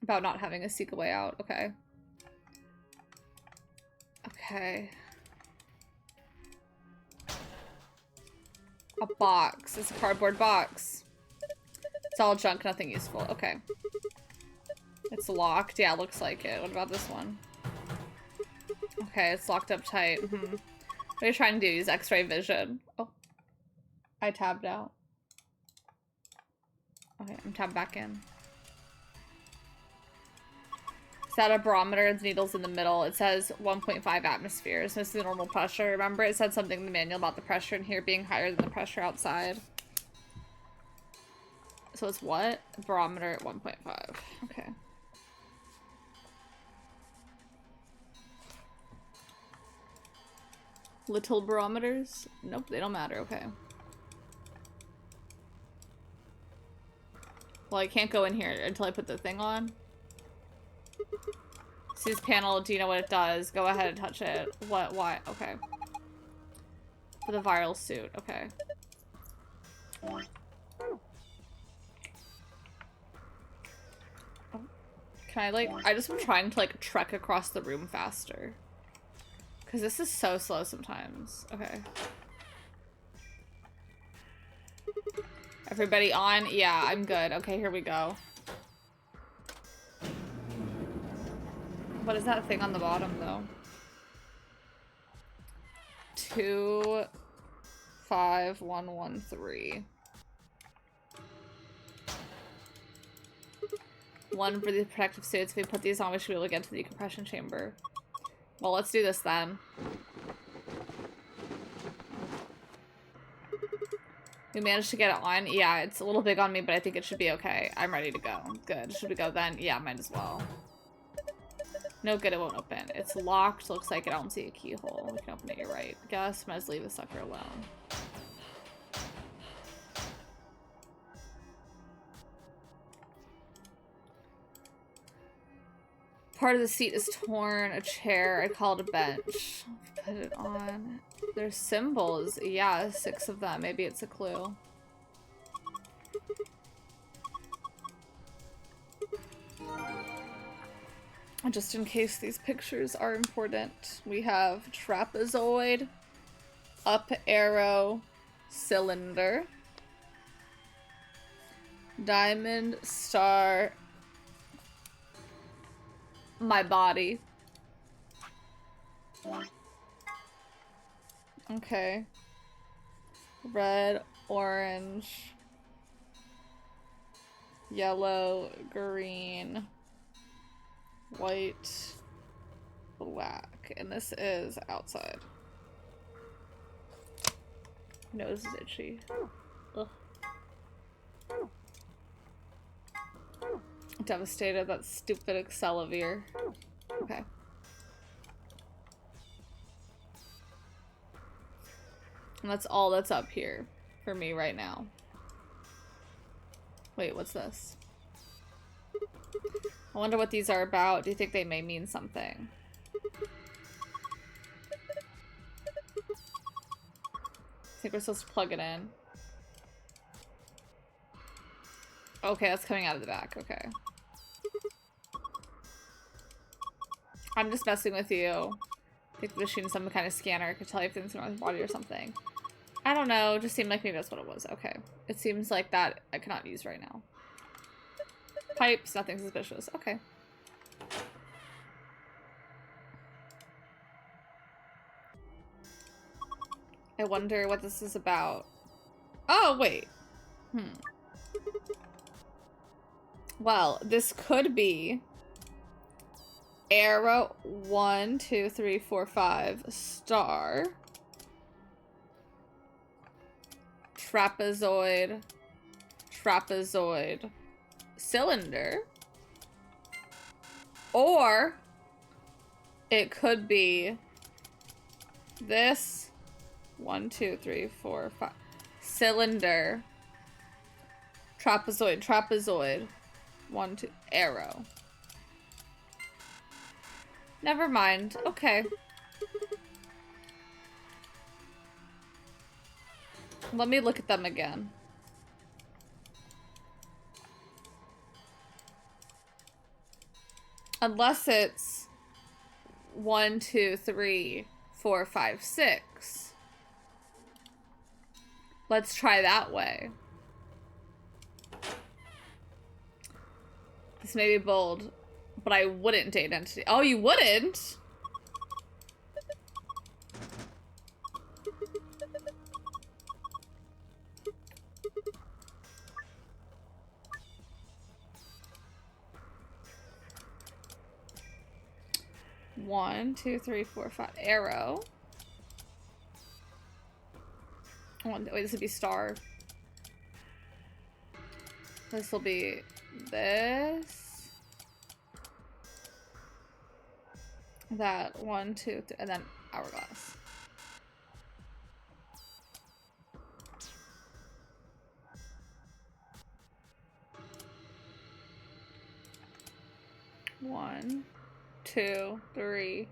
About not having a secret way out. Okay. Okay. A box. It's a cardboard box. It's all junk, nothing useful. Okay. It's locked. Yeah, looks like it. What about this one? Okay, it's locked up tight. What are you trying to do? Use X-ray vision. Oh. I tabbed out. Okay, I'm tabbed back in. Is that a barometer? It's needles in the middle. It says 1.5 atmospheres. This is the normal pressure. Remember, it said something in the manual about the pressure in here being higher than the pressure outside. So it's what? Barometer 1.5. Okay. Little barometers? Nope, they don't matter. Okay. Well, I can't go in here until I put the thing on. See this panel, do you know what it does? Go ahead and touch it. What? Why? Okay. For the viral suit. Okay. Oh. Can I, like... I just am trying to, like, trek across the room faster. Because this is so slow sometimes. Okay. Everybody on? Yeah, I'm good. Okay, here we go. What is that thing on the bottom, though? 25113. One for the protective suits. If we put these on, we should be able to get to the decompression chamber. Well, let's do this then. We managed to get it on. Yeah, it's a little big on me, but I think it should be okay. I'm ready to go. Good. Should we go then? Yeah, might as well. No good, it won't open. It's locked. Looks like it. I don't see a keyhole. We can open it, you're right. Guess might as well leave the sucker alone. Part of the seat is torn. A chair. I call it a bench. Put it on. There's symbols. Yeah, 6 of them. Maybe it's a clue. Just in case these pictures are important, we have trapezoid, up arrow, cylinder, diamond, star, my body. Okay. Red, orange, yellow, green, white, black, and this is outside. Nose is itchy. Ugh. Devastated, that stupid Excelivir. Okay. And that's all that's up here for me right now. Wait, what's this? I wonder what these are about. Do you think they may mean something? I think we're supposed to plug it in. Okay, that's coming out of the back. Okay. I'm just messing with you. I think the machine is some kind of scanner. I could tell you if things are on the body or something. I don't know. It just seemed like maybe that's what it was. Okay. It seems like that I cannot use right now. Pipes, nothing suspicious. Okay. I wonder what this is about. Oh, wait. Well, this could be arrow 1, 2, 3, 4, 5 star. Trapezoid. Trapezoid. Cylinder. Or it could be this 1, 2, 3, 4, 5 cylinder. Trapezoid. Trapezoid. 1, 2 arrow. Never mind. Okay. Let me look at them again. Unless it's 1, 2, 3, 4, 5, 6. Let's try that way. This may be bold, but I wouldn't date entity. Oh, you wouldn't? One, two, three, four, five. Arrow. Wait, this would be star. This will be this. That. 1, 2, 3, and then hourglass. One, 2, 3.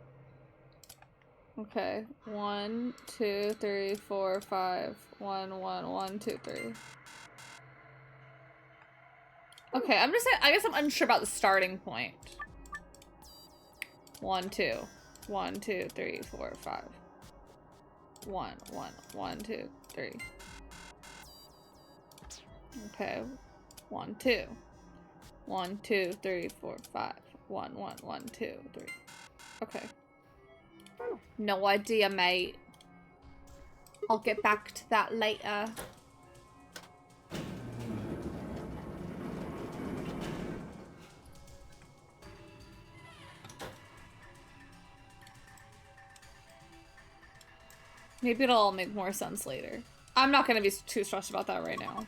Okay. 1, 2, 3, 4, 5. 1, 1, 1, 2, 3. Okay, I'm just saying, I guess I'm unsure about the starting point. 1, 2. 1, 2, 3, 4, 5. 1, 1, 1, 2, 3. Okay. 1, 2. 1, 2, 3, 4, 5. 1, 1, 1, 2, 3. Okay. No idea, mate. I'll get back to that later. Maybe it'll all make more sense later. I'm not gonna be too stressed about that right now.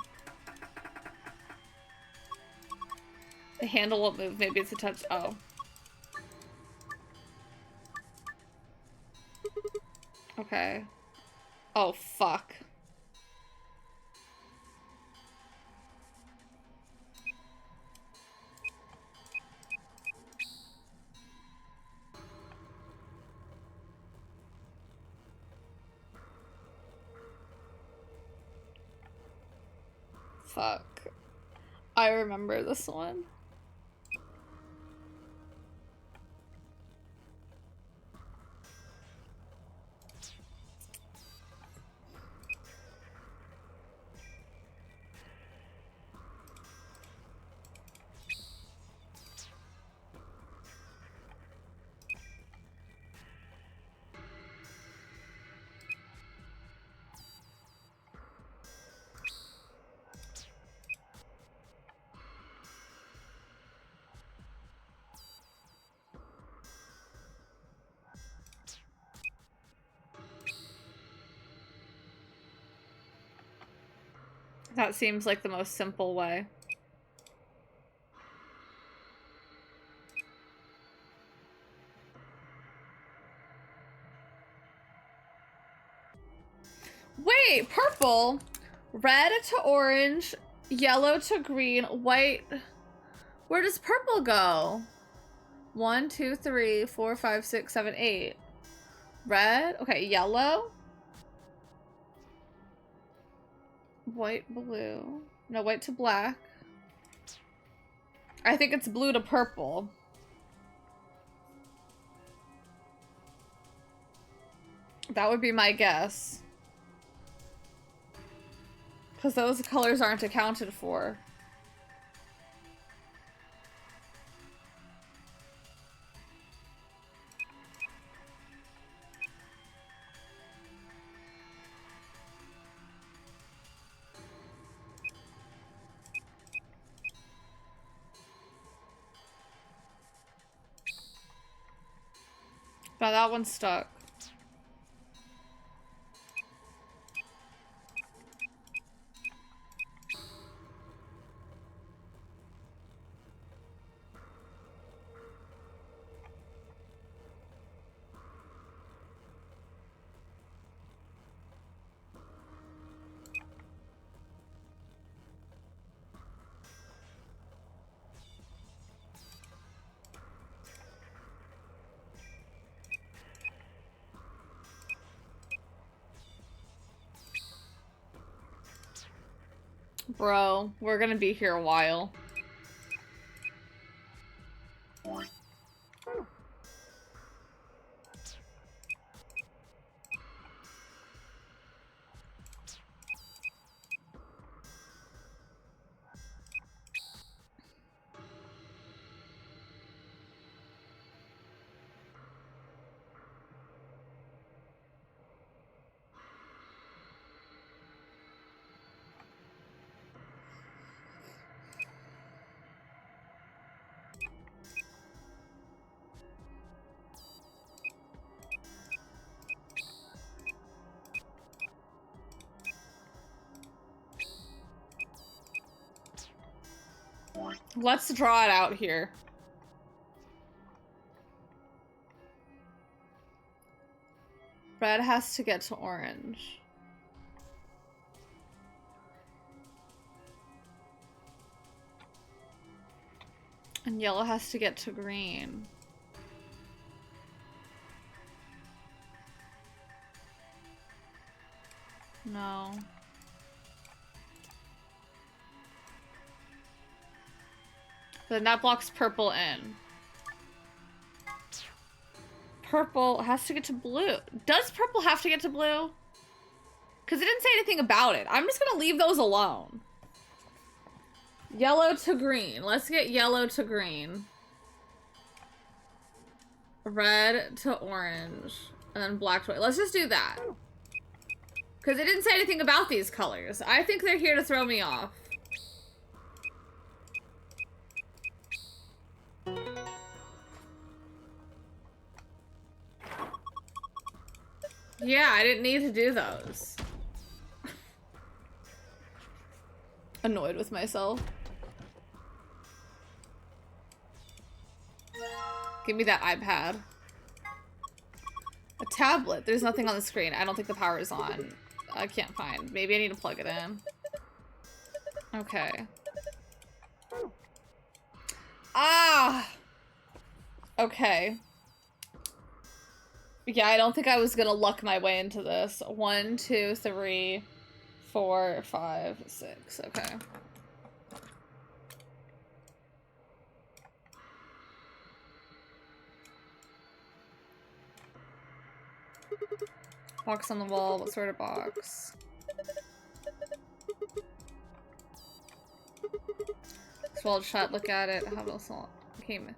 The handle won't move. Maybe it's a touch. Oh. Okay. Oh, fuck. Fuck. I remember this one. That seems like the most simple way. Wait, purple, red to orange, yellow to green, white. Where does purple go? 1, 2, 3, 4, 5, 6, 7, 8. Red. Okay, yellow. White, blue. No, white to black. I think it's blue to purple. That would be my guess. Because those colors aren't accounted for. Now that one's stuck. Bro, we're gonna be here a while. Let's draw it out here. Red has to get to orange. And yellow has to get to green. No. Then that blocks purple in. Purple has to get to blue. Does purple have to get to blue? Because it didn't say anything about it. I'm just gonna leave those alone. Yellow to green. Let's get yellow to green. Red to orange. And then black to white. Let's just do that. Because it didn't say anything about these colors. I think they're here to throw me off. Yeah, I didn't need to do those. Annoyed with myself. Give me that iPad. A tablet. There's nothing on the screen. I don't think the power is on. I can't find. Maybe I need to plug it in. Okay. Ah! Okay. Yeah, I don't think I was gonna luck my way into this. 1, 2, 3, 4, 5, 6. Okay. Box on the wall. What sort of box? Swallowed shut. Look at it. How else? Came.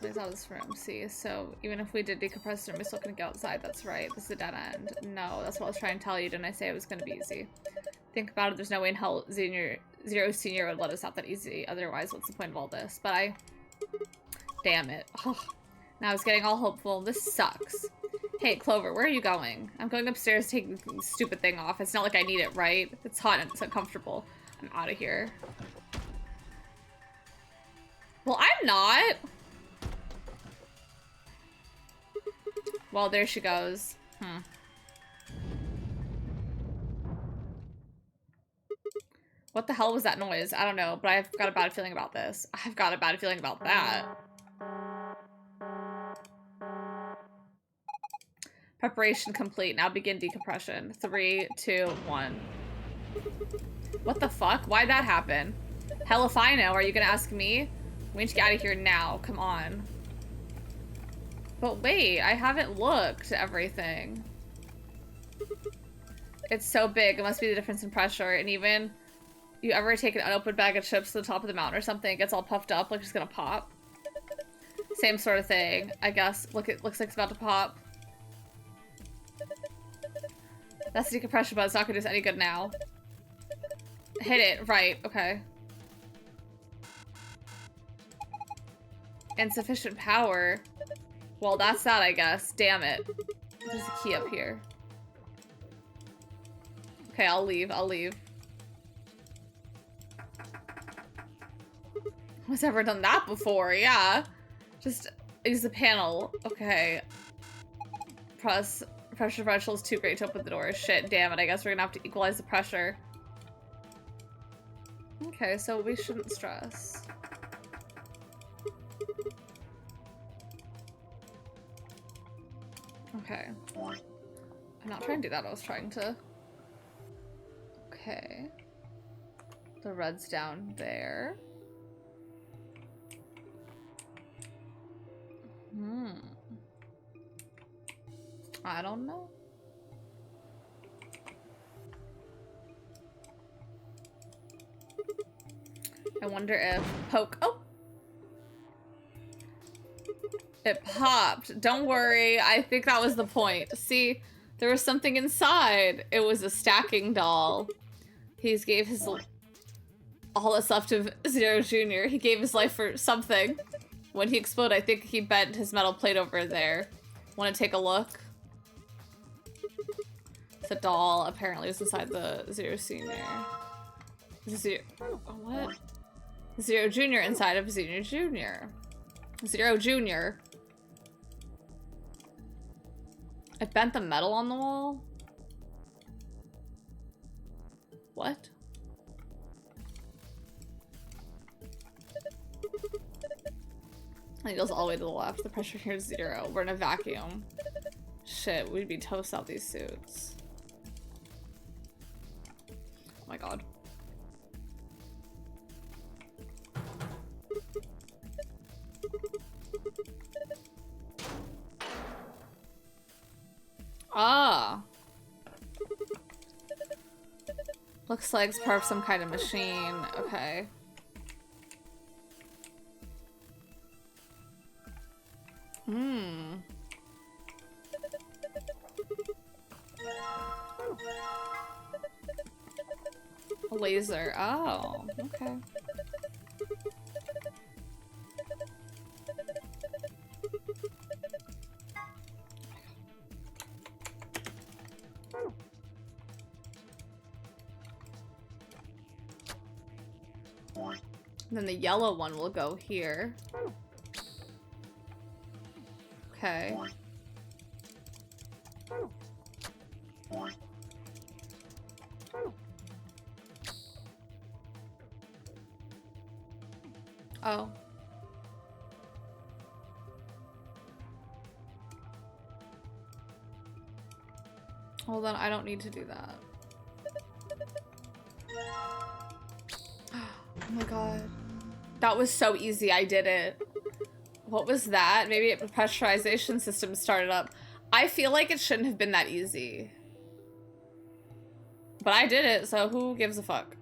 It's out of this room. See, so even if we did decompress it, we're still gonna go outside. That's right. This is a dead end. No, that's what I was trying to tell you. Didn't I say it was gonna be easy? Think about it. There's no way in hell Zero Senior would let us out that easy. Otherwise, what's the point of all this? But I... Damn it. Ugh. Now I was getting all hopeful. This sucks. Hey, Clover, where are you going? I'm going upstairs to take the stupid thing off. It's not like I need it, right? It's hot and it's uncomfortable. I'm out of here. Well, I'm not. Well, there she goes. What the hell was that noise? I don't know, but I've got a bad feeling about this. I've got a bad feeling about that. Preparation complete. Now begin decompression. 3, 2, 1. What the fuck? Why'd that happen? Hell if I know. Are you gonna ask me? We need to get out of here now. Come on. But wait, I haven't looked at everything. It's so big. It must be the difference in pressure. And even you ever take an unopened bag of chips to the top of the mountain or something, it gets all puffed up like it's gonna pop. Same sort of thing, I guess. Look, it looks like it's about to pop. That's the decompression, but it's not gonna do us any good now. Hit it. Right. Okay. Insufficient power. Well, that's that, I guess. Damn it. There's a key up here. Okay, I'll leave. I'll leave. Who's ever done that before? Yeah. Just use the panel. Okay. Press pressure differential is too great to open the door. Shit, damn it. I guess we're gonna have to equalize the pressure. Okay, so we shouldn't stress. Okay. I'm not trying to do that. I was trying to... Okay. The red's down there. I don't know. I wonder if poke. Oh! It popped. Don't worry. I think that was the point. See, there was something inside. It was a stacking doll. He gave his all that's left of Zero Jr. He gave his life for something. When he exploded, I think he bent his metal plate over there. Want to take a look? The doll apparently was inside the Zero Senior. Zero. What? Zero Jr. inside of Zero Jr. Zero Jr. I bent the metal on the wall? What? It goes all the way to the left. The pressure here is 0. We're in a vacuum. Shit, we'd be toast out these suits. Oh my god. Ah. Looks like it's part of some kind of machine. Okay. A laser. Oh, okay. And then the yellow one will go here. Okay. Oh. Hold on, I don't need to do that. Oh my god. That was so easy, I did it. What was that? Maybe a pressurization system started up. I feel like it shouldn't have been that easy. But I did it, so who gives a fuck?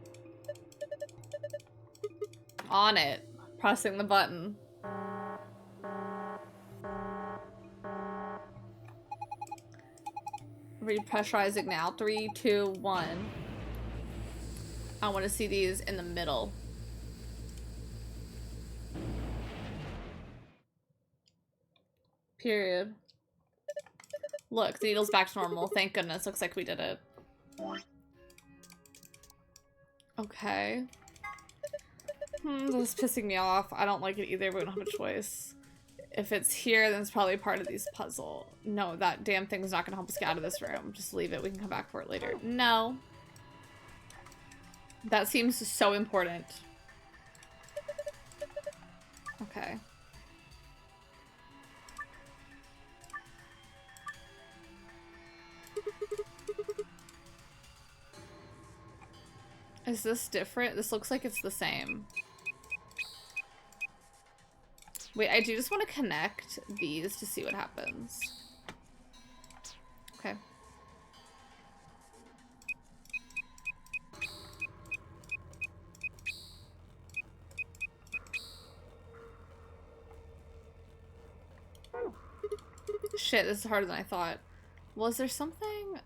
On it. Pressing the button. Repressurizing now. 3, 2, 1. I want to see these in the middle. Period. Look, the needle's back to normal. Thank goodness. Looks like we did it. Okay. This is pissing me off. I don't like it either, but we don't have a choice. If it's here, then it's probably part of these puzzle. No, that damn thing's not gonna help us get out of this room. Just leave it. We can come back for it later. No. That seems so important. Okay. Is this different? This looks like it's the same. Wait, I do just want to connect these to see what happens. Okay. Shit, this is harder than I thought. Was there something?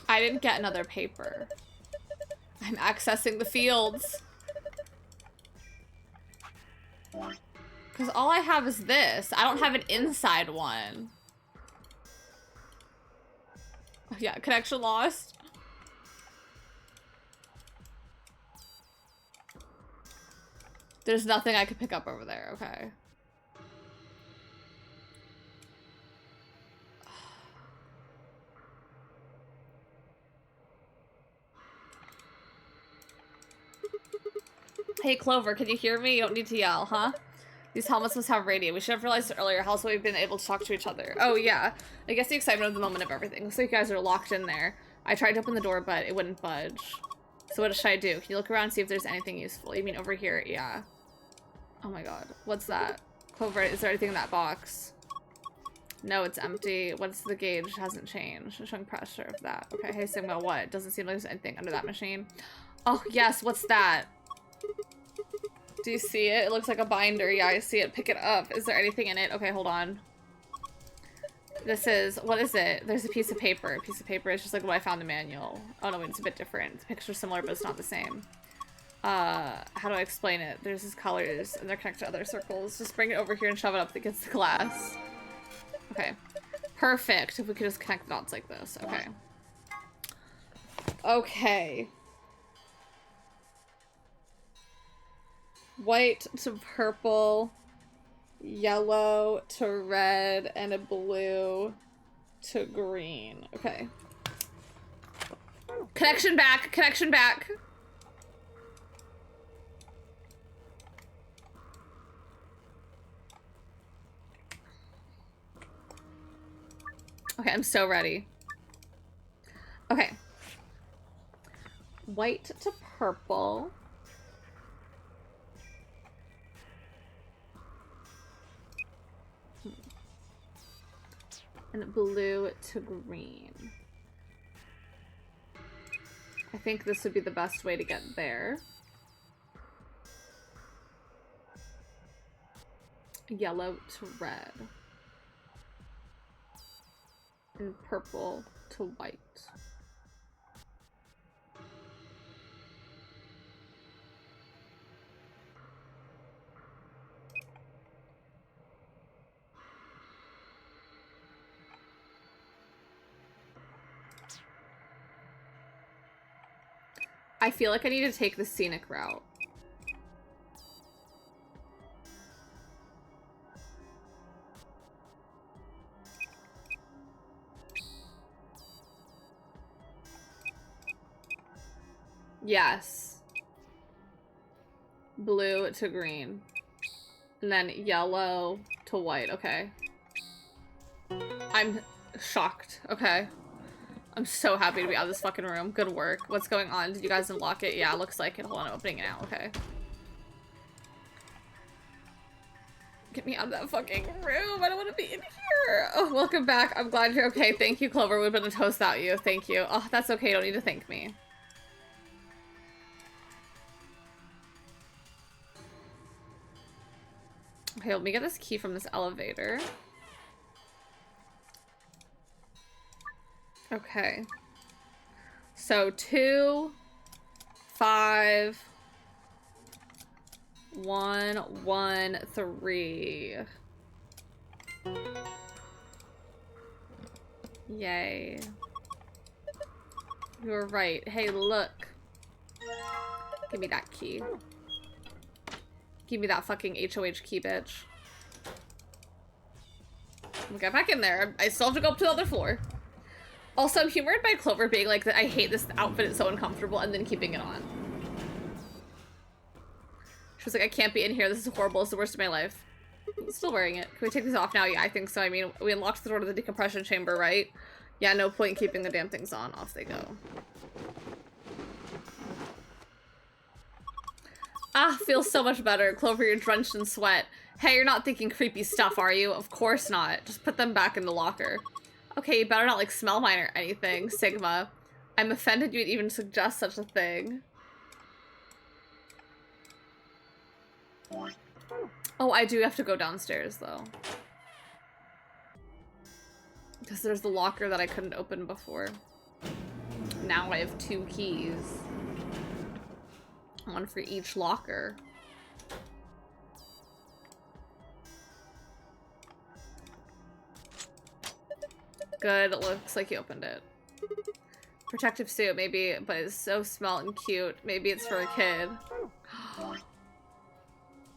I didn't get another paper. I'm accessing the fields. Because all I have is this. I don't have an inside one. Yeah, connection lost. There's nothing I could pick up over there. Okay. Hey, Clover, can you hear me? You don't need to yell, huh? These helmets must have radio. We should have realized it earlier. How else would we have been able to talk to each other? Oh, yeah. I guess the excitement of the moment of everything. Looks like you guys are locked in there. I tried to open the door, but it wouldn't budge. So what should I do? Can you look around and see if there's anything useful? You mean over here? Yeah. Oh my god. What's that? Clover, is there anything in that box? No, it's empty. What's the gauge? It hasn't changed. It's showing pressure of that. Okay, hey Sigma, what? Doesn't seem like there's anything under that machine. Oh, yes, what's that? Do you see it? It looks like a binder. Yeah, I see it. Pick it up. Is there anything in it? Okay, hold on. This is, what is it? There's a piece of paper. A piece of paper is just like what I found in the manual. Oh no, wait, it's a bit different. The picture's similar, but it's not the same. How do I explain it? There's these colors, and they're connected to other circles. Just bring it over here and shove it up against the glass. Okay. Perfect. If we could just connect dots like this. Okay. Okay. White to purple, yellow to red, and a blue to green. Okay. Connection back. Connection back. Okay, I'm so ready. Okay. White to purple. And blue to green. I think this would be the best way to get there. Yellow to red. And purple to white. I feel like I need to take the scenic route. Yes. Blue to green. And then yellow to white. Okay. I'm shocked. Okay. I'm so happy to be out of this fucking room. Good work. What's going on? Did you guys unlock it? Yeah, it looks like it. Hold on, I'm opening it now. Okay. Get me out of that fucking room. I don't want to be in here. Oh, welcome back. I'm glad you're okay. Thank you, Clover. We've been a toast without you. Thank you. Oh, that's okay. You don't need to thank me. Okay, let me get this key from this elevator. Okay. So 2, 5, 1, 1, 3. Yay. You were right. Hey, look. Give me that key. Give me that fucking HOH key, bitch. We'll get back in there. I still have to go up to the other floor. Also, I'm humored by Clover being like, I hate this outfit, it's so uncomfortable, and then keeping it on. She was like, I can't be in here, this is horrible, it's the worst of my life. I'm still wearing it. Can we take these off now? Yeah, I think so. I mean, we unlocked the door to the decompression chamber, right? Yeah, no point in keeping the damn things on. Off they go. Ah, feels so much better. Clover, you're drenched in sweat. Hey, you're not thinking creepy stuff, are you? Of course not. Just put them back in the locker. Okay, you better not, like, smell mine or anything, Sigma. I'm offended you'd even suggest such a thing. Oh, I do have to go downstairs, though. Because there's the locker that I couldn't open before. Now I have 2 keys. One for each locker. Good, it looks like you opened it. Protective suit, maybe, but it's so small and cute. Maybe it's for a kid.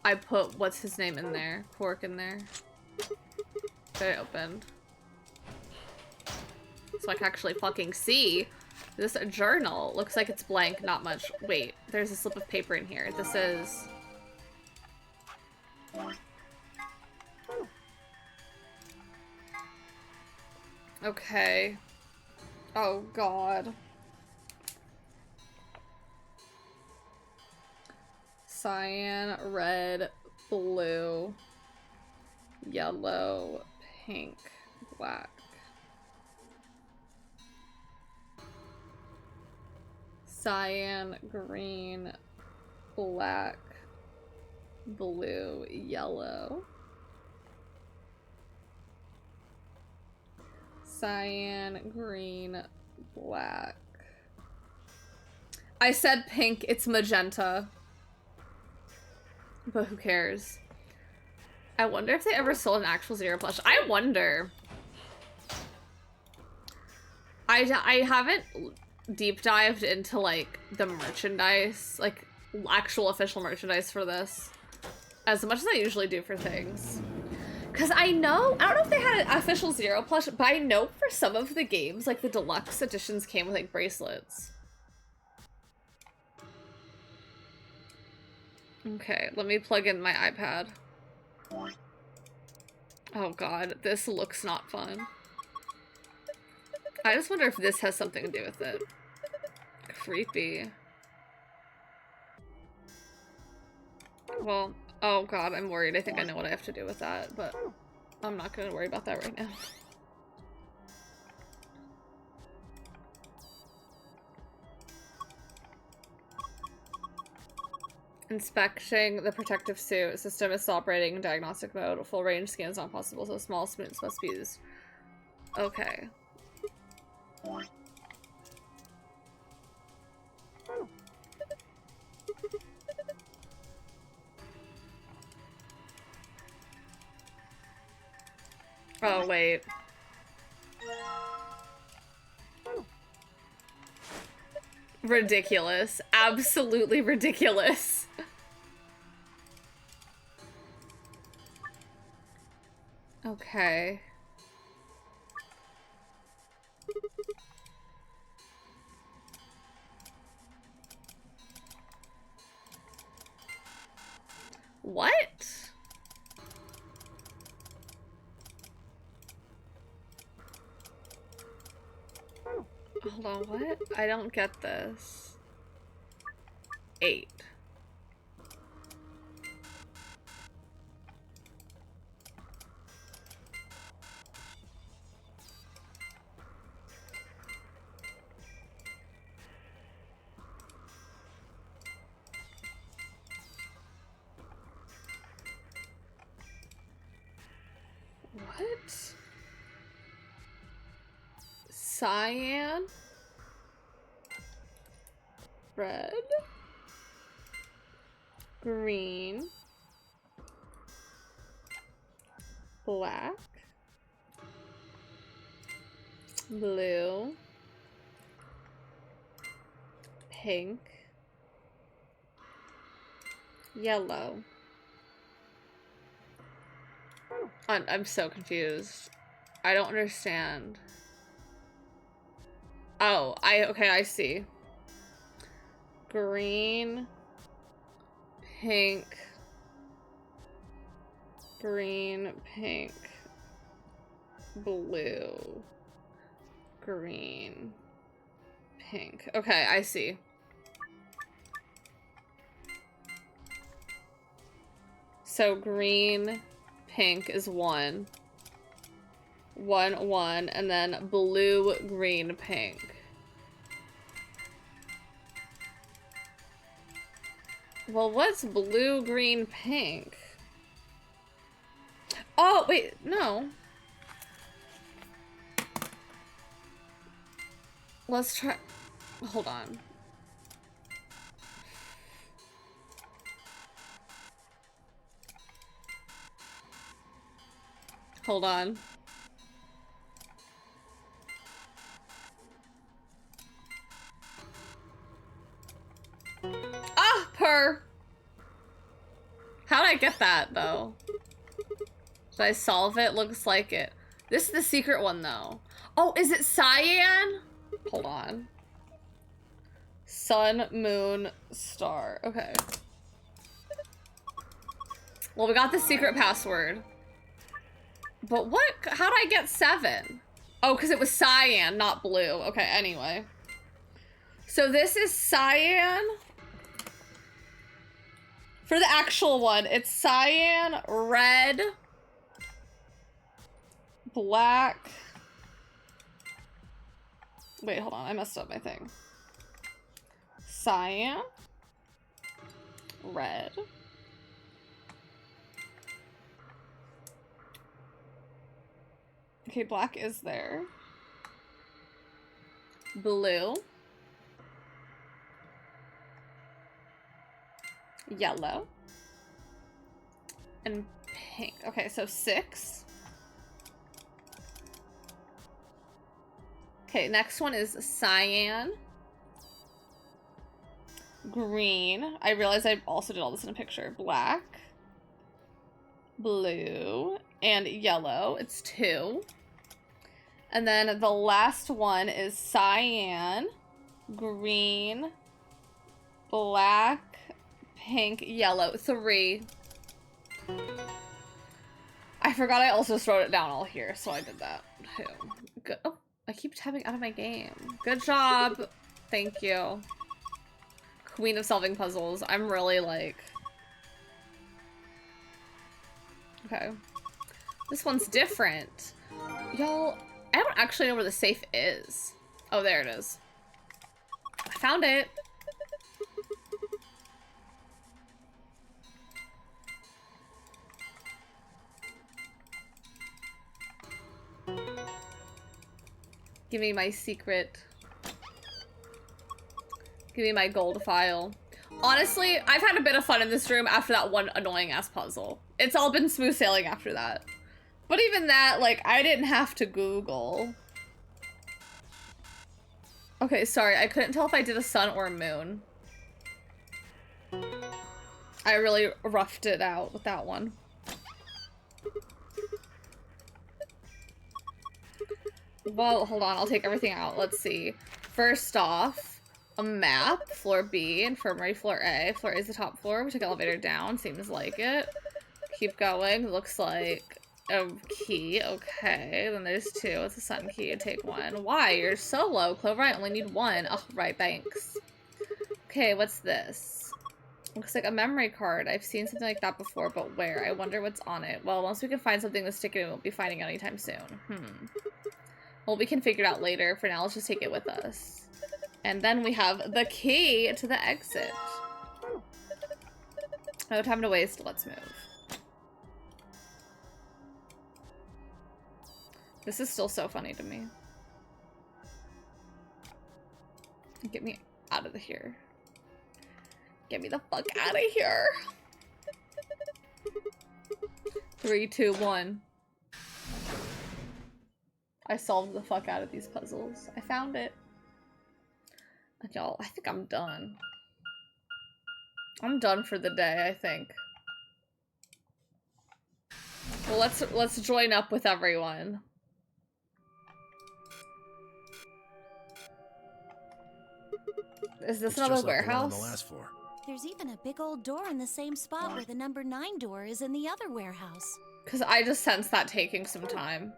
I put, what's his name in there? Pork in there. Good, it opened. So I can actually fucking see. Is this a journal? Looks like it's blank, not much. Wait, there's a slip of paper in here. This is... Okay. Oh god. Cyan, red, blue, yellow, pink, black. Cyan, green, black, blue, yellow. Cyan, green, black. I said pink, it's magenta. But who cares? I wonder if they ever sold an actual Zero plush. I wonder. I haven't deep dived into like the merchandise, like actual official merchandise for this, as much as I usually do for things. Cause I don't know if they had an official Zero plush, but I know for some of the games, like the deluxe editions came with like bracelets. Okay, let me plug in my iPad. Oh god, this looks not fun. I just wonder if this has something to do with it. Creepy. Well, oh god, I'm worried. I think I know what I have to do with that, but I'm not gonna worry about that right now. Inspecting the protective suit. System is operating in diagnostic mode. Full range scans not possible, so small splints must be used. Okay. Oh, wait. Ridiculous. Absolutely ridiculous. Okay. What? Hold on, what? I don't get this. 8. What? Cyan? Red? Green? Black? Blue? Pink? Yellow? I'm so confused. I don't understand. Oh, okay, I see. Green, pink, green, pink, blue, green, pink. Okay, I see. So green, pink is 1. 1, 1, and then blue, green, pink. Well, what's blue, green, pink? Oh, wait, no. Let's try. Hold on. Hold on. Ah, purr. How'd I get that, though? Did I solve it? Looks like it. This is the secret one, though. Oh, is it cyan? Hold on. Sun, moon, star. Okay. Well, we got the secret password. But what? How'd I get 7? Oh, because it was cyan, not blue. Okay, anyway. So this is cyan. For the actual one, it's cyan, red, black. Wait, hold on. I messed up my thing. Cyan, red, okay, black is there. Blue, yellow, and pink. Okay, so 6. Okay, next one is cyan, green. I realized I also did all this in a picture. Black, blue, and yellow. It's 2. And then the last one is cyan, green, black, pink, yellow. 3. I forgot I also just wrote it down all here, so I did that too. Good. Oh, I keep tapping out of my game. Good job. Thank you. Queen of solving puzzles. I'm really like... Okay. This one's different. Y'all, I don't actually know where the safe is. Oh, there it is. I found it. Give me my secret. Give me my gold file. Honestly, I've had a bit of fun in this room after that one annoying ass puzzle. It's all been smooth sailing after that. But even that, like, I didn't have to Google. Okay, sorry, I couldn't tell if I did a sun or a moon. I really roughed it out with that one. Well, hold on, I'll take everything out. Let's see. First off, a map, floor B, infirmary, floor A. Floor A is the top floor. We took elevator down, seems like it. Keep going, looks like a key. Okay, then there's 2. It's a sun key, take 1. Why? You're so low, Clover. I only need 1. Oh, right, thanks. Okay, what's this? Looks like a memory card. I've seen something like that before, but where? I wonder what's on it. Well, once we can find something to stick it in, we won't be finding it anytime soon. Well, we can figure it out later. For now, let's just take it with us. And then we have the key to the exit. No time to waste. Let's move. This is still so funny to me. Get me out of here. Get me the fuck out of here. 3, 2, 1. I solved the fuck out of these puzzles. I found it. Y'all, I think I'm done. I'm done for the day, I think. Well, let's join up with everyone. Is this another warehouse? On the last floor. There's even a big old door in the same spot where the number 9 door is in the other warehouse. Because I just sense that taking some time.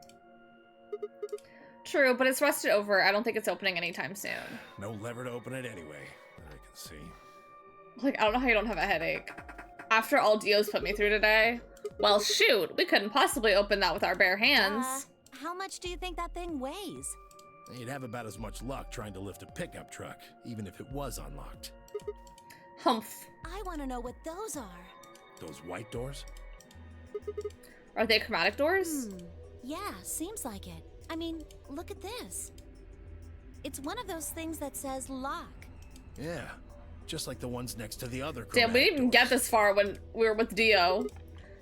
True, but it's rusted over. I don't think it's opening anytime soon. No lever to open it anyway, that I can see. Like, I don't know how you don't have a headache. After all Dio's put me through today. Well, shoot, we couldn't possibly open that with our bare hands. How much do you think that thing weighs? You'd have about as much luck trying to lift a pickup truck, even if it was unlocked. Humph. I want to know what those are. Those white doors? Are they chromatic doors? Yeah, seems like it. I mean, look at this. It's one of those things that says lock. Yeah, just like the ones next to the other Damn, we didn't even get this far when we were with Dio.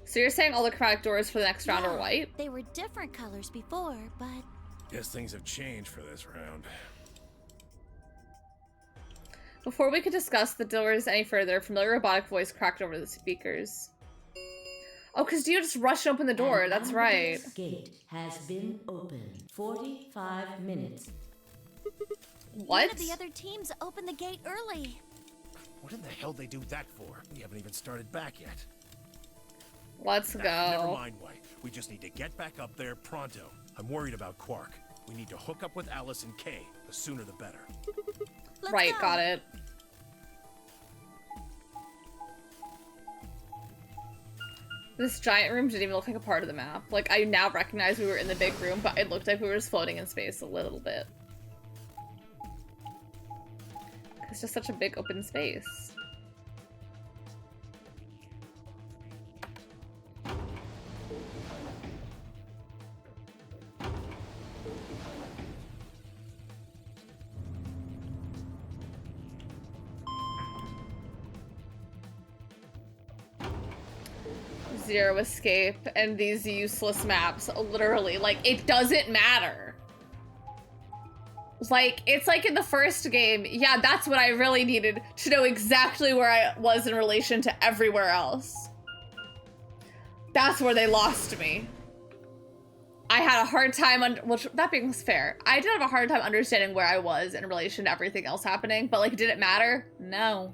So you're saying all the chromatic doors for the next round are white? They were different colors before, but... Guess things have changed for this round. Before we could discuss the doors any further, a familiar robotic voice cracked over the speakers. Oh, because Dio just rushed open the door. That's right. Gate has been opened. 45 minutes. What? One of the other teams opened the gate early. What in the hell they do that for? We haven't even started back yet. Let's go. Never mind, White. We just need to get back up there pronto. I'm worried about Quark. We need to hook up with Alice and Kay. The sooner the better. Right, got it. This giant room didn't even look like a part of the map. Like, I now recognize we were in the big room, but it looked like we were just floating in space a little bit. It's just such a big open space. Zero escape and these useless maps, literally, like, it doesn't matter. Like, it's like in the first game, yeah, that's what I really needed, to know exactly where I was in relation to everywhere else. That's where they lost me. I had a hard time, which, that being fair, I did have a hard time understanding where I was in relation to everything else happening, but, like, did it matter? No.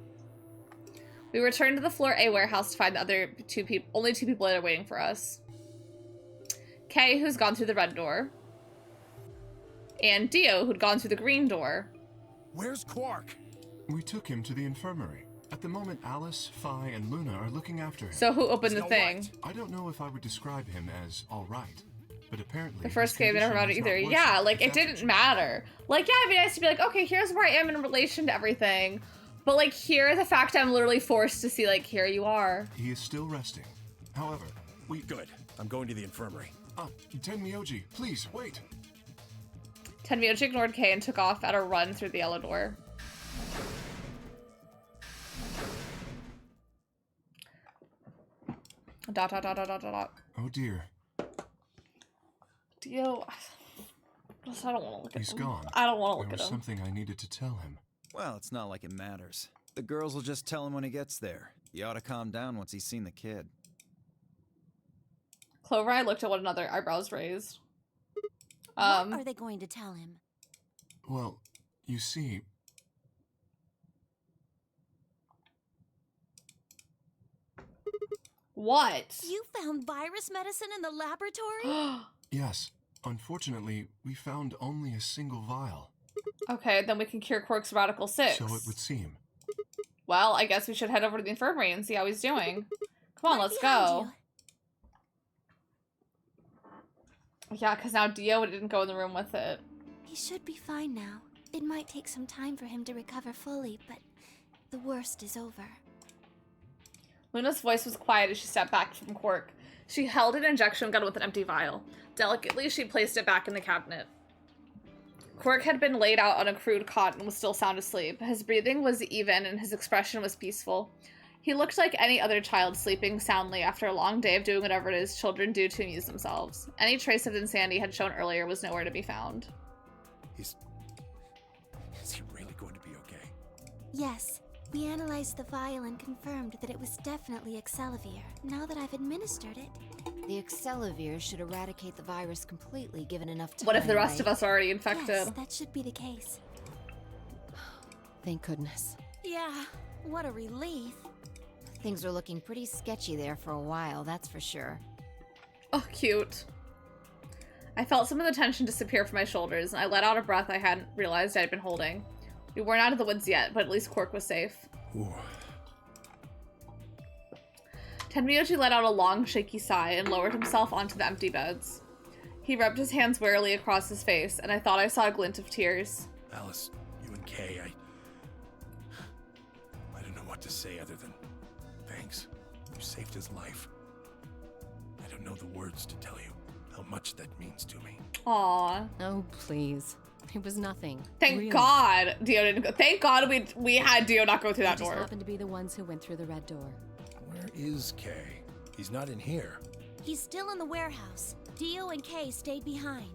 We returned to the floor A warehouse to find the other only two people that are waiting for us. Kay, who's gone through the red door. And Dio, who'd gone through the green door. Where's Quark? We took him to the infirmary. At the moment, Alice, Phi, and Luna are looking after him. So who opened the thing? Right. I don't know if I would describe him as all right, but apparently the first game never mattered either. Yeah, like, it didn't matter. Like, yeah, it'd be nice to be like, okay, here's where I am in relation to everything. But, like, here, the fact I'm literally forced to see, like, here you are. He is still resting. However, we... Good. I'm going to the infirmary. Tenmyoji, please, wait. Tenmyoji ignored Kay and took off at a run through the yellow door. Dot, dot, dot, dot, dot, dot. Oh, dear. Dio... I don't want to look at him. He's gone. I don't want to look at him. There was something I needed to tell him. Well, it's not like it matters. The girls will just tell him when he gets there. He ought to calm down once he's seen the kid. Clover and I looked at one another, eyebrows raised. What are they going to tell him? Well, you see... What? You found virus medicine in the laboratory? Yes. Unfortunately, we found only a single vial. Okay, then we can cure Quark's Radical 6. So it would seem. Well, I guess we should head over to the infirmary and see how he's doing. Come on, let's go. Yeah, because now Dio didn't go in the room with it. He should be fine now. It might take some time for him to recover fully, but the worst is over. Luna's voice was quiet as she stepped back from Quark. She held an injection gun with an empty vial. Delicately, she placed it back in the cabinet. Quark had been laid out on a crude cot and was still sound asleep. His breathing was even and his expression was peaceful. He looked like any other child sleeping soundly after a long day of doing whatever it is children do to amuse themselves. Any trace of insanity had shown earlier was nowhere to be found. Is he really going to be okay? Yes. We analyzed the vial and confirmed that it was definitely Excelavir. Now that I've administered it... The Excelavir should eradicate the virus completely, given enough time. What if the rest of us are already infected? Yes, that should be the case. Thank goodness. Yeah, what a relief. Things are looking pretty sketchy there for a while, that's for sure. Oh, cute. I felt some of the tension disappear from my shoulders, and I let out a breath I hadn't realized I'd been holding. We weren't out of the woods yet, but at least Quark was safe. Ooh. Tenmyoji let out a long, shaky sigh and lowered himself onto the empty beds. He rubbed his hands wearily across his face, and I thought I saw a glint of tears. Alice, you and Kay, I don't know what to say other than thanks. You saved his life. I don't know the words to tell you how much that means to me. Aww. Oh, please. It was nothing. Thank God Dio didn't go. Thank God we had Dio not go through that door. We just happened to be the ones who went through the red door. Where is Kay? He's not in here. He's still in the warehouse. Dio and Kay stayed behind.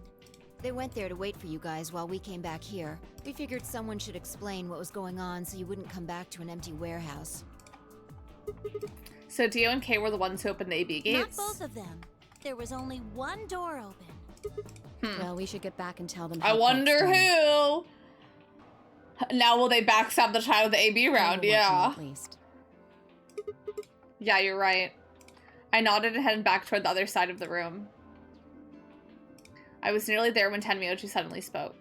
They went there to wait for you guys while we came back here. We figured someone should explain what was going on so you wouldn't come back to an empty warehouse. So Dio and Kay were the ones who opened the AB gates? Not both of them. There was only one door open. Well, we should get back and tell them. I wonder who. Now will they backstab the child of the AB round? Yeah. At least. Yeah, you're right. I nodded and headed back toward the other side of the room. I was nearly there when Tenmyoji suddenly spoke.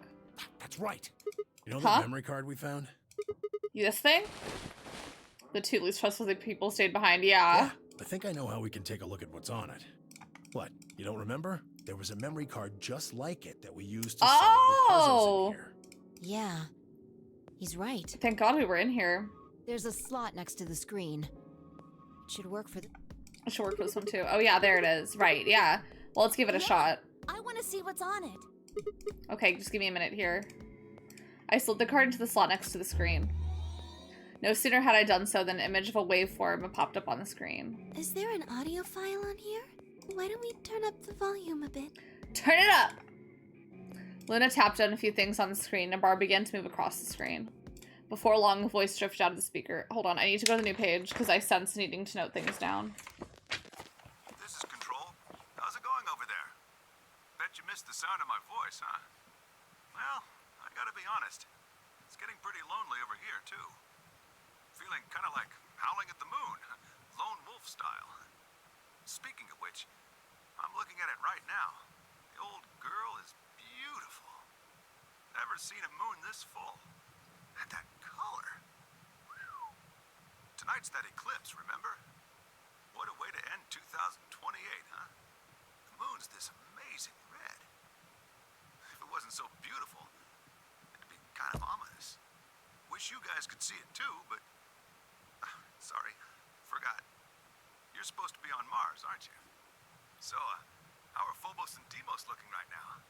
That's right. You know Huh? that memory card we found? This thing? The two least trustworthy people stayed behind, yeah. I think I know how we can take a look at what's on it. What, you don't remember? There was a memory card just like it that we used to solve the puzzles in here. Yeah. He's right. Thank God we were in here. There's a slot next to the screen. It should work for the... It should work for this one too. Oh yeah, there it is. Right, yeah. Well, let's give it a shot. I want to see what's on it. Okay, just give me a minute here. I slid the card into the slot next to the screen. No sooner had I done so than an image of a waveform popped up on the screen. Is there an audio file on here? Why don't we turn up the volume a bit? Turn it up! Luna tapped on a few things on the screen, and a bar began to move across the screen. Before long, a voice drifted out of the speaker. Hold on, I need to go to the new page, because I sense needing to note things down. This is Control. How's it going over there? Bet you missed the sound of my voice, huh? Well, I gotta be honest. It's getting pretty lonely over here, too. Feeling kind of like howling at the moon, lone wolf style. Speaking of which, I'm looking at it right now. The old girl is beautiful. Never seen a moon this full. And that color. Whew. Tonight's that eclipse, remember? What a way to end 2028, huh? The moon's this amazing red. If it wasn't so beautiful, it'd be kind of ominous. Wish you guys could see it too, but... sorry, forgot. You're supposed to be on Mars, aren't you? So, how are Phobos and Deimos looking right now?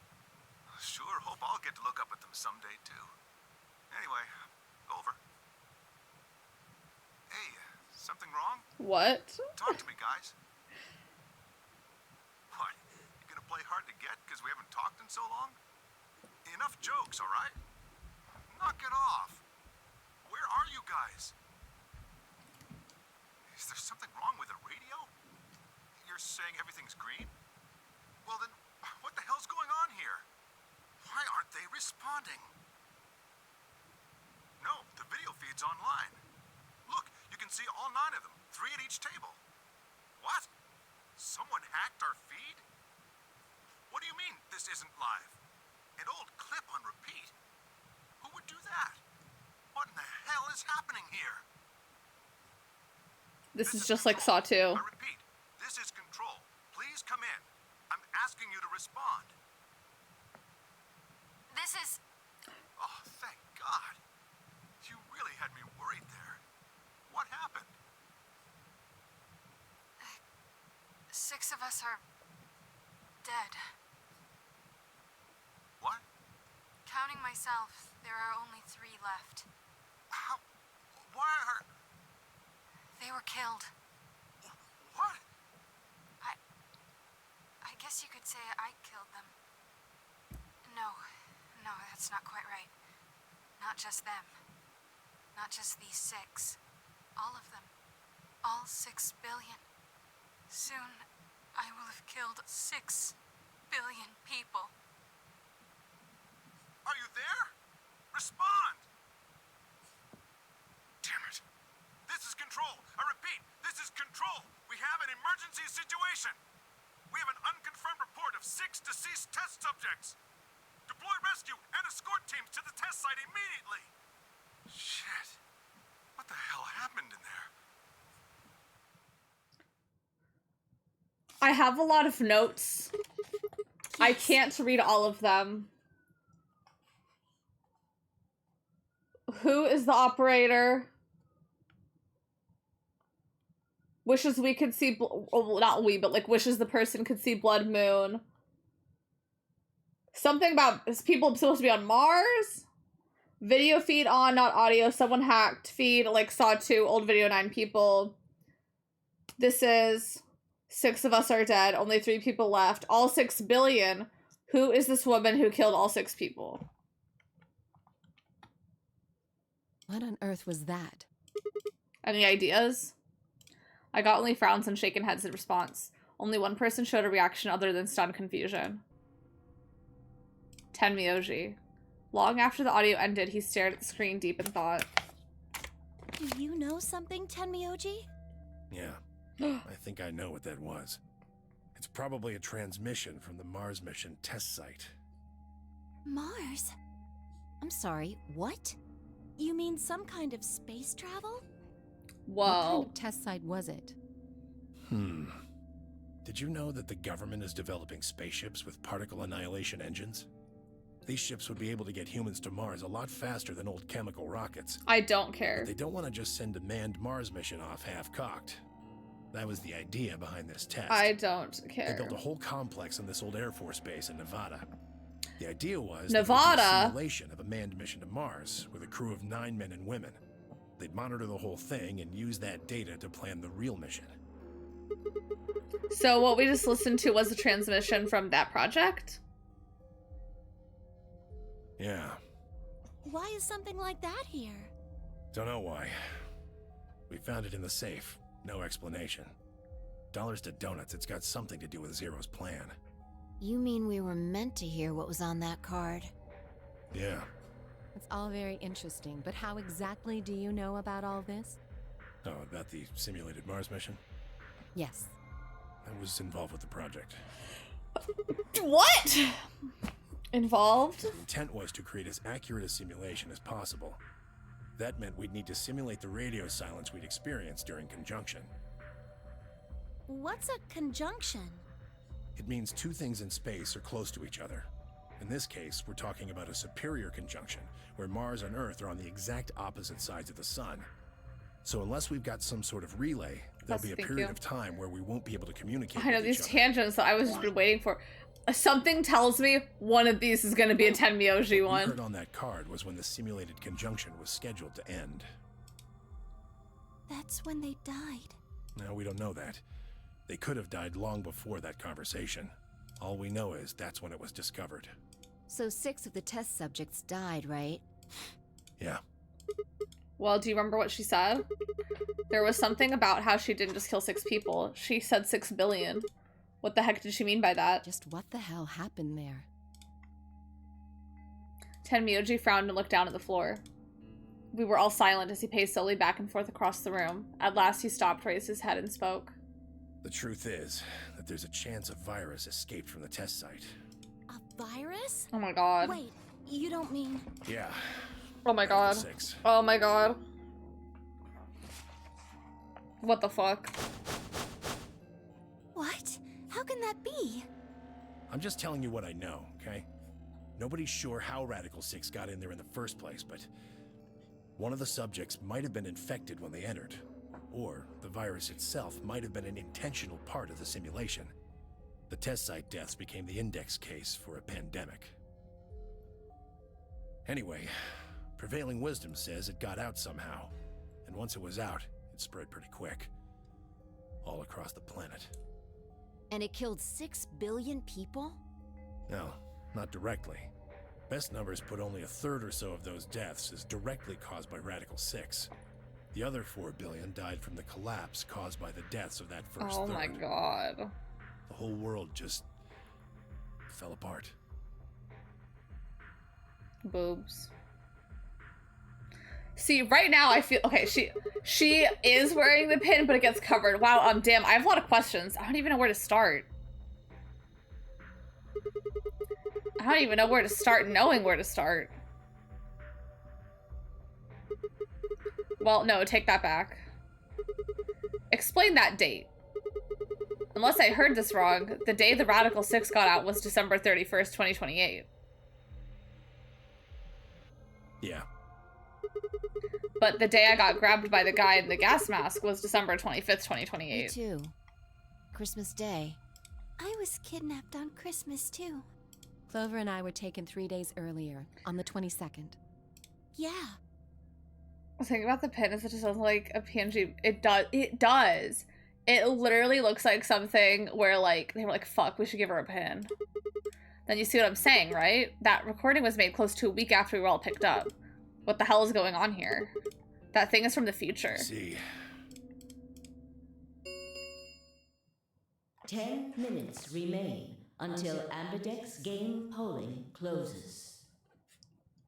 Sure hope I'll get to look up at them someday, too. Anyway, over. Hey, something wrong? What? Talk to me, guys. What? You gonna play hard to get because we haven't talked in so long? Enough jokes, all right? Knock it off. Where are you guys? Is there something wrong with the radio? You're saying everything's green? Well then, what the hell's going on here? Why aren't they responding? No, the video feed's online. Look, you can see all 9 of them, 3 at each table. What? Someone hacked our feed? What do you mean this isn't live? An old clip on repeat? Who would do that? What in the hell is happening here? This is just like Saw 2. I repeat, this is Control. Please come in. I'm asking you to respond. This is... Oh, thank God. You really had me worried there. What happened? 6 of us are... dead. What? Counting myself, there are only 3 left. How? Why are... They were killed. What? I guess you could say I killed them. No, that's not quite right. Not just them. Not just these 6. All of them. All 6 billion. Soon, I will have killed 6 billion people. Are you there? Respond! Damn it. This is Control. I repeat, this is Control. We have an emergency situation. We have an unconfirmed report of 6 deceased test subjects. Deploy rescue and escort teams to the test site immediately. Shit. What the hell happened in there? I have a lot of notes. I can't read all of them. Who is the operator? Wishes we could see, well, not we, but like wishes the person could see Blood Moon. Something about, is people supposed to be on Mars? Video feed on, not audio. Someone hacked feed, like Saw 2, old video 9 people. This is 6 of us are dead, only 3 people left. All 6 billion. Who is this woman who killed all 6 people? What on earth was that? Any ideas? I got only frowns and shaken heads in response. Only one person showed a reaction other than stunned confusion. Tenmyoji. Long after the audio ended, he stared at the screen deep in thought. Do you know something, Tenmyoji? Yeah, I think I know what that was. It's probably a transmission from the Mars mission test site. Mars? I'm sorry, what? You mean some kind of space travel? What kind Whoa. of test site was it? Did you know that the government is developing spaceships with particle annihilation engines? These ships would be able to get humans to Mars a lot faster than old chemical rockets. I don't care. But they don't want to just send a manned Mars mission off half-cocked. That was the idea behind this test. I don't care. They built a whole complex on this old Air Force base in Nevada. The idea was Nevada? That it would be a simulation of a manned mission to Mars with a crew of 9 men and women. They'd monitor the whole thing and use that data to plan the real mission. So what we just listened to was a transmission from that project? Yeah, Why is something like that here? don't know why. We found it in the safe. No explanation. Dollars to donuts, it's got something to do with Zero's plan. You mean we were meant to hear what was on that card? Yeah. It's all very interesting, but how exactly do you know about all this? Oh, about the simulated Mars mission? Yes. I was involved with the project. What? Involved? The intent was to create as accurate a simulation as possible. That meant we'd need to simulate the radio silence we'd experienced during conjunction. What's a conjunction? It means two things in space are close to each other. In this case, we're talking about a superior conjunction, where Mars and Earth are on the exact opposite sides of the sun. So unless we've got some sort of relay, there'll be a period of time where we won't be able to communicate I know with these each other. tangents that I was just been waiting for. Something tells me one of these is going to be a Tenmyoji What we one. heard on that card was when the simulated conjunction was scheduled to end. That's when they died. No, we don't know that. They could have died long before that conversation. All we know is that's when it was discovered. So 6 of the test subjects died, right? Yeah. Well, do you remember what she said? There was something about how she didn't just kill 6 people. She said 6 billion. What the heck did she mean by that? Just what the hell happened there? Tenmyoji frowned and looked down at the floor. We were all silent as he paced slowly back and forth across the room. At last he stopped, raised his head, and spoke. The truth is that there's a chance a virus escaped from the test site. A virus? Oh my god. Wait, you don't mean... Yeah. Oh my god. 6. Oh my god. What the fuck? What? How can that be? I'm just telling you what I know, okay? Nobody's sure how Radical 6 got in there in the first place, but one of the subjects might have been infected when they entered. Or the virus itself might have been an intentional part of the simulation. The test site deaths became the index case for a pandemic. Anyway, prevailing wisdom says it got out somehow. And once it was out, it spread pretty quick. All across the planet. And it killed 6 billion people? No, not directly. Best numbers put only a third or so of those deaths as directly caused by Radical 6. The other 4 billion died from the collapse caused by the deaths of that first third. Oh my god. The whole world just fell apart. Boobs. See, right now I feel okay. She is wearing the pin, but it gets covered. Wow. Damn. I have a lot of questions. I don't even know where to start. I don't even know where to start, knowing where to start. Well, no, take that back. Explain that date. Unless I heard this wrong, the day the Radical 6 got out was December 31st, 2028. Yeah. But the day I got grabbed by the guy in the gas mask was December 25th, 2028. Me too. Christmas Day. I was kidnapped on Christmas too. Clover and I were taken 3 days earlier, on the 22nd. Yeah. The thing about the pin is it just sounds like a PNG. It does. It literally looks like something where, like, they were like, fuck, we should give her a pin. Then you see what I'm saying, right? That recording was made close to a week after we were all picked up. What the hell is going on here? That thing is from the future. See. 10 minutes remain until Ambidex game polling closes.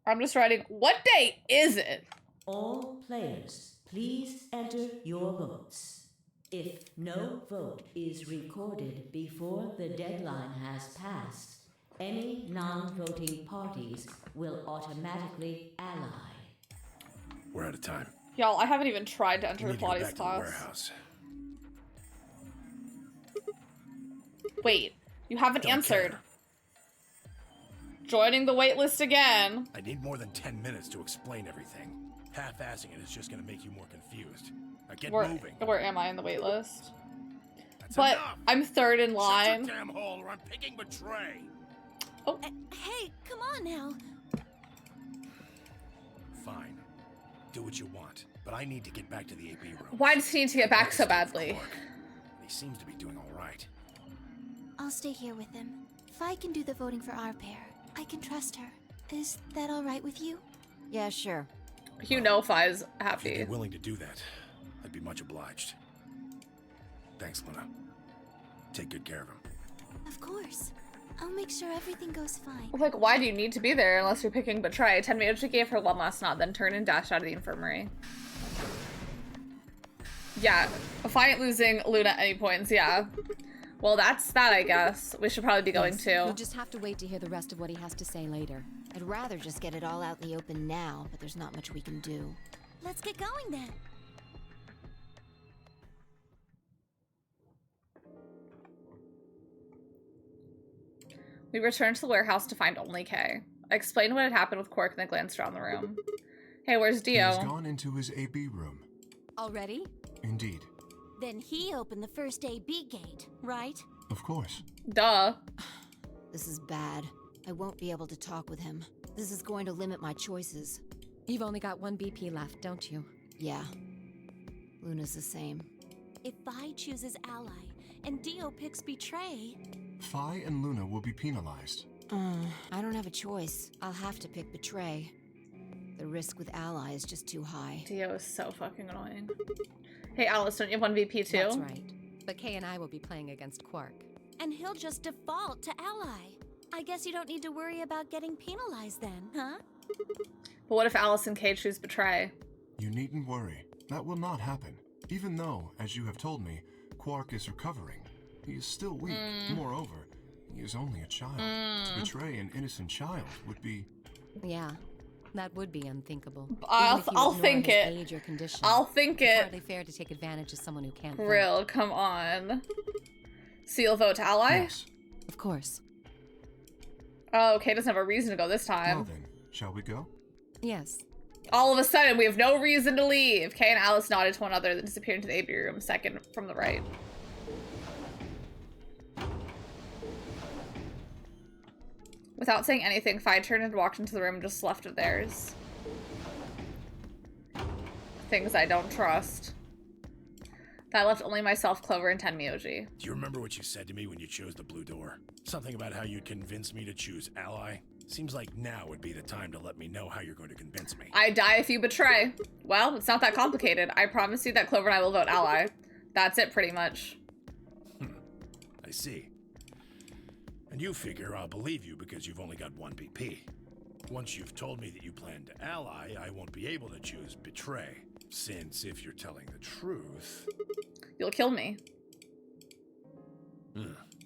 I'm just writing, what day is it? All players, please enter your votes. If no vote is recorded before the deadline has passed, any non-voting parties will automatically ally. We're out of time. Y'all, I haven't even tried to We enter need to go Pilates back to the class. warehouse. Wait, you haven't Don't answered. care. Joining the waitlist again. I need more than 10 minutes to explain everything. Half-assing it is just going to make you more confused. Now get moving. Where am I in the waitlist? That's But enough. I'm third in Shut line. your damn hole, or I'm picking Betray. Oh. Hey, come on now. Fine. Do what you want, but I need to get back to the AP room. Why does he need to get back so badly? He seems to be doing all right. I'll stay here with him. Fi can do the voting for our pair. I can trust her. Is that all right with you? Yeah, sure. You know Fi's If happy. you'd be willing to do that, I'd be much obliged. Thanks, Luna. Take good care of him. Of course. I'll make sure everything goes fine. Like, why do you need to be there unless you're picking Betray? Tenmyoji gave her one last nod, then turned and dashed out of the infirmary. Yeah, Fi ain't losing Luna any points, yeah. Well, that's that, I guess. We should probably be going Yes, too. You'll just have to wait to hear the rest of what he has to say later. I'd rather just get it all out in the open now, but there's not much we can do. Let's get going then. We returned to the warehouse to find only Kay. I explained what had happened with Quark and then glanced around the room. Hey, where's He has Dio? gone into his AP room. Already? Indeed. Then he opened the first AB gate, right? Of course. Duh. This is bad. I won't be able to talk with him. This is going to limit my choices. You've only got one BP left, don't you? Yeah. Luna's the same. If Vi chooses Ally and Dio picks Betray... Fi and Luna will be penalized. I don't have a choice. I'll have to pick Betray. The risk with Ally is just too high. Dio is so fucking annoying. Hey, Alice, don't you have one VP too? That's right. But Kay and I will be playing against Quark. And he'll just default to Ally. I guess you don't need to worry about getting penalized then, huh? But what if Alice and Kay choose Betray? You needn't worry. That will not happen. Even though, as you have told me, Quark is recovering. He is still weak. Moreover, he is only a child. To betray an innocent child would be... Yeah, that would be unthinkable. I'll think it. Age or condition. I'll think It's it. hardly fair to take advantage of someone who can't vote. Real, come on. So you'll vote to Ally? Yes. Of course. Oh, Kay doesn't have a reason to go this time. Well then, shall we go? Yes. All of a sudden, we have no reason to leave. Kay and Alice nodded to one another, then disappeared into the AP room, second from the right. Without saying anything, Fi turned and walked into the room and just left it theirs. Things I don't trust. That left only myself, Clover, and Tenmyoji. Do you remember what you said to me when you chose the blue door? Something about how you'd convince me to choose Ally? Seems like now would be the time to let me know how you're going to convince me. I die if you betray. Well, it's not that complicated. I promise you that Clover and I will vote Ally. That's it, pretty much. I see. And you figure I'll believe you because you've only got one BP. Once you've told me that you plan to ally, I won't be able to choose betray. Since if you're telling the truth... You'll kill me.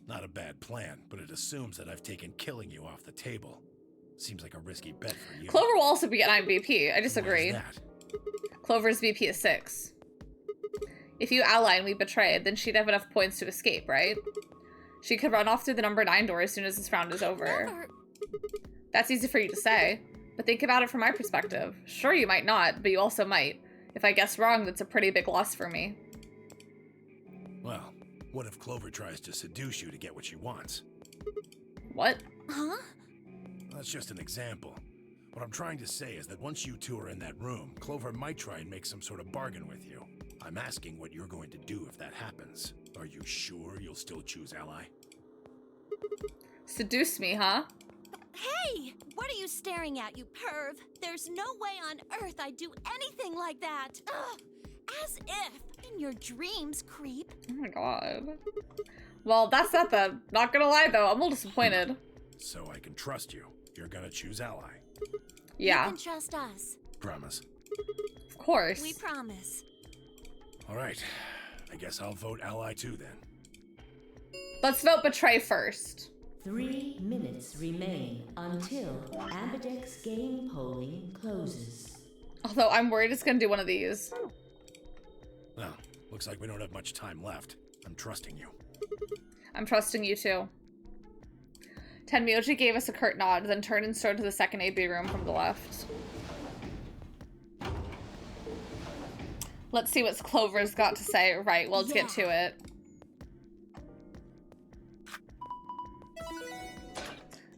Not a bad plan, but it assumes that I've taken killing you off the table. Seems like a risky bet for you. Clover will also be an BP. I disagree. Why is that? Clover's BP is 6. If you ally and we betray, then she'd have enough points to escape, right? She could run off through the number 9 door as soon as this round is over. That's easy for you to say, but think about it from my perspective. Sure, you might not, but you also might. If I guess wrong, that's a pretty big loss for me. Well, what if Clover tries to seduce you to get what she wants? What? Huh? That's just an example. What I'm trying to say is that once you two are in that room, Clover might try and make some sort of bargain with you. I'm asking what you're going to do if that happens. Are you sure you'll still choose Ally? Seduce me, huh? Hey! What are you staring at, you perv? There's no way on earth I'd do anything like that! Ugh! As if! In your dreams, creep! Oh my god. Well, that's that then. Not gonna lie though, I'm a little disappointed. So I can trust you. You're gonna choose Ally. Yeah. You can trust us. Promise. Of course. We promise. All right. I guess I'll vote ally too then. Let's vote betray first. 3 minutes remain until Ambidex game polling closes. Although I'm worried it's gonna do one of these. Well, looks like we don't have much time left. I'm trusting you. I'm trusting you too. Tenmyoji gave us a curt nod, then turned and strode to the second AB room from the left. Let's see what Clover's got to say. Right, well, let's get to it.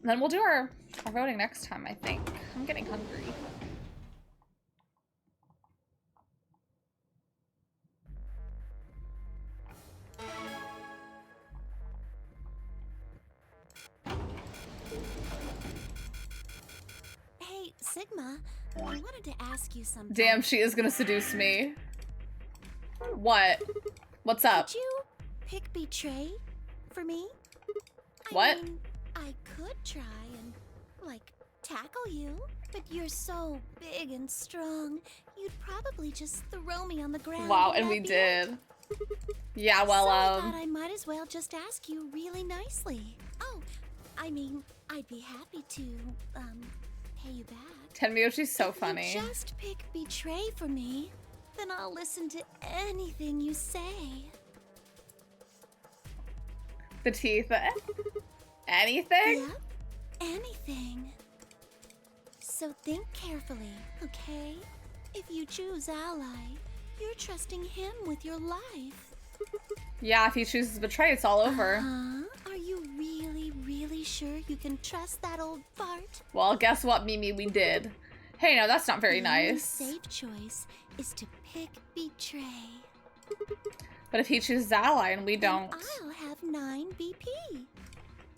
And then we'll do our voting next time, I think. I'm getting hungry. Hey, Sigma, I wanted to ask you something. Damn, she is gonna seduce me. What? What's up? Could you pick betray for me? What? I mean, I could try and, like, tackle you, but you're so big and strong, you'd probably just throw me on the ground. Wow, and we did. Yeah, well, so I thought I might as well just ask you really nicely. Oh, I mean, I'd be happy to, pay you back. Tenmyoshi's so If funny. you just pick betray for me, then I'll listen to anything you say. The teeth. Anything? Yep, anything. So think carefully, okay? If you choose ally, you're trusting him with your life. Yeah, if he chooses betray, it's all over. Are you really, really sure you can trust that old fart? Well, guess what, Mimi? We did. Hey, no, that's not very The only nice. safe choice is to pick betray. But if he chooses ally and we don't... I'll have 9 BP.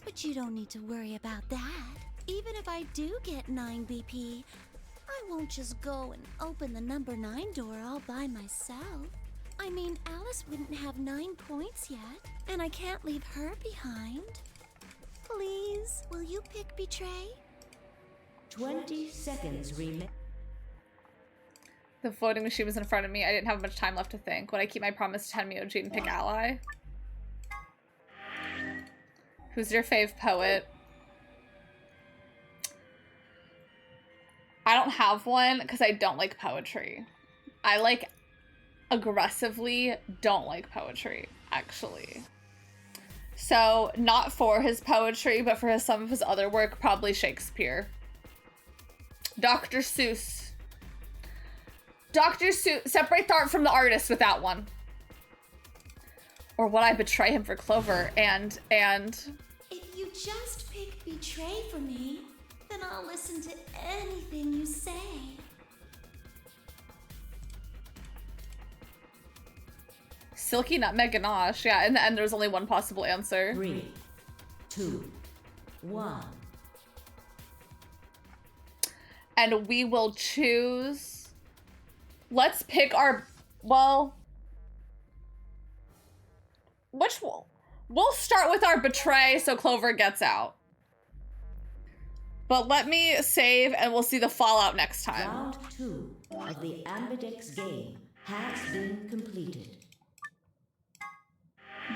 But you don't need to worry about that. Even if I do get 9 BP, I won't just go and open the number 9 door all by myself. I mean, Alice wouldn't have 9 points yet, and I can't leave her behind. Please, will you pick betray? 20 seconds remain. The voting machine was in front of me. I didn't have much time left to think. Would I keep my promise to Tenmyoji and pick ally? Who's your fave poet? I don't have one because I don't like poetry. I like aggressively don't like poetry, actually. So not for his poetry, but for some of his other work, probably Shakespeare. Dr. Seuss. Dr. Seuss, separate the art from the artist with that one. Or would I betray him for Clover and... If you just pick betray for me, then I'll listen to anything you say. Silky Nutmeg Ganache. Yeah, in the end there's only one possible answer. 3, 2, 1. And we will choose... Let's pick our... Well... Which one? We'll start with our betray so Clover gets out. But let me save and we'll see the fallout next time. Round 2 of the Ambidex game has been completed.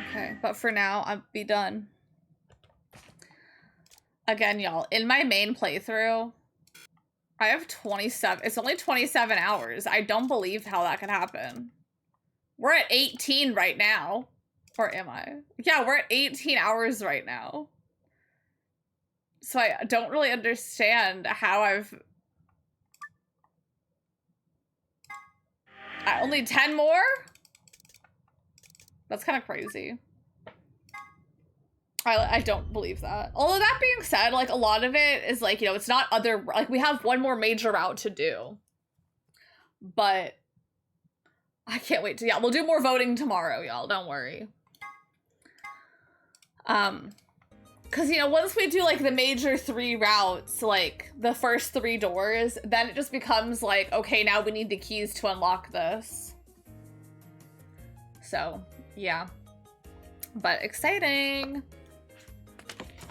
Okay, but for now, I'll be done. Again, y'all, in my main playthrough, I have 27. It's only 27 hours. I don't believe how that could happen. We're at 18 right now. Or am I? Yeah, we're at 18 hours right now. So I don't really understand how only 10 more? That's kind of crazy. I don't believe that. Although that being said, like a lot of it is like, you know, it's not other, like we have one more major route to do. But I can't wait to, yeah, we'll do more voting tomorrow, y'all. Don't worry. Cause you know, once we do like the major 3 routes, like the first 3 doors, then it just becomes like, okay, now we need the keys to unlock this. So, yeah. But exciting.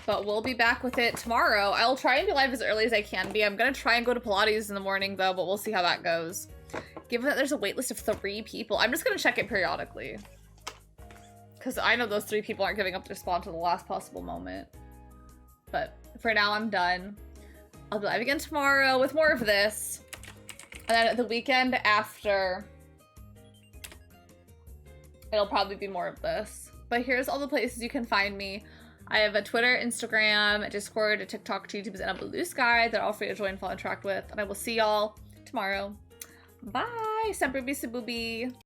But we'll be back with it tomorrow. I'll try and be live as early as I can be. I'm gonna try and go to Pilates in the morning though, but we'll see how that goes. Given that there's a wait list of 3 people, I'm just gonna check it periodically. Because I know those 3 people aren't giving up their spawn to the last possible moment. But for now, I'm done. I'll be live again tomorrow with more of this. And then the weekend after, it'll probably be more of this. But here's all the places you can find me. I have a Twitter, Instagram, a Discord, a TikTok, YouTube's, and a Blue Sky. They're all free to join, follow, and interact with. And I will see y'all tomorrow. Bye! Sempre be Sabubi.